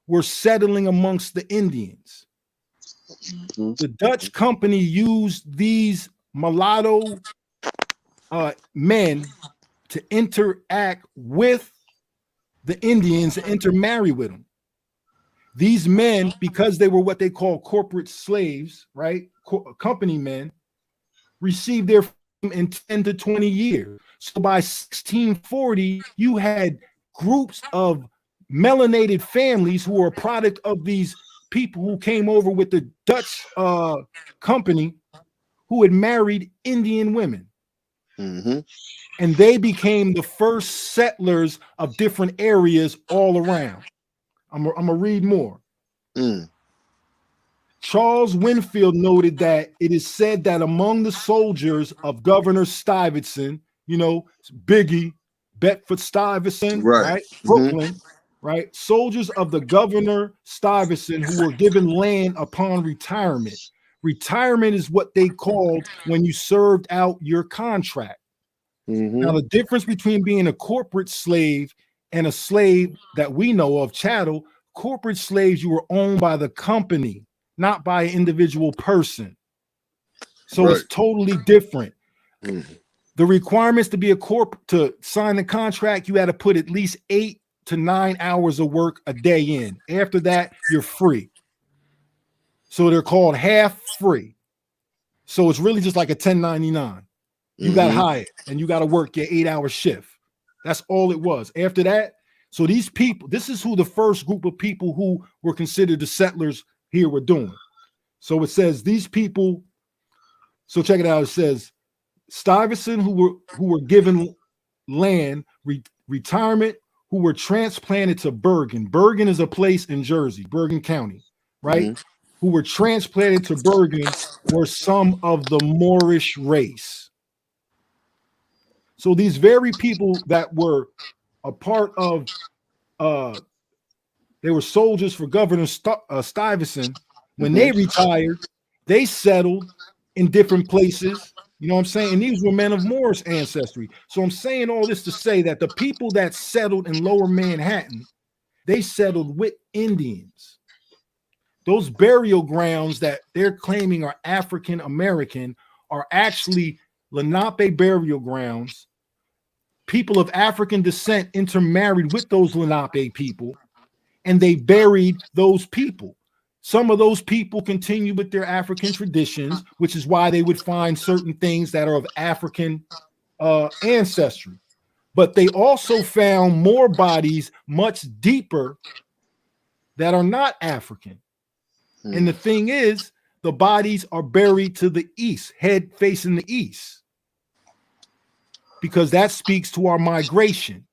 were settling amongst the Indians. The Dutch company used these mulatto men to interact with the Indians and intermarry with them. These men, because they were what they call corporate slaves, right? Company men, received their freedom in 10 to 20 years. So by 1640, you had groups of melanated families who were a product of these people who came over with the Dutch company who had married Indian women. And they became the first settlers of different areas all around. I'm gonna read more. Charles Winfield noted that it is said that among the soldiers of Governor Stuyvesant, Biggie, Bedford Stuyvesant, right? Brooklyn, right? Soldiers of the Governor Stuyvesant who were given land upon retirement. Retirement is what they called when you served out your contract. Now, the difference between being a corporate slave and a slave that we know of, chattel, corporate slaves, you were owned by the company, not by an individual person. So it's totally different. The requirements to be to sign the contract, you had to put at least 8 to 9 hours of work a day in. After that, you're free. So they're called half free. So it's really just like a 1099. You got hired and you got to work your 8-hour shift. That's all it was. After that, so these people, this is who the first group of people who were considered the settlers here were doing. So it says these people, so check it out. It says Stuyvesant who were given land, retirement, who were transplanted to Bergen. Bergen is a place in Jersey, Bergen County, right? Who were transplanted to Bergen were some of the Moorish race. So these very people that were a part of, they were soldiers for Governor Stuyvesant. When they retired, they settled in different places. You know what I'm saying? And these were men of Moorish ancestry. So I'm saying all this to say that the people that settled in Lower Manhattan, they settled with Indians. Those burial grounds that they're claiming are African American are actually Lenape burial grounds. People of African descent intermarried with those Lenape people, and they buried those people. Some of those people continue with their African traditions, which is why they would find certain things that are of African ancestry. But they also found more bodies much deeper that are not African. And the thing is, the bodies are buried to the east, head facing the east, because that speaks to our migration.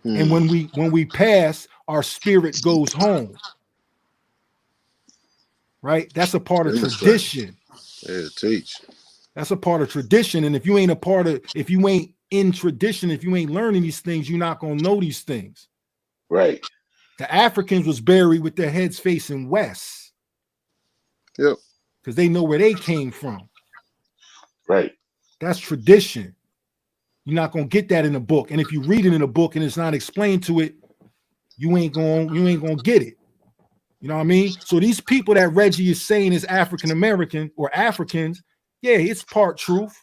And when we pass, our spirit goes home. Right? That's a part of tradition. Yeah, teach. That's a part of tradition. And if you ain't in tradition, if you ain't learning these things, you're not gonna know these things. Right. The Africans was buried with their heads facing west. Yep. Because they know where they came from. Right. That's tradition. You're not gonna get that in a book. And if you read it in a book and it's not explained to it, you ain't gonna get it. You know what I mean? So these people that Reggie is saying is African American or Africans, yeah, it's part truth.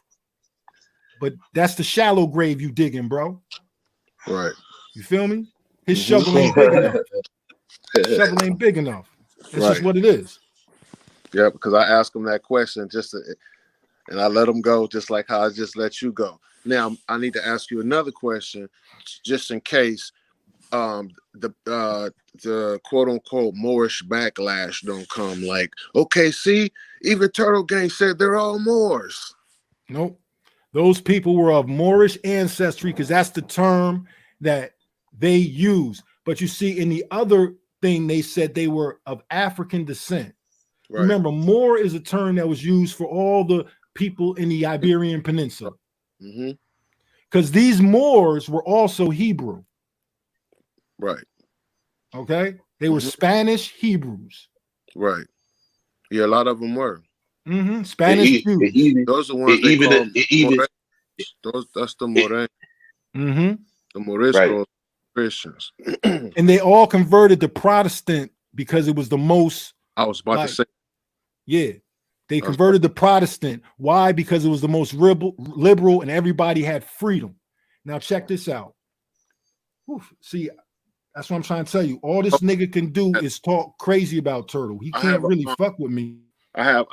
But that's the shallow grave you digging, bro. Right. You feel me? His shovel ain't big enough. Shovel ain't big enough. That's just what it is. Yeah, because I asked him that question and I let him go just like how I just let you go. Now I need to ask you another question, just in case the quote unquote Moorish backlash don't come. Like, okay, see, even TurtleGang said they're all Moors. Nope. Those people were of Moorish ancestry because that's the term that they use. But you see, in the other thing, they said they were of African descent. Right. Remember, Moor is a term that was used for all the people in the Iberian Peninsula. Because these Moors were also Hebrew. Right. Okay. They were Spanish Hebrews. Right. Yeah, a lot of them were. Spanish Jews. Those are the ones they call that's the Moray. The Morisco Christians. And they all converted to Protestant because it was the most. I was about to say. Yeah. They converted to Protestant. Why? Because it was the most liberal and everybody had freedom. Now check this out. Oof. See, that's what I'm trying to tell you. All this nigga can do is talk crazy about Turtle. He can't really fuck with me. I have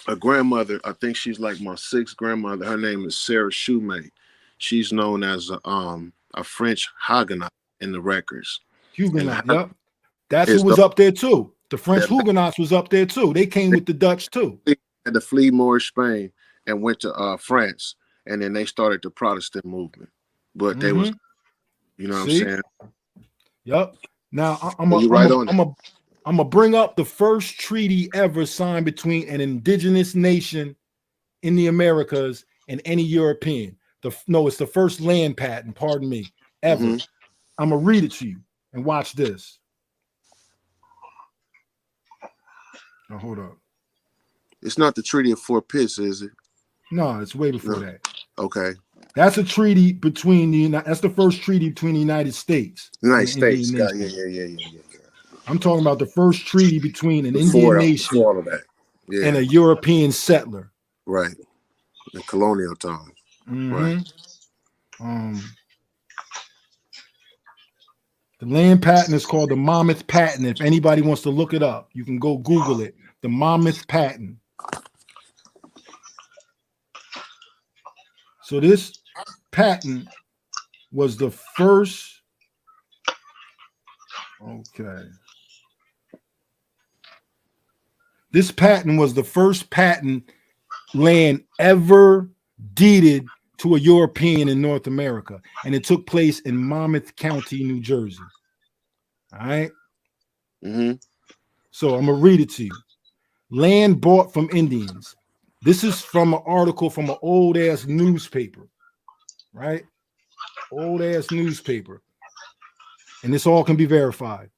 a grandmother. I think she's like my sixth grandmother. Her name is Sarah Shoemate. She's known as a French Huguenot in the records. Huguenot, yep. That's who was up there too. The French Huguenots was up there too. They came with the Dutch too. They had to flee Moorish Spain and went to France, and then they started the Protestant movement. But they was, you know what I'm saying? Yep. Now I'm gonna bring up the first treaty ever signed between an indigenous nation in the Americas and any European. It's the first land patent, pardon me, ever. I'm gonna read it to you and watch this. Oh, hold up. It's not the Treaty of Fort Pitts, is it? No, it's way before that. Okay. That's a treaty between that's the first treaty between the United States. United States. Yeah. I'm talking about the first treaty between an Indian nation and a European settler. Right. In colonial times. Right. The land patent is called the Monmouth Patent. If anybody wants to look it up, you can go Google it. The Monmouth Patent. So this patent was the first. Okay. This patent was the first patent land ever deeded to a European in North America, and it took place in Monmouth County, New Jersey. All right. Mm-hmm. So I'm gonna read it to you. Land bought from Indians. This is from an article from an old ass newspaper, right? Old ass newspaper, and this all can be verified.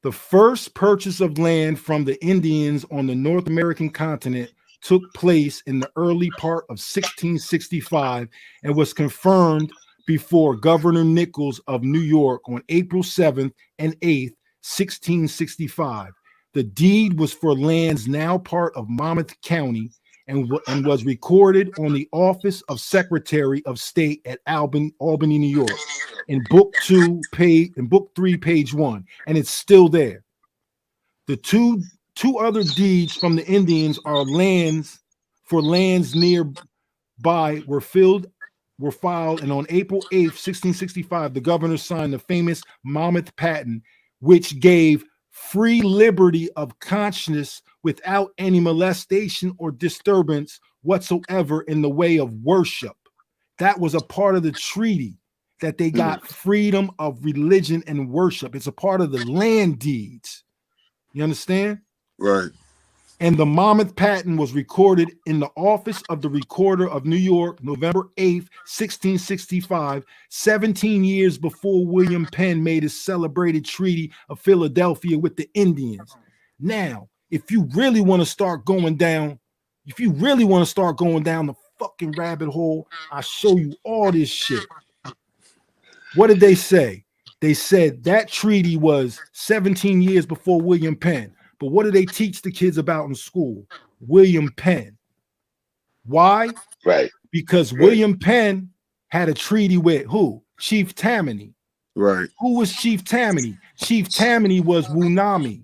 The first purchase of land from the Indians on the North American continent took place in the early part of 1665 and was confirmed before Governor Nichols of New York on April 7th and 8th, 1665. The deed was for lands now part of Monmouth County and was recorded on the Office of Secretary of State at Albany, New York, in Book 3, page 1, and it's still there. The two other deeds from the Indians are lands nearby were filed, and on April 8th, 1665, the governor signed the famous Monmouth Patent, which gave free liberty of conscience without any molestation or disturbance whatsoever in the way of worship. That was a part of the treaty, that they got freedom of religion and worship. It's a part of the land deeds. You understand? Right. And the Monmouth Patent was recorded in the office of the Recorder of New York, November 8th, 1665, 17 years before William Penn made his celebrated Treaty of Philadelphia with the Indians. Now, if you really want to start going down the fucking rabbit hole, I'll show you all this shit. What did they say? They said that treaty was 17 years before William Penn. But what do they teach the kids about in school? William Penn. Why? Right. Because William Penn had a treaty with who? Chief Tammany. Right. Who was Chief Tammany? Chief Tammany was Woonami.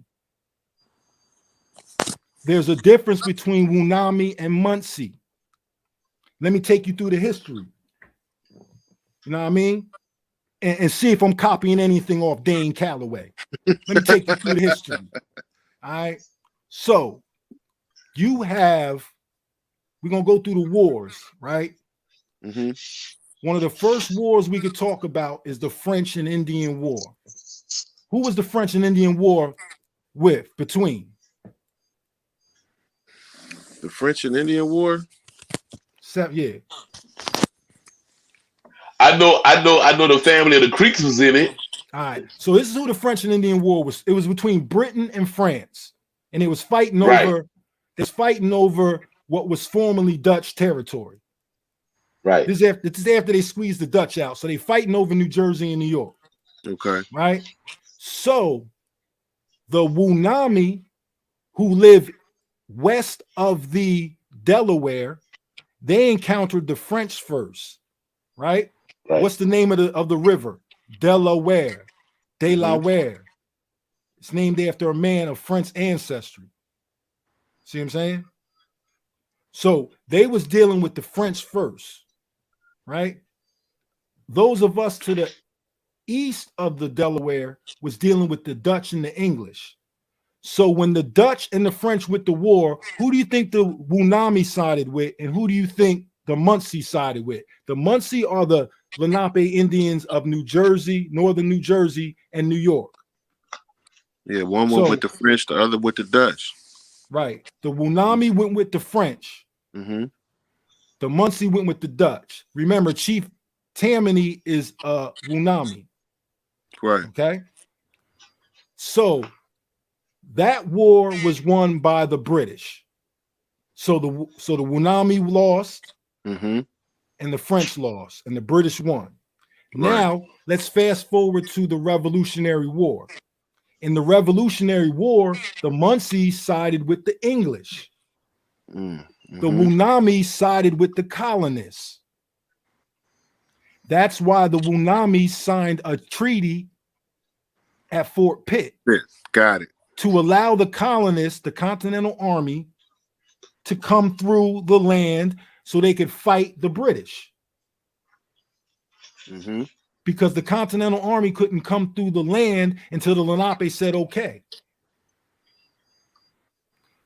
There's a difference between Woonami and Muncie. Let me take you through the history. You know what I mean? And see if I'm copying anything off Dane Calloway. Let me take you through the history. All right. So we're going to go through the wars, right? Mm-hmm. One of the first wars we could talk about is the French and Indian War. Who was the French and Indian War between? The French and Indian War? Yeah. I know the family of the Creeks was in it. All right. So this is who the French and Indian War was. It was between Britain and France. And it was fighting over what was formerly Dutch territory. Right. This is after they squeezed the Dutch out. So they fighting over New Jersey and New York. Okay. Right. So the Woonami, who live west of the Delaware, they encountered the French first. Right. What's the name of the river? Delaware. Delaware. It's named after a man of French ancestry. See what I'm saying? So they was dealing with the French first, right? Those of us to the east of the Delaware was dealing with the Dutch and the English. So when the Dutch and the French went to war, who do you think the Woonami sided with, and who do you think the Muncie sided with? The Muncie are the Lenape Indians of New Jersey, northern New Jersey, and New York. Yeah, one went with the French, the other with the Dutch. Right. The Woonami went with the French. Mm-hmm. The Muncie went with the Dutch. Remember, Chief Tammany is Woonami. Right. Okay. So that war was won by the British. So the Woonami lost, mm-hmm. and the French lost, and the British won. Right. Now let's fast forward to the Revolutionary War. In the Revolutionary War, the Muncie sided with the English. Mm-hmm. The Woonami sided with the colonists. That's why the Woonami signed a treaty at Fort Pitt. Got it. To allow the colonists, the Continental Army, to come through the land so they could fight the British. Mm-hmm. Because the Continental Army couldn't come through the land until the Lenape said okay.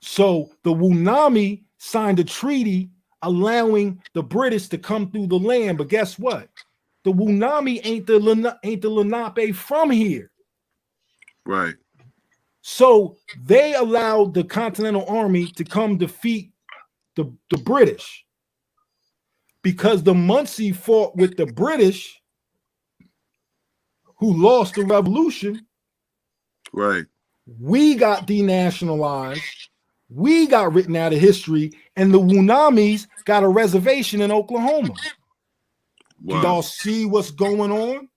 So the Wunami signed a treaty allowing the British to come through the land, but guess what? The Wunami ain't the Lenape from here. Right. So they allowed the Continental Army to come defeat the British. Because the Munsee fought with the British, who lost the revolution. Right. We got denationalized. We got written out of history, and the Wunamis got a reservation in Oklahoma. Wow. Do y'all see what's going on?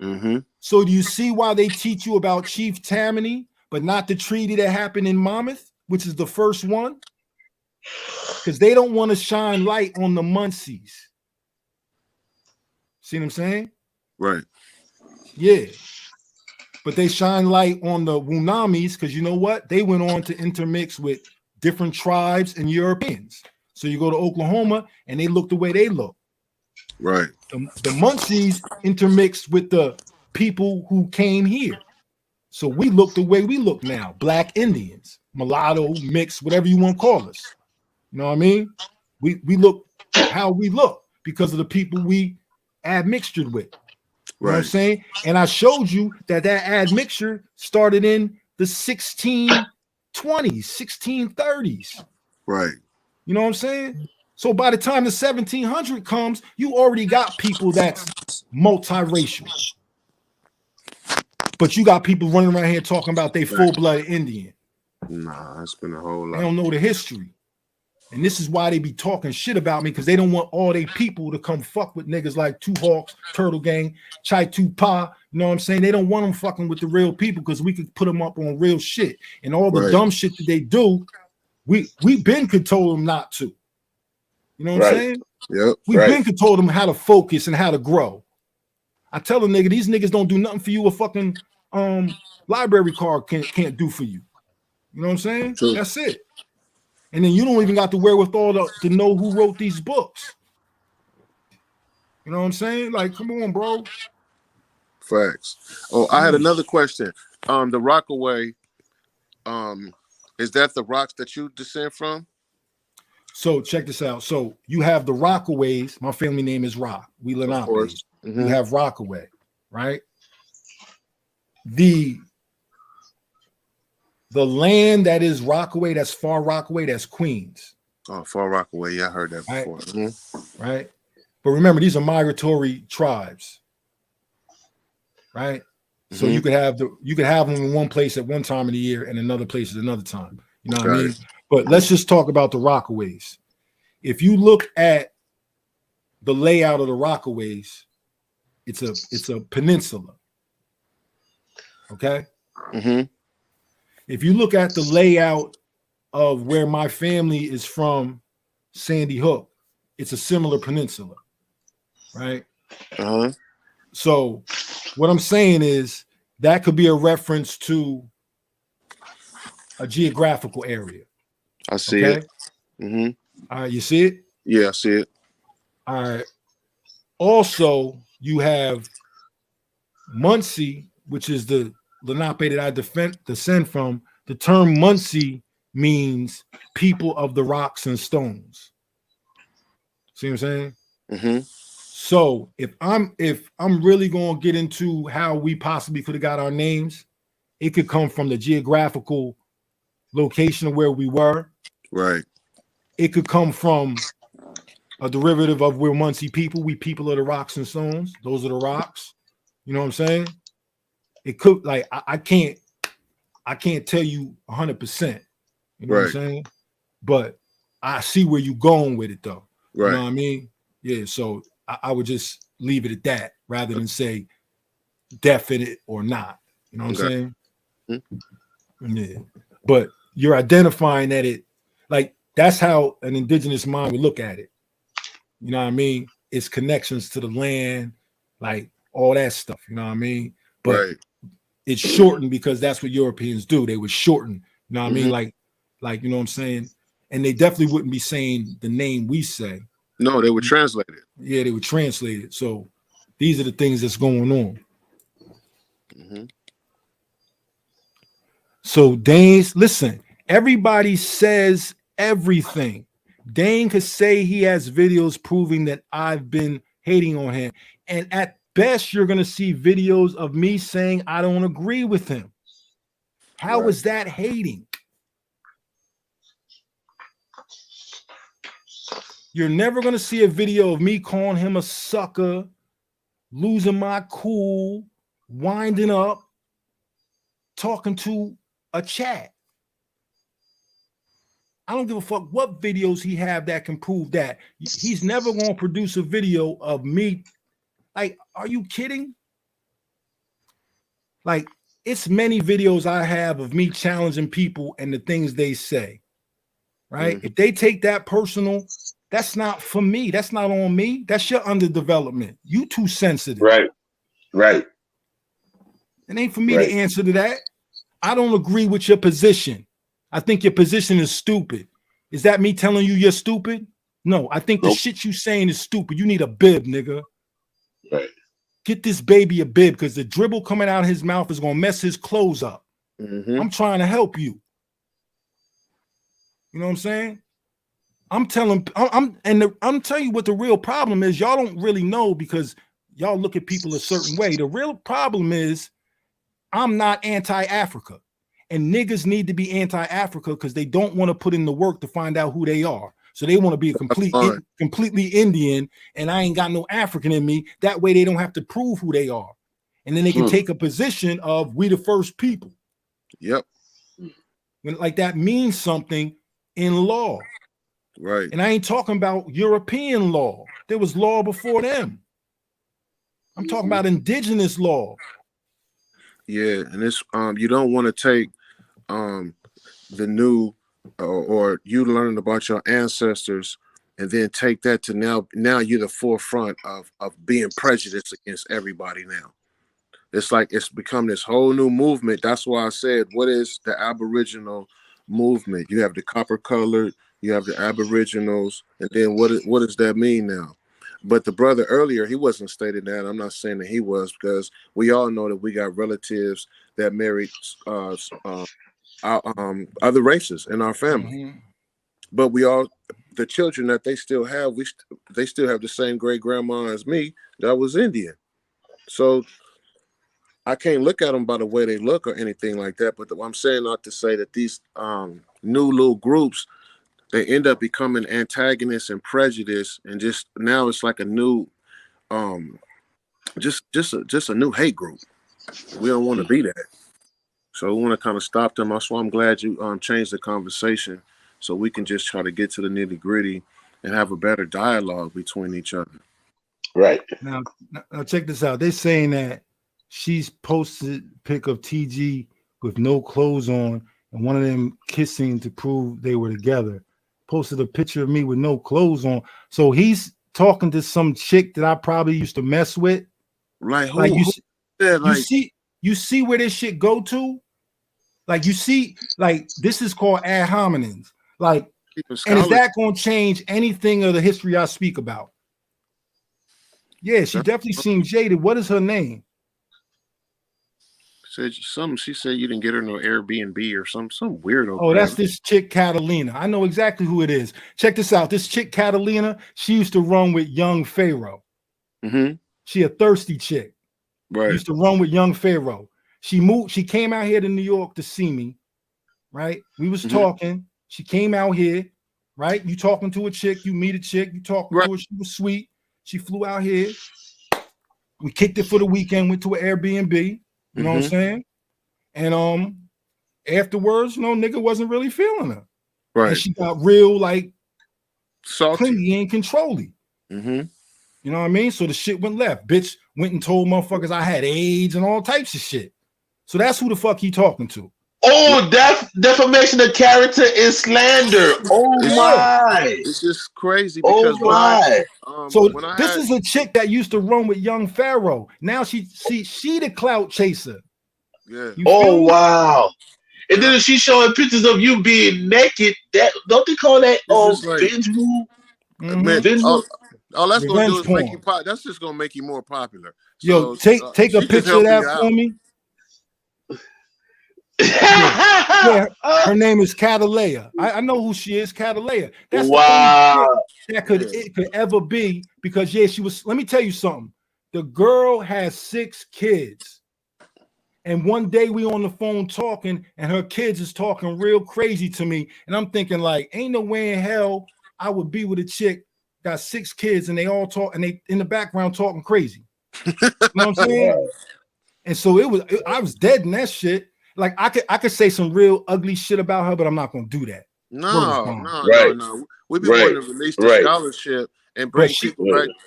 Mm-hmm. So do you see why they teach you about Chief Tammany, but not the treaty that happened in Monmouth, which is the first one? Because they don't want to shine light on the Munsees. See what I'm saying? Right. Yeah. But they shine light on the Wunamis because you know what? They went on to intermix with different tribes and Europeans. So you go to Oklahoma and they look the way they look. Right. The Munsees intermixed with the people who came here. So we look the way we look now. Black Indians, mulatto, mixed, whatever you want to call us. You know what I mean? We look how we look because of the people we admixtured with. You know what I'm saying? And I showed you that admixture started in the 1620s, 1630s. Right. You know what I'm saying? So by the time the 1700 comes, you already got people that's multiracial. But you got people running around here talking about they full-blooded Indian. Nah, it's been a whole lot. They don't know the history. And this is why they be talking shit about me, because they don't want all they people to come fuck with niggas like Two Hawks, TurtleGang, Chai Tu Pa. You know what I'm saying? They don't want them fucking with the real people because we could put them up on real shit. And all the dumb shit that they do, we been could told them not to. You know what I'm saying? Yep. We been could told them how to focus and how to grow. I tell a nigga, these niggas don't do nothing for you. A fucking library card can't do for you. You know what I'm saying? True. That's it. And then you don't even got the wherewithal to know who wrote these books. You know what I'm saying? Like, come on, bro. Facts. Oh, I had another question. The Rockaway, is that the rocks that you descend from? So check this out. So you have the Rockaways. My family name is Rock. We Lenape. Mm-hmm. You have Rockaway, right? The land that is Rockaway, that's Far Rockaway, that's Queens. Oh, Far Rockaway. Yeah, I heard that before. Right? Mm-hmm. Right? But remember, these are migratory tribes. Right? Mm-hmm. So you could have them in one place at one time of the year and another place at another time. You know what I mean? But let's just talk about the Rockaways. If you look at the layout of the Rockaways, it's a peninsula. Okay? Mm-hmm. If you look at the layout of where my family is from, Sandy Hook, it's a similar peninsula, right? Uh-huh. So what I'm saying is that could be a reference to a geographical area. I see it. Mm-hmm. All right, you see it? Yeah, I see it. All right. Also, you have Munsee, which is the Lenape that I descend from. The term Munsee means people of the rocks and stones. See what I'm saying? Mm-hmm. So if I'm really going to get into how we possibly could have got our names, it could come from the geographical location of where we were. Right. It could come from a derivative of we're Munsee people. We people of the rocks and stones. Those are the rocks. You know what I'm saying? It could, like, I can't tell you 100%. You know what I'm saying? But I see where you're going with it, though. Right. You know what I mean? Yeah. So I would just leave it at that rather than say definite or not. You know what I'm saying? Mm-hmm. Yeah. But you're identifying that it, like, that's how an indigenous mind would look at it. You know what I mean? It's connections to the land, like all that stuff. You know what I mean? But it's shortened because that's what Europeans do. They would shorten, you know what I mean? Like, you know what I'm saying? And they definitely wouldn't be saying the name we say. No, they would translate it. Yeah, they would translate it. So these are the things that's going on. So Dane's, listen, everybody says everything. Dane could say he has videos proving that I've been hating on him. And at best, you're going to see videos of me saying I don't agree with him. How is that hating? You're never going to see a video of me calling him a sucker, losing my cool, winding up, talking to a chat. I don't give a fuck what videos he have that can prove that. He's never going to produce a video of me. Like, are you kidding? Like, it's many videos I have of me challenging people and the things they say, right? If they take that personal, that's not for me. That's not on me. That's your underdevelopment. You too sensitive. Right. It ain't for me to answer to that. I don't agree with your position. I think your position is stupid. Is that me telling you you're stupid? No, I think the shit you saying is stupid. You need a bib, nigga. Right. Get this baby a bib because the dribble coming out of his mouth is going to mess his clothes up. I'm trying to help you. You know what I'm saying? I'm telling you what the real problem is. Y'all don't really know because y'all look at people a certain way. The real problem is I'm not anti-Africa. And niggas need to be anti-Africa because they don't want to put in the work to find out who they are. So they want to be a completely Indian, and I ain't got no African in me. That way they don't have to prove who they are. And then they can take a position of we the first people. Yep. When like that means something in law. Right. And I ain't talking about European law. There was law before them. I'm talking about indigenous law. Yeah, and it's you don't want to take the new or you learning about your ancestors and then take that to now you're the forefront of being prejudiced against everybody now. It's like it's become this whole new movement. That's why I said, what is the Aboriginal movement? You have the copper colored, you have the Aboriginals, and then what does that mean now? But the brother earlier, he wasn't stating that. I'm not saying that he was, because we all know that we got relatives that married other races in our family. But the children that they still have, they still have the same great grandma as me that was Indian. So I can't look at them by the way they look or anything like that. But I'm saying not to say that these new little groups, they end up becoming antagonists and prejudice, and just now it's like a new, just a new hate group. We don't want to be that, so we want to kind of stop them. That's why I'm glad you changed the conversation, so we can just try to get to the nitty gritty and have a better dialogue between each other. Right. Now check this out. They're saying that she's posted a pic of TG with no clothes on, and one of them kissing to prove they were together. Posted a picture of me with no clothes on. So he's talking to some chick that I probably used to mess with. Like who? Like you see where this shit go to? Like you see, like this is called ad hominems. Like, and is that going to change anything of the history I speak about? Yeah, she definitely seems jaded. What is her name? She said you didn't get her no Airbnb or some weirdo. Oh, that's this chick Catalina. I know exactly who it is. Check this out. This chick Catalina, she used to run with Young Pharaoh. She a thirsty chick. Right. Used to run with Young Pharaoh. She came out here to New York to see me. Right? We was talking. She came out here. Right? You talking to a chick, you meet a chick, you talking to her, she was sweet. She flew out here. We kicked it for the weekend, went to an Airbnb. You know what I'm saying? And afterwards, nigga wasn't really feeling her. Right. And she got real like salty, clingy and controlly. You know what I mean? So the shit went left. Bitch went and told motherfuckers I had AIDS and all types of shit. So that's who the fuck he talking to. Oh, that's defamation of character is slander. Oh my! It's just crazy because this is a chick that used to run with Young Pharaoh. Now she the clout chaser. Yeah. You feel Oh me? wow. And then she's showing pictures of you being naked. That don't they call that It's just like, binge move? man, Binge move? all that's gonna do Revenge is make you porn. pop. That's just gonna make you more popular. Yo, So take a she's just picture of helping that you for out. me. Yeah, her name is Calloway. I know who she is, Calloway. That's the only Wow. chick that it could ever be, because yeah, she was. Let me tell you something. The girl has 6 kids, and one day we on the phone talking, and her kids is talking real crazy to me, and I'm thinking like, ain't no way in hell I would be with a chick got 6 kids, and they all talk, and they in the background talking crazy. You know what I'm saying? And so I was dead in that shit. Like I could say some real ugly shit about her, but I'm not gonna do that. No. Right. We be Right. wanting to release the Right. scholarship and But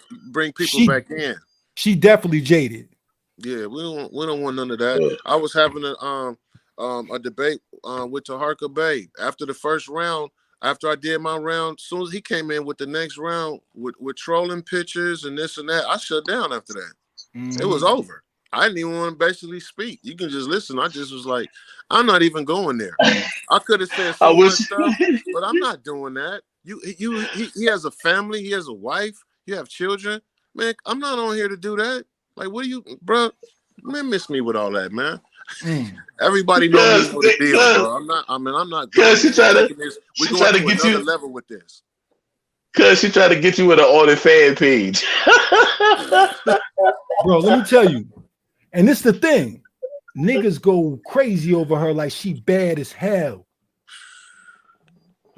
bring people she back in. she definitely jaded. Yeah, we don't want none of that. I was having a debate with Taharka Bay after the first round. After I did my round, as soon as he came in with the next round with trolling pictures and this and that, I shut down after that. It was over. I didn't even want to basically speak. You can just listen. I just was like, I'm not even going there. I could have said so much stuff, but I'm not doing that. He has a family. He has a wife. You have children. Man, I'm not on here to do that. Like, what do you, bro? Man, miss me with all that, man. Everybody knows me with a deal, bro. I'm not going She there. trying We're going to to get another you. level with this. Cause she tried to get you with an on fan page. Bro, let me tell you. And this the thing. Niggas go crazy over her like she bad as hell.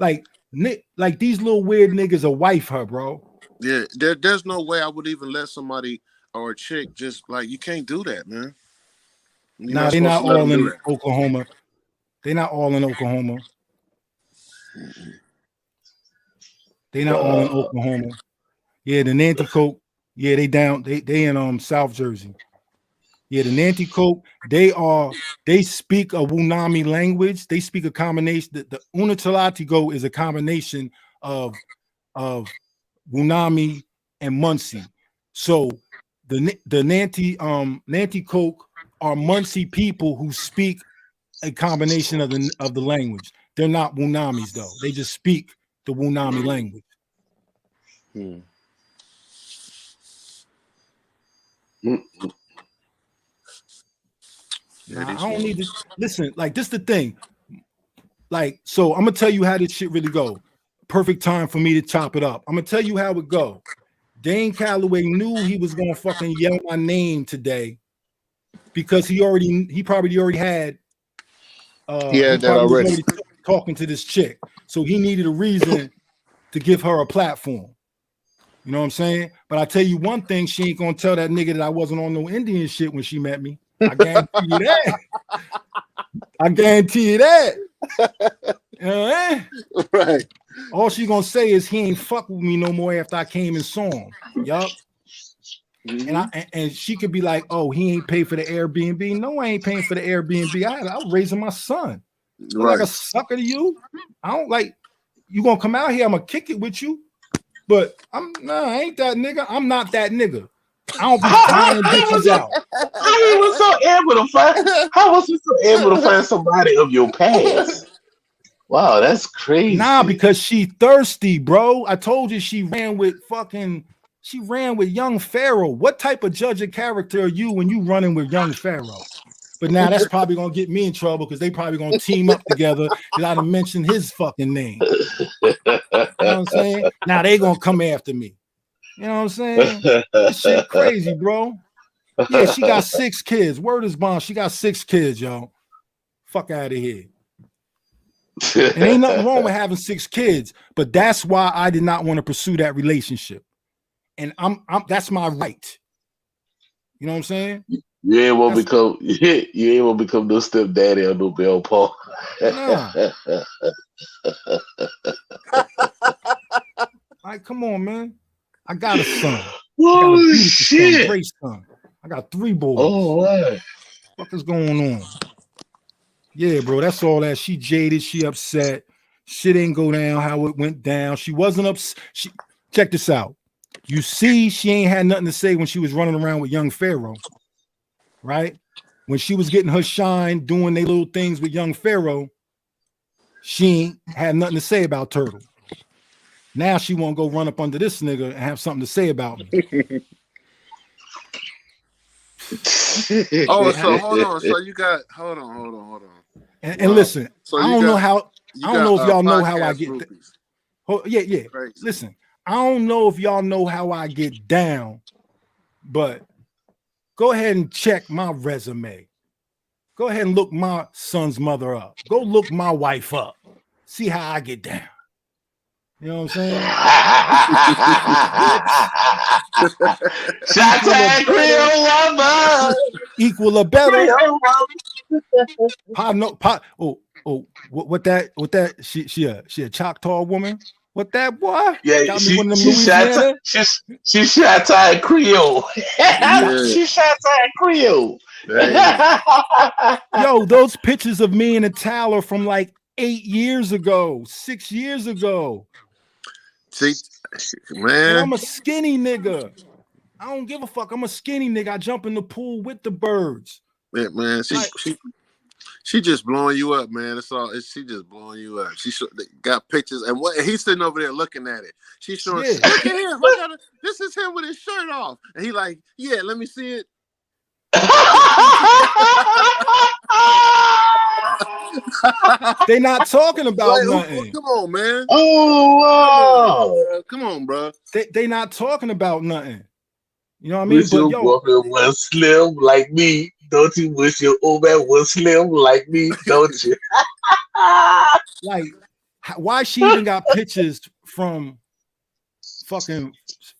Like these little weird niggas will wife her, bro. Yeah, there's no way I would even let somebody or a chick just like, you can't do that, man. You're Nah, not they're supposed not to let all them do in that. Oklahoma. They're not all in Oklahoma. They're not all in Oklahoma. Yeah, the Nanticoke. Yeah, they in South Jersey. Yeah, the Nanticoke, they speak a Wunami language. They speak a combination. The Unatalatigo is a combination of Wunami and Muncie. So the Nanticoke are Muncie people who speak a combination of the language. They're not Wunamis though. They just speak the Wunami language. Nah, I don't need to listen. Like, this the thing. Like, so I'm gonna tell you how this shit really go. Perfect time for me to chop it up. I'm gonna tell you how it go. Dane Calloway knew he was gonna fucking yell my name today because he probably already had Yeah, he that probably was already. already talking to this chick. So he needed a reason to give her a platform. You know what I'm saying? But I tell you one thing, she ain't gonna tell that nigga that I wasn't on no Indian shit when she met me. I guarantee you that. I guarantee you that. You know what I mean? Right. All she gonna say is he ain't fuck with me no more after I came and saw him. Yup. And she could be like, oh, he ain't paid for the Airbnb. No, I ain't paying for the Airbnb. I was raising my son. Look like a sucker to you. I don't like you gonna come out here. I'm gonna kick it with you. But I ain't that nigga. I'm not that nigga. I don't be flying bitches out. How was he so able to find somebody of your past? Wow, that's crazy. Nah, because she thirsty, bro. I told you she ran with young Pharaoh. What type of judge of character are you when you running with young Pharaoh? But now that's probably gonna get me in trouble because they probably gonna team up together because I done mentioned his fucking name. You know what I'm saying? Now they gonna come after me. You know what I'm saying? This shit crazy, bro. Yeah, she got 6 kids. Word is bond. She got 6 kids, yo. Fuck out of here. And ain't nothing wrong with having 6 kids, but that's why I did not want to pursue that relationship. And I'm that's my right. You know what I'm saying? You ain't want to become no stepdaddy or no bell paw. Nah. Like, come on, man. I got a son. I got a beautiful son, great son. I got 3 boys. Oh, what? What is going on? Yeah, bro, that's all that. She jaded, she upset. Shit ain't go down how it went down. She wasn't upset. Check this out. You see, she ain't had nothing to say when she was running around with young Pharaoh, right? when she was getting her shine, doing their little things with young Pharaoh, she ain't had nothing to say about Turtle. Now she won't go run up under this nigga and have something to say about me. Oh, so hold on. So you got hold on. And listen, So I don't know how. I don't know if y'all know how I podcast get. groupies. Yeah. Crazy. Listen, I don't know if y'all know how I get down, but go ahead and check my resume. Go ahead and look my son's mother up. Go look my wife up. See how I get down. You know what I'm saying? Shout out Creole woman. Equal or better. Creole woman. What that she a Choctaw woman? What that boy? Yeah, Got me one of them Louisiana. She shot out Creole. Yeah. She shot out Creole. Yo, those pictures of me and a Tyler from like 8 years ago, 6 years ago. See, And man, I'm a skinny nigga. I don't give a fuck. I'm a skinny nigga. I jump in the pool with the birds. man, she just blowing you up, man. That's all. She just blowing you up. She got pictures, and what he's sitting over there looking at it. She's showing, look at him. This is him with his shirt off, and he like, yeah, let me see it. They not talking about nothing. Come on, man. Oh wow! Come on, bro. They not talking about nothing. You know what I mean? Wish your boyfriend was slim like me, don't you? Wish your old man was slim like me, don't you? Like, why she even got pictures from fucking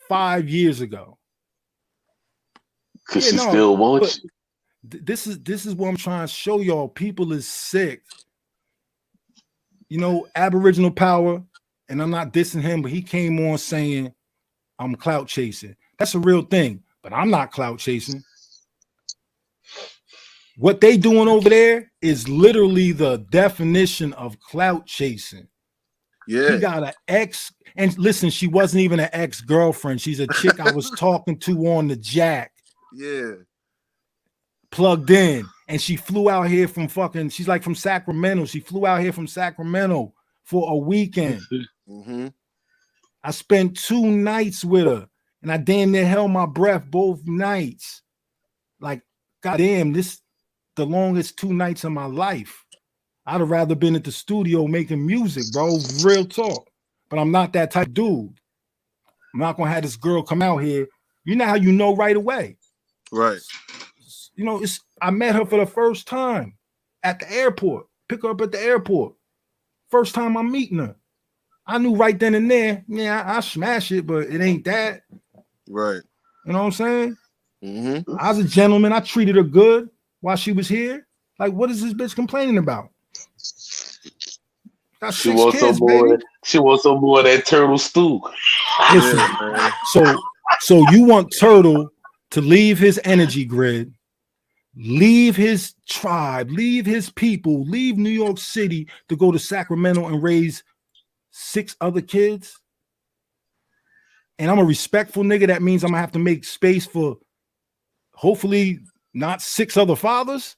5 years ago? Because she still wants you. This is what I'm trying to show y'all. People is sick. You know, Aboriginal Power, and I'm not dissing him, but he came on saying I'm clout chasing. That's a real thing, but I'm not clout chasing. What they doing over there is literally the definition of clout chasing. Yeah. He got an ex, and listen, she wasn't even an ex-girlfriend. She's a chick I was talking to on the jack. Yeah. Plugged in, and she flew out here from fucking, she's like from Sacramento. She flew out here from Sacramento for a weekend. Mm-hmm. I spent 2 nights with her, and I damn near held my breath both nights. Like, goddamn, this the longest 2 nights of my life. I'd have rather been at the studio making music, bro. Real talk. But I'm not that type of dude. I'm not gonna have this girl come out here. You know how you know right away. Right. You know, I met her for the first time at the airport. Pick her up at the airport. First time I'm meeting her. I knew right then and there, yeah, I smash it, but it ain't that. Right. You know what I'm saying? Mm-hmm. I was a gentleman. I treated her good while she was here. Like, what is this bitch complaining about? Got She 6 wants kids, some more. baby. She wants some more of that turtle stew. Listen, so you want Turtle to leave his energy grid, leave his tribe, leave his people, leave New York City to go to Sacramento and raise 6 other kids? And I'm a respectful nigga. That means I'm gonna have to make space for hopefully not 6 other fathers.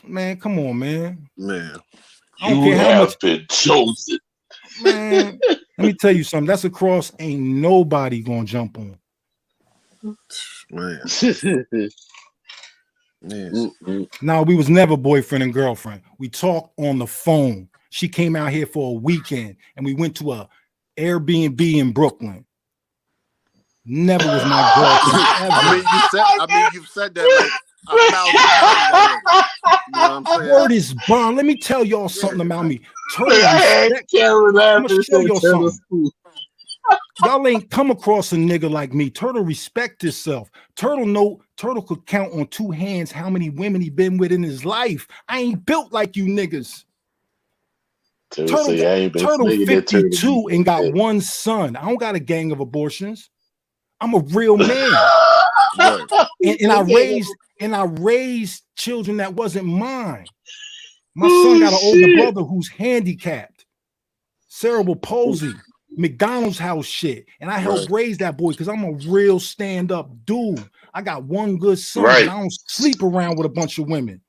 Man, come on, man. Man. I don't care how much been chosen. Man, let me tell you something. That's a cross ain't nobody gonna jump on. Man. Yes. Now, we was never boyfriend and girlfriend. We talked on the phone. She came out here for a weekend, and we went to a Airbnb in Brooklyn. Never was my girlfriend ever. You've said that like 1,000 times already. You know what I'm saying? Word is bond. Let me tell y'all something about me. Turtle respect. I'm I'ma show y'all something. Y'all ain't come across a nigga like me. Turtle respect himself. Turtle could count on 2 hands how many women he been with in his life. I ain't built like you niggas. Turtle 52 and got 1 son. I don't got a gang of abortions. I'm a real man. and I raised children that wasn't mine. My son got an older brother who's handicapped, cerebral palsy. McDonald's house shit. And I helped raise that boy because I'm a real stand-up dude. I got one good son, but I don't sleep around with a bunch of women.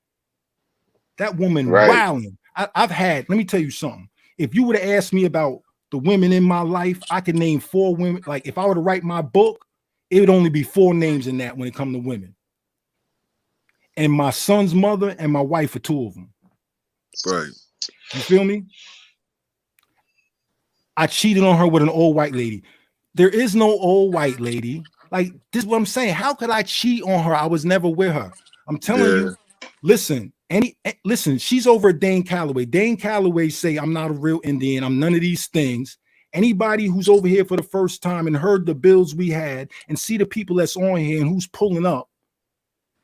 That woman wilding. I've had, let me tell you something. If you would have asked me about the women in my life, I could name 4 women. Like if I were to write my book, it would only be 4 names in that when it comes to women. And my son's mother and my wife are 2 of them. Right. You feel me? I cheated on her with an old white lady. There is no old white lady. Like, this is what I'm saying. How could I cheat on her? I was never with her. I'm telling you, listen, she's over at Dane Calloway. Dane Calloway say, I'm not a real Indian. I'm none of these things. Anybody who's over here for the first time and heard the bills we had and see the people that's on here and who's pulling up,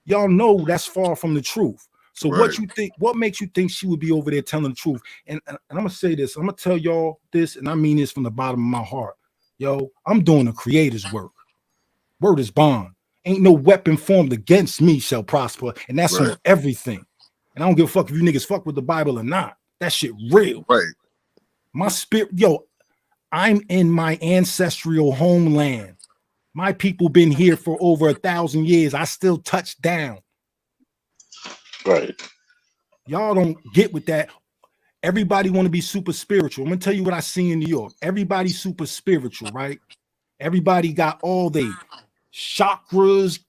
y'all know that's far from the truth. So what you think, what makes you think she would be over there telling the truth? And I'm gonna say this, I'm gonna tell y'all this, and I mean this from the bottom of my heart. Yo, I'm doing the creator's work. Word is bond. Ain't no weapon formed against me shall prosper, and that's on everything. And I don't give a fuck if you niggas fuck with the Bible or not. That shit real. Right. My spirit, yo, I'm in my ancestral homeland. My people been here for over 1,000 years. I still touch down. Right. Y'all don't get with that. Everybody want to be super spiritual. I'm gonna tell you what I see in New York. Everybody's super spiritual, right? Everybody got all they chakras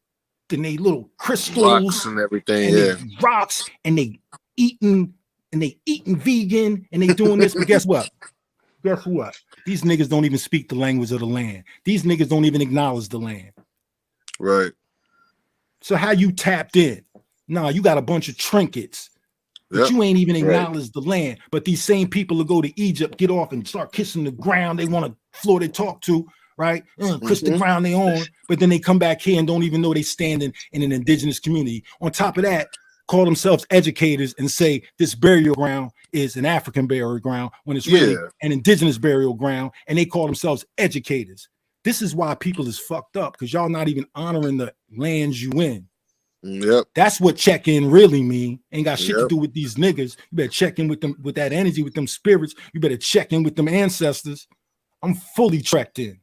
and they little crystals Rocks and everything. and they rocks and they eating vegan and they doing this. But guess what? Guess what? These niggas don't even speak the language of the land. These niggas don't even acknowledge the land. Right. So how you tapped in? Nah, you got a bunch of trinkets, but you ain't even acknowledged the land. But these same people will go to Egypt, get off and start kissing the ground they want to floor they talk to, right? Kiss the ground they own, but then they come back here and don't even know they stand in an indigenous community. On top of that, call themselves educators and say this burial ground is an African burial ground when it's really an indigenous burial ground, and they call themselves educators. This is why people is fucked up, because y'all not even honoring the lands you in. Yep. That's what check-in really mean. Ain't got shit to do with these niggas. You better check in with them, with that energy, with them spirits. You better check in with them ancestors. I'm fully checked in.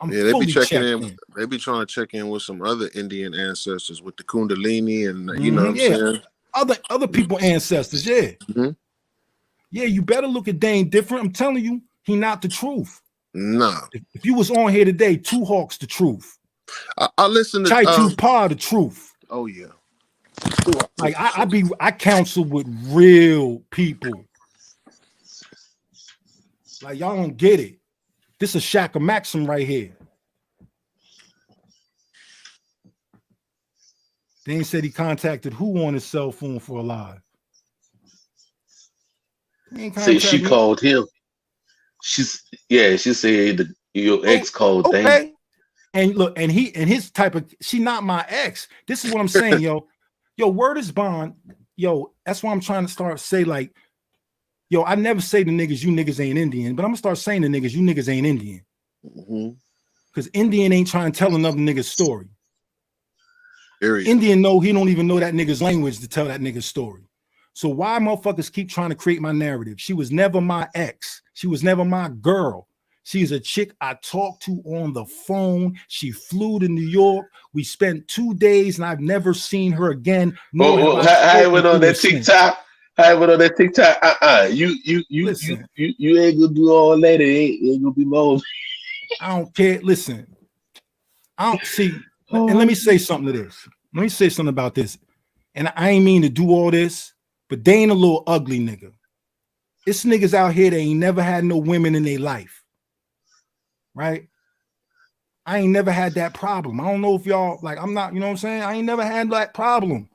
They be checking in. They be trying to check in with some other Indian ancestors with the Kundalini and you know what I'm saying? Other people ancestors, yeah. Yeah, you better look at Dane different. I'm telling you, he not the truth. Nah. If you was on here today, Two Hawks the truth. I listen to Chai Tu Pa the truth. Oh yeah. Like I counsel with real people. Like y'all don't get it. This is Shaka Maxim right here. Dane said he contacted who on his cell phone for a live? See, she called him. She said your ex called Dane. And look, and his type of, she not my ex. This is what I'm saying, yo. Yo, word is bond. Yo, that's why I'm trying to start say like, yo, I never say to niggas, you niggas ain't Indian, but I'm gonna start saying to niggas, you niggas ain't Indian. Because Indian ain't trying to tell another nigga's story. Indian know he don't even know that nigga's language to tell that nigga's story. So why motherfuckers keep trying to create my narrative? She was never my ex. She was never my girl. She's a chick I talked to on the phone. She flew to New York. We spent 2 days and I've never seen her again. I went on that TikTok. You ain't gonna do all that. It ain't gonna be more. I don't care. Listen, I don't see. And let me say something to this. Let me say something about this. And I ain't mean to do all this, but they ain't a little ugly nigga. It's niggas out here that ain't never had no women in their life. Right? I ain't never had that problem. I don't know if y'all like, I'm not, you know what I'm saying? I ain't never had that problem.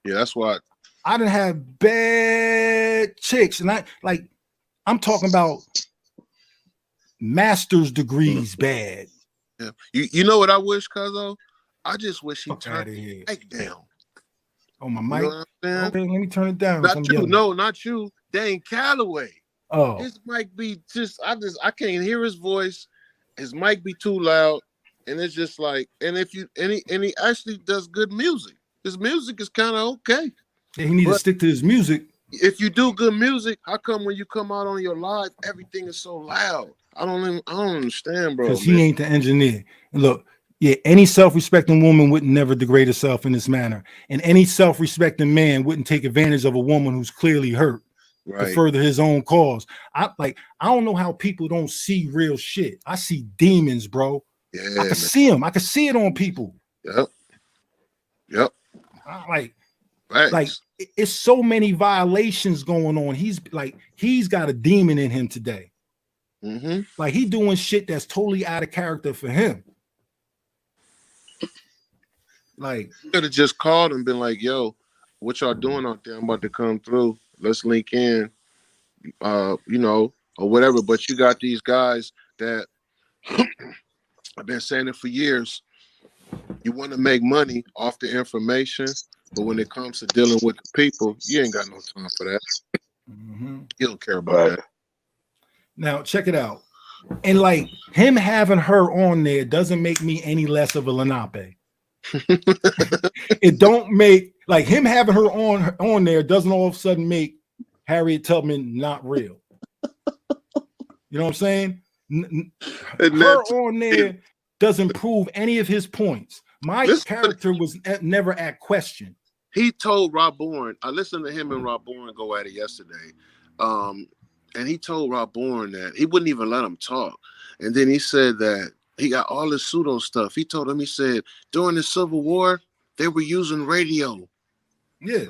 Yeah, that's why I done have bad chicks, and I'm talking about master's degrees bad. Yeah. You know what I wish, Cuzzo? I just wish he turned the mic down. Oh, my mic? You know what I'm okay, let me turn it down. Not you, no, not you. Dane Calloway. Oh. His mic be I can't hear his voice. His mic be too loud, and it's just like, and he actually does good music. His music is kind of okay. Yeah, he needs to stick to his music. If you do good music, how come when you come out on your live, everything is so loud? I don't understand, bro. Because he ain't the engineer. And look, yeah, any self-respecting woman wouldn't never degrade herself in this manner. And any self-respecting man wouldn't take advantage of a woman who's clearly hurt to further his own cause. I don't know how people don't see real shit. I see demons, bro. Yeah, I can see them. I can see it on people. Yep. Like Thanks. it's so many violations going on. He's got a demon in him today. Mm-hmm. Like he doing shit that's totally out of character for him. Like could have just called and been like, yo, what y'all doing out there? I'm about to come through. Let's link in. Or whatever. But you got these guys that I've been saying it for years. You want to make money off the information, but when it comes to dealing with the people, you ain't got no time for that. Mm-hmm. You don't care about that. Now check it out. And like him having her on there doesn't make me any less of a Lenape. It don't make like him having her on there doesn't all of a sudden make Harriet Tubman not real. You know what I'm saying? Her on there doesn't prove any of his points. My character was never at question. He told Rob Bourne, I listened to him and Rob Bourne go at it yesterday. And he told Rob Bourne that he wouldn't even let him talk. And then he said that he got all this pseudo stuff. He told him, he said, during the Civil War, they were using radio. Yeah.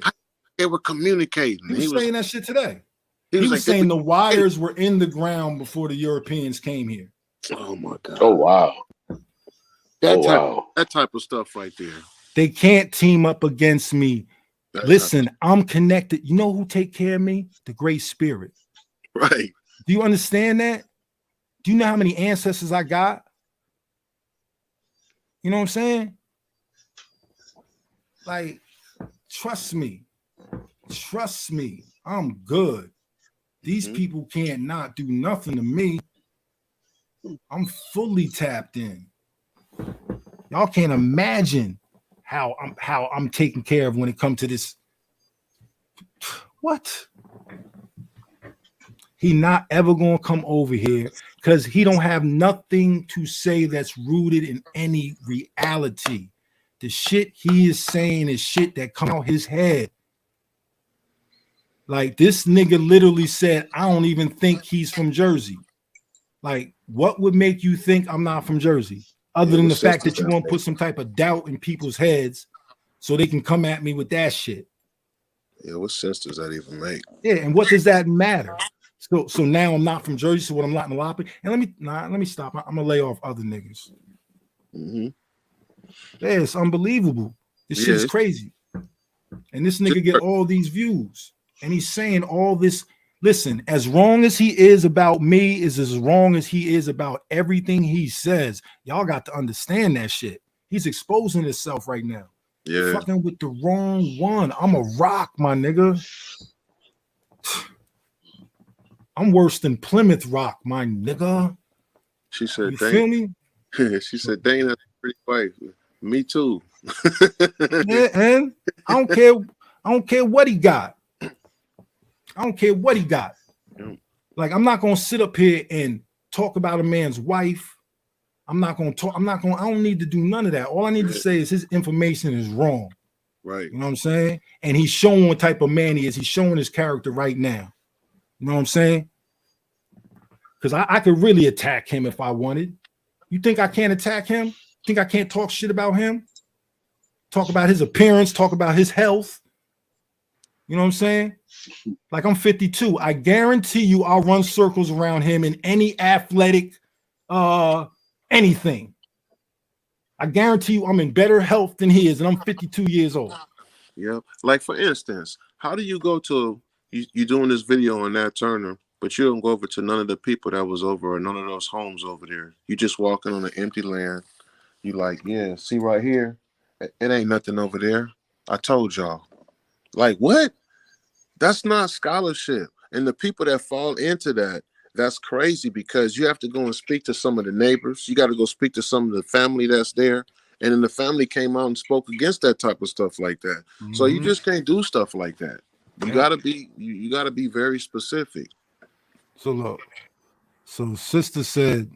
They were communicating. He was saying that shit today. He was was like, saying the wires were in the ground before the Europeans came here. Oh my God. Oh wow. That type of stuff right there. They can't team up against me. Listen, I'm connected. You know who take care of me? The Great Spirit. Right. Do you understand that? Do you know how many ancestors I got? You know what I'm saying? Like, trust me. Trust me. I'm good. These people can't not do nothing to me. I'm fully tapped in. Y'all can't imagine how I'm taken care of when it comes to this. What? He not ever gonna come over here because he don't have nothing to say that's rooted in any reality. The shit he is saying is shit that come out his head. Like this nigga literally said, I don't even think he's from Jersey. Like, what would make you think I'm not from Jersey? Other than the fact that you want to put some type of doubt in people's heads so they can come at me with that shit. Yeah, what sense does that even make? Yeah, and what does that matter? So now I'm not from Jersey, so what I'm not in Lapa. And let me stop. I'm gonna lay off other niggas. Mm-hmm. Yeah, it's unbelievable. This shit's crazy. And this nigga get all these views. And he's saying all this. Listen, as wrong as he is about me is as wrong as he is about everything he says. Y'all got to understand that shit. He's exposing himself right now. Yeah. Fucking with the wrong one. I'm a rock, my nigga. I'm worse than Plymouth Rock, my nigga. She said, you feel me? She said, dang, that's pretty wife. Me too. Yeah, and I don't care. I don't care what he got. I don't care what he got. Like, I'm not gonna sit up here and talk about a man's wife. I don't need to do none of that. All I need to say is his information is wrong. Right. You know what I'm saying? And he's showing what type of man he is. He's showing his character right now. You know what I'm saying? Because I could really attack him if I wanted. You think I can't attack him? Think I can't talk shit about him? Talk about his appearance, talk about his health. You know what I'm saying? Like, I'm 52. I guarantee you I'll run circles around him in any athletic anything. I guarantee you I'm in better health than he is, and I'm 52 years old. Yeah. Like, for instance, how do you go to you doing this video on Nat Turner, but you don't go over to none of the people that was over or none of those homes over there? You just walking on an empty land. You like, yeah, see right here, it ain't nothing over there. I told y'all. Like, what? That's not scholarship. And the people that fall into that, that's crazy, because you have to go and speak to some of the neighbors. You got to go speak to some of the family that's there. And then the family came out and spoke against that type of stuff like that. Mm-hmm. So you just can't do stuff like that. You gotta be very specific. So look, So sister said,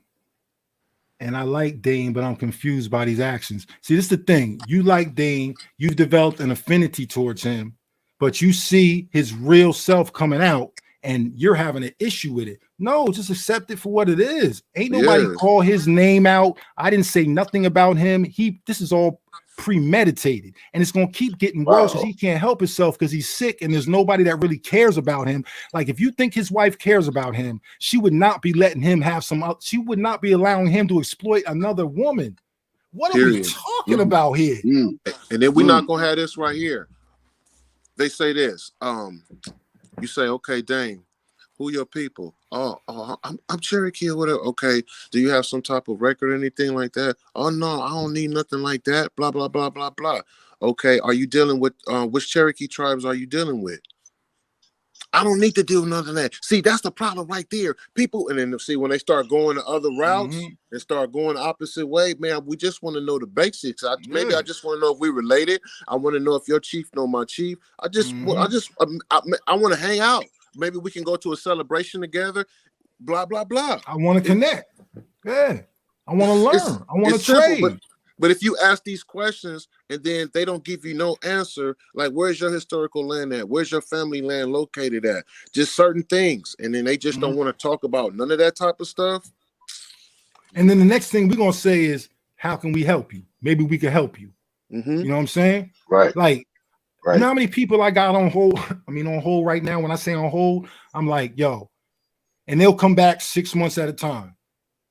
and I like Dane, but I'm confused by these actions. See, this is the thing. You like Dane, you've developed an affinity towards him, but you see his real self coming out and you're having an issue with it. No, just accept it for what it is. Ain't nobody call his name out. I didn't say nothing about him. This is all premeditated, and it's gonna keep getting worse because he can't help himself because he's sick and there's nobody that really cares about him. Like, if you think his wife cares about him, she would not be letting him have she would not be allowing him to exploit another woman. What are we talking about here? And then we're not gonna have this right here. They say this. You say, okay, Dane, who your people? I'm Cherokee or whatever. Okay, do you have some type of record or anything like that? Oh no, I don't need nothing like that. Blah blah blah blah blah. Okay, are you dealing with which Cherokee tribes are you dealing with? I don't need to do none of that. See, that's the problem right there. People, and then see when they start going the other routes and start going the opposite way, man. We just want to know the basics. Maybe I just want to know if we related. I want to know if your chief know my chief. I want to hang out. Maybe we can go to a celebration together. Blah blah blah. I want to connect. Yeah, I want to learn. I want to trade. But if you ask these questions and then they don't give you no answer, like where's your historical land at? Where's your family land located at? Just certain things. And then they just don't want to talk about none of that type of stuff. And then the next thing we're going to say is, how can we help you? Maybe we can help you. You know what I'm saying? Right. Like, you know how many people I got on hold? I mean, on hold right now. When I say on hold, I'm like, yo, and they'll come back 6 months at a time.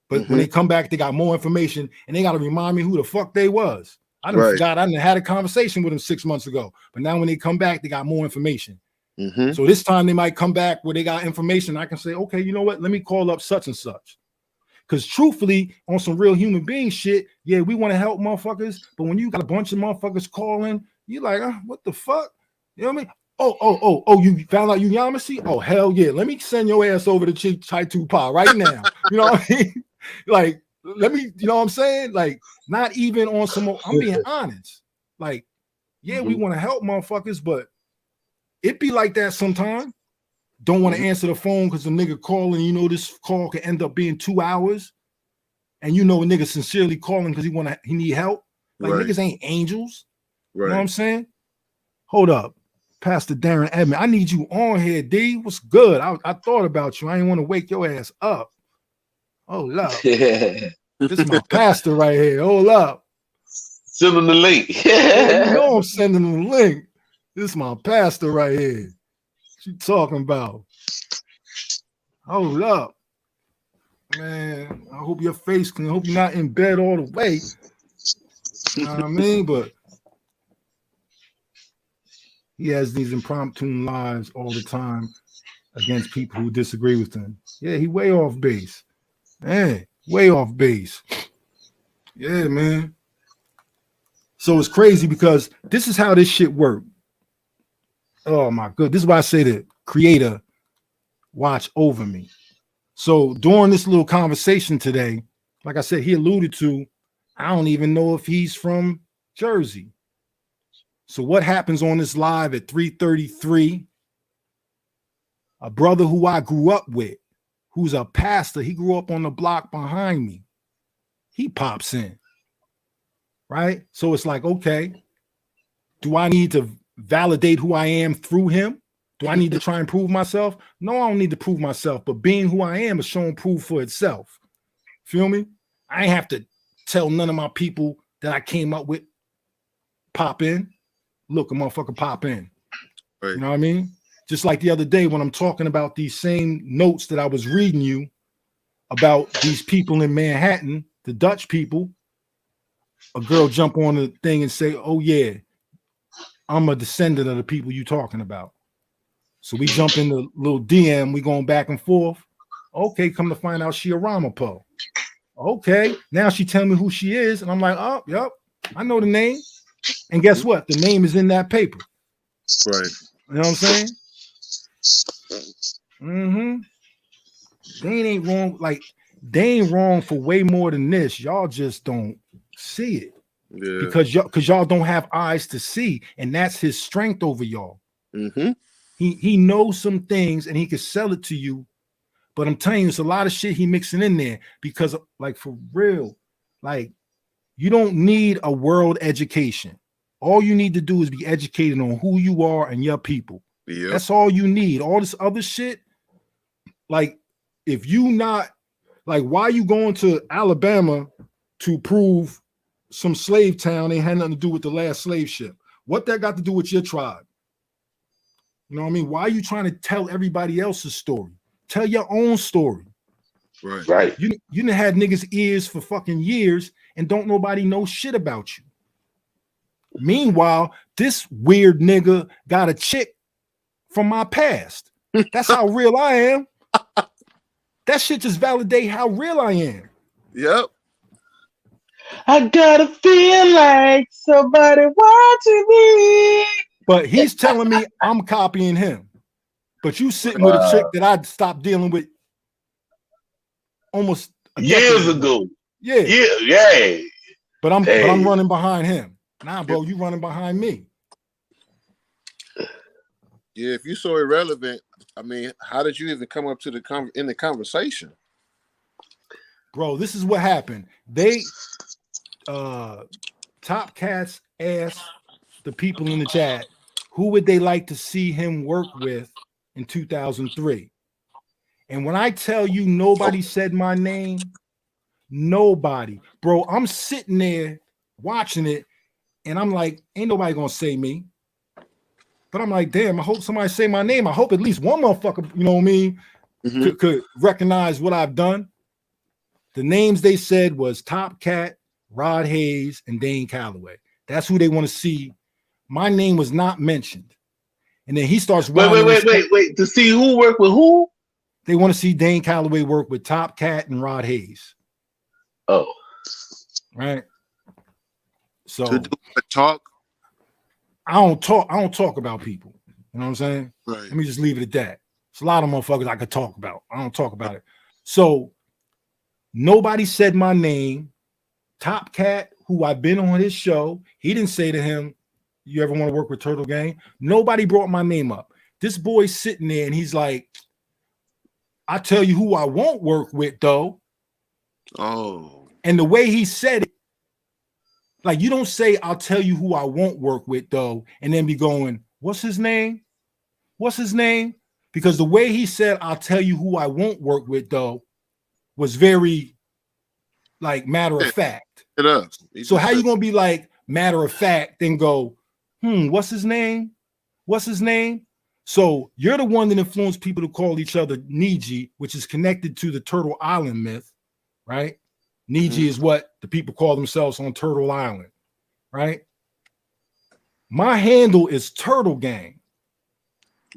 But when they come back, they got more information, and they got to remind me who the fuck they was. I done forgot. I done had a conversation with them 6 months ago. But now when they come back, they got more information. So this time they might come back where they got information. I can say, okay, you know what? Let me call up such and such. Because truthfully, on some real human being shit, yeah, we want to help motherfuckers. But when you got a bunch of motherfuckers calling, you like, what the fuck? You know what I mean? Oh, you found out you Yamasi? Oh, hell yeah. Let me send your ass over to Chai Tupa right now. You know what I mean? Like, let me, you know what I'm saying? Like, not even on some, I'm being honest. Like, yeah, we want to help motherfuckers, but it be like that sometimes. Don't want to answer the phone because the nigga calling, you know, this call can end up being 2 hours. And you know a nigga sincerely calling because he need help. Like, niggas ain't angels. You know what I'm saying? Hold up. Pastor Darren Edmond, I need you on here, D. What's good? I thought about you. I didn't want to wake your ass up. Hold up. This is my pastor right here. Hold up. Send him the link. You know I'm sending him the link. This is my pastor right here. What you talking about? Hold up. Man, I hope your face clean. I hope you're not in bed all the way. You know what I mean? But he has these impromptu lives all the time against people who disagree with him. Yeah, he way off base. Man, way off base. Yeah, man. So it's crazy because this is how this shit works. Oh my god. This is why I say the creator watch over me. So during this little conversation today, like I said, he alluded to, I don't even know if he's from Jersey. So what happens on this live at 3:33? A brother who I grew up with, who's a pastor, he grew up on the block behind me. He pops in, right? So it's like, okay, do I need to validate who I am through him? Do I need to try and prove myself? No, I don't need to prove myself, but being who I am is showing proof for itself. Feel me? I ain't have to tell none of my people that I came up with pop in. Look, a motherfucker pop in. Right. You know what I mean? Just like the other day when I'm talking about these same notes that I was reading you about these people in Manhattan, the Dutch people, a girl jump on the thing and say, oh yeah, I'm a descendant of the people you talking about. So we jump in the little DM, we going back and forth. Okay, come to find out she a Ramapo. Okay, now she tell me who she is, and I'm like, oh, yep, I know the name. And guess what? The name is in that paper. Right. You know what I'm saying? They ain't wrong. Like, they ain't wrong for way more than this. Y'all just don't see it. Yeah. Because y'all don't have eyes to see, and that's his strength over y'all. He knows some things and he can sell it to you, But I'm telling you, it's a lot of shit he mixing in there because, like, for real, like, you don't need a world education. All you need to do is be educated on who you are and your people. Yep. That's all you need. All this other shit, like, if you not, like, why you going to Alabama to prove some slave town ain't had nothing to do with the last slave ship? What that got to do with your tribe? You know what I mean? Why are you trying to tell everybody else's story? Tell your own story. Right. Right. You done had niggas ears for fucking years and don't nobody know shit about you. Meanwhile, this weird nigga got a chick from my past. That's how real I am. That shit just validate how real I am. Yep. I gotta feel like somebody watching me. But he's telling me I'm copying him. But you sitting with a chick that I stopped dealing with almost a Years decade ago. Yeah. Yeah. But I'm Hey. running behind him. Nah, bro, you running behind me. Yeah, if you're so irrelevant, I mean, how did you even come up to in the conversation? Bro, this is what happened. They Top Cats asked the people in the chat who would they like to see him work with in 2003. And when I tell you nobody said my name, nobody. Bro, I'm sitting there watching it and I'm like, ain't nobody gonna say me. But I'm like, damn, I hope somebody say my name. I hope at least one motherfucker, you know what I mean, could recognize what I've done. The names they said was Top Cat, Rod Hayes, and Dane Calloway. That's who they want to see. My name was not mentioned. And then he starts Wait. To see who worked with who? They want to see Dane Calloway work with Top Cat and Rod Hayes. Oh. Right. So to do a talk. I don't talk about people. You know what I'm saying? Right. Let me just leave it at that. It's a lot of motherfuckers I could talk about. I don't talk about it. So nobody said my name. Top Cat, who I've been on his show, he didn't say to him, you ever want to work with TurtleGang? Nobody brought my name up. This boy's sitting there and he's like, I tell you who I won't work with though. Oh. And the way he said it, like, you don't say, I'll tell you who I won't work with though, and then be going, what's his name? What's his name? Because the way he said, I'll tell you who I won't work with though, was very like matter of fact. It is. So how you gonna be like matter of fact, then go, what's his name? What's his name? So you're the one that influenced people to call each other Niji, which is connected to the Turtle Island myth, right? Niji is what the people call themselves on Turtle Island, right? My handle is TurtleGang.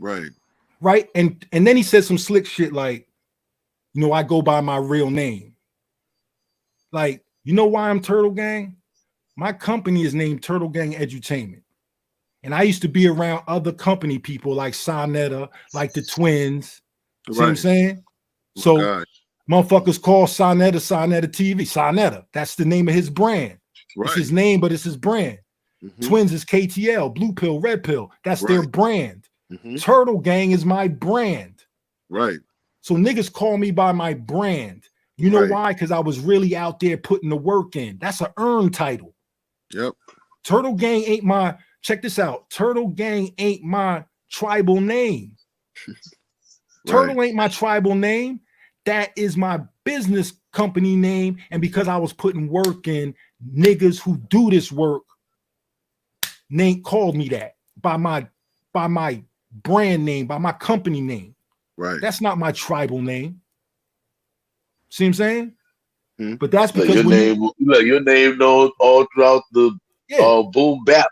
Right. Right. And then he said some slick shit like, you know, I go by my real name. Like, you know why I'm TurtleGang? My company is named TurtleGang Edutainment. And I used to be around other company people like Sonetta, like the Twins. See what I'm saying? So motherfuckers call Sonetta TV. Sonetta, that's the name of his brand. Right. It's his name, but it's his brand. Twins is KTL, Blue Pill, Red Pill. That's their brand. TurtleGang is my brand. Right. So niggas call me by my brand. You know why? Because I was really out there putting the work in. That's an earned title. Yep. TurtleGang ain't my, check this out. TurtleGang ain't my tribal name. Turtle ain't my tribal name. That is my business company name. And because I was putting work in, niggas who do this work name called me that by my brand name, by my company name. Right. That's not my tribal name. See what I'm saying? But that's because your name known all throughout the boom bap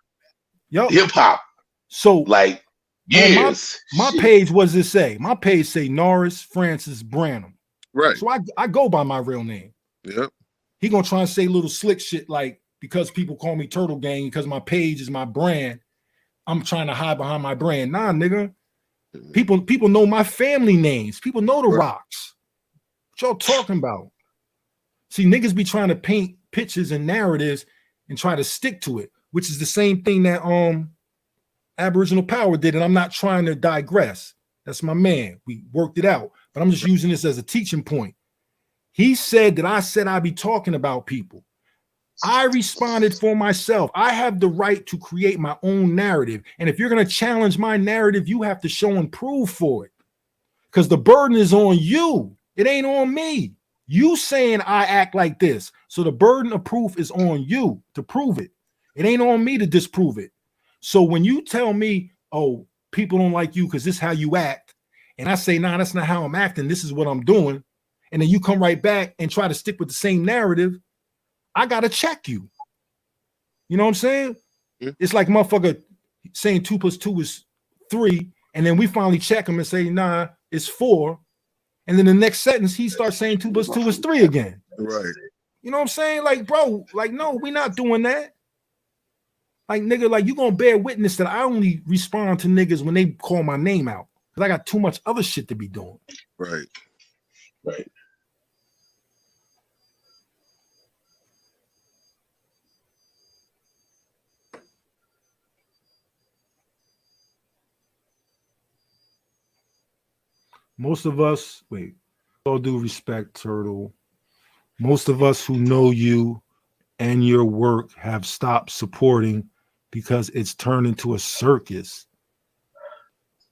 hip hop. So like years. My page, what does it say? My page say Norris Francis Branham. Right. So I go by my real name. Yep. He gonna try and say little slick shit like, because people call me TurtleGang because my page is my brand, I'm trying to hide behind my brand. Nah, nigga. People know my family names. People know the Rocks. What y'all talking about? See, niggas be trying to paint pictures and narratives and try to stick to it, which is the same thing that Aboriginal Power did. And I'm not trying to digress. That's my man. We worked it out. But I'm just using this as a teaching point. He said that I said I'd be talking about people. I responded for myself. I have the right to create my own narrative. And if you're going to challenge my narrative, you have to show and prove for it. Because the burden is on you. It ain't on me. You saying I act like this. So the burden of proof is on you to prove it. It ain't on me to disprove it. So when you tell me, oh, people don't like you because this is how you act, and I say, nah, that's not how I'm acting. This is what I'm doing. And then you come right back and try to stick with the same narrative. I got to check you. You know what I'm saying? Yeah. It's like motherfucker saying 2 + 2 is 3. And then we finally check him and say, nah, it's 4. And then the next sentence, he starts saying 2 + 2 is 3 again. Right. You know what I'm saying? Like, bro, like, no, we're not doing that. Like, nigga, like, you gonna bear witness that I only respond to niggas when they call my name out. Because I got too much other shit to be doing. Right. Right. Most of us, wait, all due respect, Turtle. Most of us who know you and your work have stopped supporting because it's turned into a circus.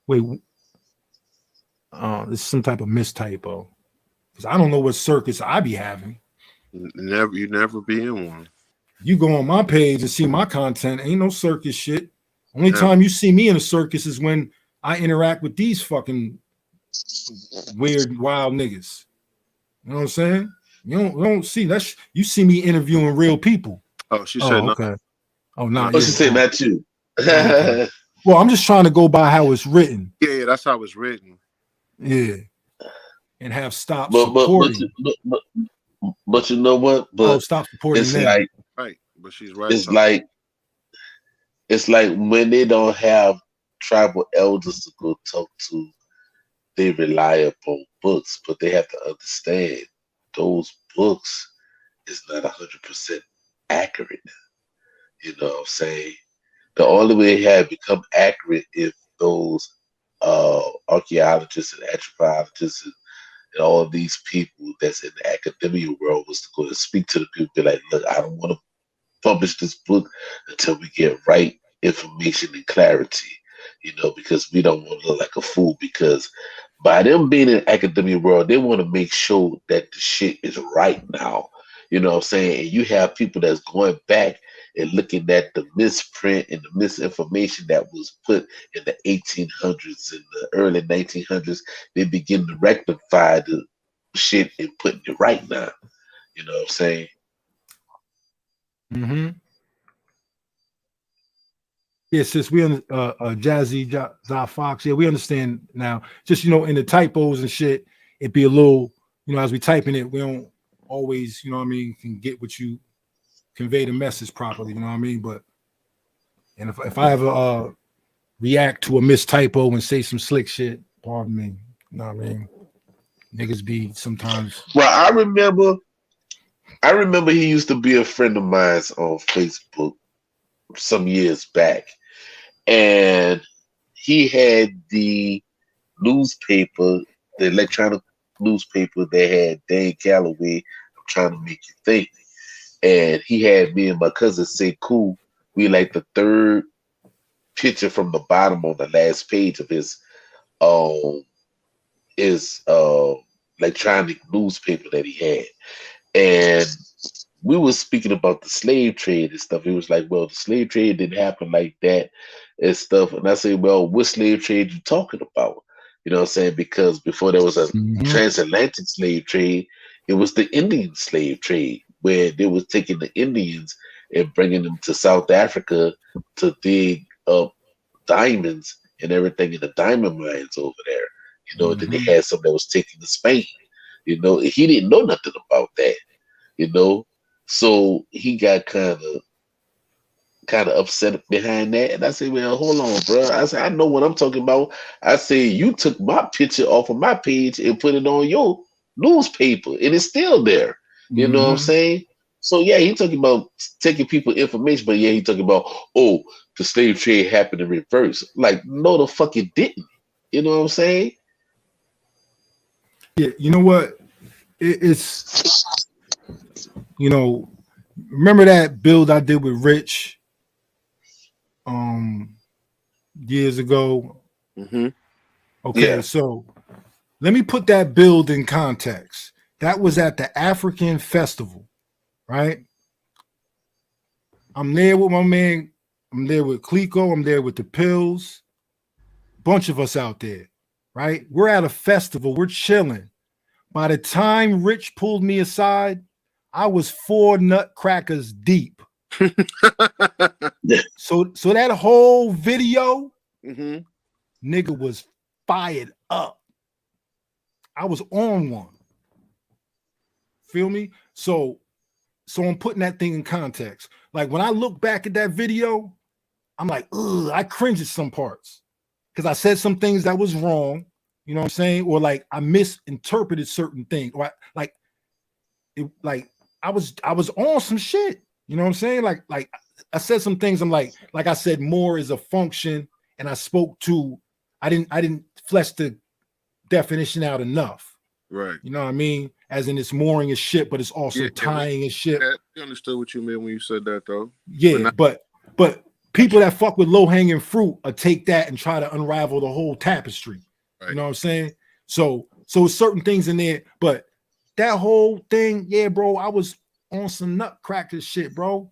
Wait, this is some type of mistypo. Because I don't know what circus I be having. You never be in one. You go on my page and see my content. Ain't no circus shit. Only Yeah. time you see me in a circus is when I interact with these fucking weird, wild niggas. You know what I'm saying? You don't see that. You see me interviewing real people. Oh, she said no. okay. Oh, no. Oh, she said that too. Okay. Well, I'm just trying to go by how it's written. Yeah, that's how it's written. Yeah. And have stopped but supporting. you know what? But stop supporting it's them. like Right, but she's right. it's like when they don't have tribal elders to go talk to, they rely upon books, but they have to understand those books is not 100% accurate. You know what I'm saying? The only way it had become accurate if those archaeologists and anthropologists and all of these people that's in the academia world was to go and speak to the people, be like, look, I don't want to publish this book until we get right information and clarity, you know, because we don't want to look like a fool. Because by them being in the academia world, they want to make sure that the shit is right now. You know what I'm saying? And you have people that's going back and looking at the misprint and the misinformation that was put in the 1800s and the early 1900s. They begin to rectify the shit and putting it right now. You know what I'm saying? Mm-hmm. Yeah, sis, we Jazzy Fox. Yeah, we understand now. Just, you know, in the typos and shit, it'd be a little, you know, as we typing it, we don't always, you know what I mean, can get what you convey the message properly, you know what I mean? But and if I ever react to a mistypo and say some slick shit, pardon me, you know what I mean? Niggas be sometimes. Well, I remember he used to be a friend of mine on Facebook some years back, and he had the newspaper, the electronic newspaper that had Dan Calloway, I'm trying to make you think. And he had me and my cousin say, cool, we like the third picture from the bottom on the last page of his electronic newspaper that he had. And we were speaking about the slave trade and stuff. He was like, well, the slave trade didn't happen like that and stuff. And I said, well, what slave trade you talking about? You know what I'm saying? Because before there was a transatlantic slave trade, it was the Indian slave trade, where they was taking the Indians and bringing them to South Africa to dig up diamonds and everything in the diamond mines over there. You know, then they had some that was taken to Spain. You know, he didn't know nothing about that. You know, so he got kind of upset behind that. And I said, well, hold on, bro. I said, I know what I'm talking about. I said, you took my picture off of my page and put it on your newspaper, and it's still there. You know what I'm saying? So yeah, he talking about taking people information, but yeah, he talking about, oh, the slave trade happened in reverse. Like, no, the fuck it didn't. You know what I'm saying? Yeah, you know what? It's remember that build I did with Rich years ago? Mm-hmm. Okay, Yeah. so let me put that build in context. That was at the African Festival, right? I'm there with my man. I'm there with Clico. I'm there with the Pills. Bunch of us out there, right? We're at a festival. We're chilling. By the time Rich pulled me aside, I was 4 nutcrackers deep. So that whole video, Mm-hmm. nigga was fired up. I was on one. Feel me? So I'm putting that thing in context. Like when I look back at that video, I'm like, ugh, I cringe at some parts because I said some things that was wrong. You know what I'm saying? Or like I misinterpreted certain things. Or I was on some shit. You know what I'm saying? Like I said some things. I'm like I said, more is a function, and I spoke to. I didn't flesh the definition out enough. Right. You know what I mean? As in it's mooring as shit, but it's also tying as shit. I understood what you meant when you said that, though. Yeah, but people that fuck with low-hanging fruit take that and try to unravel the whole tapestry. Right. You know what I'm saying? So certain things in there, but that whole thing, yeah, bro, I was on some nutcracker shit, bro.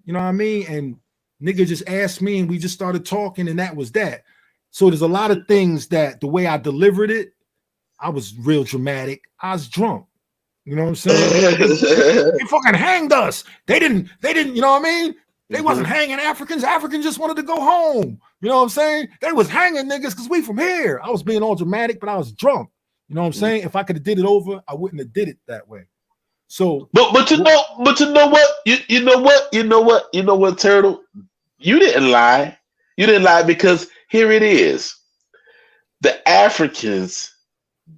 You know what I mean? And nigga just asked me and we just started talking and that was that. So there's a lot of things that the way I delivered it, I was real dramatic. I was drunk. You know what I'm saying? They fucking hanged us. They didn't, you know what I mean? They wasn't hanging Africans. Africans just wanted to go home. You know what I'm saying? They was hanging niggas because we from here. I was being all dramatic, but I was drunk. You know what I'm saying? If I could have did it over, I wouldn't have did it that way. So but you know what? You know what, Turtle? You didn't lie. You didn't lie because here it is. The Africans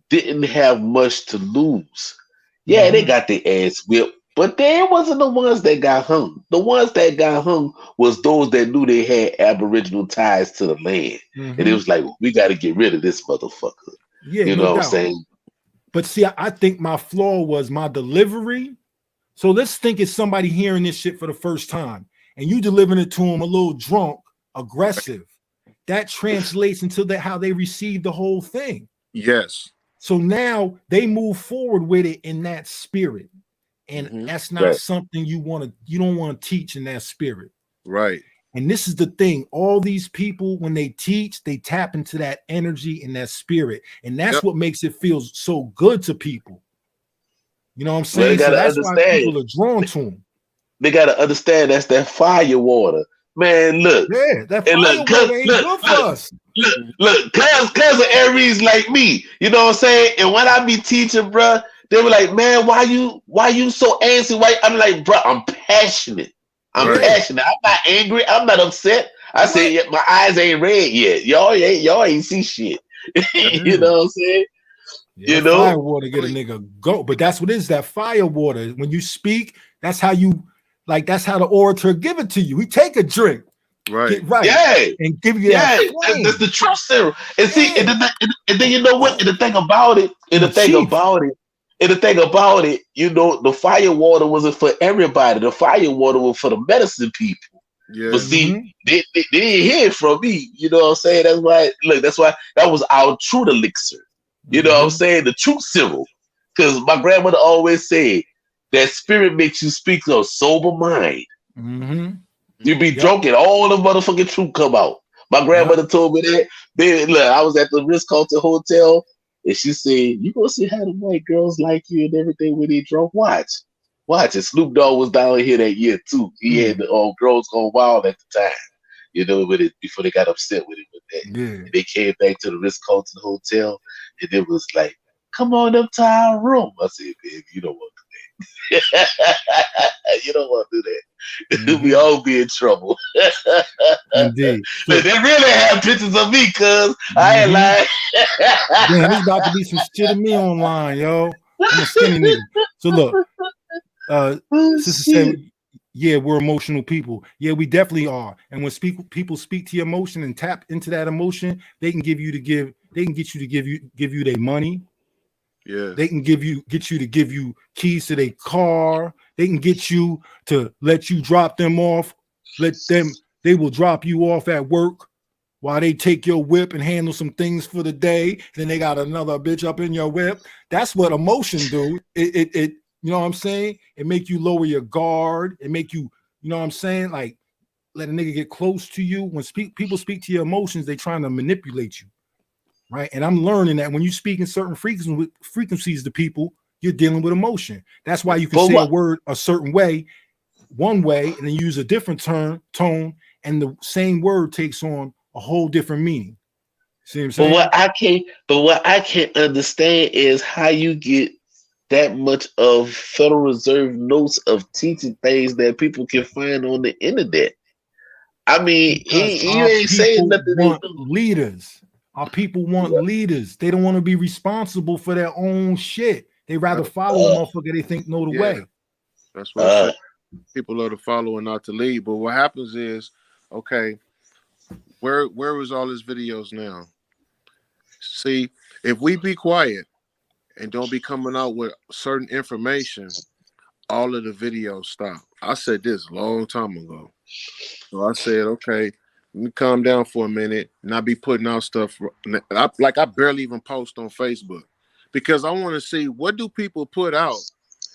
didn't have much to lose. Yeah, they got their ass whipped, but they wasn't the ones that got hung. The ones that got hung was those that knew they had Aboriginal ties to the land. And it was like, we got to get rid of this motherfucker. Yeah, you know what I'm saying? But see, I think my flaw was my delivery. So let's think it's somebody hearing this shit for the first time and you delivering it to them a little drunk, aggressive. That translates into how they receive the whole thing. Yes. So now they move forward with it in that spirit. And that's not something you don't want to teach in that spirit. Right. And this is the thing. All these people, when they teach, they tap into that energy and that spirit. And that's what makes it feel so good to people. You know what I'm saying? So that's why people are drawn to them. They got to understand that's that fire water. Man, look. Yeah, that fire water ain't good for us. Look, cuz of Aries like me. You know what I'm saying? And when I be teaching, bro, they were like, man, why you so antsy? Why? I'm like, bro, I'm passionate. I'm passionate. I'm not angry. I'm not upset. I say, yeah, my eyes ain't red yet. Y'all ain't see shit. You know what I'm saying? Yeah, fire water get a nigga go. But that's what it is, that fire water. When you speak, that's how the orator give it to you. We take a drink. Right. And give you that flame. That's the truth serum. And see, and then you know what? And the thing about it, you know, the fire water wasn't for everybody. The fire water was for the medicine people. Yeah. But see, they didn't hear it from me. You know what I'm saying? That's why that was our true elixir. You know what I'm saying? The truth serum. Because my grandmother always said that spirit makes you speak a sober mind. You be drunk and all the motherfucking truth come out. My grandmother told me that. Then look, I was at the Ritz-Carlton Hotel and she said, you gonna see how the white girls like you and everything when they drunk. Watch. And Snoop Dogg was down here that year too. He had the Girls Gone Wild at the time. You know, with it before they got upset with him with that. And they came back to the Ritz-Carlton Hotel and it was like, come on up to our room. I said, baby, you don't want to do that. You don't want to do that. We all be in trouble. Indeed. But they really have pictures of me, cuz I ain't lying. Damn, there's about to be some shit of me online, yo. I'm a skinny nigga. So look, sister said, yeah, we're emotional people. Yeah, we definitely are. And when people speak to your emotion and tap into that emotion, they can give you They can get you to give you their money. Yeah. They can get you to give you keys to their car. They can get you to let you drop them off. They will drop you off at work while they take your whip and handle some things for the day. Then they got another bitch up in your whip. That's what emotion do. It you know what I'm saying? It make you lower your guard. It make you, you know what I'm saying? Like, let a nigga get close to you. When people speak to your emotions, they trying to manipulate you, right? And I'm learning that when you speak in certain frequencies to people, you're dealing with emotion. That's why you can say a word a certain way, one way, and then use a different tone, and the same word takes on a whole different meaning. See what I'm saying? But what I can't understand is how you get that much of Federal Reserve notes of teaching things that people can find on the internet. I mean, he ain't saying nothing. Want leaders. Our people want leaders. They don't want to be responsible for their own shit. They rather follow a motherfucker they think know the way. That's what I say. People love to follow and not to lead. But what happens is, okay, where is all his videos now? See, if we be quiet and don't be coming out with certain information, all of the videos stop. I said this a long time ago. So I said, okay, let me calm down for a minute and not be putting out stuff. I barely even post on Facebook because I want to see what do people put out.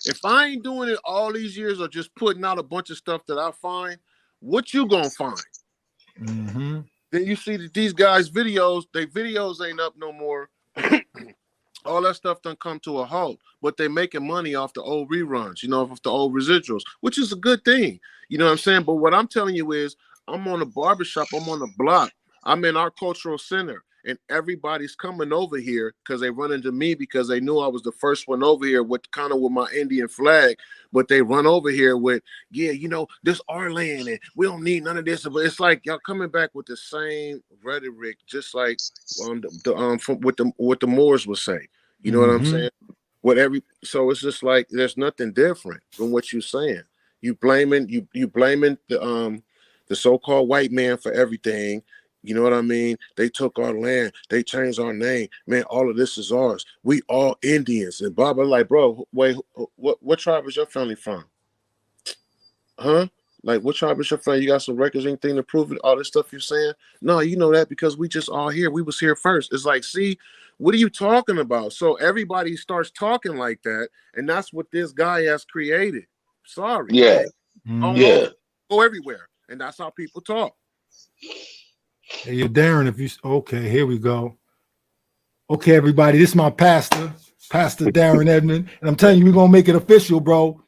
If I ain't doing it all these years or just putting out a bunch of stuff that I find, what you gonna find? Mm-hmm. Then you see that these guys' videos, their videos ain't up no more. All that stuff done come to a halt, but they making money off the old reruns, you know, off the old residuals, which is a good thing. You know what I'm saying? But what I'm telling you is I'm on a barbershop, I'm on a block, I'm in our cultural center, and everybody's coming over here because they run into me because they knew I was the first one over here with my Indian flag, but they run over here with, yeah, you know, this our land and we don't need none of this. But it's like y'all coming back with the same rhetoric, just like what the Moors would say. You know what I'm saying? So it's just like there's nothing different from what you're saying. You blaming the so-called white man for everything. You know what I mean? They took our land. They changed our name. Man, all of this is ours. We all Indians. And Bob, I'm like, bro, wait, what tribe is your family from? Huh? Like, what tribe is your family? You got some records, anything to prove it? All this stuff you're saying? No, you know that because we just all here. We was here first. It's like, see, what are you talking about? So everybody starts talking like that, and that's what this guy has created. Sorry. Yeah. Yeah. Go everywhere. And that's how people talk. Hey, you're Darren. Okay, here we go. Okay, everybody, this is my Pastor Darren Edmond, and I'm telling you, we're gonna make it official, bro.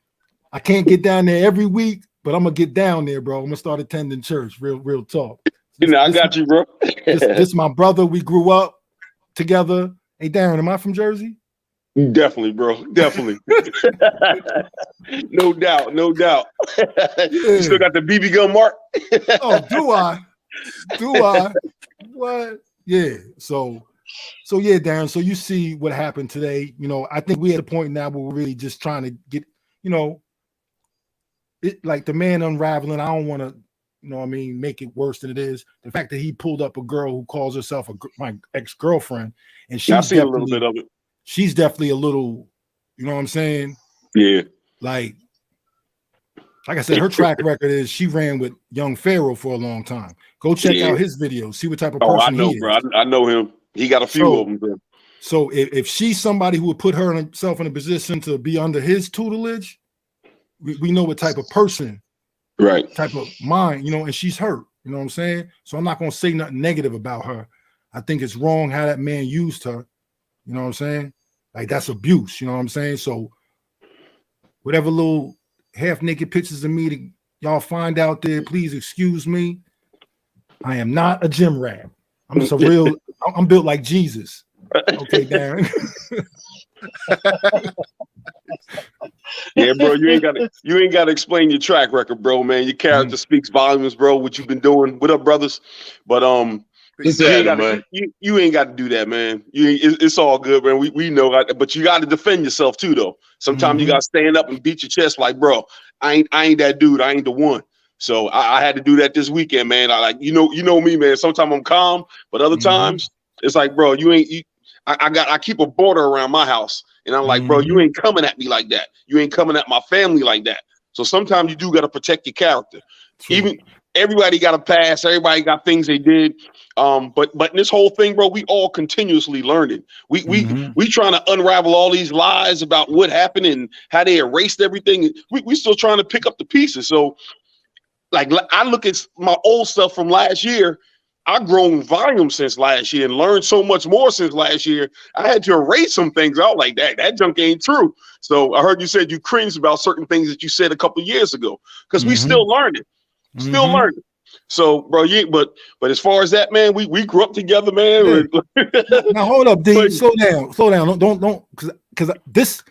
I can't get down there every week, but I'm gonna get down there, bro. I'm gonna start attending church. Real talk. I got you, bro. this my brother. We grew up together. Hey, Darren, am I from Jersey? Definitely, bro. Definitely. No doubt. You still got the BB gun mark? Oh, do I? What? Yeah. So yeah, Darren. So you see what happened today. You know, I think we're at a point now where we're really just trying to get, you know, it like the man unraveling. I don't want to, you know what I mean, make it worse than it is. The fact that he pulled up a girl who calls herself my ex-girlfriend, and she's seen a little bit of it. She's definitely a little, you know what I'm saying? Yeah. Like I said, her track record is she ran with Young Pharaoh for a long time. Go check out his videos. See what type of person he is. Bro. I know him. He got a few of them, bro. So if she's somebody who would put herself in a position to be under his tutelage, we know what type of person, right? Type of mind, you know, and she's hurt. You know what I'm saying? So I'm not going to say nothing negative about her. I think it's wrong how that man used her. You know what I'm saying? Like that's abuse. You know what I'm saying? So whatever little half-naked pictures of me that y'all find out there, please excuse me. I am not a gym rat. I'm just I'm built like Jesus. Okay, Darren. Yeah, bro, you ain't got to explain your track record, bro, man. Your character speaks volumes, bro, what you've been doing. What up, brothers? But you ain't got to do that, man. It's all good, man. We know that, but you got to defend yourself too, though. Sometimes you got to stand up and beat your chest, like, bro, I ain't that dude. I ain't the one. So I had to do that this weekend, man. I you know me, man. Sometimes I'm calm, but other times It's like, bro, I keep a border around my house, and I'm like, bro, you ain't coming at me like that. You ain't coming at my family like that. So sometimes you do got to protect your character. True. Even everybody got a past. Everybody got things they did. But in this whole thing, bro, we all continuously learning. We trying to unravel all these lies about what happened and how they erased everything. We still trying to pick up the pieces. So, like, I look at my old stuff from last year. I've grown volumes since last year and learned so much more since last year. I had to erase some things out like that. That junk ain't true. So I heard you said you cringed about certain things that you said a couple of years ago because we still learning, still learning. So, bro, but as far as that, man, we grew up together, man. Yeah. Now hold up, D. Slow down. Don't, because this.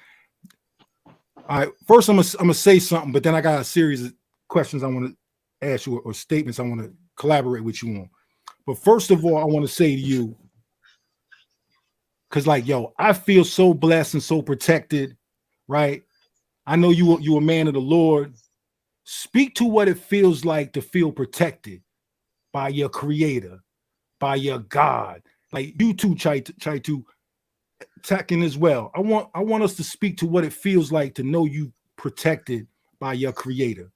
All right. First, I'm gonna say something, but then I got a series of questions I want to ask you or statements I want to collaborate with you on. But first of all, I want to say to you, because like, yo, I feel so blessed and so protected, right? I know you a man of the Lord. Speak to what it feels like to feel protected by your creator, by your God. Like you too, try to attacking as well. I want us to speak to what it feels like to know you protected by your creator.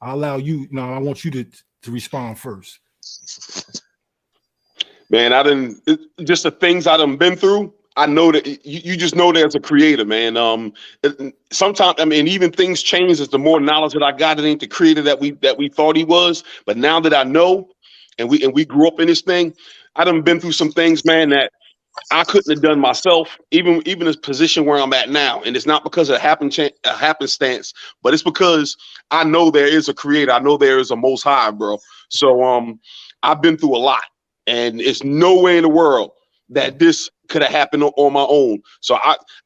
I'll allow you. Now I want you to respond first. Man, just the things I done been through. I know that you just know there's a creator, man. Sometimes, I mean, even things change as the more knowledge that I got. It ain't the creator that we thought he was. But now that I know, and we grew up in this thing, I done been through some things, man, that I couldn't have done myself. Even this position where I'm at now, and it's not because of happenstance, but it's because I know there is a creator. I know there is a Most High, bro. So I've been through a lot. And it's no way in the world that this could have happened on my own. So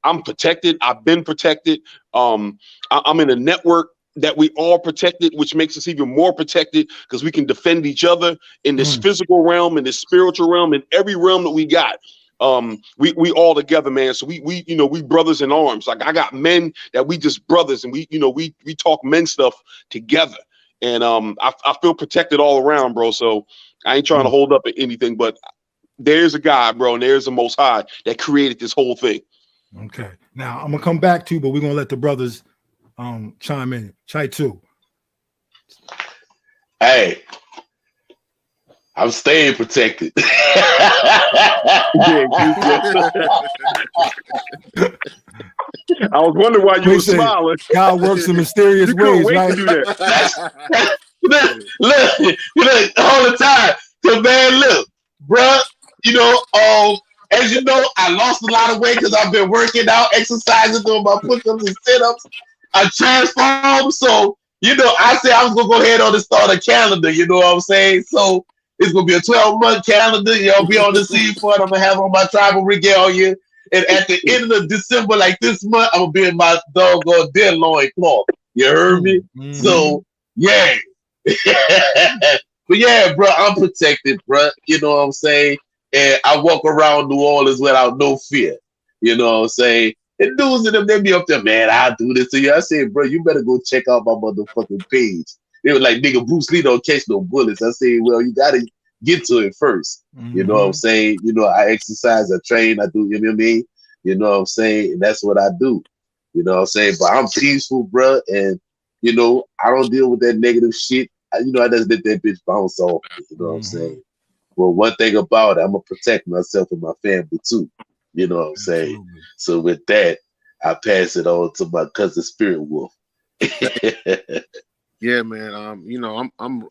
I'm protected. I've been protected. I'm in a network that we all protected, which makes us even more protected because we can defend each other in this physical realm, in this spiritual realm, in every realm that we got. We all together, man. So we brothers in arms. Like I got men that we just brothers, and we talk men stuff together. And I feel protected all around, bro. So I ain't trying to hold up at anything, but there's a God, bro, and there's the Most High that created this whole thing. Okay. Now I'm gonna come back to you, but we're gonna let the brothers chime in. Chai too. Hey, I'm staying protected. I was wondering why you were smiling. God works in mysterious ways, right? To do that. Look, all the time. So man, look, bruh, as you know, I lost a lot of weight because I've been working out, exercising, doing my push-ups and sit-ups. I transformed, so I said I was gonna go ahead on and start a calendar. You know what I'm saying? So it's gonna be a 12-month calendar. Be on the scene for it. I'm gonna have on my tribal regalia. And at the end of December, like this month, I'm gonna be in my doggone deer loin cloth. You heard me? So yeah. But yeah, bro, I'm protected, bro. You know what I'm saying? And I walk around New Orleans without no fear. You know what I'm saying? And dudes and them, they be up there, man, I'll do this to you. I said, bro, you better go check out my motherfucking page. They were like, nigga, Bruce Lee don't catch no bullets. I said, well, you gotta get to it first. You know what I'm saying? I exercise, I train, I do MMA. You know what I'm saying? And that's what I do. You know what I'm saying? But I'm peaceful, bro. And, I don't deal with that negative shit. I just let that bitch bounce off. You know what I'm saying? Well, one thing about it, I'm going to protect myself and my family too. You know what I'm saying? Absolutely. So with that, I pass it on to my cousin Spirit Wolf. Yeah, man.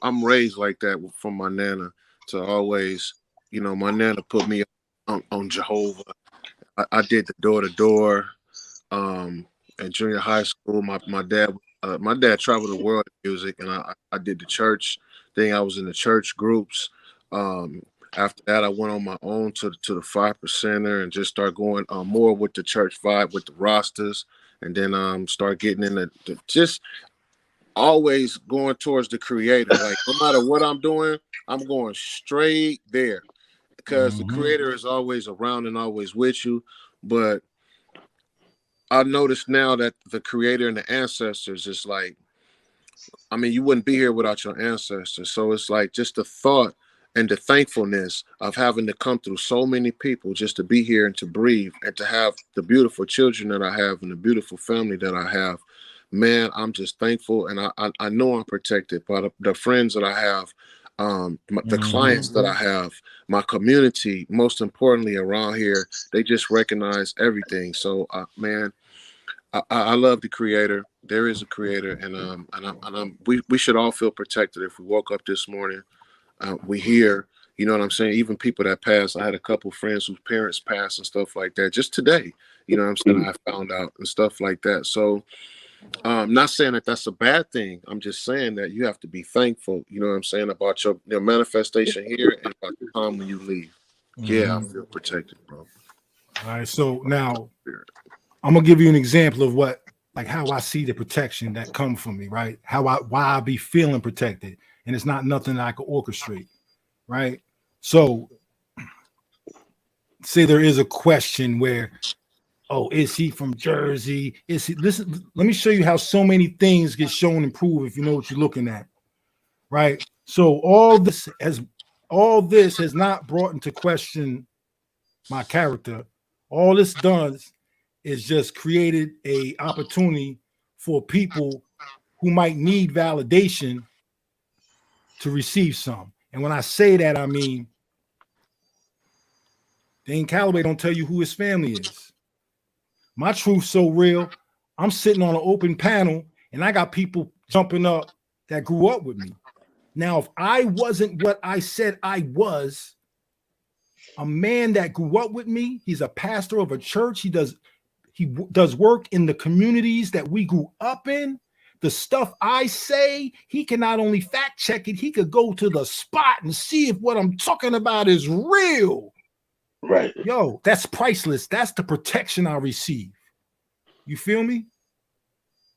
I'm raised like that from my nana to always, my nana put me on Jehovah. I did the door-to-door at junior high school. My dad traveled the world in music, and I did the church thing. I was in the church groups. After that, I went on my own to the 5%er and just start going more with the church vibe, with the rosters, and then start getting into just always going towards the creator. Like no matter what I'm doing, I'm going straight there because the creator is always around and always with you. But I noticed now that the creator and the ancestors is like, you wouldn't be here without your ancestors. So it's like just the thought and the thankfulness of having to come through so many people just to be here and to breathe and to have the beautiful children that I have and the beautiful family that I have, man, I'm just thankful. And I know I'm protected by the friends that I have, the clients that I have, my community, most importantly around here, they just recognize everything. So, man, I love the creator. There is a creator, and we should all feel protected. If we woke up this morning, we hear, you know what I'm saying? Even people that passed, I had a couple friends whose parents passed and stuff like that just today, you know what I'm saying? I found out and stuff like that. So not saying that that's a bad thing. I'm just saying that you have to be thankful, you know what I'm saying, about your manifestation here and about the time when you leave. Yeah, I feel protected, bro. All right, so now I'm gonna give you an example of what, like, how I see the protection that come from me, right? Why I be feeling protected, and it's not nothing that I can orchestrate, right? So, say there is a question where, oh, is he from Jersey? Is he? Listen, let me show you how so many things get shown and proved if you know what you're looking at, right? So all this has not brought into question my character. All this does is just created a opportunity for people who might need validation to receive some. And when I say that, I mean, Dane Calloway don't tell you who his family is. My truth's so real. I'm sitting on an open panel and I got people jumping up that grew up with me. Now, if I wasn't what I said I was, a man that grew up with me, he's a pastor of a church. He does work in the communities that we grew up in. The stuff I say, he can not only fact check it, he could go to the spot and see if what I'm talking about is real. Right. Yo, that's priceless. That's the protection I receive. You feel me?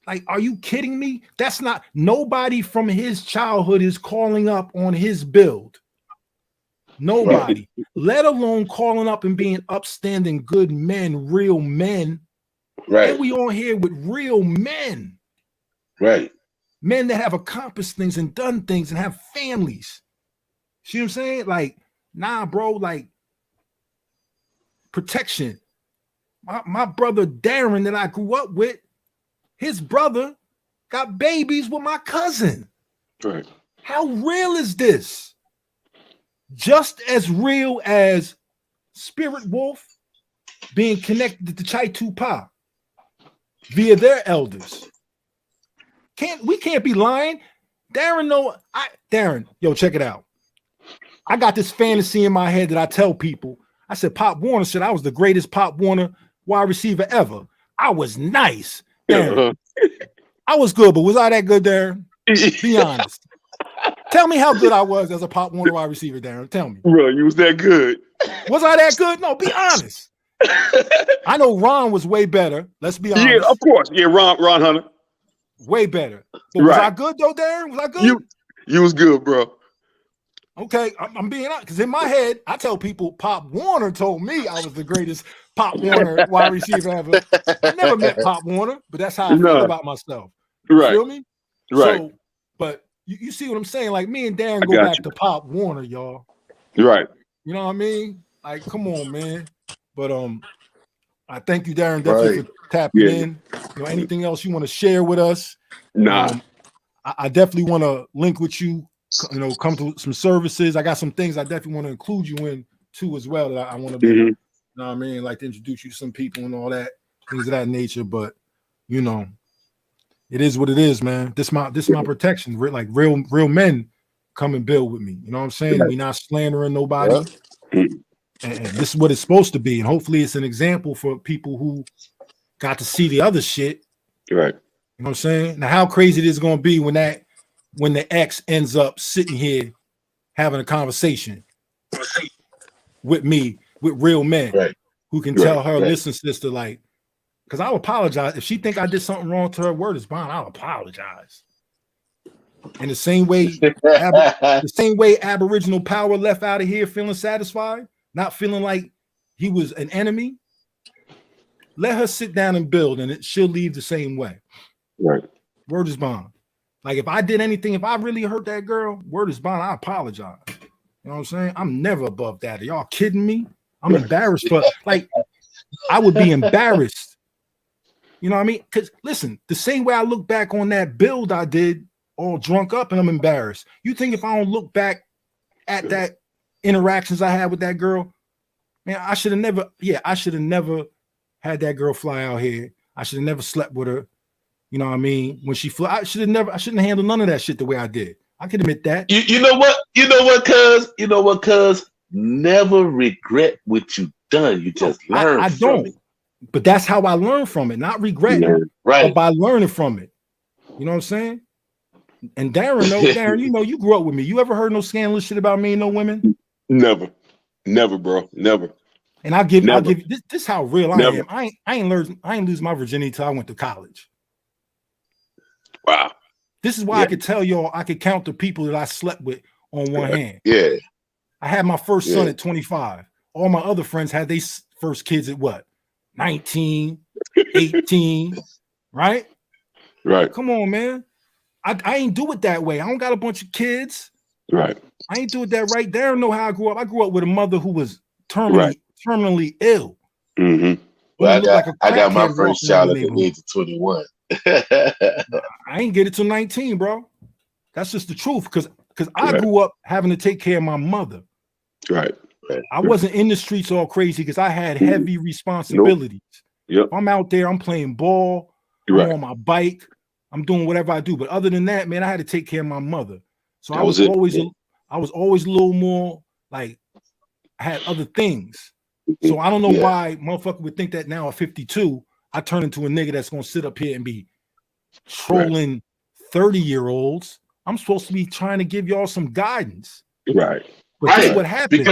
Like, are you kidding me? That's not, nobody from his childhood is calling up on his build. Nobody, right. Let alone calling up and being upstanding good men, real men. Right. And we on here with real men. Right. Men that have accomplished things and done things and have families. See what I'm saying? Like, nah, bro, like, protection. My brother Darren that I grew up with, his brother got babies with my cousin. Right. How real is this? Just as real as Spirit Wolf being connected to Chai Tupa via their elders. We can't be lying. Darren, yo, check it out. I got this fantasy in my head that I tell people. I said, Pop Warner said I was the greatest Pop Warner wide receiver ever. I was nice. Darren. I was good, but was I that good, Darren? Be honest. Tell me how good I was as a Pop Warner wide receiver, Darren. Tell me. Bro, you was that good. Was I that good? No, be honest. I know Ron was way better. Let's be honest. Yeah, of course. Yeah, Ron Hunter. Way better. But was I good though, Darren? Was I good? You was good, bro. Okay, I'm being honest, because in my head, I tell people Pop Warner told me I was the greatest Pop Warner wide receiver ever. I never met Pop Warner, but that's how I feel about myself. You feel me? Right. So, but you see what I'm saying? Like, me and Darren go back to Pop Warner, y'all. Right. You know what I mean? Like, come on, man. But I thank you, Darren, definitely for tapping in. You know, anything else you want to share with us? Nah. I definitely want to link with you. You know, come to some services. I got some things I definitely want to include you in too as well that I want to be. You know what I mean? Like to introduce you to some people and all that, things of that nature. But you know, it is what it is, man. This my protection. Like real men come and build with me. You know what I'm saying? We not slandering nobody. And this is what it's supposed to be. And hopefully it's an example for people who got to see the other shit. Right. You know what I'm saying? Now, how crazy it is going to be when the ex ends up sitting here having a conversation with me, with real men who can tell her, listen, sister, like, because I'll apologize. If she think I did something wrong to her, word is bond, I'll apologize. And the same way Aboriginal Power left out of here feeling satisfied, not feeling like he was an enemy, let her sit down and build, and she'll leave the same way. Right. Word is bond. Like if I did anything, if I really hurt that girl, word is bond, I apologize. You know what I'm saying? I'm never above that. Are y'all kidding me? I'm embarrassed for like I would be embarrassed. You know what I mean? Because listen, the same way I look back on that build I did, all drunk up, and I'm embarrassed. You think if I don't look back at that interactions I had with that girl, man, I should have never had that girl fly out here. I should have never slept with her. You know what I mean? When she flew, I shouldn't handle none of that shit the way I did. I can admit that. You know what, cuz never regret what you done. You just learn. I don't. It. But that's how I learn from it, not regret, right? But by learning from it. You know what I'm saying? And Darren, you know, you grew up with me. You ever heard no scandalous shit about me and no women? Never, bro, never. And I'll give this how real I am. I ain't lose my virginity till I went to college. Wow. This is why I could tell y'all I could count the people that I slept with on one hand. Yeah. I had my first son at 25. All my other friends had their first kids at what? 19, 18, right? Right. Come on, man. I ain't do it that way. I don't got a bunch of kids. Right. I ain't do it that right. Darren know how I grew up. I grew up with a mother who was terminally ill. Mm-hmm. Well, I got my first child at the age of 21. I ain't get it till 19, bro. That's just the truth. Because I grew up having to take care of my mother. Right. I wasn't in the streets all crazy because I had heavy responsibilities. Yep. If I'm out there, I'm playing ball, I'm on my bike, I'm doing whatever I do. But other than that, man, I had to take care of my mother. So I was always a little more like I had other things. So I don't know why motherfucker would think that now at 52, I turn into a nigga that's gonna sit up here and be trolling 30-year-olds. I'm supposed to be trying to give y'all some guidance. Right. But this is what happened.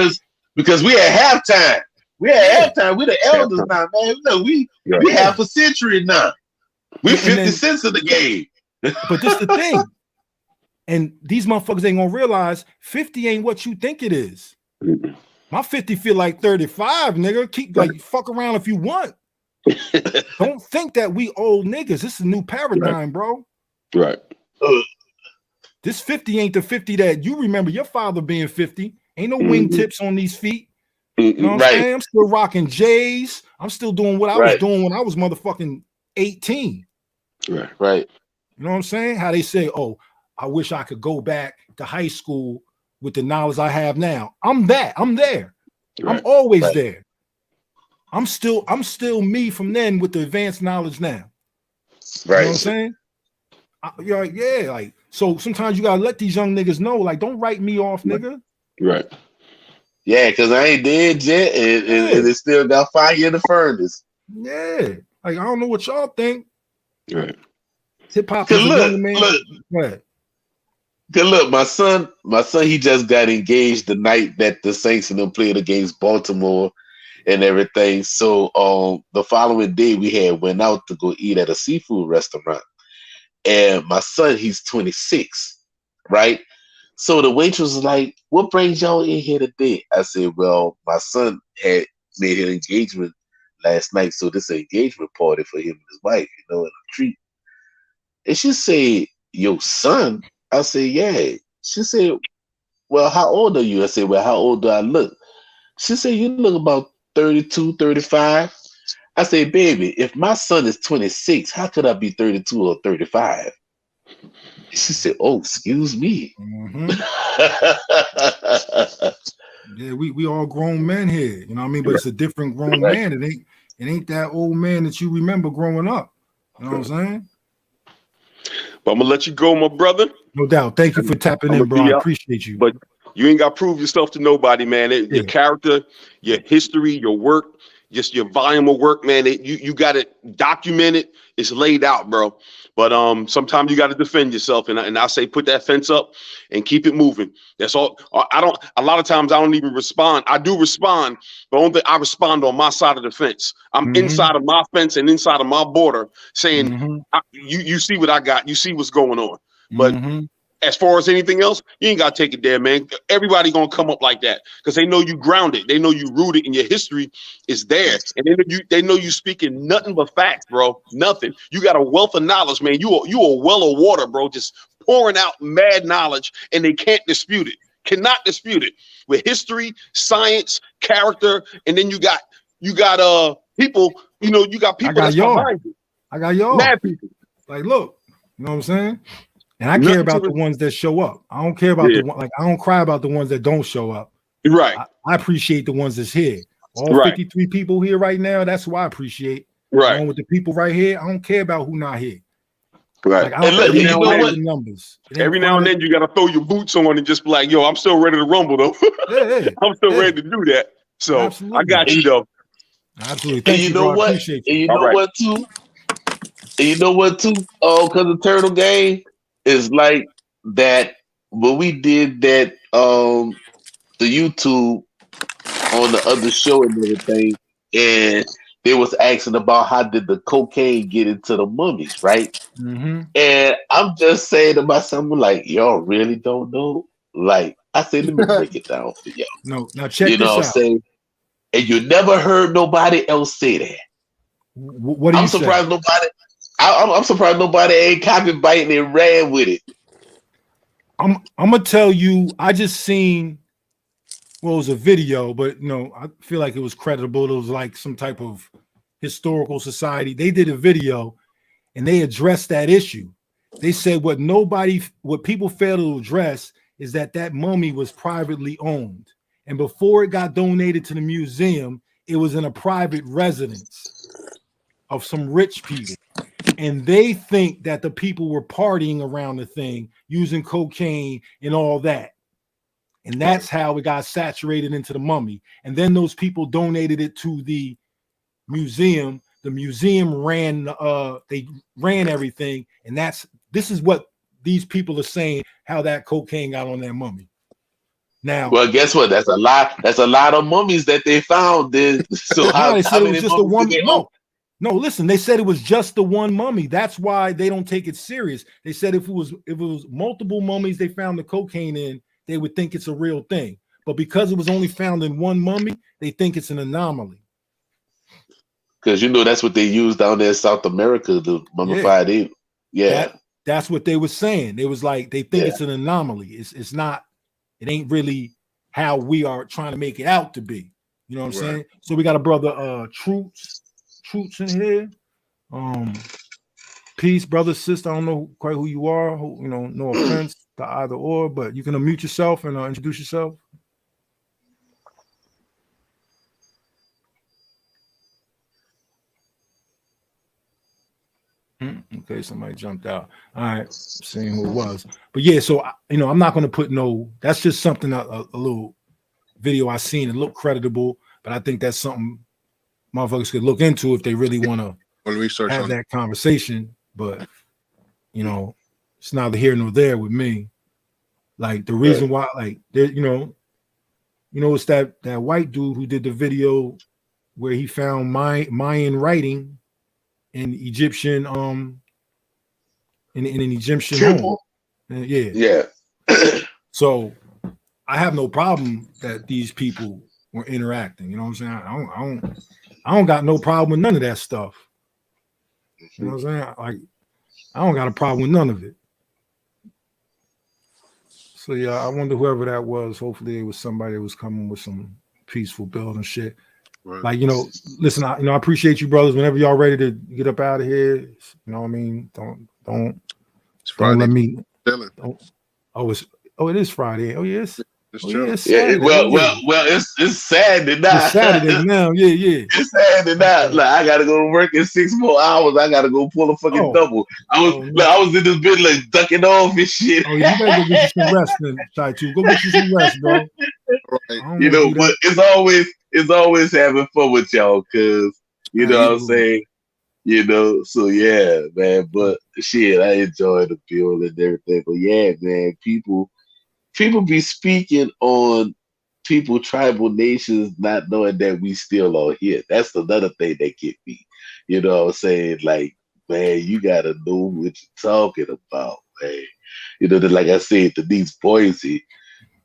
Because we at halftime. We at halftime. We the elders now, man. No, we half a century now. We 50 cents in the game. But this is the thing. And these motherfuckers ain't gonna realize 50 ain't what you think it is. My 50 feel like 35, nigga. Keep like fuck around if you want. Don't think that we old niggas. This is a new paradigm, bro. Right. This 50 ain't the 50 that you remember your father being 50. Ain't no wingtips on these feet. You know what I'm saying? I'm still rocking J's. I'm still doing what I was doing when I was motherfucking 18. Right. You know what I'm saying? How they say, oh, I wish I could go back to high school with the knowledge I have now. I'm there. I'm always there. I'm still me from then with the advanced knowledge now. Right. You know what I'm saying? You're like, like, so sometimes you gotta let these young niggas know, like, don't write me off, nigga. Right. Yeah, because I ain't dead yet, and it still got fire in the furnace. Yeah. Like, I don't know what y'all think. Right. Hip hop is a young man. Look, my son, he just got engaged the night that the Saints and them played against Baltimore and everything. So the following day we went out to go eat at a seafood restaurant. And my son, he's 26, right? So the waitress was like, what brings y'all in here today? I said, well, my son had made an engagement last night, so this is an engagement party for him and his wife, you know, and a treat. And she said, your son? I said, yeah. She said, well, how old are you? I said, well, how old do I look? She said, you look about 32, 35. I said, baby, if my son is 26, how could I be 32 or 35? She said, oh, excuse me. Yeah, we all grown men here, you know what I mean? But it's a different grown man. It ain't that old man that you remember growing up. You know what I'm saying? But I'm gonna let you go, my brother. No doubt. Thank you for tapping in, bro. I appreciate you. But you ain't got to prove yourself to nobody, man. Your character, your history, your work, just your volume of work, man. You got it documented. It's laid out, bro. But sometimes you got to defend yourself, and I say put that fence up and keep it moving. That's all. A lot of times I don't even respond. I do respond, but only I respond on my side of the fence. I'm inside of my fence and inside of my border, saying, you see what I got. You see what's going on. But as far as anything else, you ain't got to take it there, man. Everybody going to come up like that because they know you grounded. They know you rooted and your history is there. And they know you speaking nothing but facts, bro. Nothing. You got a wealth of knowledge, man. You a well of water, bro, just pouring out mad knowledge and they can't dispute it. Cannot dispute it. With history, science, character, and then you got people, you got people that's behind you. I got y'all. Mad people. Like, look, you know what I'm saying? And I Nothing care about to the ones that show up. I don't care about the one, like I don't cry about the ones that don't show up. Right. I appreciate the ones that's here. All Right. 53 people here right now, that's who I appreciate. Right. Along with the people right here, I don't care about who not here. Right. Like, I don't, And every look, now and what? then numbers. Every now and then you gotta throw your boots on and just be like, yo, I'm still ready to rumble though. Yeah, I'm still ready to do that. So absolutely. I got you though. Absolutely. Thank you, know bro. what? I appreciate you. And you know what too? And you know what too? Oh, because the TurtleGang is like that when we did that the YouTube on the other show and everything, and they was asking about how did the cocaine get into the mummies, right? Mm-hmm. And I'm just saying to myself, I'm like, y'all really don't know? Like, I said, let me break it down for y'all. No, now check You know this what I'm out. saying? And you never heard nobody else say that. What do you I'm say? surprised nobody. I'm surprised nobody ain't copy biting and ran with it. I'm gonna tell you. I just seen. Well, it was a video, but I feel like it was credible. It was like some type of historical society. They did a video, and they addressed that issue. They said what people fail to address is that mummy was privately owned, and before it got donated to the museum, it was in a private residence of some rich people. And they think that the people were partying around the thing, using cocaine and all that. And that's how it got saturated into the mummy. And then those people donated it to the museum. The museum ran everything. And this is what these people are saying, how that cocaine got on that mummy. Now, well, guess what? That's a lot. That's a lot of mummies that they found. Then, so how they said it many was just the mummies one. did they own? No, listen, they said it was just the one mummy. That's why they don't take it serious. They said if it was multiple mummies they found the cocaine in, they would think it's a real thing. But because it was only found in one mummy, they think it's an anomaly. Because that's what they used down there in South America to mummify it. Yeah. That's what they were saying. They was like, they think it's an anomaly. It's not, it ain't really how we are trying to make it out to be. You know what I'm saying? So we got a brother Troops in here. Peace, brother, sister. I don't know quite who you are. No offense to either or, but you can unmute yourself and introduce yourself. Okay, somebody jumped out. All right, seeing who it was. But yeah, so I'm not going to put that's just something a little video I seen. It looked creditable, but I think that's something motherfuckers could look into if they really want to have that conversation. But it's neither here nor there with me. Like the reason why, like there, it's that white dude who did the video where he found Mayan writing in Egyptian in an Egyptian home. Yeah. So I have no problem that these people were interacting. You know what I'm saying? I don't got no problem with none of that stuff. You know what I'm saying? Like I don't got a problem with none of it. So yeah, I wonder whoever that was. Hopefully it was somebody that was coming with some peaceful build and shit. Right. Like, listen, I appreciate you brothers. Whenever y'all ready to get up out of here, you know what I mean? Don't let me. It is Friday. Oh yes. It's Saturday now. It's Saturday now. Yeah. It's Saturday now. Like I gotta go to work in 6 more hours. I gotta go pull a fucking double. I was in this bit like ducking off and shit. Oh, you better go get you some rest then, Chai too. Go get you some rest, bro. Right. But it's always having fun with y'all, cause what I'm saying. So yeah, man. But shit, I enjoy the build and everything. But yeah, man, people be speaking on tribal nations not knowing that we still are here. That's another thing that get me. You know what I'm saying? Like, man, you gotta know what you're talking about, man. Like I said, Denise Boise,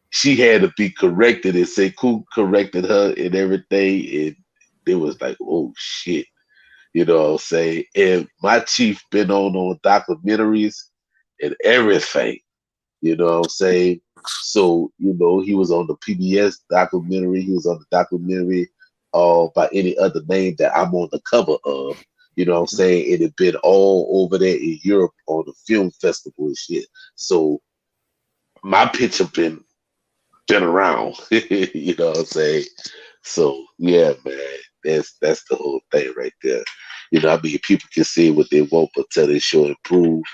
she had to be corrected and say who corrected her and everything. And it was like, oh shit. You know what I'm saying? And my chief been on documentaries and everything. You know what I'm saying? So, you know, he was on the PBS documentary. He was on the documentary by any other name that I'm on the cover of. You know what I'm saying? It had been all over there in Europe on the film festival and shit. So my pitch have been around. You know what I'm saying? So yeah, man, that's the whole thing right there. You know, I mean, people can say what they want, but till they show and prove,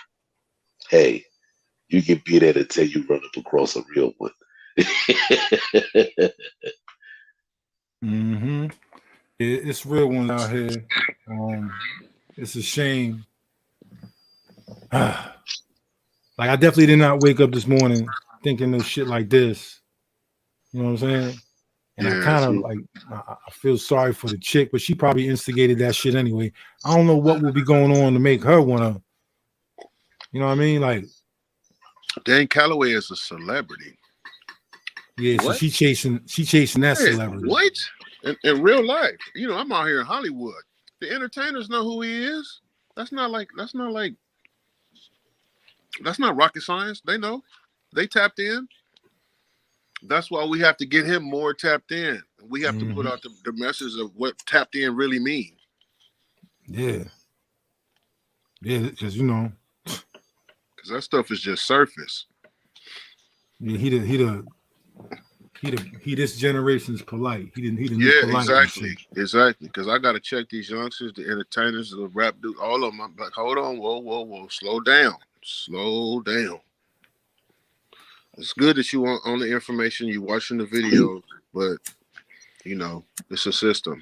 hey, you can be there until you run up across a real one. It's real ones out here. It's a shame. Like I definitely did not wake up this morning thinking of shit like this. You know what I'm saying? And I kind of like I feel sorry for the chick, but she probably instigated that shit anyway. I don't know what will be going on to make her wanna, you know what I mean? Like Dan Calloway is a celebrity. Yeah, so she chasing that celebrity. What? In real life. You know, I'm out here in Hollywood. The entertainers know who he is. That's not rocket science. They know. They tapped in. That's why we have to get him more tapped in. We have to put out the message of what tapped in really means. Yeah. Yeah, because you know. Because that stuff is just surface. Yeah, he this generation's polite. He didn't Exactly. Because I gotta check these youngsters, the entertainers, the rap dude, all of them. I'm like, hold on, whoa, slow down. It's good that you want on the information, you watching the video, but you know, it's a system.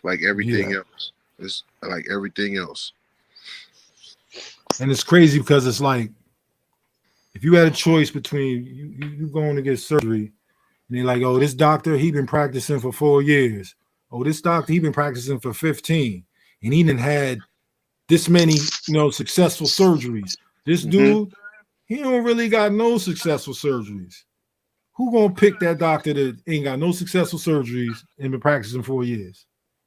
Like everything else. It's like everything else. And it's crazy because it's like if you had a choice between you going to get surgery, and they're like, oh, this doctor, he been practicing for 4 years. Oh, this doctor, he been practicing for 15. And he done had this many, successful surgeries. This dude, he don't really got no successful surgeries. Who gonna pick that doctor that ain't got no successful surgeries and been practicing 4 years?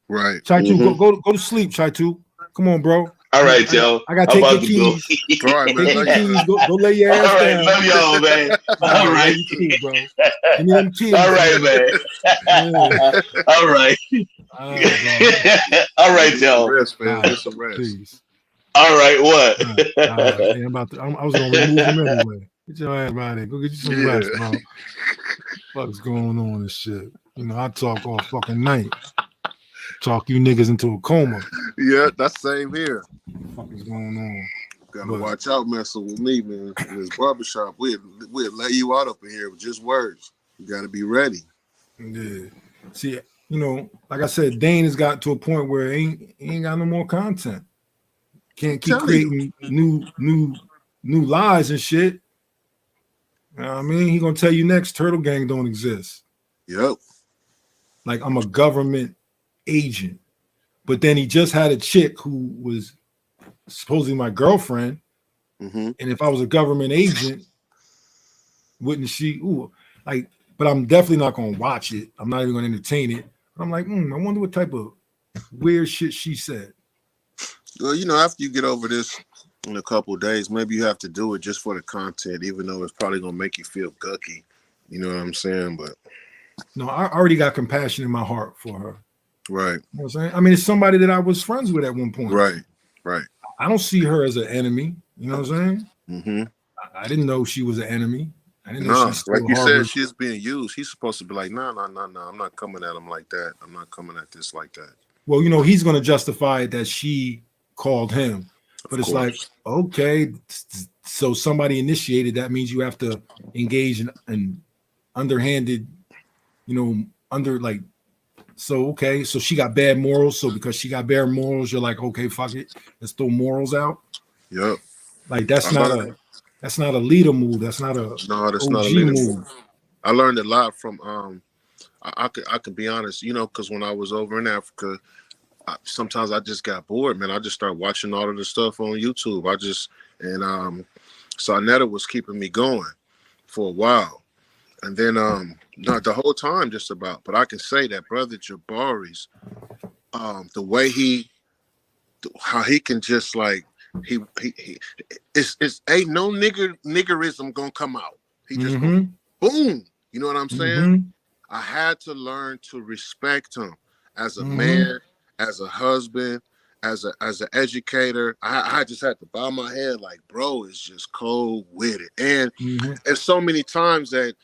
Right. Chaitu, go to sleep, Chaitu. Come on, bro. All right, y'all. I gotta take your keys. All right, man. Take your keys. Go lay your ass All right, down. love y'all, man. All right, keys, bro. Give me them keys. All right, man. All right. All right, y'all. Rest, man. Get some rest. Please. All right, what? Yeah, I was gonna remove him anyway. Get your ass out there. Go get you some rest, bro. What's going on and shit? I talk all fucking night. Talk you niggas into a coma. Yeah, that's the same here. What the fuck is going on? Gotta watch out messing with me, man. In this barbershop, we'll lay you out up in here with just words. You gotta be ready. Yeah. See, like I said, Dane has got to a point where he ain't got no more content. Can't keep creating new lies and shit. You know what I mean? He gonna tell you next TurtleGang don't exist. Yep. Like I'm a government agent. But then he just had a chick who was supposedly my girlfriend. And if I was a government agent, wouldn't she? But I'm definitely not gonna watch it. I'm not even gonna entertain it. But I'm like, I wonder what type of weird shit she said. Well, after you get over this in a couple of days, maybe you have to do it just for the content, even though it's probably gonna make you feel gucky. You know what I'm saying? But no, I already got compassion in my heart for her. Right. You know what I'm saying? I mean, it's somebody that I was friends with at one point. Right. I don't see her as an enemy. You know what I'm saying? I didn't know she was an enemy. I didn't know she's like you said, she's being used. He's supposed to be like, no. I'm not coming at him like that. I'm not coming at this like that. Well, he's going to justify it that she called him. But it's like, okay, so somebody initiated. That means you have to engage in underhanded, So, okay, so she got bad morals. So because she got bad morals, you're like, okay, fuck it. Let's throw morals out. Yep. Like that's not a leader move. That's not a that's OG not a leader move. I learned a lot from I could be honest, because when I was over in Africa, sometimes I just got bored, man. I just started watching all of the stuff on YouTube. Sarnetta was keeping me going for a while. And then not the whole time just about, but I can say that Brother Jabari's the way how he can just like he it's ain't no niggerism gonna come out. He just gonna, boom. You know what I'm saying? I had to learn to respect him as a man, as a husband, as an educator. I just had to bow my head like, bro, it's just cold with it. And there's so many times that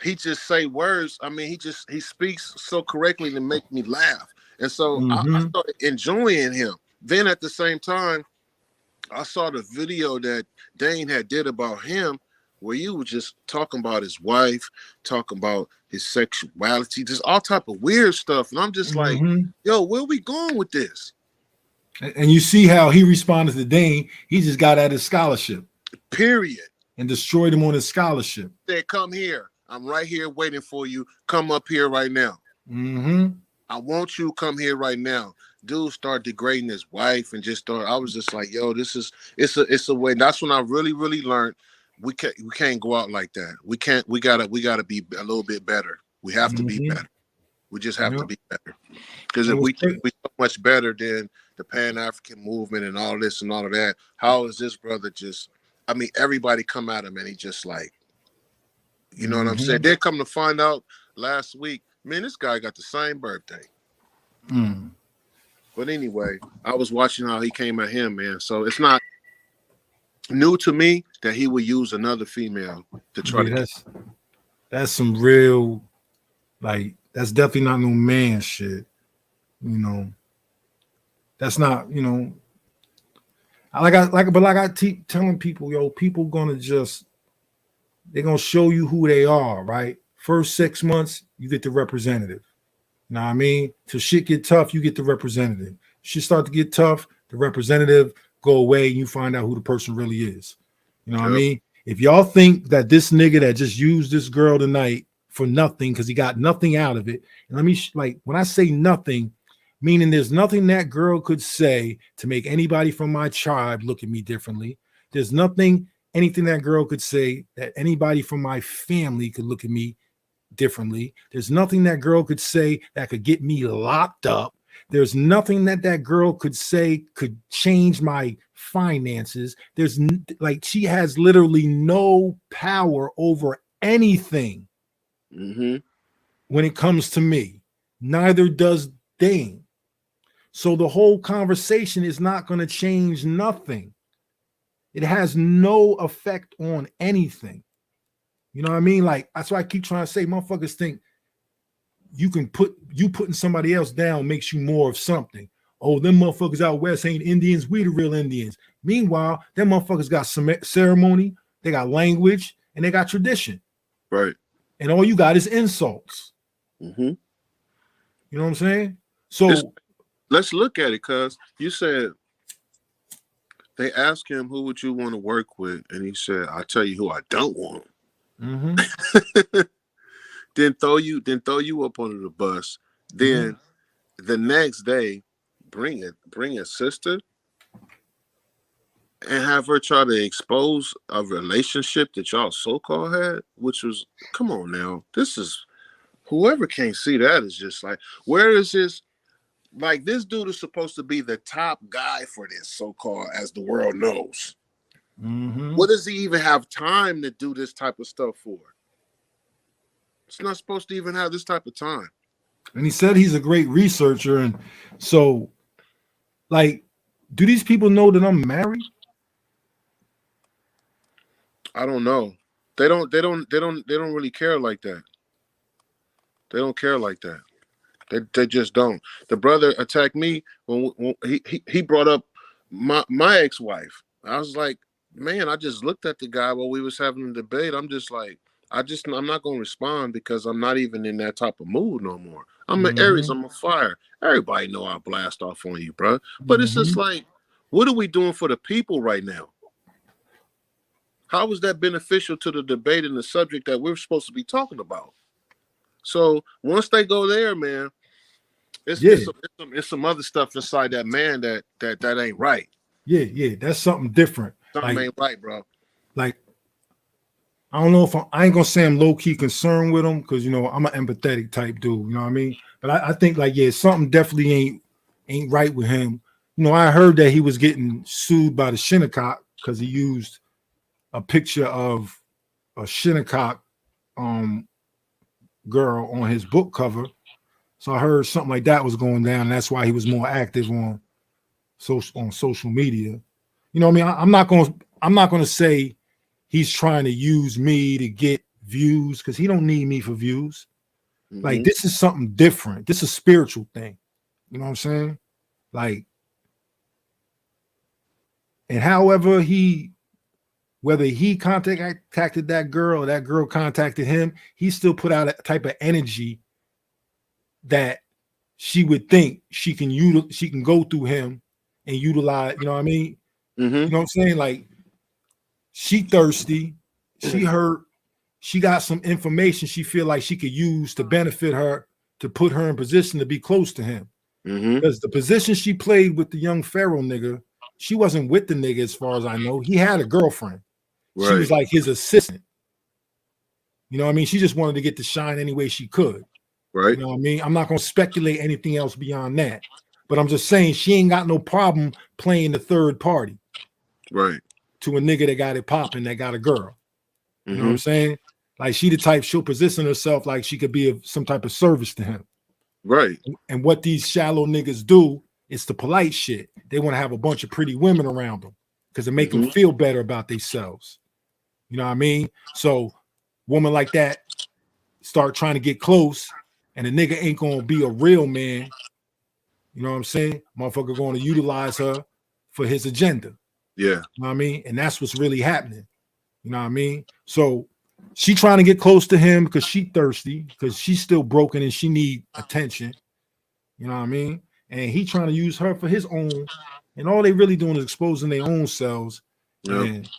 he just say words. I mean, he speaks so correctly to make me laugh. And so I started enjoying him. Then at the same time, I saw the video that Dane had did about him, where you were just talking about his wife, talking about his sexuality, just all type of weird stuff. And I'm just like, yo, where we going with this? And you see how he responded to Dane. He just got at his scholarship. Period. And destroyed him on his scholarship. Said, come here. I'm right here waiting for you. Come up here right now. I want you to come here right now. Dude start degrading his wife and just start. I was just like, yo, it's a way. That's when I really learned we can't go out like that. We gotta be a little bit better. We have to be better. We just have to be better. Because if we think we're so much better than the Pan-African movement and all this and all of that, how is this brother just, I mean, everybody come at him and he just like, you know what I'm saying? They're coming to find out last week, man, this guy got the same birthday. But anyway, I was watching how he came at him, man. So it's not new to me that he would use another female to try to. That's some real, like, that's definitely not no man shit. You know, that's not, you know. Like I keep telling people, yo, people gonna just, they're gonna show you who they are, right? First 6 months, you get the representative. You know what I mean? Till shit get tough, you get the representative. Shit start to get tough, the representative go away, and you find out who the person really is. You know what I mean? If y'all think that this nigga that just used this girl tonight for nothing because he got nothing out of it, and let me like when I say nothing, meaning there's nothing that girl could say to make anybody from my tribe look at me differently. There's anything that girl could say that anybody from my family could look at me differently. There's nothing that girl could say that could get me locked up. There's nothing that girl could say could change my finances. There's like, she has literally no power over anything when it comes to me. Neither does Dane. So the whole conversation is not going to change nothing. It has no effect on anything. You know what I mean? Like, that's why I keep trying to say, motherfuckers think putting somebody else down makes you more of something. Oh, them motherfuckers out west ain't Indians. We the real Indians. Meanwhile, them motherfuckers got some ceremony, they got language, and they got tradition. Right. And all you got is insults. You know what I'm saying? So let's look at it, cuz you said they asked him, who would you want to work with? And he said, I'll tell you who I don't want. Then throw you up under the bus. Then the next day, bring a sister and have her try to expose a relationship that y'all so-called had, which was, come on now. This is, whoever can't see that is just like, where is this? Like, this dude is supposed to be the top guy for this so-called, as the world knows. What does he even have time to do this type of stuff for? It's not supposed to even have this type of time. And he said he's a great researcher. And so, like, do these people know that I'm married? I don't know. They don't really care like that. They don't care like that. They just don't. The brother attacked me when he brought up my ex-wife. I was like, man, I just looked at the guy while we was having a debate. I'm just like, I'm not gonna respond because I'm not even in that type of mood no more. I'm an Aries, I'm a fire. Everybody know I blast off on you, bro. But it's just like, what are we doing for the people right now? How is that beneficial to the debate and the subject that we're supposed to be talking about? So once they go there, man, it's some other stuff inside that man that ain't right. Yeah, that's something different. Something ain't right, bro. Like, I don't know if I ain't gonna say I'm low-key concerned with him, because, you know, I'm an empathetic type dude, you know what I mean? But I think, like, yeah, something definitely ain't right with him. you know, I heard that he was getting sued by the Shinnecock because he used a picture of a Shinnecock girl on his book cover. So I heard something like that was going down, and that's why he was more active on social media. You know what I mean? I'm not gonna say he's trying to use me to get views, because he don't need me for views. Like, this is something different. This is a spiritual thing. You know what I'm saying? Like, and however whether he contacted that girl or that girl contacted him, he still put out a type of energy that she would think she can go through him and utilize, you know what I mean? You know what I'm saying? Like, she thirsty, she hurt, she got some information she feel like she could use to benefit her, to put her in position to be close to him. Because the position she played with the young Pharaoh nigga, she wasn't with the nigga as far as I know. He had a girlfriend. Right. She was like his assistant. You know what I mean? She just wanted to get to shine any way she could. Right. You know what I mean? I'm not going to speculate anything else beyond that. But I'm just saying she ain't got no problem playing the third party. Right. To a nigga that got it popping, that got a girl. You know what I'm saying? Like, she the type, she'll position herself like she could be of some type of service to him. Right. And what these shallow niggas do is the polite shit. They want to have a bunch of pretty women around them because it make them feel better about themselves. You know what I mean? So woman like that start trying to get close, and the nigga ain't gonna be a real man. You know what I'm saying? Motherfucker going to utilize her for his agenda. Yeah. You know what I mean? And that's what's really happening. You know what I mean? So she trying to get close to him because she thirsty, because she's still broken and she need attention. You know what I mean? And he trying to use her for his own. And all they really doing is exposing their own selves. Yeah. And,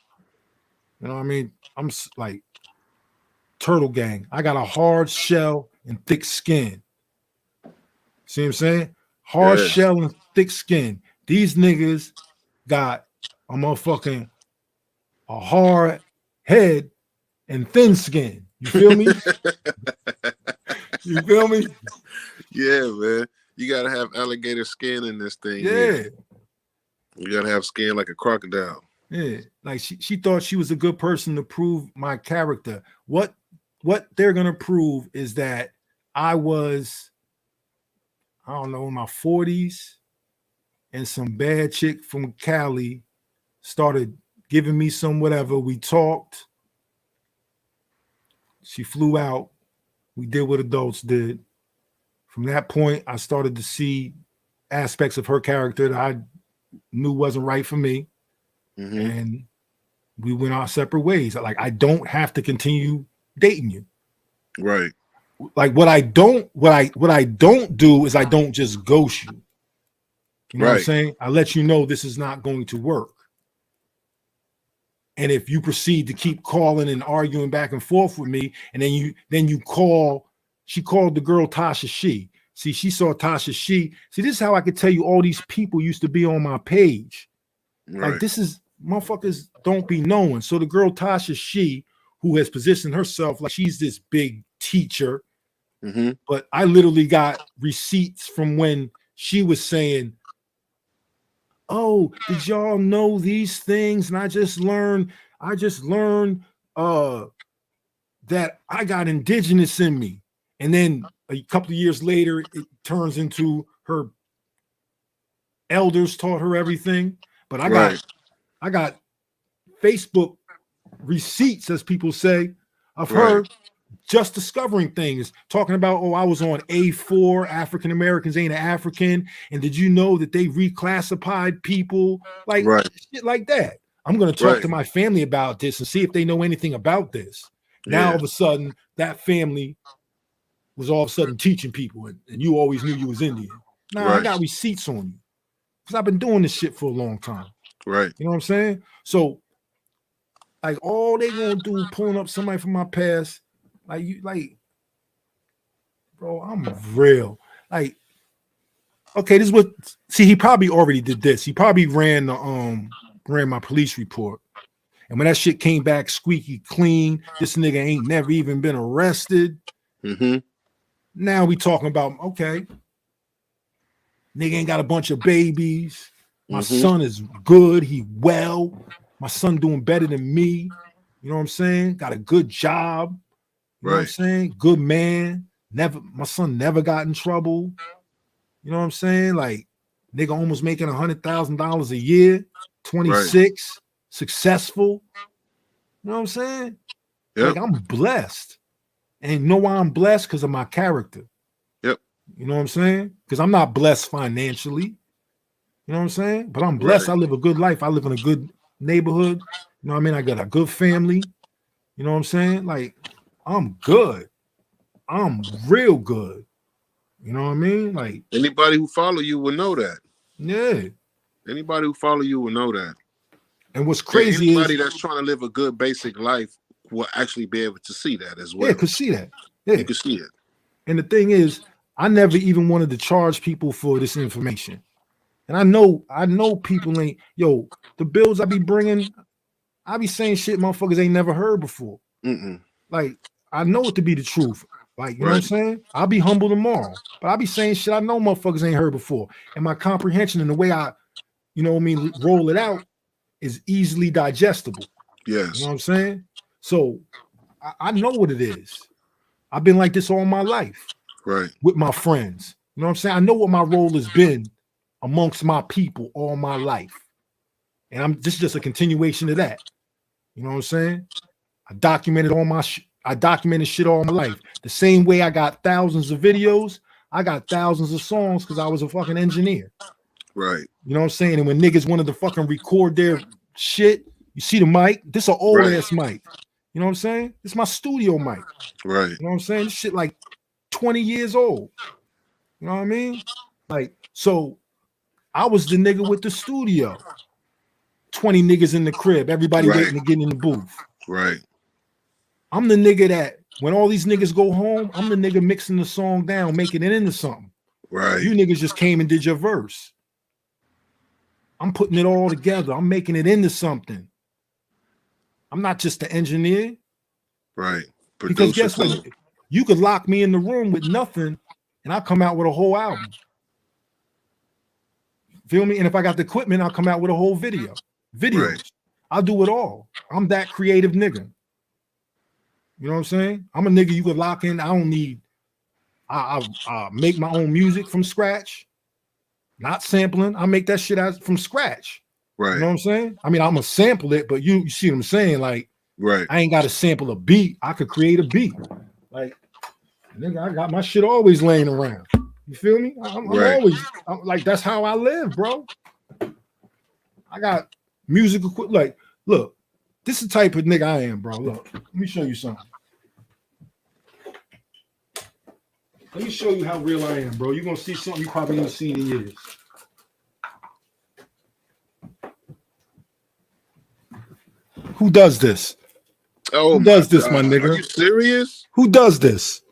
you know what I mean? I'm like, TurtleGang. I got a hard shell and thick skin. See what I'm saying? Hard shell and thick skin. These niggas got a hard head and thin skin. You feel me? You feel me? Yeah, man. You gotta have alligator skin in this thing. Yeah. You gotta have skin like a crocodile. Yeah. Like, she thought she was a good person to prove my character. What they're gonna prove is that I was, I don't know, in my 40s, and some bad chick from Cali started giving me some whatever. We talked. She flew out. We did what adults did. From that point, I started to see aspects of her character that I knew wasn't right for me. And we went our separate ways. Like, I don't have to continue dating you. Right. Like, what I don't do is I don't just ghost you. You know what I'm saying? I let you know this is not going to work. And if you proceed to keep calling and arguing back and forth with me, and then you call, she called the girl Tasha She. See, she saw Tasha She. See, this is how I could tell you all these people used to be on my page. Like, this is, motherfuckers don't be knowing. So the girl Tasha She, who has positioned herself like she's this big teacher, but I literally got receipts from when she was saying, oh, did y'all know these things? And I just learned that I got indigenous in me. And then a couple of years later, it turns into her elders taught her everything. But I got Facebook receipts, as people say, of her just discovering things, talking about, oh, I was on A4, African Americans ain't African, and did you know that they reclassified people? Like, shit like that. I'm going to talk to my family about this and see if they know anything about this. Now, all of a sudden, that family was all of a sudden teaching people, and you always knew you was Indian. Nah, I got receipts on you because I've been doing this shit for a long time. Right. You know what I'm saying? So, like, all they gonna do is pulling up somebody from my past. Like, bro, I'm real. Like, okay, this is what. See, he probably already did this. He probably ran my police report, and when that shit came back squeaky clean, this nigga ain't never even been arrested. Now we talking about, okay, nigga ain't got a bunch of babies. My son is good. He well. My son doing better than me. You know what I'm saying? Got a good job. You know what I'm saying? Good man. My son never got in trouble. You know what I'm saying? Like, nigga almost making $100,000 a year, 26, successful. You know what I'm saying? Yep. Like, I'm blessed. And you know why I'm blessed? Because of my character. Yep. You know what I'm saying? Because I'm not blessed financially. You know what I'm saying? But I'm blessed. I live a good life. I live in a good neighborhood. You know what I mean? I got a good family. You know what I'm saying? Like, I'm good. I'm real good. You know what I mean? Like, anybody who follow you will know that. Yeah. Anybody who follow you will know that. And what's crazy anybody is that's trying to live a good basic life will actually be able to see that as well. Yeah, could see that. Yeah. You can see it. And the thing is, I never even wanted to charge people for this information. And I know people ain't, the bills I be bringing, I be saying shit motherfuckers ain't never heard before. Like, I know it to be the truth. Like, you know what I'm saying? I'll be humble tomorrow, but I'll be saying shit I know motherfuckers ain't heard before. And my comprehension and the way I, you know what I mean, roll it out is easily digestible. Yes. You know what I'm saying? So I know what it is. I've been like this all my life. Right. With my friends. You know what I'm saying? I know what my role has been amongst my people all my life. And this is just a continuation of that. You know what I'm saying? I documented shit all my life. The same way I got thousands of videos, I got thousands of songs because I was a fucking engineer. Right. You know what I'm saying? And when niggas wanted to fucking record their shit, you see the mic? This an old ass mic. You know what I'm saying? It's my studio mic. Right. You know what I'm saying? This shit like 20 years old. You know what I mean? Like, so I was the nigga with the studio. 20 niggas in the crib, everybody waiting to get in the booth. Right. I'm the nigga that when all these niggas go home, I'm the nigga mixing the song down, making it into something. Right. You niggas just came and did your verse. I'm putting it all together. I'm making it into something. I'm not just the engineer. Right. Because guess what? You could lock me in the room with nothing and I'll come out with a whole album. Feel me? And if I got the equipment, I'll come out with a whole videos. Right. I'll do it all. I'm that creative nigga. You know what I'm saying? I'm a nigga you could lock in. I don't need, I make my own music from scratch, not sampling. I make that shit out from scratch. Right. You know what I'm saying? I mean, I'm gonna sample it, but you see what I'm saying? Like, right. I ain't got to sample a beat. I could create a beat. Like, nigga, I got my shit always laying around. You feel me? I'm always like, that's how I live, bro. I got music equipment. Like, look, this is the type of nigga I am, bro. Look, let me show you something. Let me show you how real I am, bro. You're gonna see something you probably ain't seen in years. Who does this? Oh, who does this, God. my nigga? Are you serious? Who does this?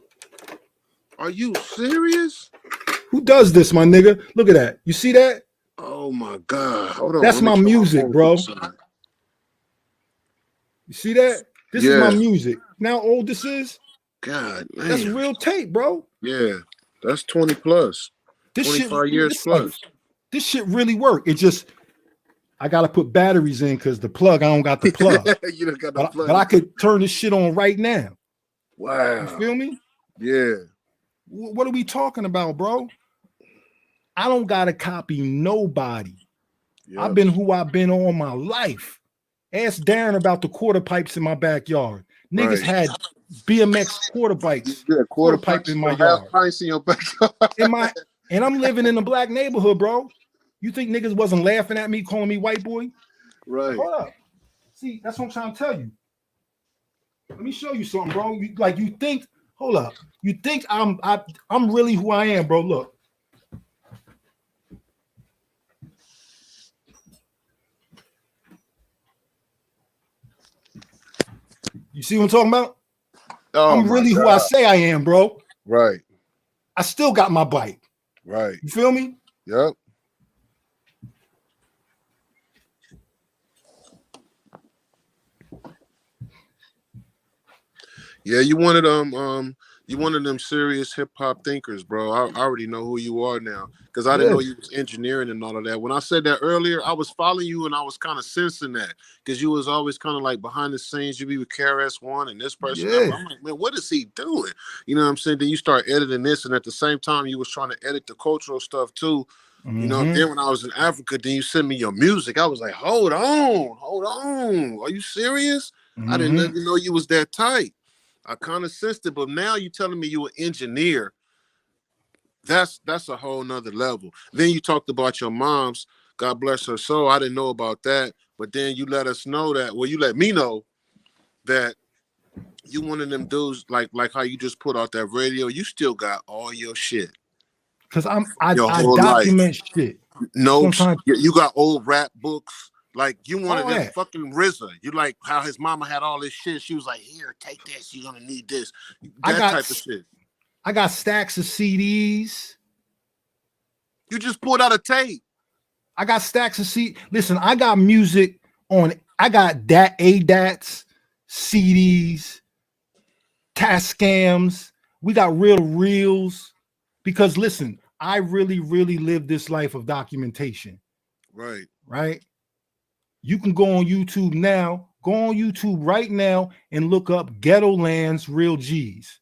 Are you serious? Who does this, my nigga? Look at that. You see that? Oh my God. Hold on. That's my music, bro. You see that? This is my music. Now how old this is? God, man. That's real tape, bro. Yeah. That's 20 plus. This 25 shit, years plus. This shit really work. It just, I gotta put batteries in because the plug, I don't got the plug. You don't got the plug. But I could turn this shit on right now. Wow. You feel me? Yeah. What are we talking about, bro? I don't gotta copy nobody. Yep. I've been who I've been all my life. Ask Darren about the quarter pipes in my backyard. Niggas had BMX quarter bikes, quarter pipe in my yard. In your backyard. And I'm living in a black neighborhood, bro. You think niggas wasn't laughing at me, calling me white boy? Right. Hold up. See, that's what I'm trying to tell you. Let me show you something, bro. You think, hold up. You think I'm really who I am, bro. Look. You see what I'm talking about? Oh, I'm really who I say I am, bro. Right. I still got my bike. Right. You feel me? Yep. Yeah, you wanted You one of them serious hip hop thinkers, bro. I already know who you are now because I didn't know you was engineering and all of that. When I said that earlier, I was following you and I was kind of sensing that because you was always kind of like behind the scenes. You be with KRS-One and this person. I'm like, man, what is he doing? You know what I'm saying? Then you start editing this, and at the same time, you was trying to edit the cultural stuff too. You know, then when I was in Africa, then you sent me your music. I was like, hold on. Are you serious? I didn't even know you was that tight. I kind of sensed it, but now you telling me you an engineer. That's a whole nother level. Then you talked about your mom's, God bless her soul. I didn't know about that, but then you let us know that, well, you let me know that you one of them dudes like how you just put out that radio. You still got all your shit. Cause I whole document shit. Notes. You got old rap books. Like you wanted all that that. fucking RZA. You like how his mama had all this shit. She was like, "Here, take this. You're gonna need this." That type of shit. I got stacks of CDs. You just pulled out a tape. I got stacks of CDs. Listen, I got music on. I got ADATs, CDs, Tascams. We got reels. Because listen, I really live this life of documentation. Right. You can go on YouTube now. Go on YouTube right now and look up Ghetto Land's Real G's.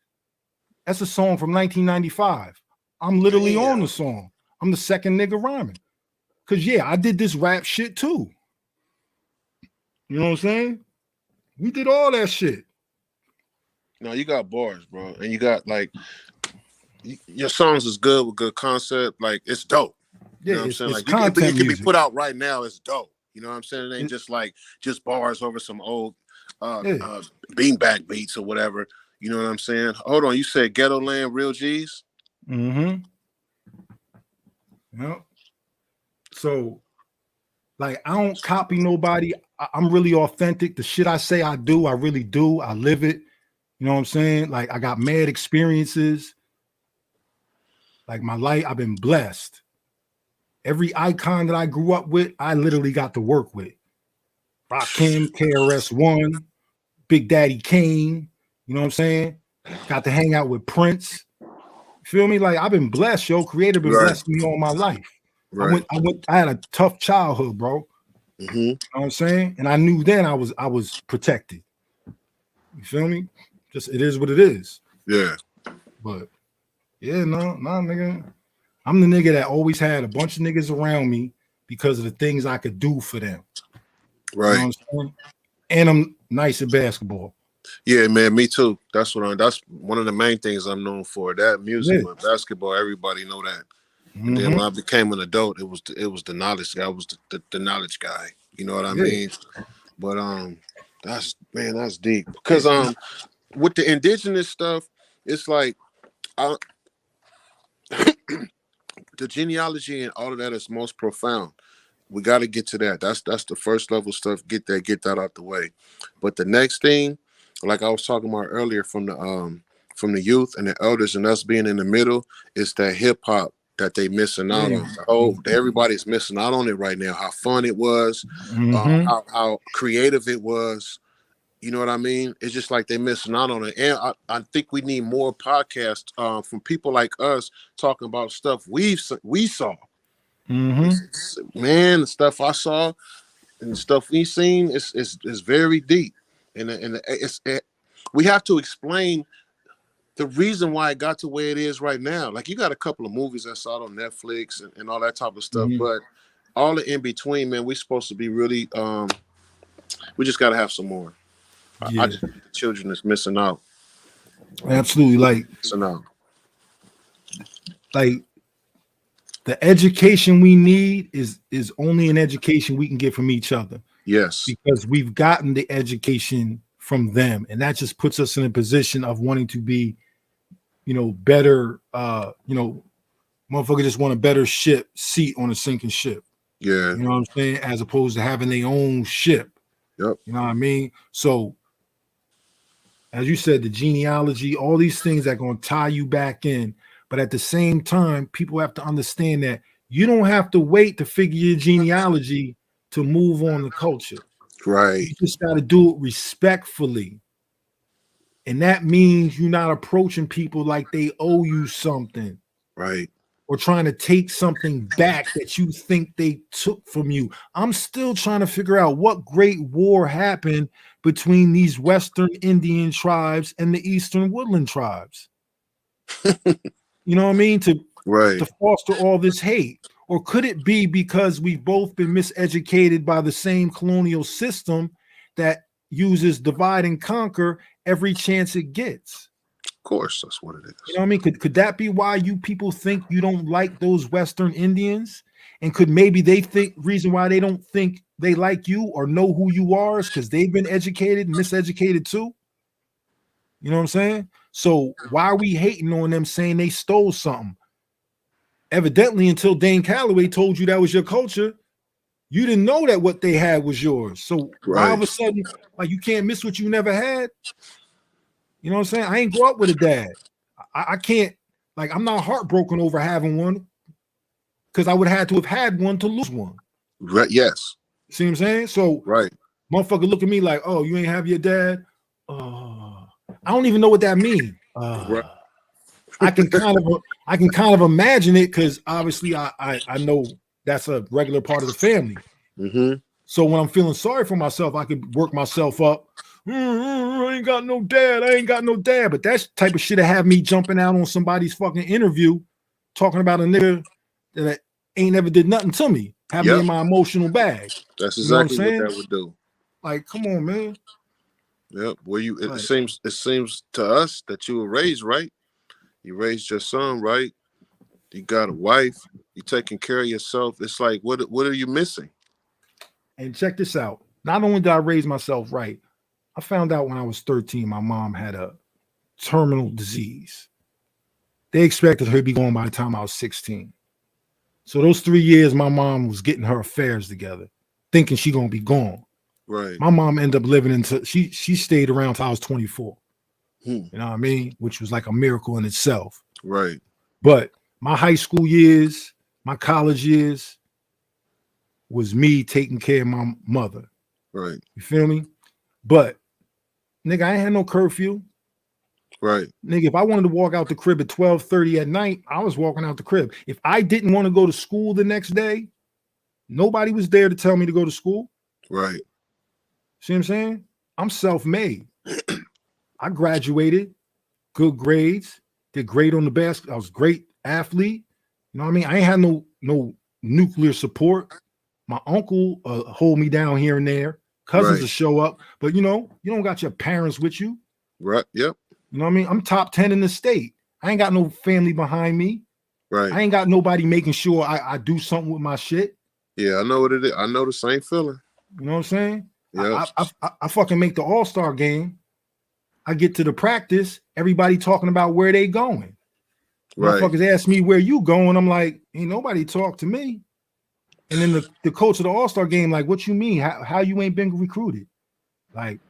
That's a song from 1995. I'm literally on the song. I'm the second nigga rhyming. Cause I did this rap shit too. You know what I'm saying? We did all that shit. No, you got bars, bro. And you got like your songs is good with good concept. Like it's dope. You know what I'm saying? Like it can be put out right now. It's dope. You know what I'm saying? It ain't just bars over some old beanbag beats or whatever. You know what I'm saying? Hold on. You said Ghetto Land Real G's? Yep. So like I don't copy nobody. I'm really authentic. The shit I say I do, I really do. I live it. You know what I'm saying? Like I got mad experiences. Like my life, I've been blessed. Every icon that I grew up with, I literally got to work with. Rakim, KRS-One, Big Daddy Kane. You know what I'm saying? Got to hang out with Prince. Feel me? Like I've been blessed, yo. Creator been blessing me all my life. I had a tough childhood, bro. You know what I'm saying? And I knew then I was protected. You feel me? Just it is what it is. Yeah. But no, nigga. I'm the nigga that always had a bunch of niggas around me because of the things I could do for them. Right. You know what I'm saying? And I'm nice at basketball. Yeah, man, me too. That's one of the main things I'm known for. That music, but basketball, everybody know that. And then when I became an adult, it was the knowledge guy. I was the knowledge guy. You know what I mean? But that's deep. Because with the indigenous stuff, it's like the genealogy and all of that is most profound. We got to get to that. That's the first level stuff. Get that out the way. But the next thing, like I was talking about earlier, from the youth and the elders and us being in the middle, is that hip hop that they missing out on. Oh, everybody's missing out on it right now. How fun it was, how creative it was. You know what I mean? It's just like they're missing out on it. And I think we need more podcasts from people like us talking about stuff we saw. Man, the stuff I saw and the stuff we seen is very deep. And we have to explain the reason why it got to where it is right now. Like you got a couple of movies I saw on Netflix and all that type of stuff, but all the in between, man, we're supposed to be really we just got to have some more. I just think the children is missing out. Absolutely. Like missing out. Like the education we need is only an education we can get from each other. Yes. Because we've gotten the education from them. And that just puts us in a position of wanting to be, better, motherfucker just want a better seat on a sinking ship. Yeah. You know what I'm saying? As opposed to having their own ship. Yep. You know what I mean? So as you said, the genealogy, all these things that are going to tie you back in. But at the same time, people have to understand that you don't have to wait to figure your genealogy to move on the culture. Right. You just got to do it respectfully. And that means you're not approaching people like they owe you something. Right. Or trying to take something back that you think they took from you. I'm still trying to figure out what great war happened between these Western Indian tribes and the Eastern Woodland tribes. You know what I mean? To foster all this hate. Or could it be because we've both been miseducated by the same colonial system that uses divide and conquer every chance it gets? Of course, that's what it is. You know what I mean? Could that be why you people think you don't like those Western Indians? And could maybe they think reason why they don't think they like you or know who you are is because they've been educated and miseducated too? You know what I'm saying? So why are we hating on them saying they stole something? Evidently, until Dane Calloway told you that was your culture, you didn't know that what they had was yours. So all of a sudden, like you can't miss what you never had. You know what I'm saying? I ain't grow up with a dad. I can't, like, I'm not heartbroken over having one because I would have had to have had one to lose one. Right. Yes. See what I'm saying? So, motherfucker look at me like, oh, you ain't have your dad? I don't even know what that means. I can kind of imagine it because obviously I know that's a regular part of the family. Mm-hmm. So when I'm feeling sorry for myself, I could work myself up. I ain't got no dad. I ain't got no dad. But that type of shit to have me jumping out on somebody's fucking interview, talking about a nigga that ain't never did nothing to me, have me in my emotional bag. That's exactly what that would do. Like, come on, man. Yep. Well, it seems to us that you were raised right. You raised your son right. You got a wife. You taking care of yourself. It's like, what are you missing? And check this out. Not only did I raise myself right, I found out when I was 13, my mom had a terminal disease. They expected her to be gone by the time I was 16. So those 3 years, my mom was getting her affairs together, thinking she gonna be gone. Right. My mom ended up living until she stayed around until I was 24. You know what I mean? Which was like a miracle in itself. Right. But my high school years, my college years was me taking care of my mother. Right. You feel me? But nigga, I ain't had no curfew. Right. Nigga, if I wanted to walk out the crib at 12:30 at night, I was walking out the crib. If I didn't want to go to school the next day, nobody was there to tell me to go to school. Right. See what I'm saying? I'm self-made. I graduated, good grades, did great on the basketball. I was a great athlete. You know what I mean? I ain't had no nuclear support. My uncle hold me down here and there. Cousins will show up, but you don't got your parents with you. Right. Yep. You know what I mean? I'm top 10 in the state. I ain't got no family behind me. Right. I ain't got nobody making sure I do something with my shit. Yeah, I know what it is. I know the same feeling. You know what I'm saying? Yeah. I fucking make the All-Star game. I get to the practice, everybody talking about where they going. Right. Motherfuckers ask me where you going. I'm like, ain't nobody talk to me. And then the coach of the All-Star game, like, what you mean? How you ain't been recruited? Like,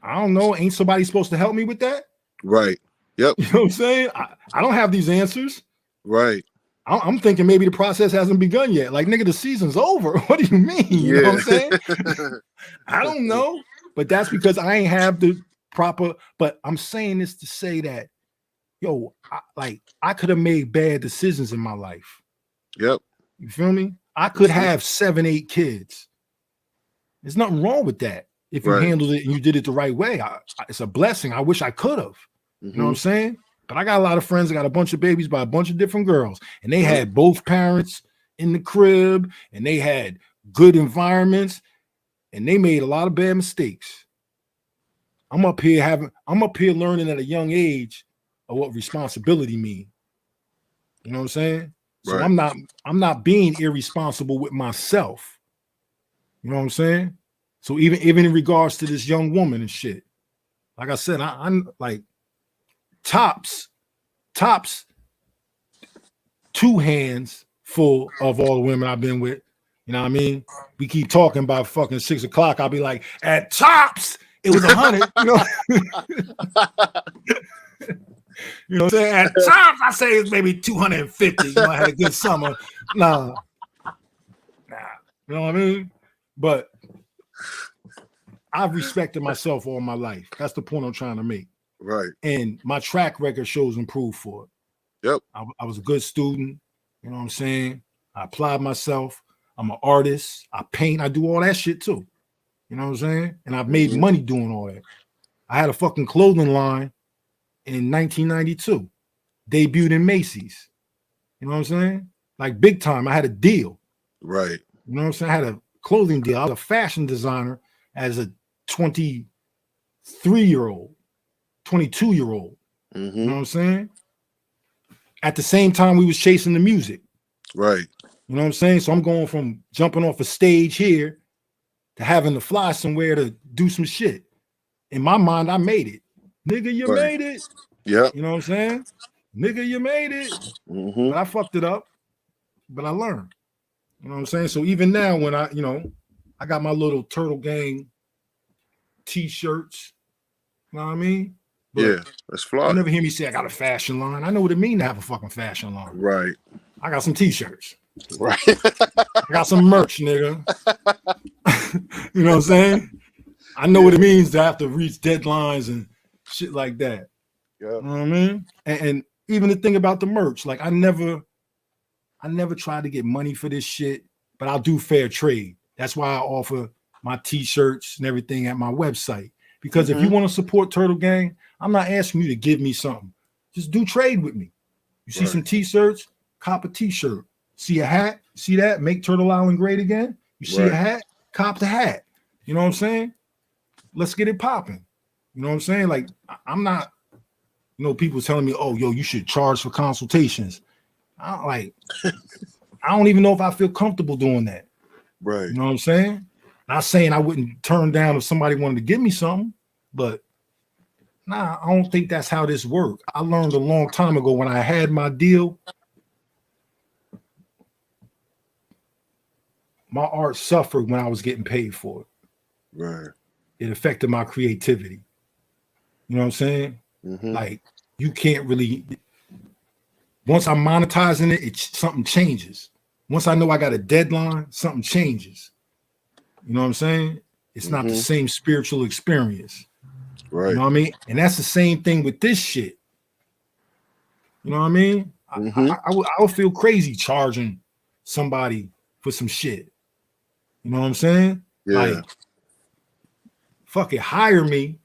I don't know. Ain't somebody supposed to help me with that? Right. Yep. You know what I'm saying? I don't have these answers. Right. I'm thinking maybe the process hasn't begun yet. Like, nigga, the season's over. What do you mean? You know what I'm saying? I don't know. But that's because I ain't have the proper, but I'm saying this to say that, yo, I could have made bad decisions in my life. Yep. You feel me? I could have 7, 8 kids. There's nothing wrong with that. If you handled it and you did it the right way, it's a blessing. I wish I could have. You know what I'm saying? But I got a lot of friends that got a bunch of babies by a bunch of different girls, and they had both parents in the crib, and they had good environments, and they made a lot of bad mistakes. I'm up here learning at a young age of what responsibility means. You know what I'm saying? So I'm not being irresponsible with myself. You know what I'm saying? So even in regards to this young woman and shit, like I said, I'm like tops, 2 hands full of all the women I've been with. You know what I mean? We keep talking about fucking 6 o'clock. I'll be like, at tops, it was 100. You know? You know what I'm saying? At times, I say it's maybe 250. You know, I had a good summer. Nah. You know what I mean? But I've respected myself all my life. That's the point I'm trying to make. Right. And my track record shows and proof for it. Yep. I was a good student. You know what I'm saying? I applied myself. I'm an artist. I paint. I do all that shit too. You know what I'm saying? And I've made money doing all that. I had a fucking clothing line in 1992. Debuted in Macy's. You know what I'm saying? Like big time. I had a deal. Right. You know what I'm saying? I had a clothing deal. I was a fashion designer as a 23-year-old, 22-year-old. You know what I'm saying? At the same time, we was chasing the music. Right. You know what I'm saying? So I'm going from jumping off a stage here to having to fly somewhere to do some shit. In my mind, I made it. Nigga, you made it. Yeah. You know what I'm saying? Nigga, you made it. But I fucked it up. But I learned. You know what I'm saying? So even now, when I got my little TurtleGang t-shirts. You know what I mean? But yeah, that's fly. you never hear me say I got a fashion line. I know what it means to have a fucking fashion line. Right. I got some t-shirts. Right. I got some merch, nigga. You know what I'm saying? I know what it means to have to reach deadlines and shit like that. Yeah. You know what I mean? And even the thing about the merch, like I never tried to get money for this shit, but I'll do fair trade. That's why I offer my t-shirts and everything at my website. Because if you want to support TurtleGang, I'm not asking you to give me something. Just do trade with me. You see some t-shirts, cop a t-shirt. See a hat, see that? Make Turtle Island great again. You see a hat, cop the hat. You know what I'm saying? Let's get it popping. You know what I'm saying? Like, I'm not, people telling me, oh, yo, you should charge for consultations. I don't even know if I feel comfortable doing that. Right. You know what I'm saying? Not saying I wouldn't turn down if somebody wanted to give me something, but nah, I don't think that's how this works. I learned a long time ago when I had my deal, my art suffered when I was getting paid for it. Right. It affected my creativity. You know what I'm saying? Like, you can't really, once I'm monetizing it, something changes. Once I know I got a deadline, something changes. You know what I'm saying? It's not the same spiritual experience. Right. You know what I mean? And that's the same thing with this shit. You know what I mean? I would feel crazy charging somebody for some shit. You know what I'm saying? Yeah. Like, fuck it, hire me.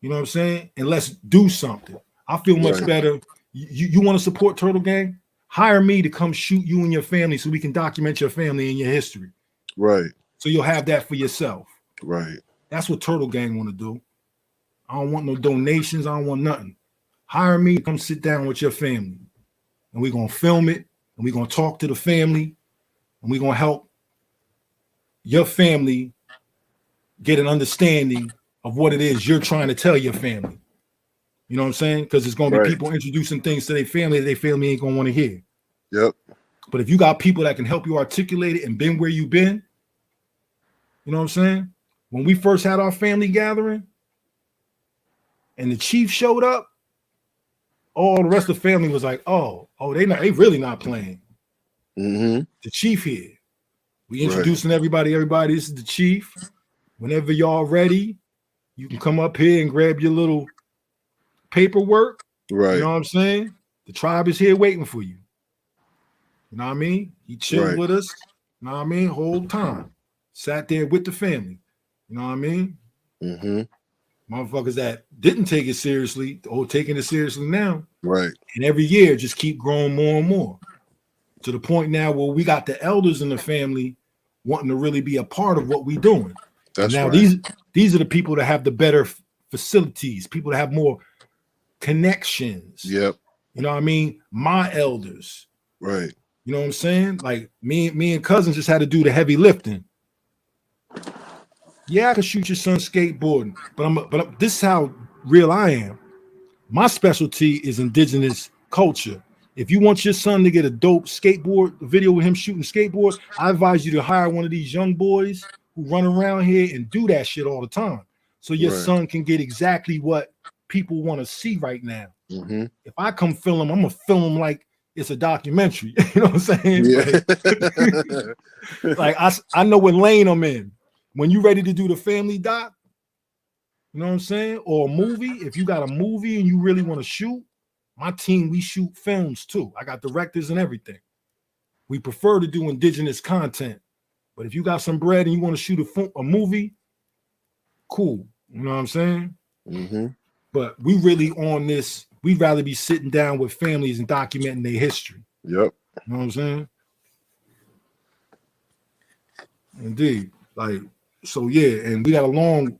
You know what I'm saying? And let's do something. I feel much better. You want to support TurtleGang? Hire me to come shoot you and your family so we can document your family and your history. Right. So you'll have that for yourself. Right. That's what TurtleGang want to do. I don't want no donations. I don't want nothing. Hire me to come sit down with your family. And we're going to film it. And we're going to talk to the family. And we're going to help your family get an understanding of what it is you're trying to tell your family. You know what I'm saying? Because it's going to be people introducing things to their family that their family ain't going to want to hear. Yep. But if you got people that can help you articulate it and been where you've been, you know what I'm saying? When we first had our family gathering and the chief showed up, all the rest of the family was like, oh, they really not playing. The chief here. We introducing everybody, this is the chief. Whenever y'all ready, you can come up here and grab your little paperwork. Right. You know what I'm saying? The tribe is here waiting for you. You know what I mean? He chilled with us. You know what I mean? Whole time. Sat there with the family. You know what I mean? Motherfuckers that didn't take it seriously or taking it seriously now. Right. And every year just keep growing more and more. To the point now where we got the elders in the family wanting to really be a part of what we doing. That's now these are the people that have the better facilities, people that have more connections. Yep. You know what I mean? My elders. Right. You know what I'm saying? Like me and cousins just had to do the heavy lifting. Yeah, I can shoot your son skateboarding, but this is how real I am. My specialty is indigenous culture. If you want your son to get a dope skateboard video with him shooting skateboard, I advise you to hire one of these young boys who run around here and do that shit all the time. So your son can get exactly what people want to see right now. If I come film him, I'm gonna film him like it's a documentary. You know what I'm saying? Yeah. Like I know what lane I'm in. When you ready to do the family doc, You know what I'm saying? Or a movie. If you got a movie and you really want to shoot, my team, we shoot films too. I got directors and everything. We prefer to do indigenous content. But if you got some bread and you want to shoot a movie, cool. You know what I'm saying? Mm-hmm. But we really on this, we'd rather be sitting down with families and documenting their history. Yep. You know what I'm saying? Indeed. Like, so yeah, and we got a long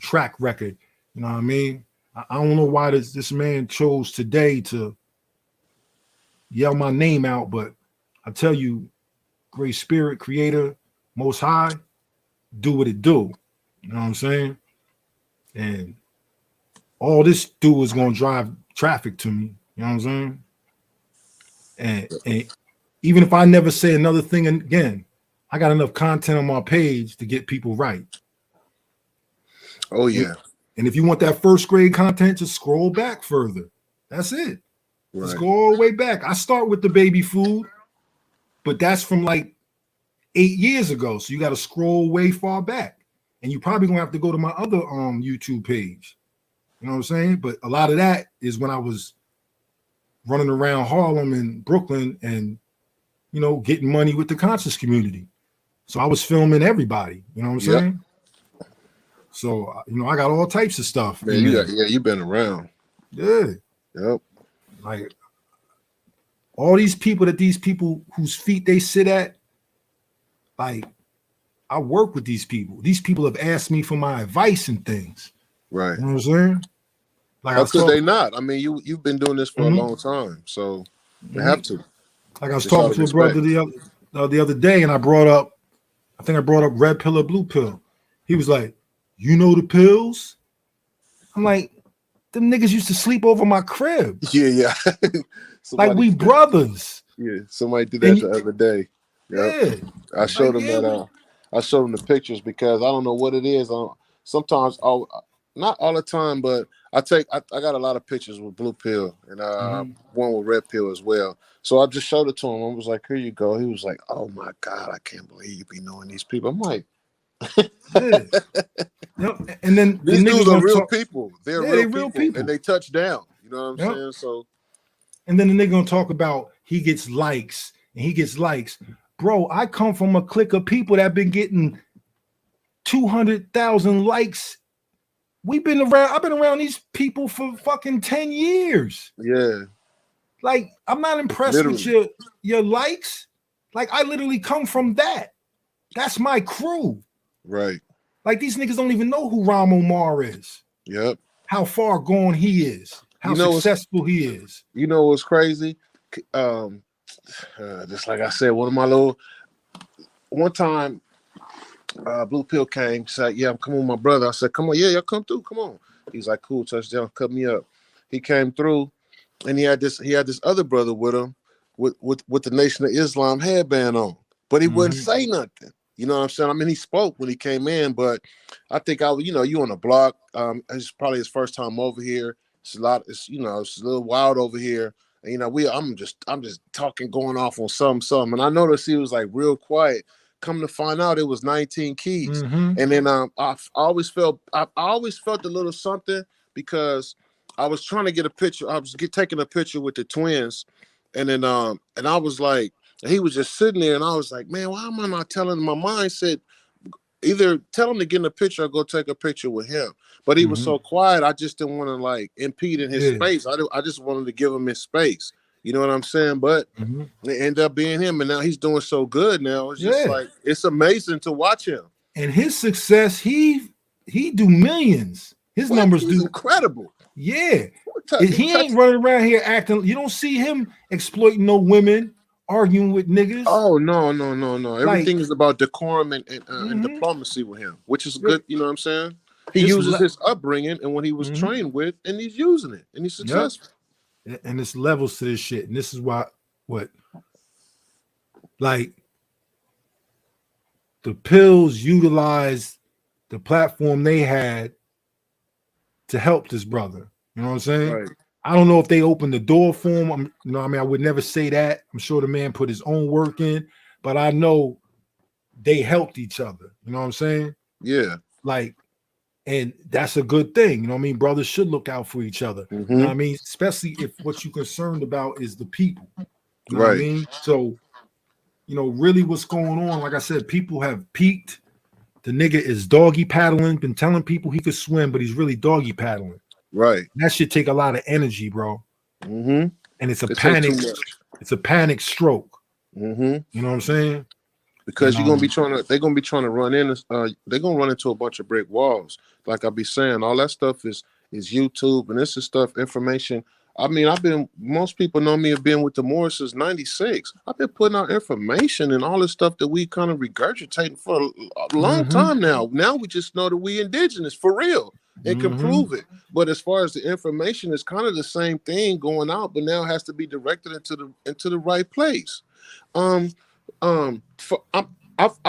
track record. You know what I mean? I don't know why this man chose today to yell my name out, but I tell you, Great Spirit, Creator, Most High, do what it do. You know what I'm saying? And all this do is gonna drive traffic to me. You know what I'm saying? And even if I never say another thing again, I got enough content on my page to get people right. Oh yeah. And if you want that first grade content, just scroll back further. That's it. Right. Just go all the way back. I start with the baby food, but that's from like 8 years ago. So you got to scroll way far back. And you probably gonna have to go to my other YouTube page. You know what I'm saying? But a lot of that is when I was running around Harlem and Brooklyn and, you know, getting money with the conscious community. So I was filming everybody. You know what I'm saying? So, you know, I got all types of stuff. Man, you've been around. Yeah. Yep. Like all these people whose feet they sit at, like I work with these people. These people have asked me for my advice and things. Right. You know what I'm saying? Like how could they not? I mean, you've been doing this for a long time, so they have to. Like I was talking to a brother the other day, and I brought up red pill or blue pill. He was like, "You know the pills?" I'm like, "Them niggas used to sleep over my crib." Yeah. Like we brothers. Yeah, somebody did that the other day. Yep. Yeah. I showed him that. I showed him the pictures because I don't know what it is. Sometimes not all the time, but I got a lot of pictures with blue pill and one with red pill as well. So I just showed it to him. I was like, "Here you go." He was like, "Oh my God, I can't believe you be knowing these people." I'm like, and then these dudes are real people. They're real people, and they touch down. You know what I'm saying? So, and then the nigga gonna talk about he gets likes and he gets likes. Bro, I come from a clique of people that been getting 200,000 likes. I've been around these people for fucking 10 years. Yeah. Like, I'm not impressed with your likes. Like, I literally come from that. That's my crew. Right. Like, these niggas don't even know who Ram Omar is. Yep. How far gone he is. How successful he is. You know what's crazy? Just like I said, one time, Blue Pill came, said, "Yeah, I'm coming with my brother." I said, "Come on, yeah, come through, come on." He's like, "Cool, touchdown, cut me up." He came through, and he had this other brother with him, with the Nation of Islam headband on, but he wouldn't say nothing. You know what I'm saying? I mean, he spoke when he came in, but I think you on the block. It's probably his first time over here. It's a little wild over here. And, I'm just talking, going off on some, and I noticed he was like real quiet. Come to find out, it was 19 keys. And then I always felt a little something because I was trying to get a picture. I was taking a picture with the twins, and then and I was like, he was just sitting there, and I was like, man, why am I not telling him? My mind said, either tell him to get in a picture or go take a picture with him. But he was so quiet, I just didn't want to like impede in his space. I just wanted to give him his space. You know what I'm saying? But it ended up being him, and now he's doing so good now. It's just like, it's amazing to watch him. And his success, he do millions. His numbers do incredible. Yeah. He ain't running around here acting. You don't see him exploiting no women, arguing with niggas. Oh, no. Everything is about decorum and diplomacy with him, which is good. You know what I'm saying? He uses his upbringing and what he was trained with, and he's using it, and he's successful. And it's levels to this shit. And this is why, like, the pills utilized the platform they had to help this brother. You know what I'm saying? Right. I don't know if they opened the door for him. I would never say that. I'm sure the man put his own work in, but I know they helped each other. You know what I'm saying? Yeah. Like, And that's a good thing. You know what I mean? Brothers should look out for each other. You know what I mean? Especially if what you're concerned about is the people. You know what I mean? So, you know, really what's going on, like I said, people have peaked. The nigga is doggy paddling, been telling people he could swim, but he's really doggy paddling. Right. That should take a lot of energy, bro. And it's a panic. It's a panic stroke. You know what I'm saying? Because you're gonna be trying to, they're gonna be trying to run in. They're gonna run into a bunch of brick walls. Like I be saying, all that stuff is YouTube, and this is stuff, information. I mean, most people know me have been with the Moors since '96. I've been putting out information and all this stuff that we kind of regurgitating for a long time now. Now we just know that we indigenous for real and can prove it. But as far as the information, it's kind of the same thing going out, but now it has to be directed into the right place. I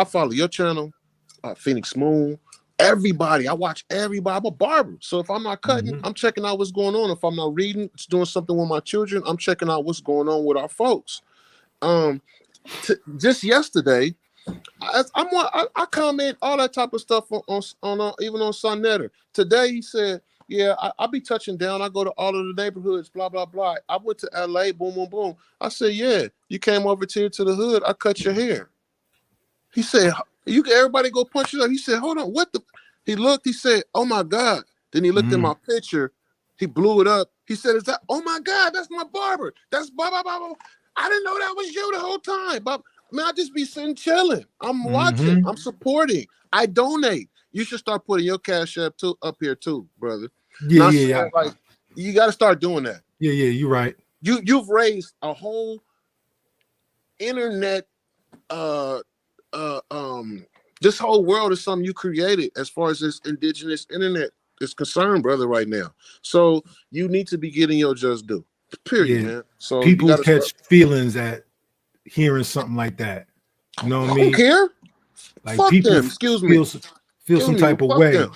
follow your channel, Phoenix Moon. Everybody, I watch everybody. I'm a barber, so if I'm not cutting, I'm checking out what's going on. If I'm not reading, it's doing something with my children, I'm checking out what's going on with our folks. Just yesterday, I comment all that type of stuff on even on Sunnetter. Today he said, yeah, I'll be touching down. I go to all of the neighborhoods, blah, blah, blah. I went to LA, boom, boom, boom. I said, yeah, you came over here to the hood. I cut your hair. He said, everybody go punch it up. He said, hold on, what the? He looked, he said, oh my God. Then he looked at my picture. He blew it up. He said, is that, oh my God, that's my barber. That's blah, blah, blah, blah. I didn't know that was you the whole time. But man, I just be sitting chilling. I'm watching. I'm supporting. I donate. You should start putting your cash up here too, brother. Yeah. Like, you got to start doing that. Yeah, you're right. You've raised a whole internet, this whole world is something you created as far as this indigenous internet is concerned, brother, right now. So you need to be getting your just due. Period, man. So people catch feelings at hearing something like that. You know what I mean? I don't care. Like Fuck people them. Excuse me. Feel some type of way. Them.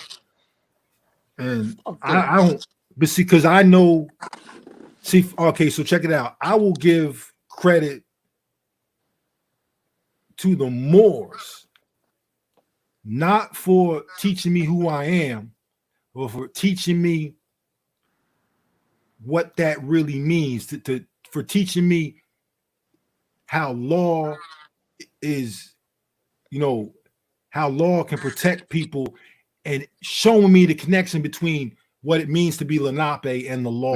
And I don't, but see, because I know, okay, so check it out. I will give credit to the Moors, not for teaching me who I am, but for teaching me what that really means, for teaching me how law is, you know, how law can protect people, and showing me the connection between what it means to be Lenape and the law.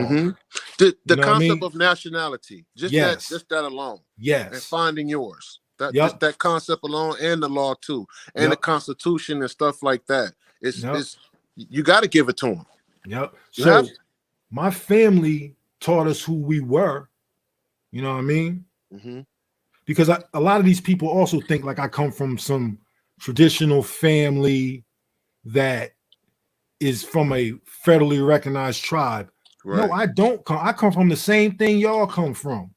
The concept of nationality, just that alone. Yes. And finding yours. Just that concept alone, and the law too, and the Constitution and stuff like that. It's you got to give it to them. So my family taught us who we were. You know what I mean? Because a lot of these people also think like I come from some traditional family that is from a federally recognized tribe. No, I don't come. I come from the same thing y'all come from.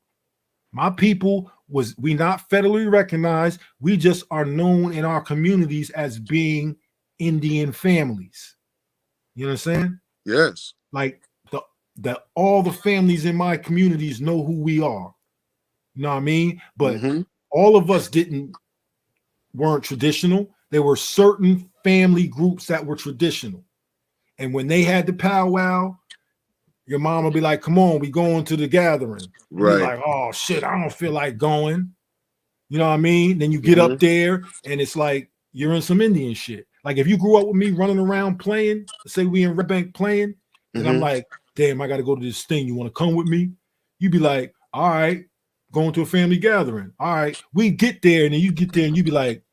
My people we not federally recognized. We just are known in our communities as being Indian families. You know what I'm saying? Yes. Like all the families in my communities know who we are. You know what I mean? But all of us weren't traditional. There were certain family groups that were traditional. And when they had the powwow, your mom would be like, come on, we going to the gathering. Right. Like, oh shit, I don't feel like going. You know what I mean? Then you get up there and it's like you're in some Indian shit. Like if you grew up with me running around playing, say we in Red Bank playing, and I'm like, damn, I got to go to this thing. You want to come with me? You'd be like, all right, going to a family gathering. All right, we get there, and then you get there and you be like,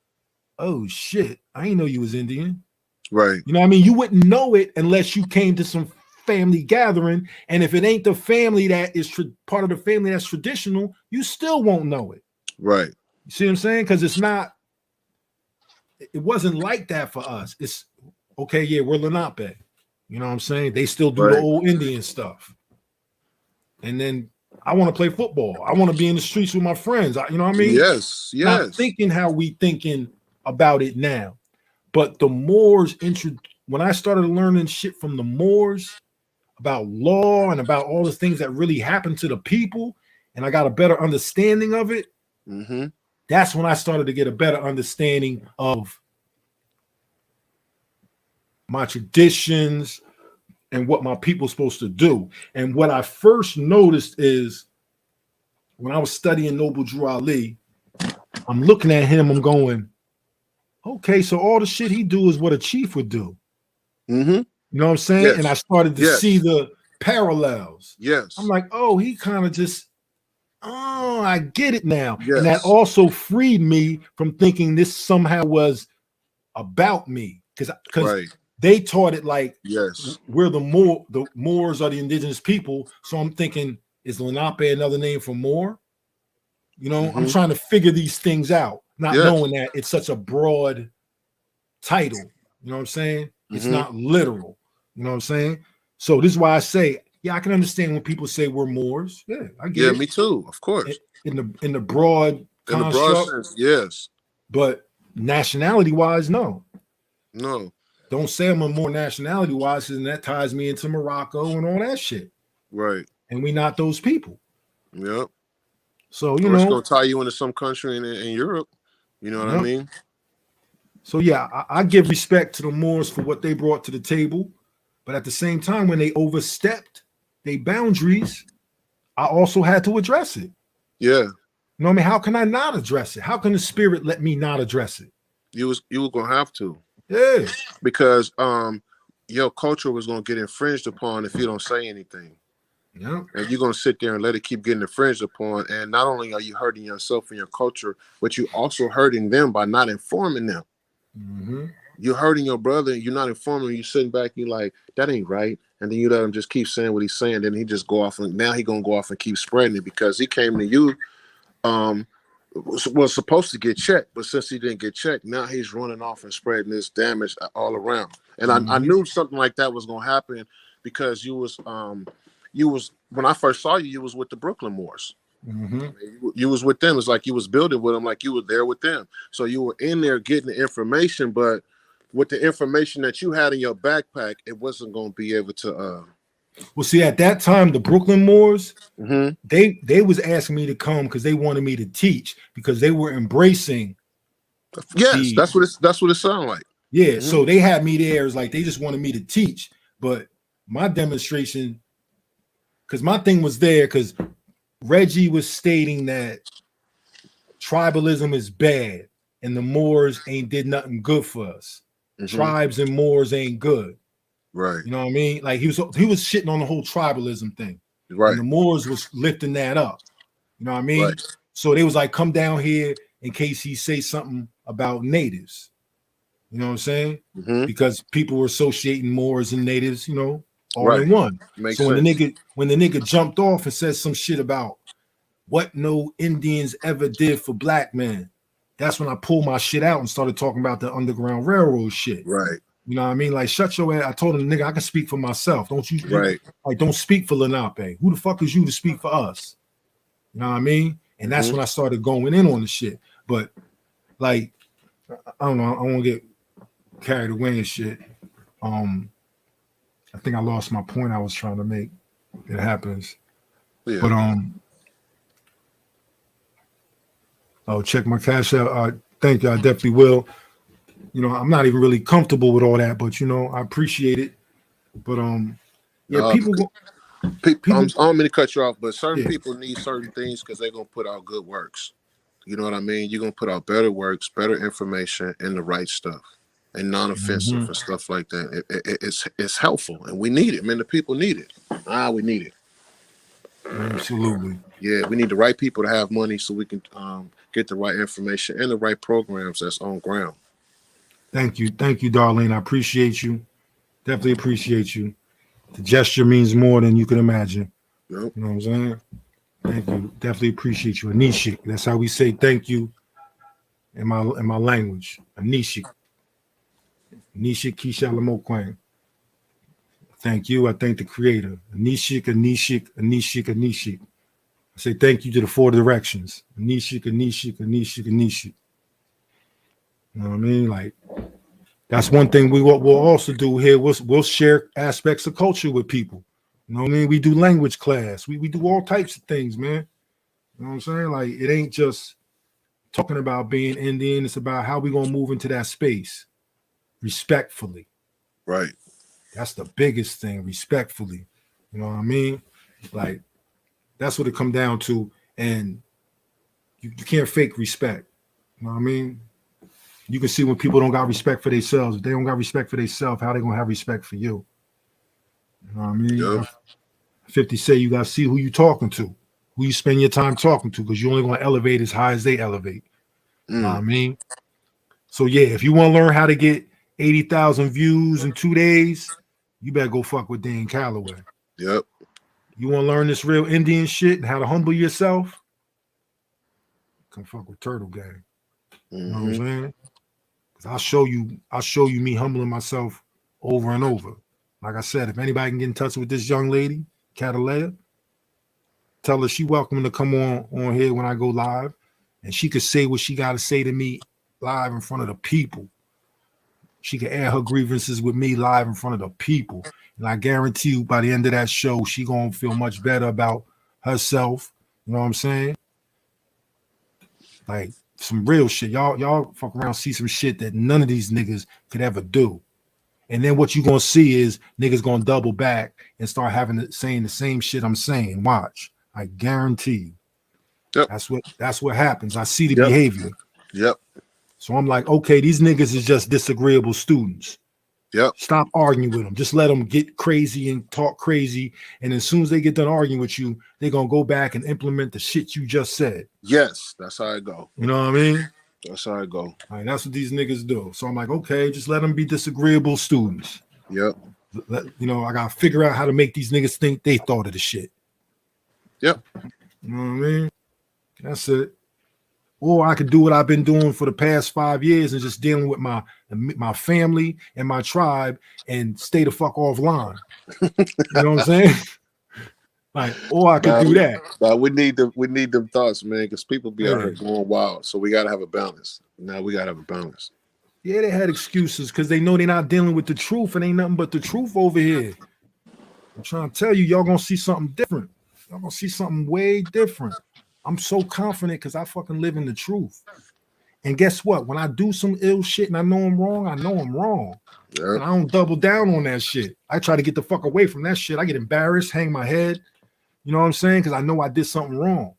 oh shit, I didn't know you was Indian. Right. You know what I mean? You wouldn't know it unless you came to some family gathering. And if it ain't the family that is part of the family that's traditional, you still won't know it. Right. You see what I'm saying? Because it wasn't like that for us. It's okay, yeah, we're Lenape. You know what I'm saying? They still do the old Indian stuff. And then I want to play football. I want to be in the streets with my friends. You know what I mean? Yes. Not thinking how we thinking about it now. But the Moors, when I started learning shit from the Moors about law and about all the things that really happened to the people, and I got a better understanding of it, that's when I started to get a better understanding of my traditions, and what my people's supposed to do. And what I first noticed is when I was studying Noble Drew Ali, I'm looking at him, I'm going, okay, so all the shit he do is what a chief would do. Mm-hmm. You know what I'm saying? Yes. And I started to see the parallels. Yes. I'm like, oh, he kind of just, oh, I get it now. Yes. And that also freed me from thinking this somehow was about me. Because Right. they taught it like, yes, we're the Moors are the indigenous people. So I'm thinking, is Lenape another name for Moor? You know, I'm trying to figure these things out, not knowing that it's such a broad title. You know what I'm saying? It's not literal. You know what I'm saying? So this is why I say, yeah, I can understand when people say we're Moors. Yeah, I get it. me too. Of course. In the broad construct, in the broad sense, yes. But nationality wise, no. Don't say I'm a Moor nationality wise, and that ties me into Morocco and all that shit. Right. And we not those people. Yep. So it's gonna tie you into some country in Europe. You know what I mean? So yeah, I give respect to the Moors for what they brought to the table, but at the same time, when they overstepped their boundaries, I also had to address it. Yeah. You know what I mean? How can I not address it? How can the spirit let me not address it? You were gonna have to. Yeah. Because your culture was gonna get infringed upon if you don't say anything. Yeah. And you're gonna sit there and let it keep getting infringed upon. And not only are you hurting yourself and your culture, but you're also hurting them by not informing them. You're hurting your brother and you're not informing him. You're sitting back and you're like, that ain't right. And then you let him just keep saying what he's saying. Then he just go off and now he's gonna go off and keep spreading it because he came to you was supposed to get checked, but since he didn't get checked, now he's running off and spreading this damage all around. And I knew something like that was gonna happen because you was when I first saw you was with the Brooklyn Moors. You was with them. It's like you was building with them, like you were there with them. So you were in there getting the information, but with the information that you had in your backpack, it wasn't going to be able to. Well, see, at that time, the Brooklyn Moors, they was asking me to come because they wanted me to teach because they were embracing. Yes, that's what it sounded like. Yeah, so they had me there. It's like they just wanted me to teach, but my demonstration, because my thing was there because Reggie was stating that tribalism is bad and the Moors ain't did nothing good for us. Tribes and Moors ain't good. Right. You know what I mean? Like he was shitting on the whole tribalism thing. Right. And the Moors was lifting that up. You know what I mean? Right. So they was like, come down here in case he say something about natives. You know what I'm saying? Because people were associating Moors and natives, you know, all in one. Makes so sense. when the nigga jumped off and said some shit about what no Indians ever did for black men, that's when I pulled my shit out and started talking about the Underground Railroad shit. Right. You know what I mean? Like, shut your ass. I told him, nigga, I can speak for myself. Don't you? Right. Like, don't speak for Lenape. Who the fuck is you to speak for us? You know what I mean? And that's when I started going in on the shit. But like, I don't know. I won't get carried away and shit. I think I lost my point I was trying to make. It happens. Yeah. But I'll check my cash out. Thank you. I definitely will. You know, I'm not even really comfortable with all that, but you know, I appreciate it. But yeah, people. I don't mean to cut you off, but certain people need certain things because they're gonna put out good works. You know what I mean? You're gonna put out better works, better information, and the right stuff, and non-offensive and stuff like that. It's helpful, and we need it. Man, the people need it. We need it. Absolutely. Yeah, we need the right people to have money so we can get the right information and the right programs that's on ground. Thank you, Darlene. I appreciate you. Definitely appreciate you. The gesture means more than you can imagine. Yep. You know what I'm saying? Thank you. Definitely appreciate you. Anishik. That's how we say thank you in my language. Anishik. Anishik Kisha Lamokwang. Thank you. I thank the creator. Anishik, Anishik, Anishik, Anishik. I say thank you to the four directions. Anishik, Anishik, Anishik, Anishik. You know what I mean? Like, that's one thing we'll also do here. We'll share aspects of culture with people. You know what I mean? We do language class. We do all types of things, man. You know what I'm saying? Like, it ain't just talking about being Indian. It's about how we gonna move into that space respectfully. Right. That's the biggest thing, respectfully. You know what I mean? Like, that's what it come down to. And you can't fake respect. You know what I mean? You can see when people don't got respect for themselves. If they don't got respect for themselves, how they gonna have respect for you? You know what I mean? Yep. 50 say you gotta see who you talking to, who you spend your time talking to, because you only gonna elevate as high as they elevate. You know what I mean? So yeah, if you want to learn how to get 80,000 views in 2 days, you better go fuck with Dan Calloway. Yep. You want to learn this real Indian shit and how to humble yourself? Come fuck with TurtleGang. You know what I'm saying? Because I'll show you me humbling myself over and over. Like I said, if anybody can get in touch with this young lady, Calloway, tell her she welcome to come on here when I go live, and she could say what she got to say to me live in front of the people. She can air her grievances with me live in front of the people. And I guarantee you by the end of that show, she gonna feel much better about herself. You know what I'm saying? Like some real shit. Y'all fuck around, see some shit that none of these niggas could ever do. And then what you gonna see is niggas gonna double back and start saying the same shit I'm saying. Watch. I guarantee you. Yep. That's what happens. I see the behavior. Yep. So I'm like, okay, these niggas is just disagreeable students. Yep. Stop arguing with them. Just let them get crazy and talk crazy. And as soon as they get done arguing with you, they're going to go back and implement the shit you just said. Yes, that's how I go. You know what I mean? That's how I go. All right, that's what these niggas do. So I'm like, okay, just let them be disagreeable students. Yep. You know, I got to figure out how to make these niggas think they thought of the shit. Yep. You know what I mean? That's it. Or I could do what I've been doing for the past 5 years and just dealing with my family and my tribe and stay the fuck offline. You know what I'm saying? Like, or I could do that. But we need them thoughts, man, because people be out here going wild. So we gotta have a balance. Now we gotta have a balance. Yeah, they had excuses because they know they're not dealing with the truth, and ain't nothing but the truth over here. I'm trying to tell you, y'all gonna see something different. Y'all gonna see something way different. I'm so confident because I fucking live in the truth. And guess what? When I do some ill shit and I know I'm wrong, I know I'm wrong. Yeah. And I don't double down on that shit. I try to get the fuck away from that shit. I get embarrassed, hang my head. You know what I'm saying? Because I know I did something wrong.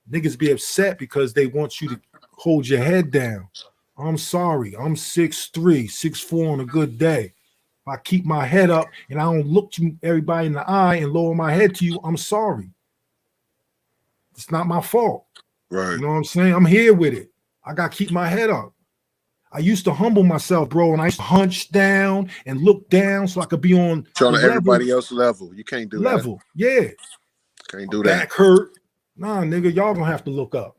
Niggas be upset because they want you to hold your head down. I'm sorry. I'm 6'3", 6'4" on a good day. If I keep my head up and I don't look to everybody in the eye and lower my head to you, I'm sorry. It's not my fault. Right. You know what I'm saying? I'm here with it. I got to keep my head up. I used to humble myself, bro, and I used to hunch down and look down so I could be on everybody else's level. You can't do that. Yeah. Can't do that. Back hurt. Nah, nigga, y'all gonna have to look up.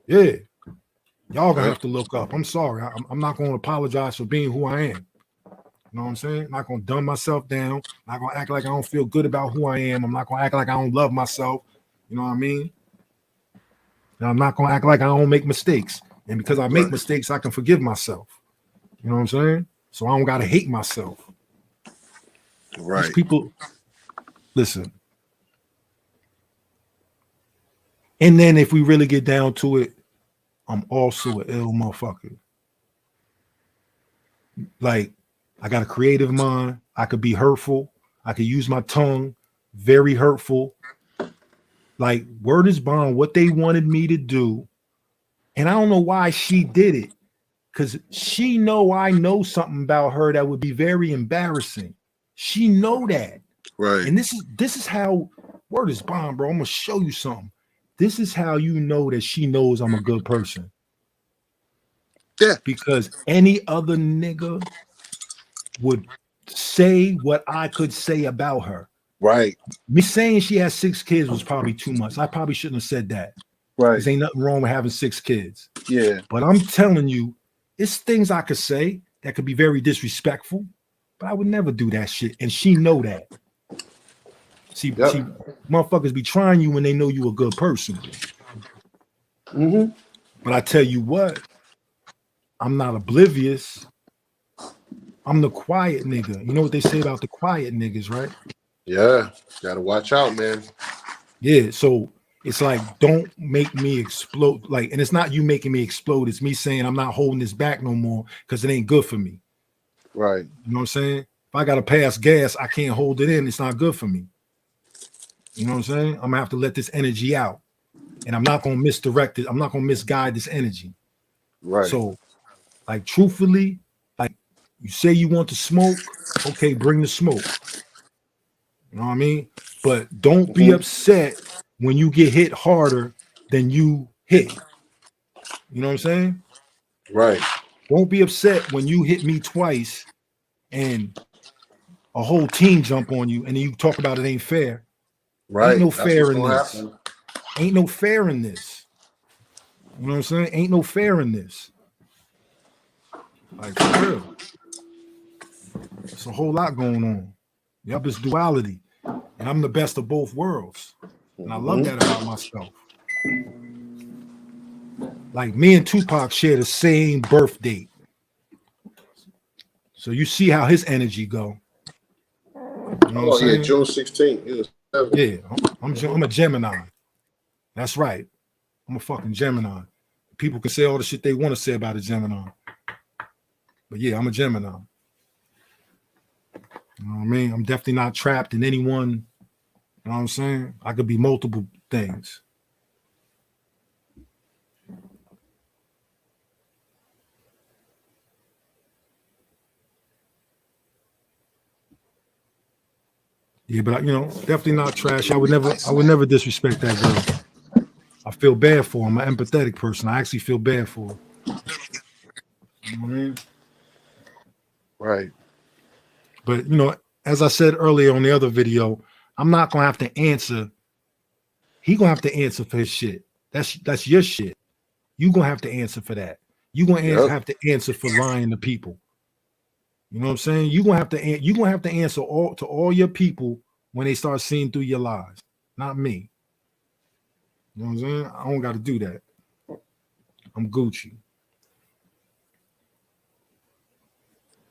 Yeah. Y'all gonna have to look up. I'm sorry. I'm not gonna apologize for being who I am. You know what I'm saying? I'm not gonna dumb myself down. I'm not gonna act like I don't feel good about who I am. I'm not gonna act like I don't love myself. You know what I mean? And I'm not gonna act like I don't make mistakes. And because I make mistakes, I can forgive myself. You know what I'm saying? So I don't gotta hate myself. Right. These people, listen. And then if we really get down to it, I'm also an ill motherfucker. Like, I got a creative mind. I could be hurtful. I could use my tongue. Very hurtful. Like, word is bond, what they wanted me to do. And I don't know why she did it. Because she know I know something about her that would be very embarrassing. She know that. Right. And this is how, word is bond, bro. I'm going to show you something. This is how you know that she knows I'm a good person. Yeah. Because any other nigga would say what I could say about her. Right. Me saying she has 6 kids was probably too much. I probably shouldn't have said that. Right. Because ain't nothing wrong with having 6 kids. Yeah. But I'm telling you, it's things I could say that could be very disrespectful, but I would never do that shit. And she know that. See, motherfuckers be trying you when they know you a good person. Mm-hmm. But I tell you what, I'm not oblivious. I'm the quiet nigga. You know what they say about the quiet niggas, right? Yeah. Gotta watch out, man. Yeah. So it's like, don't make me explode. Like, and it's not you making me explode. It's me saying I'm not holding this back no more because it ain't good for me. Right. You know what I'm saying? If I got to pass gas, I can't hold it in. It's not good for me. You know what I'm saying? I'm gonna have to let this energy out, and I'm not gonna misdirect it. I'm not gonna misguide this energy. Right. So, like, truthfully, like, you say you want to smoke, okay, bring the smoke. You know what I mean? But don't be upset when you get hit harder than you hit. You know what I'm saying? Right. Don't be upset when you hit me twice and a whole team jump on you and then you talk about it ain't fair. Right. Ain't no That's fair what's in gonna this. happen. Ain't no fair in this. You know what I'm saying? Ain't no fair in this. Like, for real. It's a whole lot going on. Yup, it's duality. And I'm the best of both worlds. And I love that about myself. Like, me and Tupac share the same birth date. So you see how his energy go. You know what I'm saying? June 16th. Yeah, I'm a Gemini. That's right. I'm a fucking Gemini. People can say all the shit they want to say about a Gemini. But yeah, I'm a Gemini. You know what I mean? I'm definitely not trapped in anyone. You know what I'm saying? I could be multiple things. Yeah, but definitely not trash. I would never disrespect that girl. I feel bad for her. I'm an empathetic person. I actually feel bad for her. You know what I mean? Right. But as I said earlier on the other video, I'm not gonna have to answer. He gonna have to answer for his shit. That's your shit. You gonna have to answer for that. You gonna have to answer for lying to people. You know what I'm saying? You gonna have to answer to all your people when they start seeing through your lies. Not me. You know what I'm saying? I don't got to do that. I'm Gucci.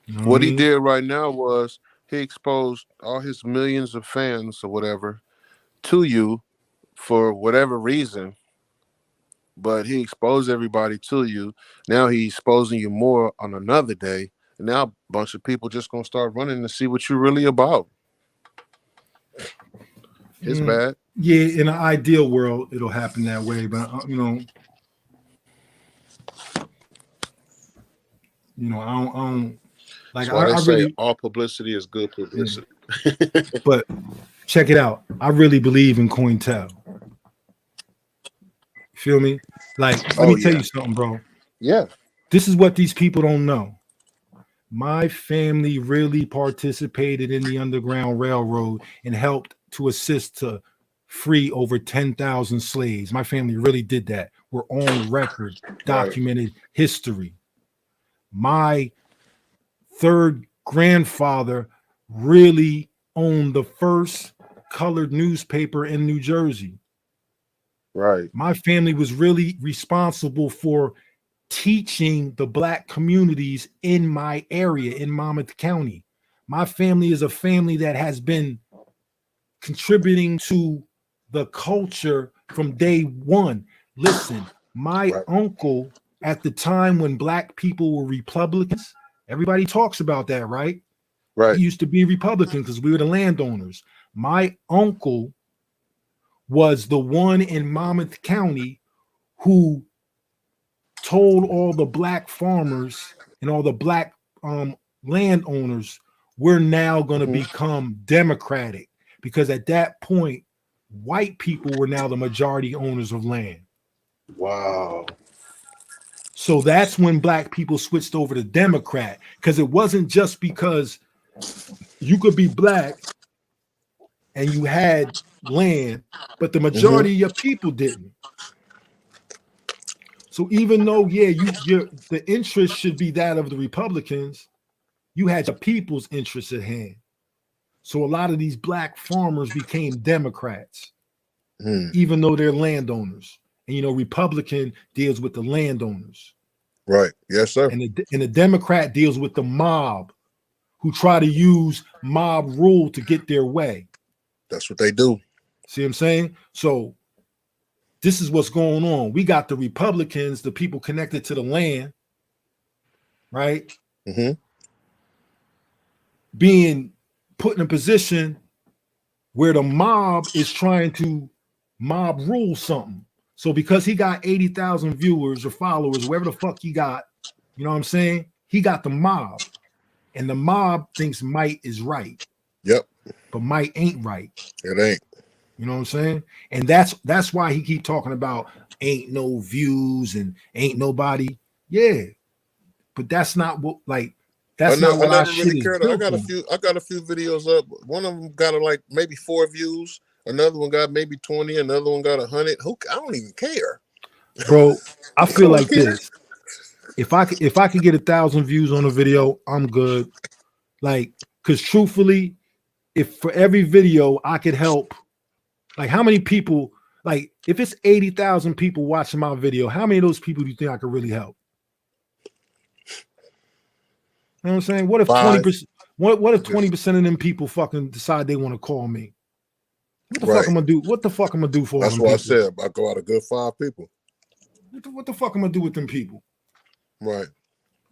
You know What I he mean? did right now was he exposed all his millions of fans or whatever to you for whatever reason, but he exposed everybody to you. Now he's exposing you more on another day, and now a bunch of people just gonna start running to see what you're really about. It's bad. Yeah, in an ideal world, it'll happen that way, but I don't like. That's why they I say really, all publicity is good publicity. but check it out. I really believe in Cointel. Feel me? Like, let me tell you something, bro. Yeah. This is what these people don't know. My family really participated in the Underground Railroad and helped to assist to free over 10,000 slaves. My family really did that. We're on record, documented history. My third grandfather really owned the first colored newspaper in New Jersey. Right. My family was really responsible for teaching the black communities in my area in Monmouth County. My family is a family that has been contributing to the culture from day one. Listen, my uncle at the time when black people were Republicans, everybody talks about that, right? Right. He used to be Republican because we were the landowners. My uncle was the one in Monmouth County who told all the black farmers and all the black landowners, we're now going to become democratic, because at that point, white people were now the majority owners of land. Wow. So that's when black people switched over to Democrat, because it wasn't just because you could be black and you had land, but the majority of your people didn't. So even though, the interest should be that of the Republicans, you had your people's interests at hand. So a lot of these black farmers became Democrats, even though they're landowners. And Republican deals with the landowners. Right. Yes, sir. And the Democrat deals with the mob, who try to use mob rule to get their way. That's what they do. See what I'm saying? So this is what's going on. We got the Republicans, the people connected to the land, right? being put in a position where the mob is trying to mob rule something. So because he got 80,000 viewers or followers, wherever the fuck he got, you know what I'm saying? He got the mob, and the mob thinks might is right. Yep. But might ain't right. It ain't. You know what I'm saying? And that's why he keep talking about ain't no views and ain't nobody. Yeah, but that's not what that's not what I shit is built I got a few videos up. One of them got like maybe 4 views. Another one got maybe 20. Another one got 100. I don't even care, bro. I feel like this. If I could get 1,000 views on a video, I'm good. Like, because truthfully, if for every video I could help, like how many people, like if it's 80,000 people watching my video, how many of those people do you think I could really help? You know what I'm saying? What if 20%? What if 20% of them people fucking decide they want to call me? What the fuck I'm gonna do? What the fuck I'm gonna do for That's them what people? I said. I go out a good 5 people. What the fuck I'm gonna do with them people? Right.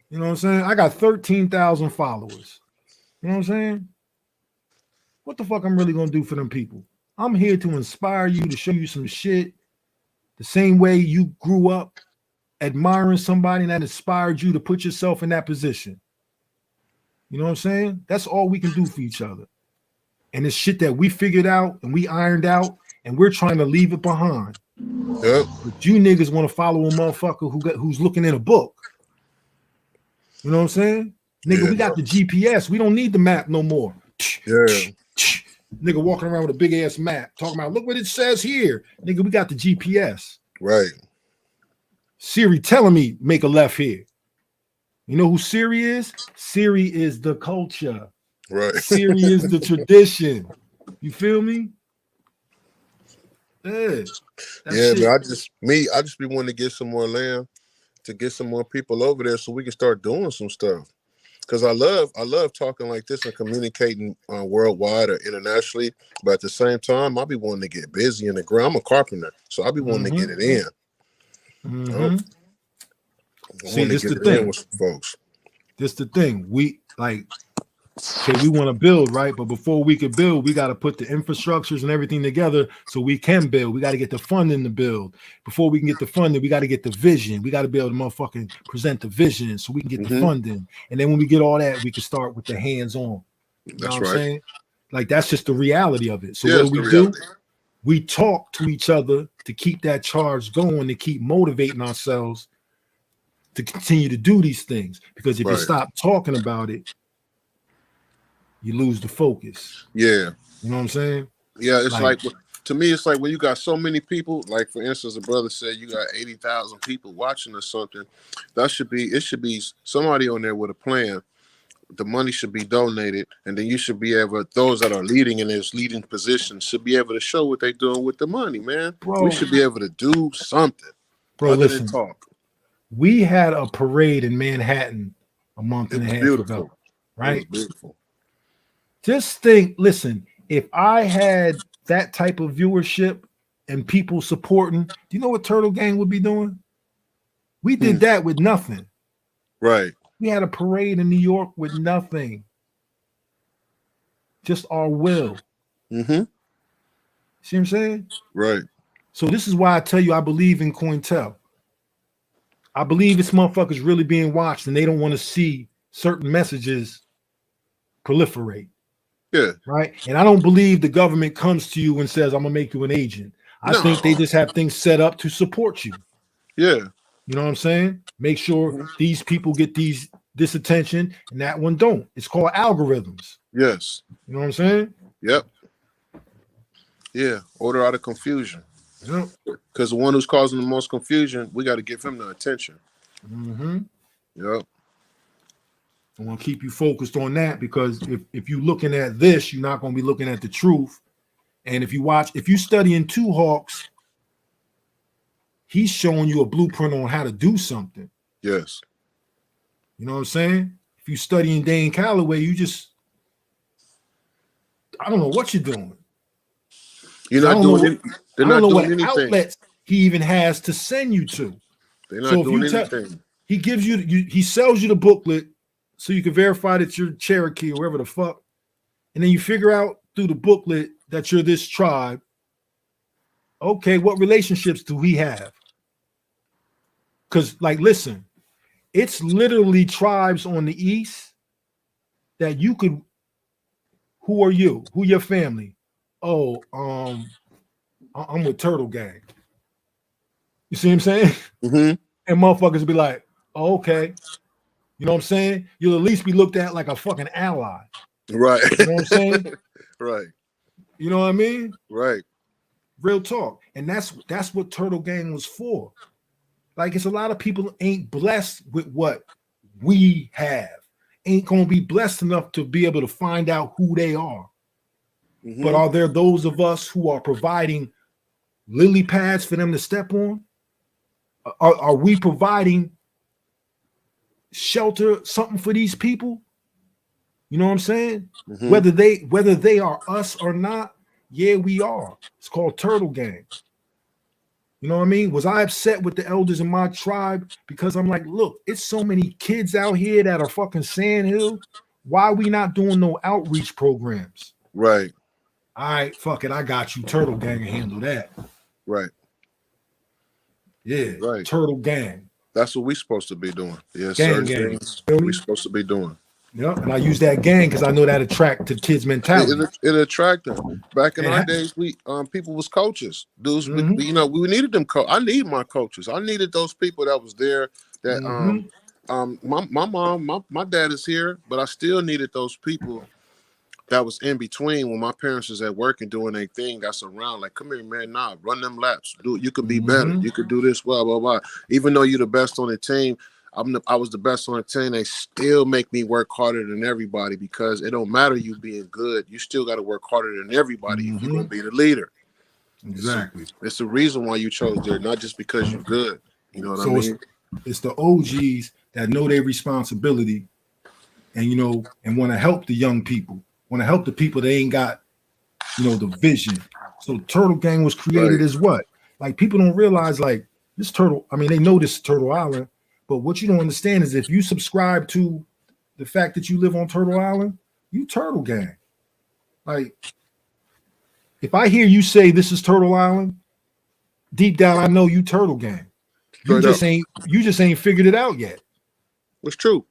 You know what I'm saying? I got 13,000 followers. You know what I'm saying? What the fuck I'm really gonna do for them people? I'm here to inspire you, to show you some shit. The same way you grew up admiring somebody that inspired you to put yourself in that position. You know what I'm saying? That's all we can do for each other. And it's shit that we figured out and we ironed out, and we're trying to leave it behind. Yep. But you niggas want to follow a motherfucker who's looking in a book. You know what I'm saying? Nigga, we got the GPS. We don't need the map no more. Yeah. Nigga walking around with a big ass map talking about, look what it says here. Nigga, we got the GPS. Right. Siri telling me make a left here. You know who Siri is? Siri is the culture. Right. Siri is the tradition. You feel me? Yeah. Man. I just be wanting to get some more land, to get some more people over there so we can start doing some stuff. Because I love talking like this and communicating worldwide or internationally. But at the same time, I'll be wanting to get busy in the ground. I'm a carpenter, so I'll be wanting to get it in. See, this the thing with some folks. This the thing. We like, okay, we want to build, right? But before we could build, we got to put the infrastructures and everything together so we can build. We got to get the funding to build. Before we can get the funding, we got to get the vision. We got to be able to motherfucking present the vision so we can get the funding. And then when we get all that, we can start with the hands-on. You know what I'm saying? Like, that's just the reality of it. So what do? We talk to each other to keep that charge going, to keep motivating ourselves to continue to do these things. Because if you stop talking about it, you lose the focus. Yeah. You know what I'm saying? Yeah, it's like to me, it's like when you got so many people, like for instance, a brother said you got 80,000 people watching or something, it should be somebody on there with a plan. The money should be donated, and then you should be able, those that are leading in this leading position should be able to show what they're doing with the money, man. Bro, we should be able to do something. Bro, other listen, than talk. We had a parade in Manhattan a month and a half ago, right? It was beautiful. Just think, listen, if I had that type of viewership and people supporting, do you know what TurtleGang would be doing? We did that with nothing. Right. We had a parade in New York with nothing. Just our will. Mm-hmm. See what I'm saying? Right. So this is why I tell you I believe in Cointel. I believe this motherfucker's really being watched and they don't want to see certain messages proliferate. Yeah. Right. And I don't believe the government comes to you and says, I'm gonna make you an agent. I think they just have things set up to support you. Yeah. You know what I'm saying? Make sure these people get this attention and that one don't. It's called algorithms. Yes. You know what I'm saying? Yep. Yeah. Order out of confusion. Yep. Because the one who's causing the most confusion, we got to give him the attention. Yep. I want to keep you focused on that, because if you're looking at this, you're not going to be looking at the truth. And if you studying Two Hawks, he's showing you a blueprint on how to do something. Yes. You know what I'm saying? If you studying Dane Calloway, I don't know what you're doing. You're not doing I don't know what outlets he even has to send you to. They're not doing anything. He gives you, he sells you the booklet so you can verify that you're Cherokee or wherever the fuck, and then you figure out through the booklet that you're this tribe. Okay, what relationships do we have? Because, like, listen, it's literally tribes on the east that you could. Who are you? Who your family? Oh, I'm with TurtleGang. You see what I'm saying? Mm-hmm. And motherfuckers be like, oh, okay. You know what I'm saying? You'll at least be looked at like a fucking ally. Right. You know what I'm saying? Right. You know what I mean? Right. Real talk. And that's what TurtleGang was for. Like, it's a lot of people ain't blessed with what we have. Ain't gonna be blessed enough to be able to find out who they are. Mm-hmm. But are there those of us who are providing lily pads for them to step on? Are we providing shelter, something for these people? You know what I'm saying? Mm-hmm. Whether they are us or not, yeah, we are. It's called TurtleGang. You know what I mean? Was I upset with the elders in my tribe because I'm like, look, it's so many kids out here that are fucking sandhill. Why are we not doing no outreach programs? Right. All right, fuck it, I got you. TurtleGang and handle that. Right. Yeah, Right. TurtleGang. That's what we're supposed to be doing. Yeah, Gang, certain gang. things we're supposed to be doing. Yeah, and I use that gang because I know that attract to kids' mentality. It attracted them. Back in our days, we people was coaches. Dudes, we needed them. I need my coaches. I needed those people that was there. That my mom, my dad is here, but I still needed those people that was in between when my parents was at work and doing their thing. That's around like, come here, man. Nah, run them laps. You could be better. You could do this. Blah blah blah. Even though you're the best on the team. I was the best on the team. They still make me work harder than everybody because it don't matter you being good. You still got to work harder than everybody if you're gonna be the leader. Exactly. It's the reason why you chose there, not just because you're good. You know what I mean? It's the OGs that know their responsibility, and and want to help the young people, want to help the people that ain't got, the vision. So TurtleGang was created as what? Like, people don't realize, like, this Turtle. I mean, they know this is Turtle Island. But what you don't understand is if you subscribe to the fact that you live on Turtle Island, you TurtleGang. Like, if I hear you say this is Turtle Island, deep down I know you TurtleGang. You just ain't figured it out yet. It's true.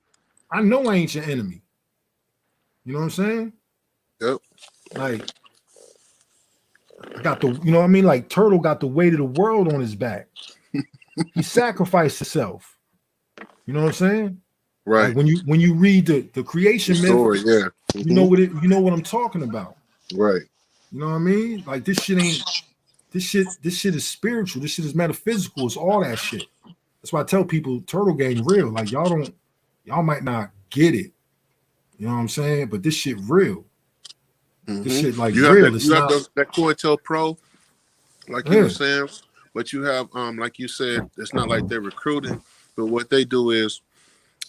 I know I ain't your enemy. You know what I'm saying? Yep. Like, I got the, you know what I mean? Like, Turtle got the weight of the world on his back. He sacrificed himself. You know what I'm saying? Right. Like, when you read the creation story, myth, you know what I'm talking about. Right. You know what I mean? Like, this shit is spiritual. This shit is metaphysical. It's all that shit. That's why I tell people TurtleGang real. Like, y'all might not get it. You know what I'm saying? But this shit real. This shit like real. You have that COINTELPRO, like you were saying, but you have like you said, it's not like they're recruiting. But what they do is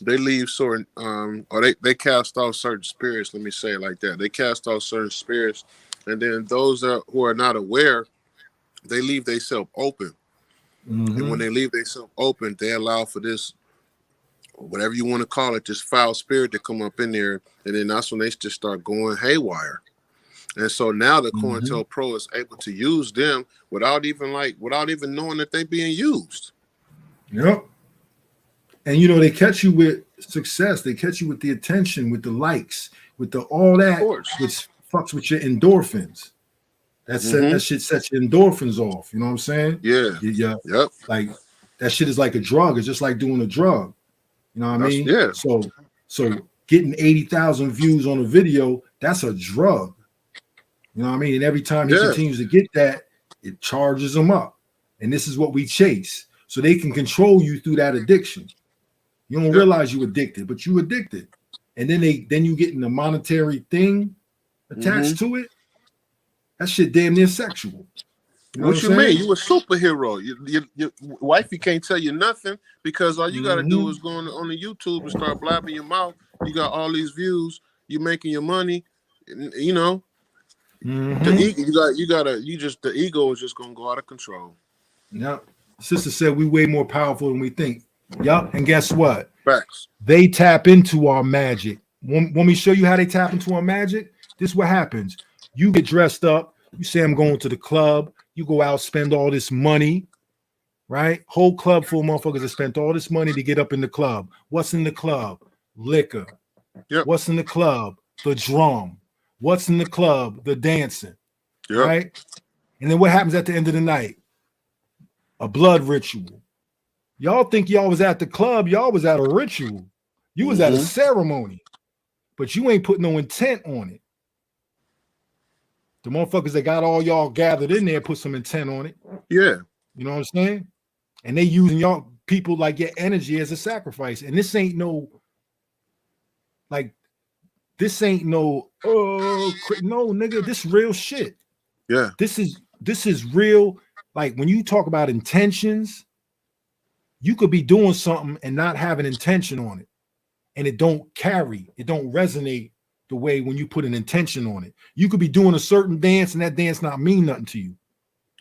they leave certain or they cast off certain spirits. Let me say it like that. They cast off certain spirits, and then those who are not aware, they leave themselves open. And when they leave themselves open, they allow for this, whatever you want to call it, this foul spirit to come up in there, and then that's when they just start going haywire. And so now the COINTELPRO is able to use them without even knowing that they're being used. Yep. And they catch you with success. They catch you with the attention, with the likes, with the all that, which fucks with your endorphins. That shit sets your endorphins off. You know what I'm saying? Yeah. Yep. Like, that shit is like a drug. It's just like doing a drug. You know what I mean? Yeah. So getting 80,000 views on a video, that's a drug. You know what I mean? And every time he continues to get that, it charges him up. And this is what we chase. So they can control you through that addiction. You don't realize you addicted, but you addicted. And then you get in a monetary thing attached to it. That shit damn near sexual. You know what you mean? You a superhero. Your wifey can't tell you nothing because all you got to do is go on the YouTube and start blabbing your mouth. You got all these views. You making your money. The ego is just gonna go out of control. Yeah. Sister said we way more powerful than we think. Yup. And guess what? Facts. They tap into our magic. Want me to show you how they tap into our magic? This is what happens. You get dressed up. You say, I'm going to the club. You go out, spend all this money, right? Whole club full of motherfuckers that spent all this money to get up in the club. What's in the club? Liquor. Yep. What's in the club? The drum. What's in the club? The dancing. Yep. Right? And then what happens at the end of the night? A blood ritual. Y'all think y'all was at the club. Y'all was at a ritual. You was at a ceremony. But you ain't put no intent on it. The motherfuckers that got all y'all gathered in there put some intent on it. Yeah. You know what I'm saying? And they using y'all people like your energy as a sacrifice. And this ain't no, like, this ain't no, no, nigga, this real shit. Yeah. This is real. Like, when you talk about intentions, you could be doing something and not have an intention on it. And it don't carry, it don't resonate the way when you put an intention on it. You could be doing a certain dance and that dance not mean nothing to you.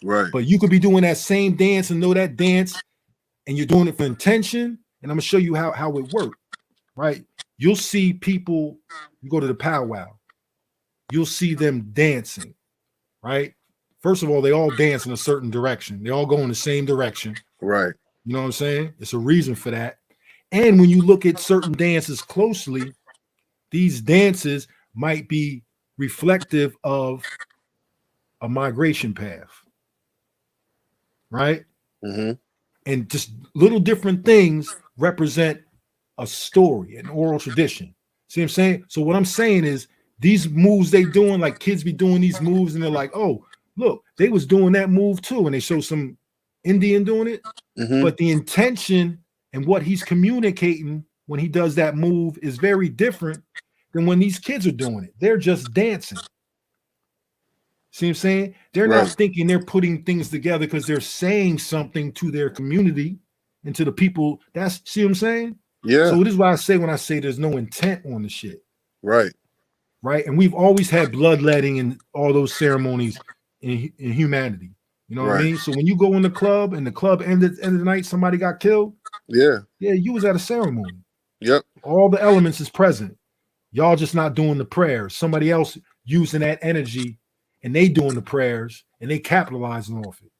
Right. But you could be doing that same dance and know that dance and you're doing it for intention. And I'm gonna show you how it works, right? You'll see people, you go to the powwow, you'll see them dancing, right? First of all, they all dance in a certain direction. They all go in the same direction. Right. You know what I'm saying? It's a reason for that. And when you look at certain dances closely, these dances might be reflective of a migration path, right? Mm-hmm. And just little different things represent a story, an oral tradition. See what I'm saying? So what I'm saying is these moves they doing, like kids be doing these moves and they're like, oh, look, they was doing that move too. And they show some Indian doing it. Mm-hmm. But the intention and what he's communicating when he does that move is very different than when these kids are doing it. They're just dancing. See what I'm saying? They're not thinking they're putting things together because they're saying something to their community and to the people. That's, see what I'm saying? Yeah. So this is why I say when I say there's no intent on the shit. Right. Right. And we've always had bloodletting and all those ceremonies in humanity. You know what I mean? So when you go in the club and the club ended of the night, somebody got killed. Yeah. Yeah, you was at a ceremony. Yep. All the elements is present. Y'all just not doing the prayers. Somebody else using that energy and they doing the prayers and they capitalizing off it.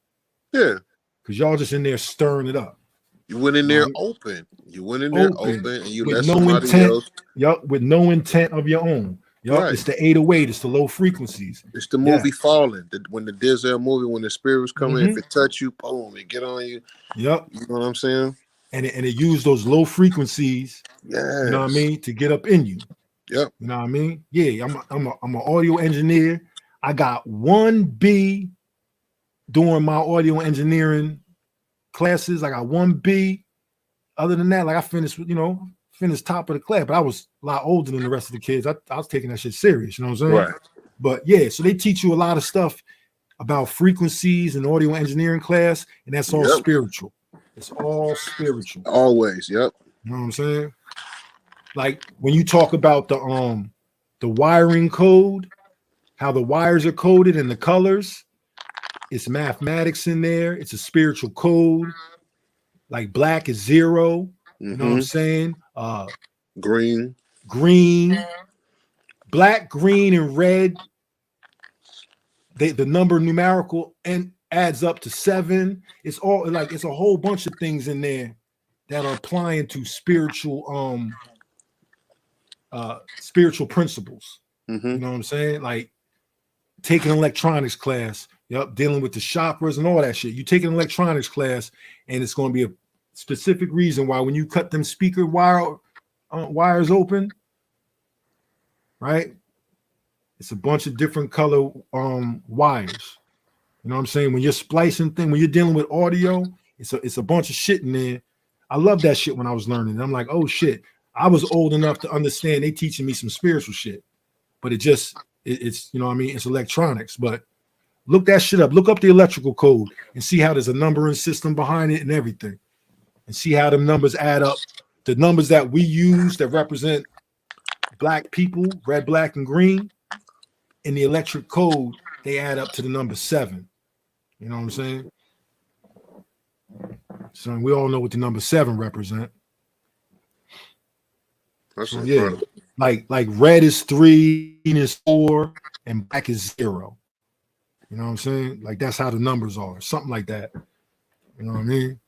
Yeah. Because y'all just in there stirring it up. You went in there open. You went in there open and you let somebody else. Yup, with no intent of your own. Yup, Right. It's the 808, it's the low frequencies. It's the movie Fallen. When the Denzel movie, when the spirits come in, if it touch you, boom, it get on you. Yup. You know what I'm saying? And it used those low frequencies, you know what I mean, to get up in you. Yep. You know what I mean? Yeah, I'm an audio engineer. I got 1B during my audio engineering classes. I got 1B. Other than that, like I finished top of the class, but I was a lot older than the rest of the kids. I was taking that shit serious, you know what I'm saying? Right. But yeah, so they teach you a lot of stuff about frequencies and audio engineering class, and that's all spiritual. It's all spiritual. Always, yep. You know what I'm saying? Like when you talk about the wiring code, how the wires are coded and the colors, it's mathematics in there. It's a spiritual code. Like black is 0. You know what I'm saying? Green, black, green, and red. The number numerical and adds up to 7. It's all like it's a whole bunch of things in there that are applying to spiritual principles. You know what I'm saying? Like taking an electronics class, dealing with the chakras and all that shit. You take an electronics class, and it's going to be a specific reason why when you cut them speaker wires open, right? It's a bunch of different color wires. You know what I'm saying? When you're splicing things, when you're dealing with audio, it's a bunch of shit in there. I love that shit when I was learning. I'm like, oh shit, I was old enough to understand they teaching me some spiritual shit, but it's you know what I mean? It's electronics, but look that shit up. Look up the electrical code and see how there's a numbering system behind it and everything, and see how them numbers add up. The numbers that we use that represent black people, red, black, and green, in the electric code, they add up to the number 7. You know what I'm saying? So we all know what the number 7 represent. That's So incredible. like red is 3, green is 4, and black is 0. You know what I'm saying? Like that's how the numbers are, something like that. You know what I mean?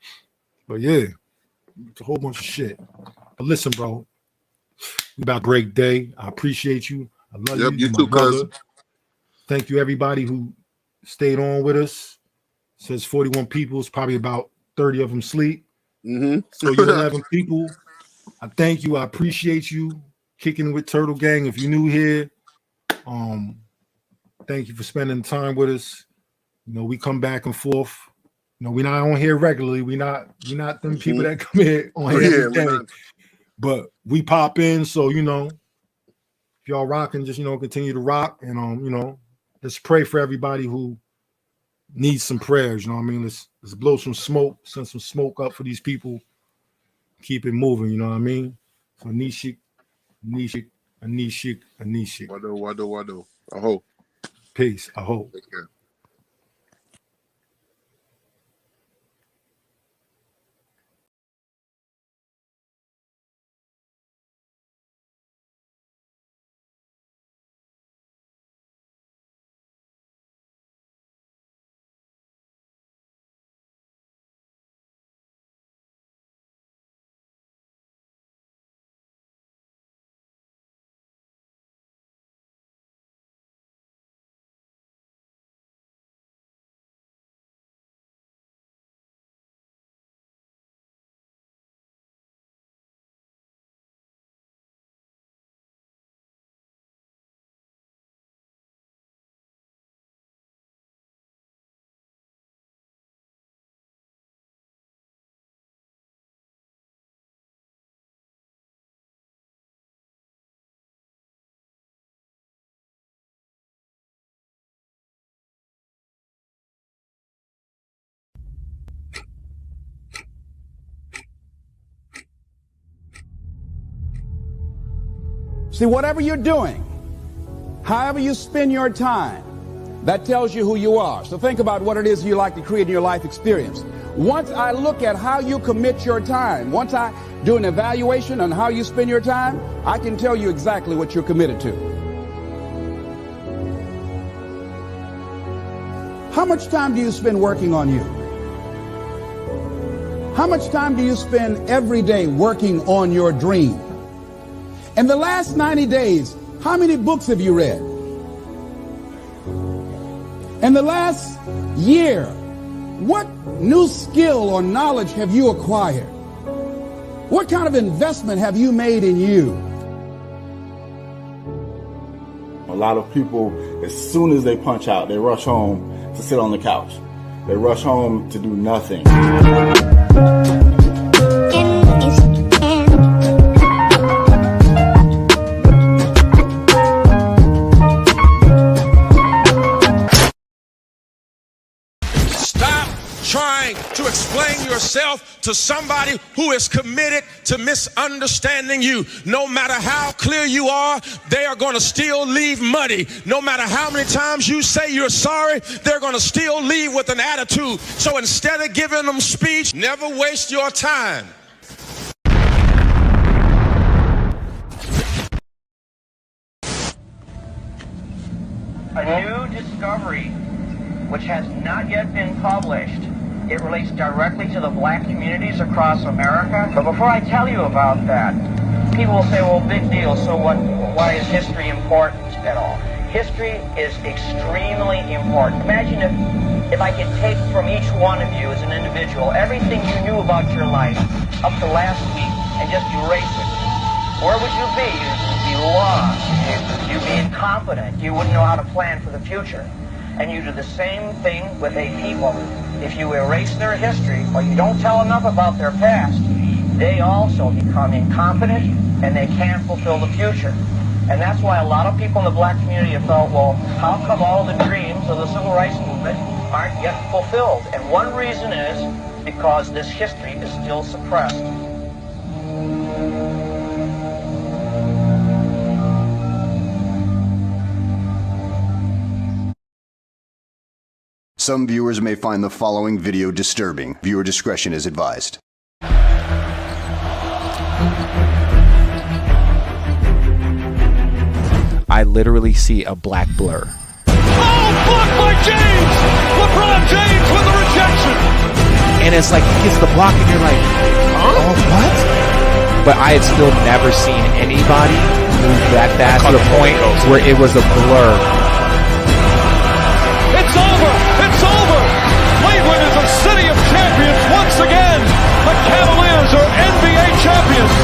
But yeah, it's a whole bunch of shit. But listen, bro, we about a great day. I appreciate you. I love you. You My too, brother. cousin. Thank you, everybody who stayed on with us. It says 41 people. It's probably about 30 of them sleep. So you 11 people. I thank you. I appreciate you kicking with TurtleGang. If you're new here, thank you for spending time with us. You know, we come back and forth. You know, we're not on here regularly. We're not them people that come here on here every day. But we pop in, so you know, if y'all rocking, just continue to rock, and you know, let's pray for everybody who needs some prayers. You know what I mean? Let's blow some smoke, send some smoke up for these people. Keep it moving. You know what I mean? So Nishik. Wado. I hope. Peace. I hope. Take care. See, whatever you're doing, however you spend your time, that tells you who you are. So think about what it is you like to create in your life experience. Once I look at how you commit your time, once I do an evaluation on how you spend your time, I can tell you exactly what you're committed to. How much time do you spend working on you? How much time do you spend every day working on your dream? In the last 90 days, how many books have you read? In the last year, what new skill or knowledge have you acquired? What kind of investment have you made in you? A lot of people, as soon as they punch out, they rush home to sit on the couch. They rush home to do nothing. Trying to explain yourself to somebody who is committed to misunderstanding you. No matter how clear you are, they are going to still leave muddy. No matter how many times you say you're sorry, they're going to still leave with an attitude. So instead of giving them speech, never waste your time. A new discovery which has not yet been published. It relates directly to the black communities across America. But before I tell you about that, people will say, well, big deal, so what? Why is history important at all? History is extremely important. Imagine if I could take from each one of you as an individual everything you knew about your life up to last week and just erase it. Where would you be? You'd be lost. You'd be incompetent. You wouldn't know how to plan for the future. And you do the same thing with a people. If you erase their history or you don't tell enough about their past, they also become incompetent and they can't fulfill the future. And that's why a lot of people in the black community have felt, well, how come all the dreams of the civil rights movement aren't yet fulfilled? And one reason is because this history is still suppressed. Some viewers may find the following video disturbing. Viewer discretion is advised. I literally see a black blur. Oh, blocked by James! LeBron James with the rejection! And it's like, he gets the block and you're like, oh, what? But I had still never seen anybody move that fast to the point where it was a blur. It's over! It's over! Cleveland is a city of champions once again! The Cavaliers are NBA champions!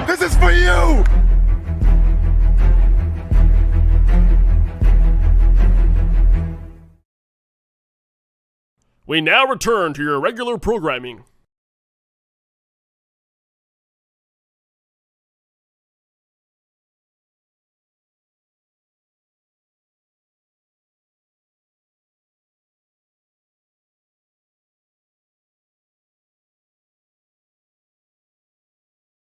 This is for you! We now return to your regular programming.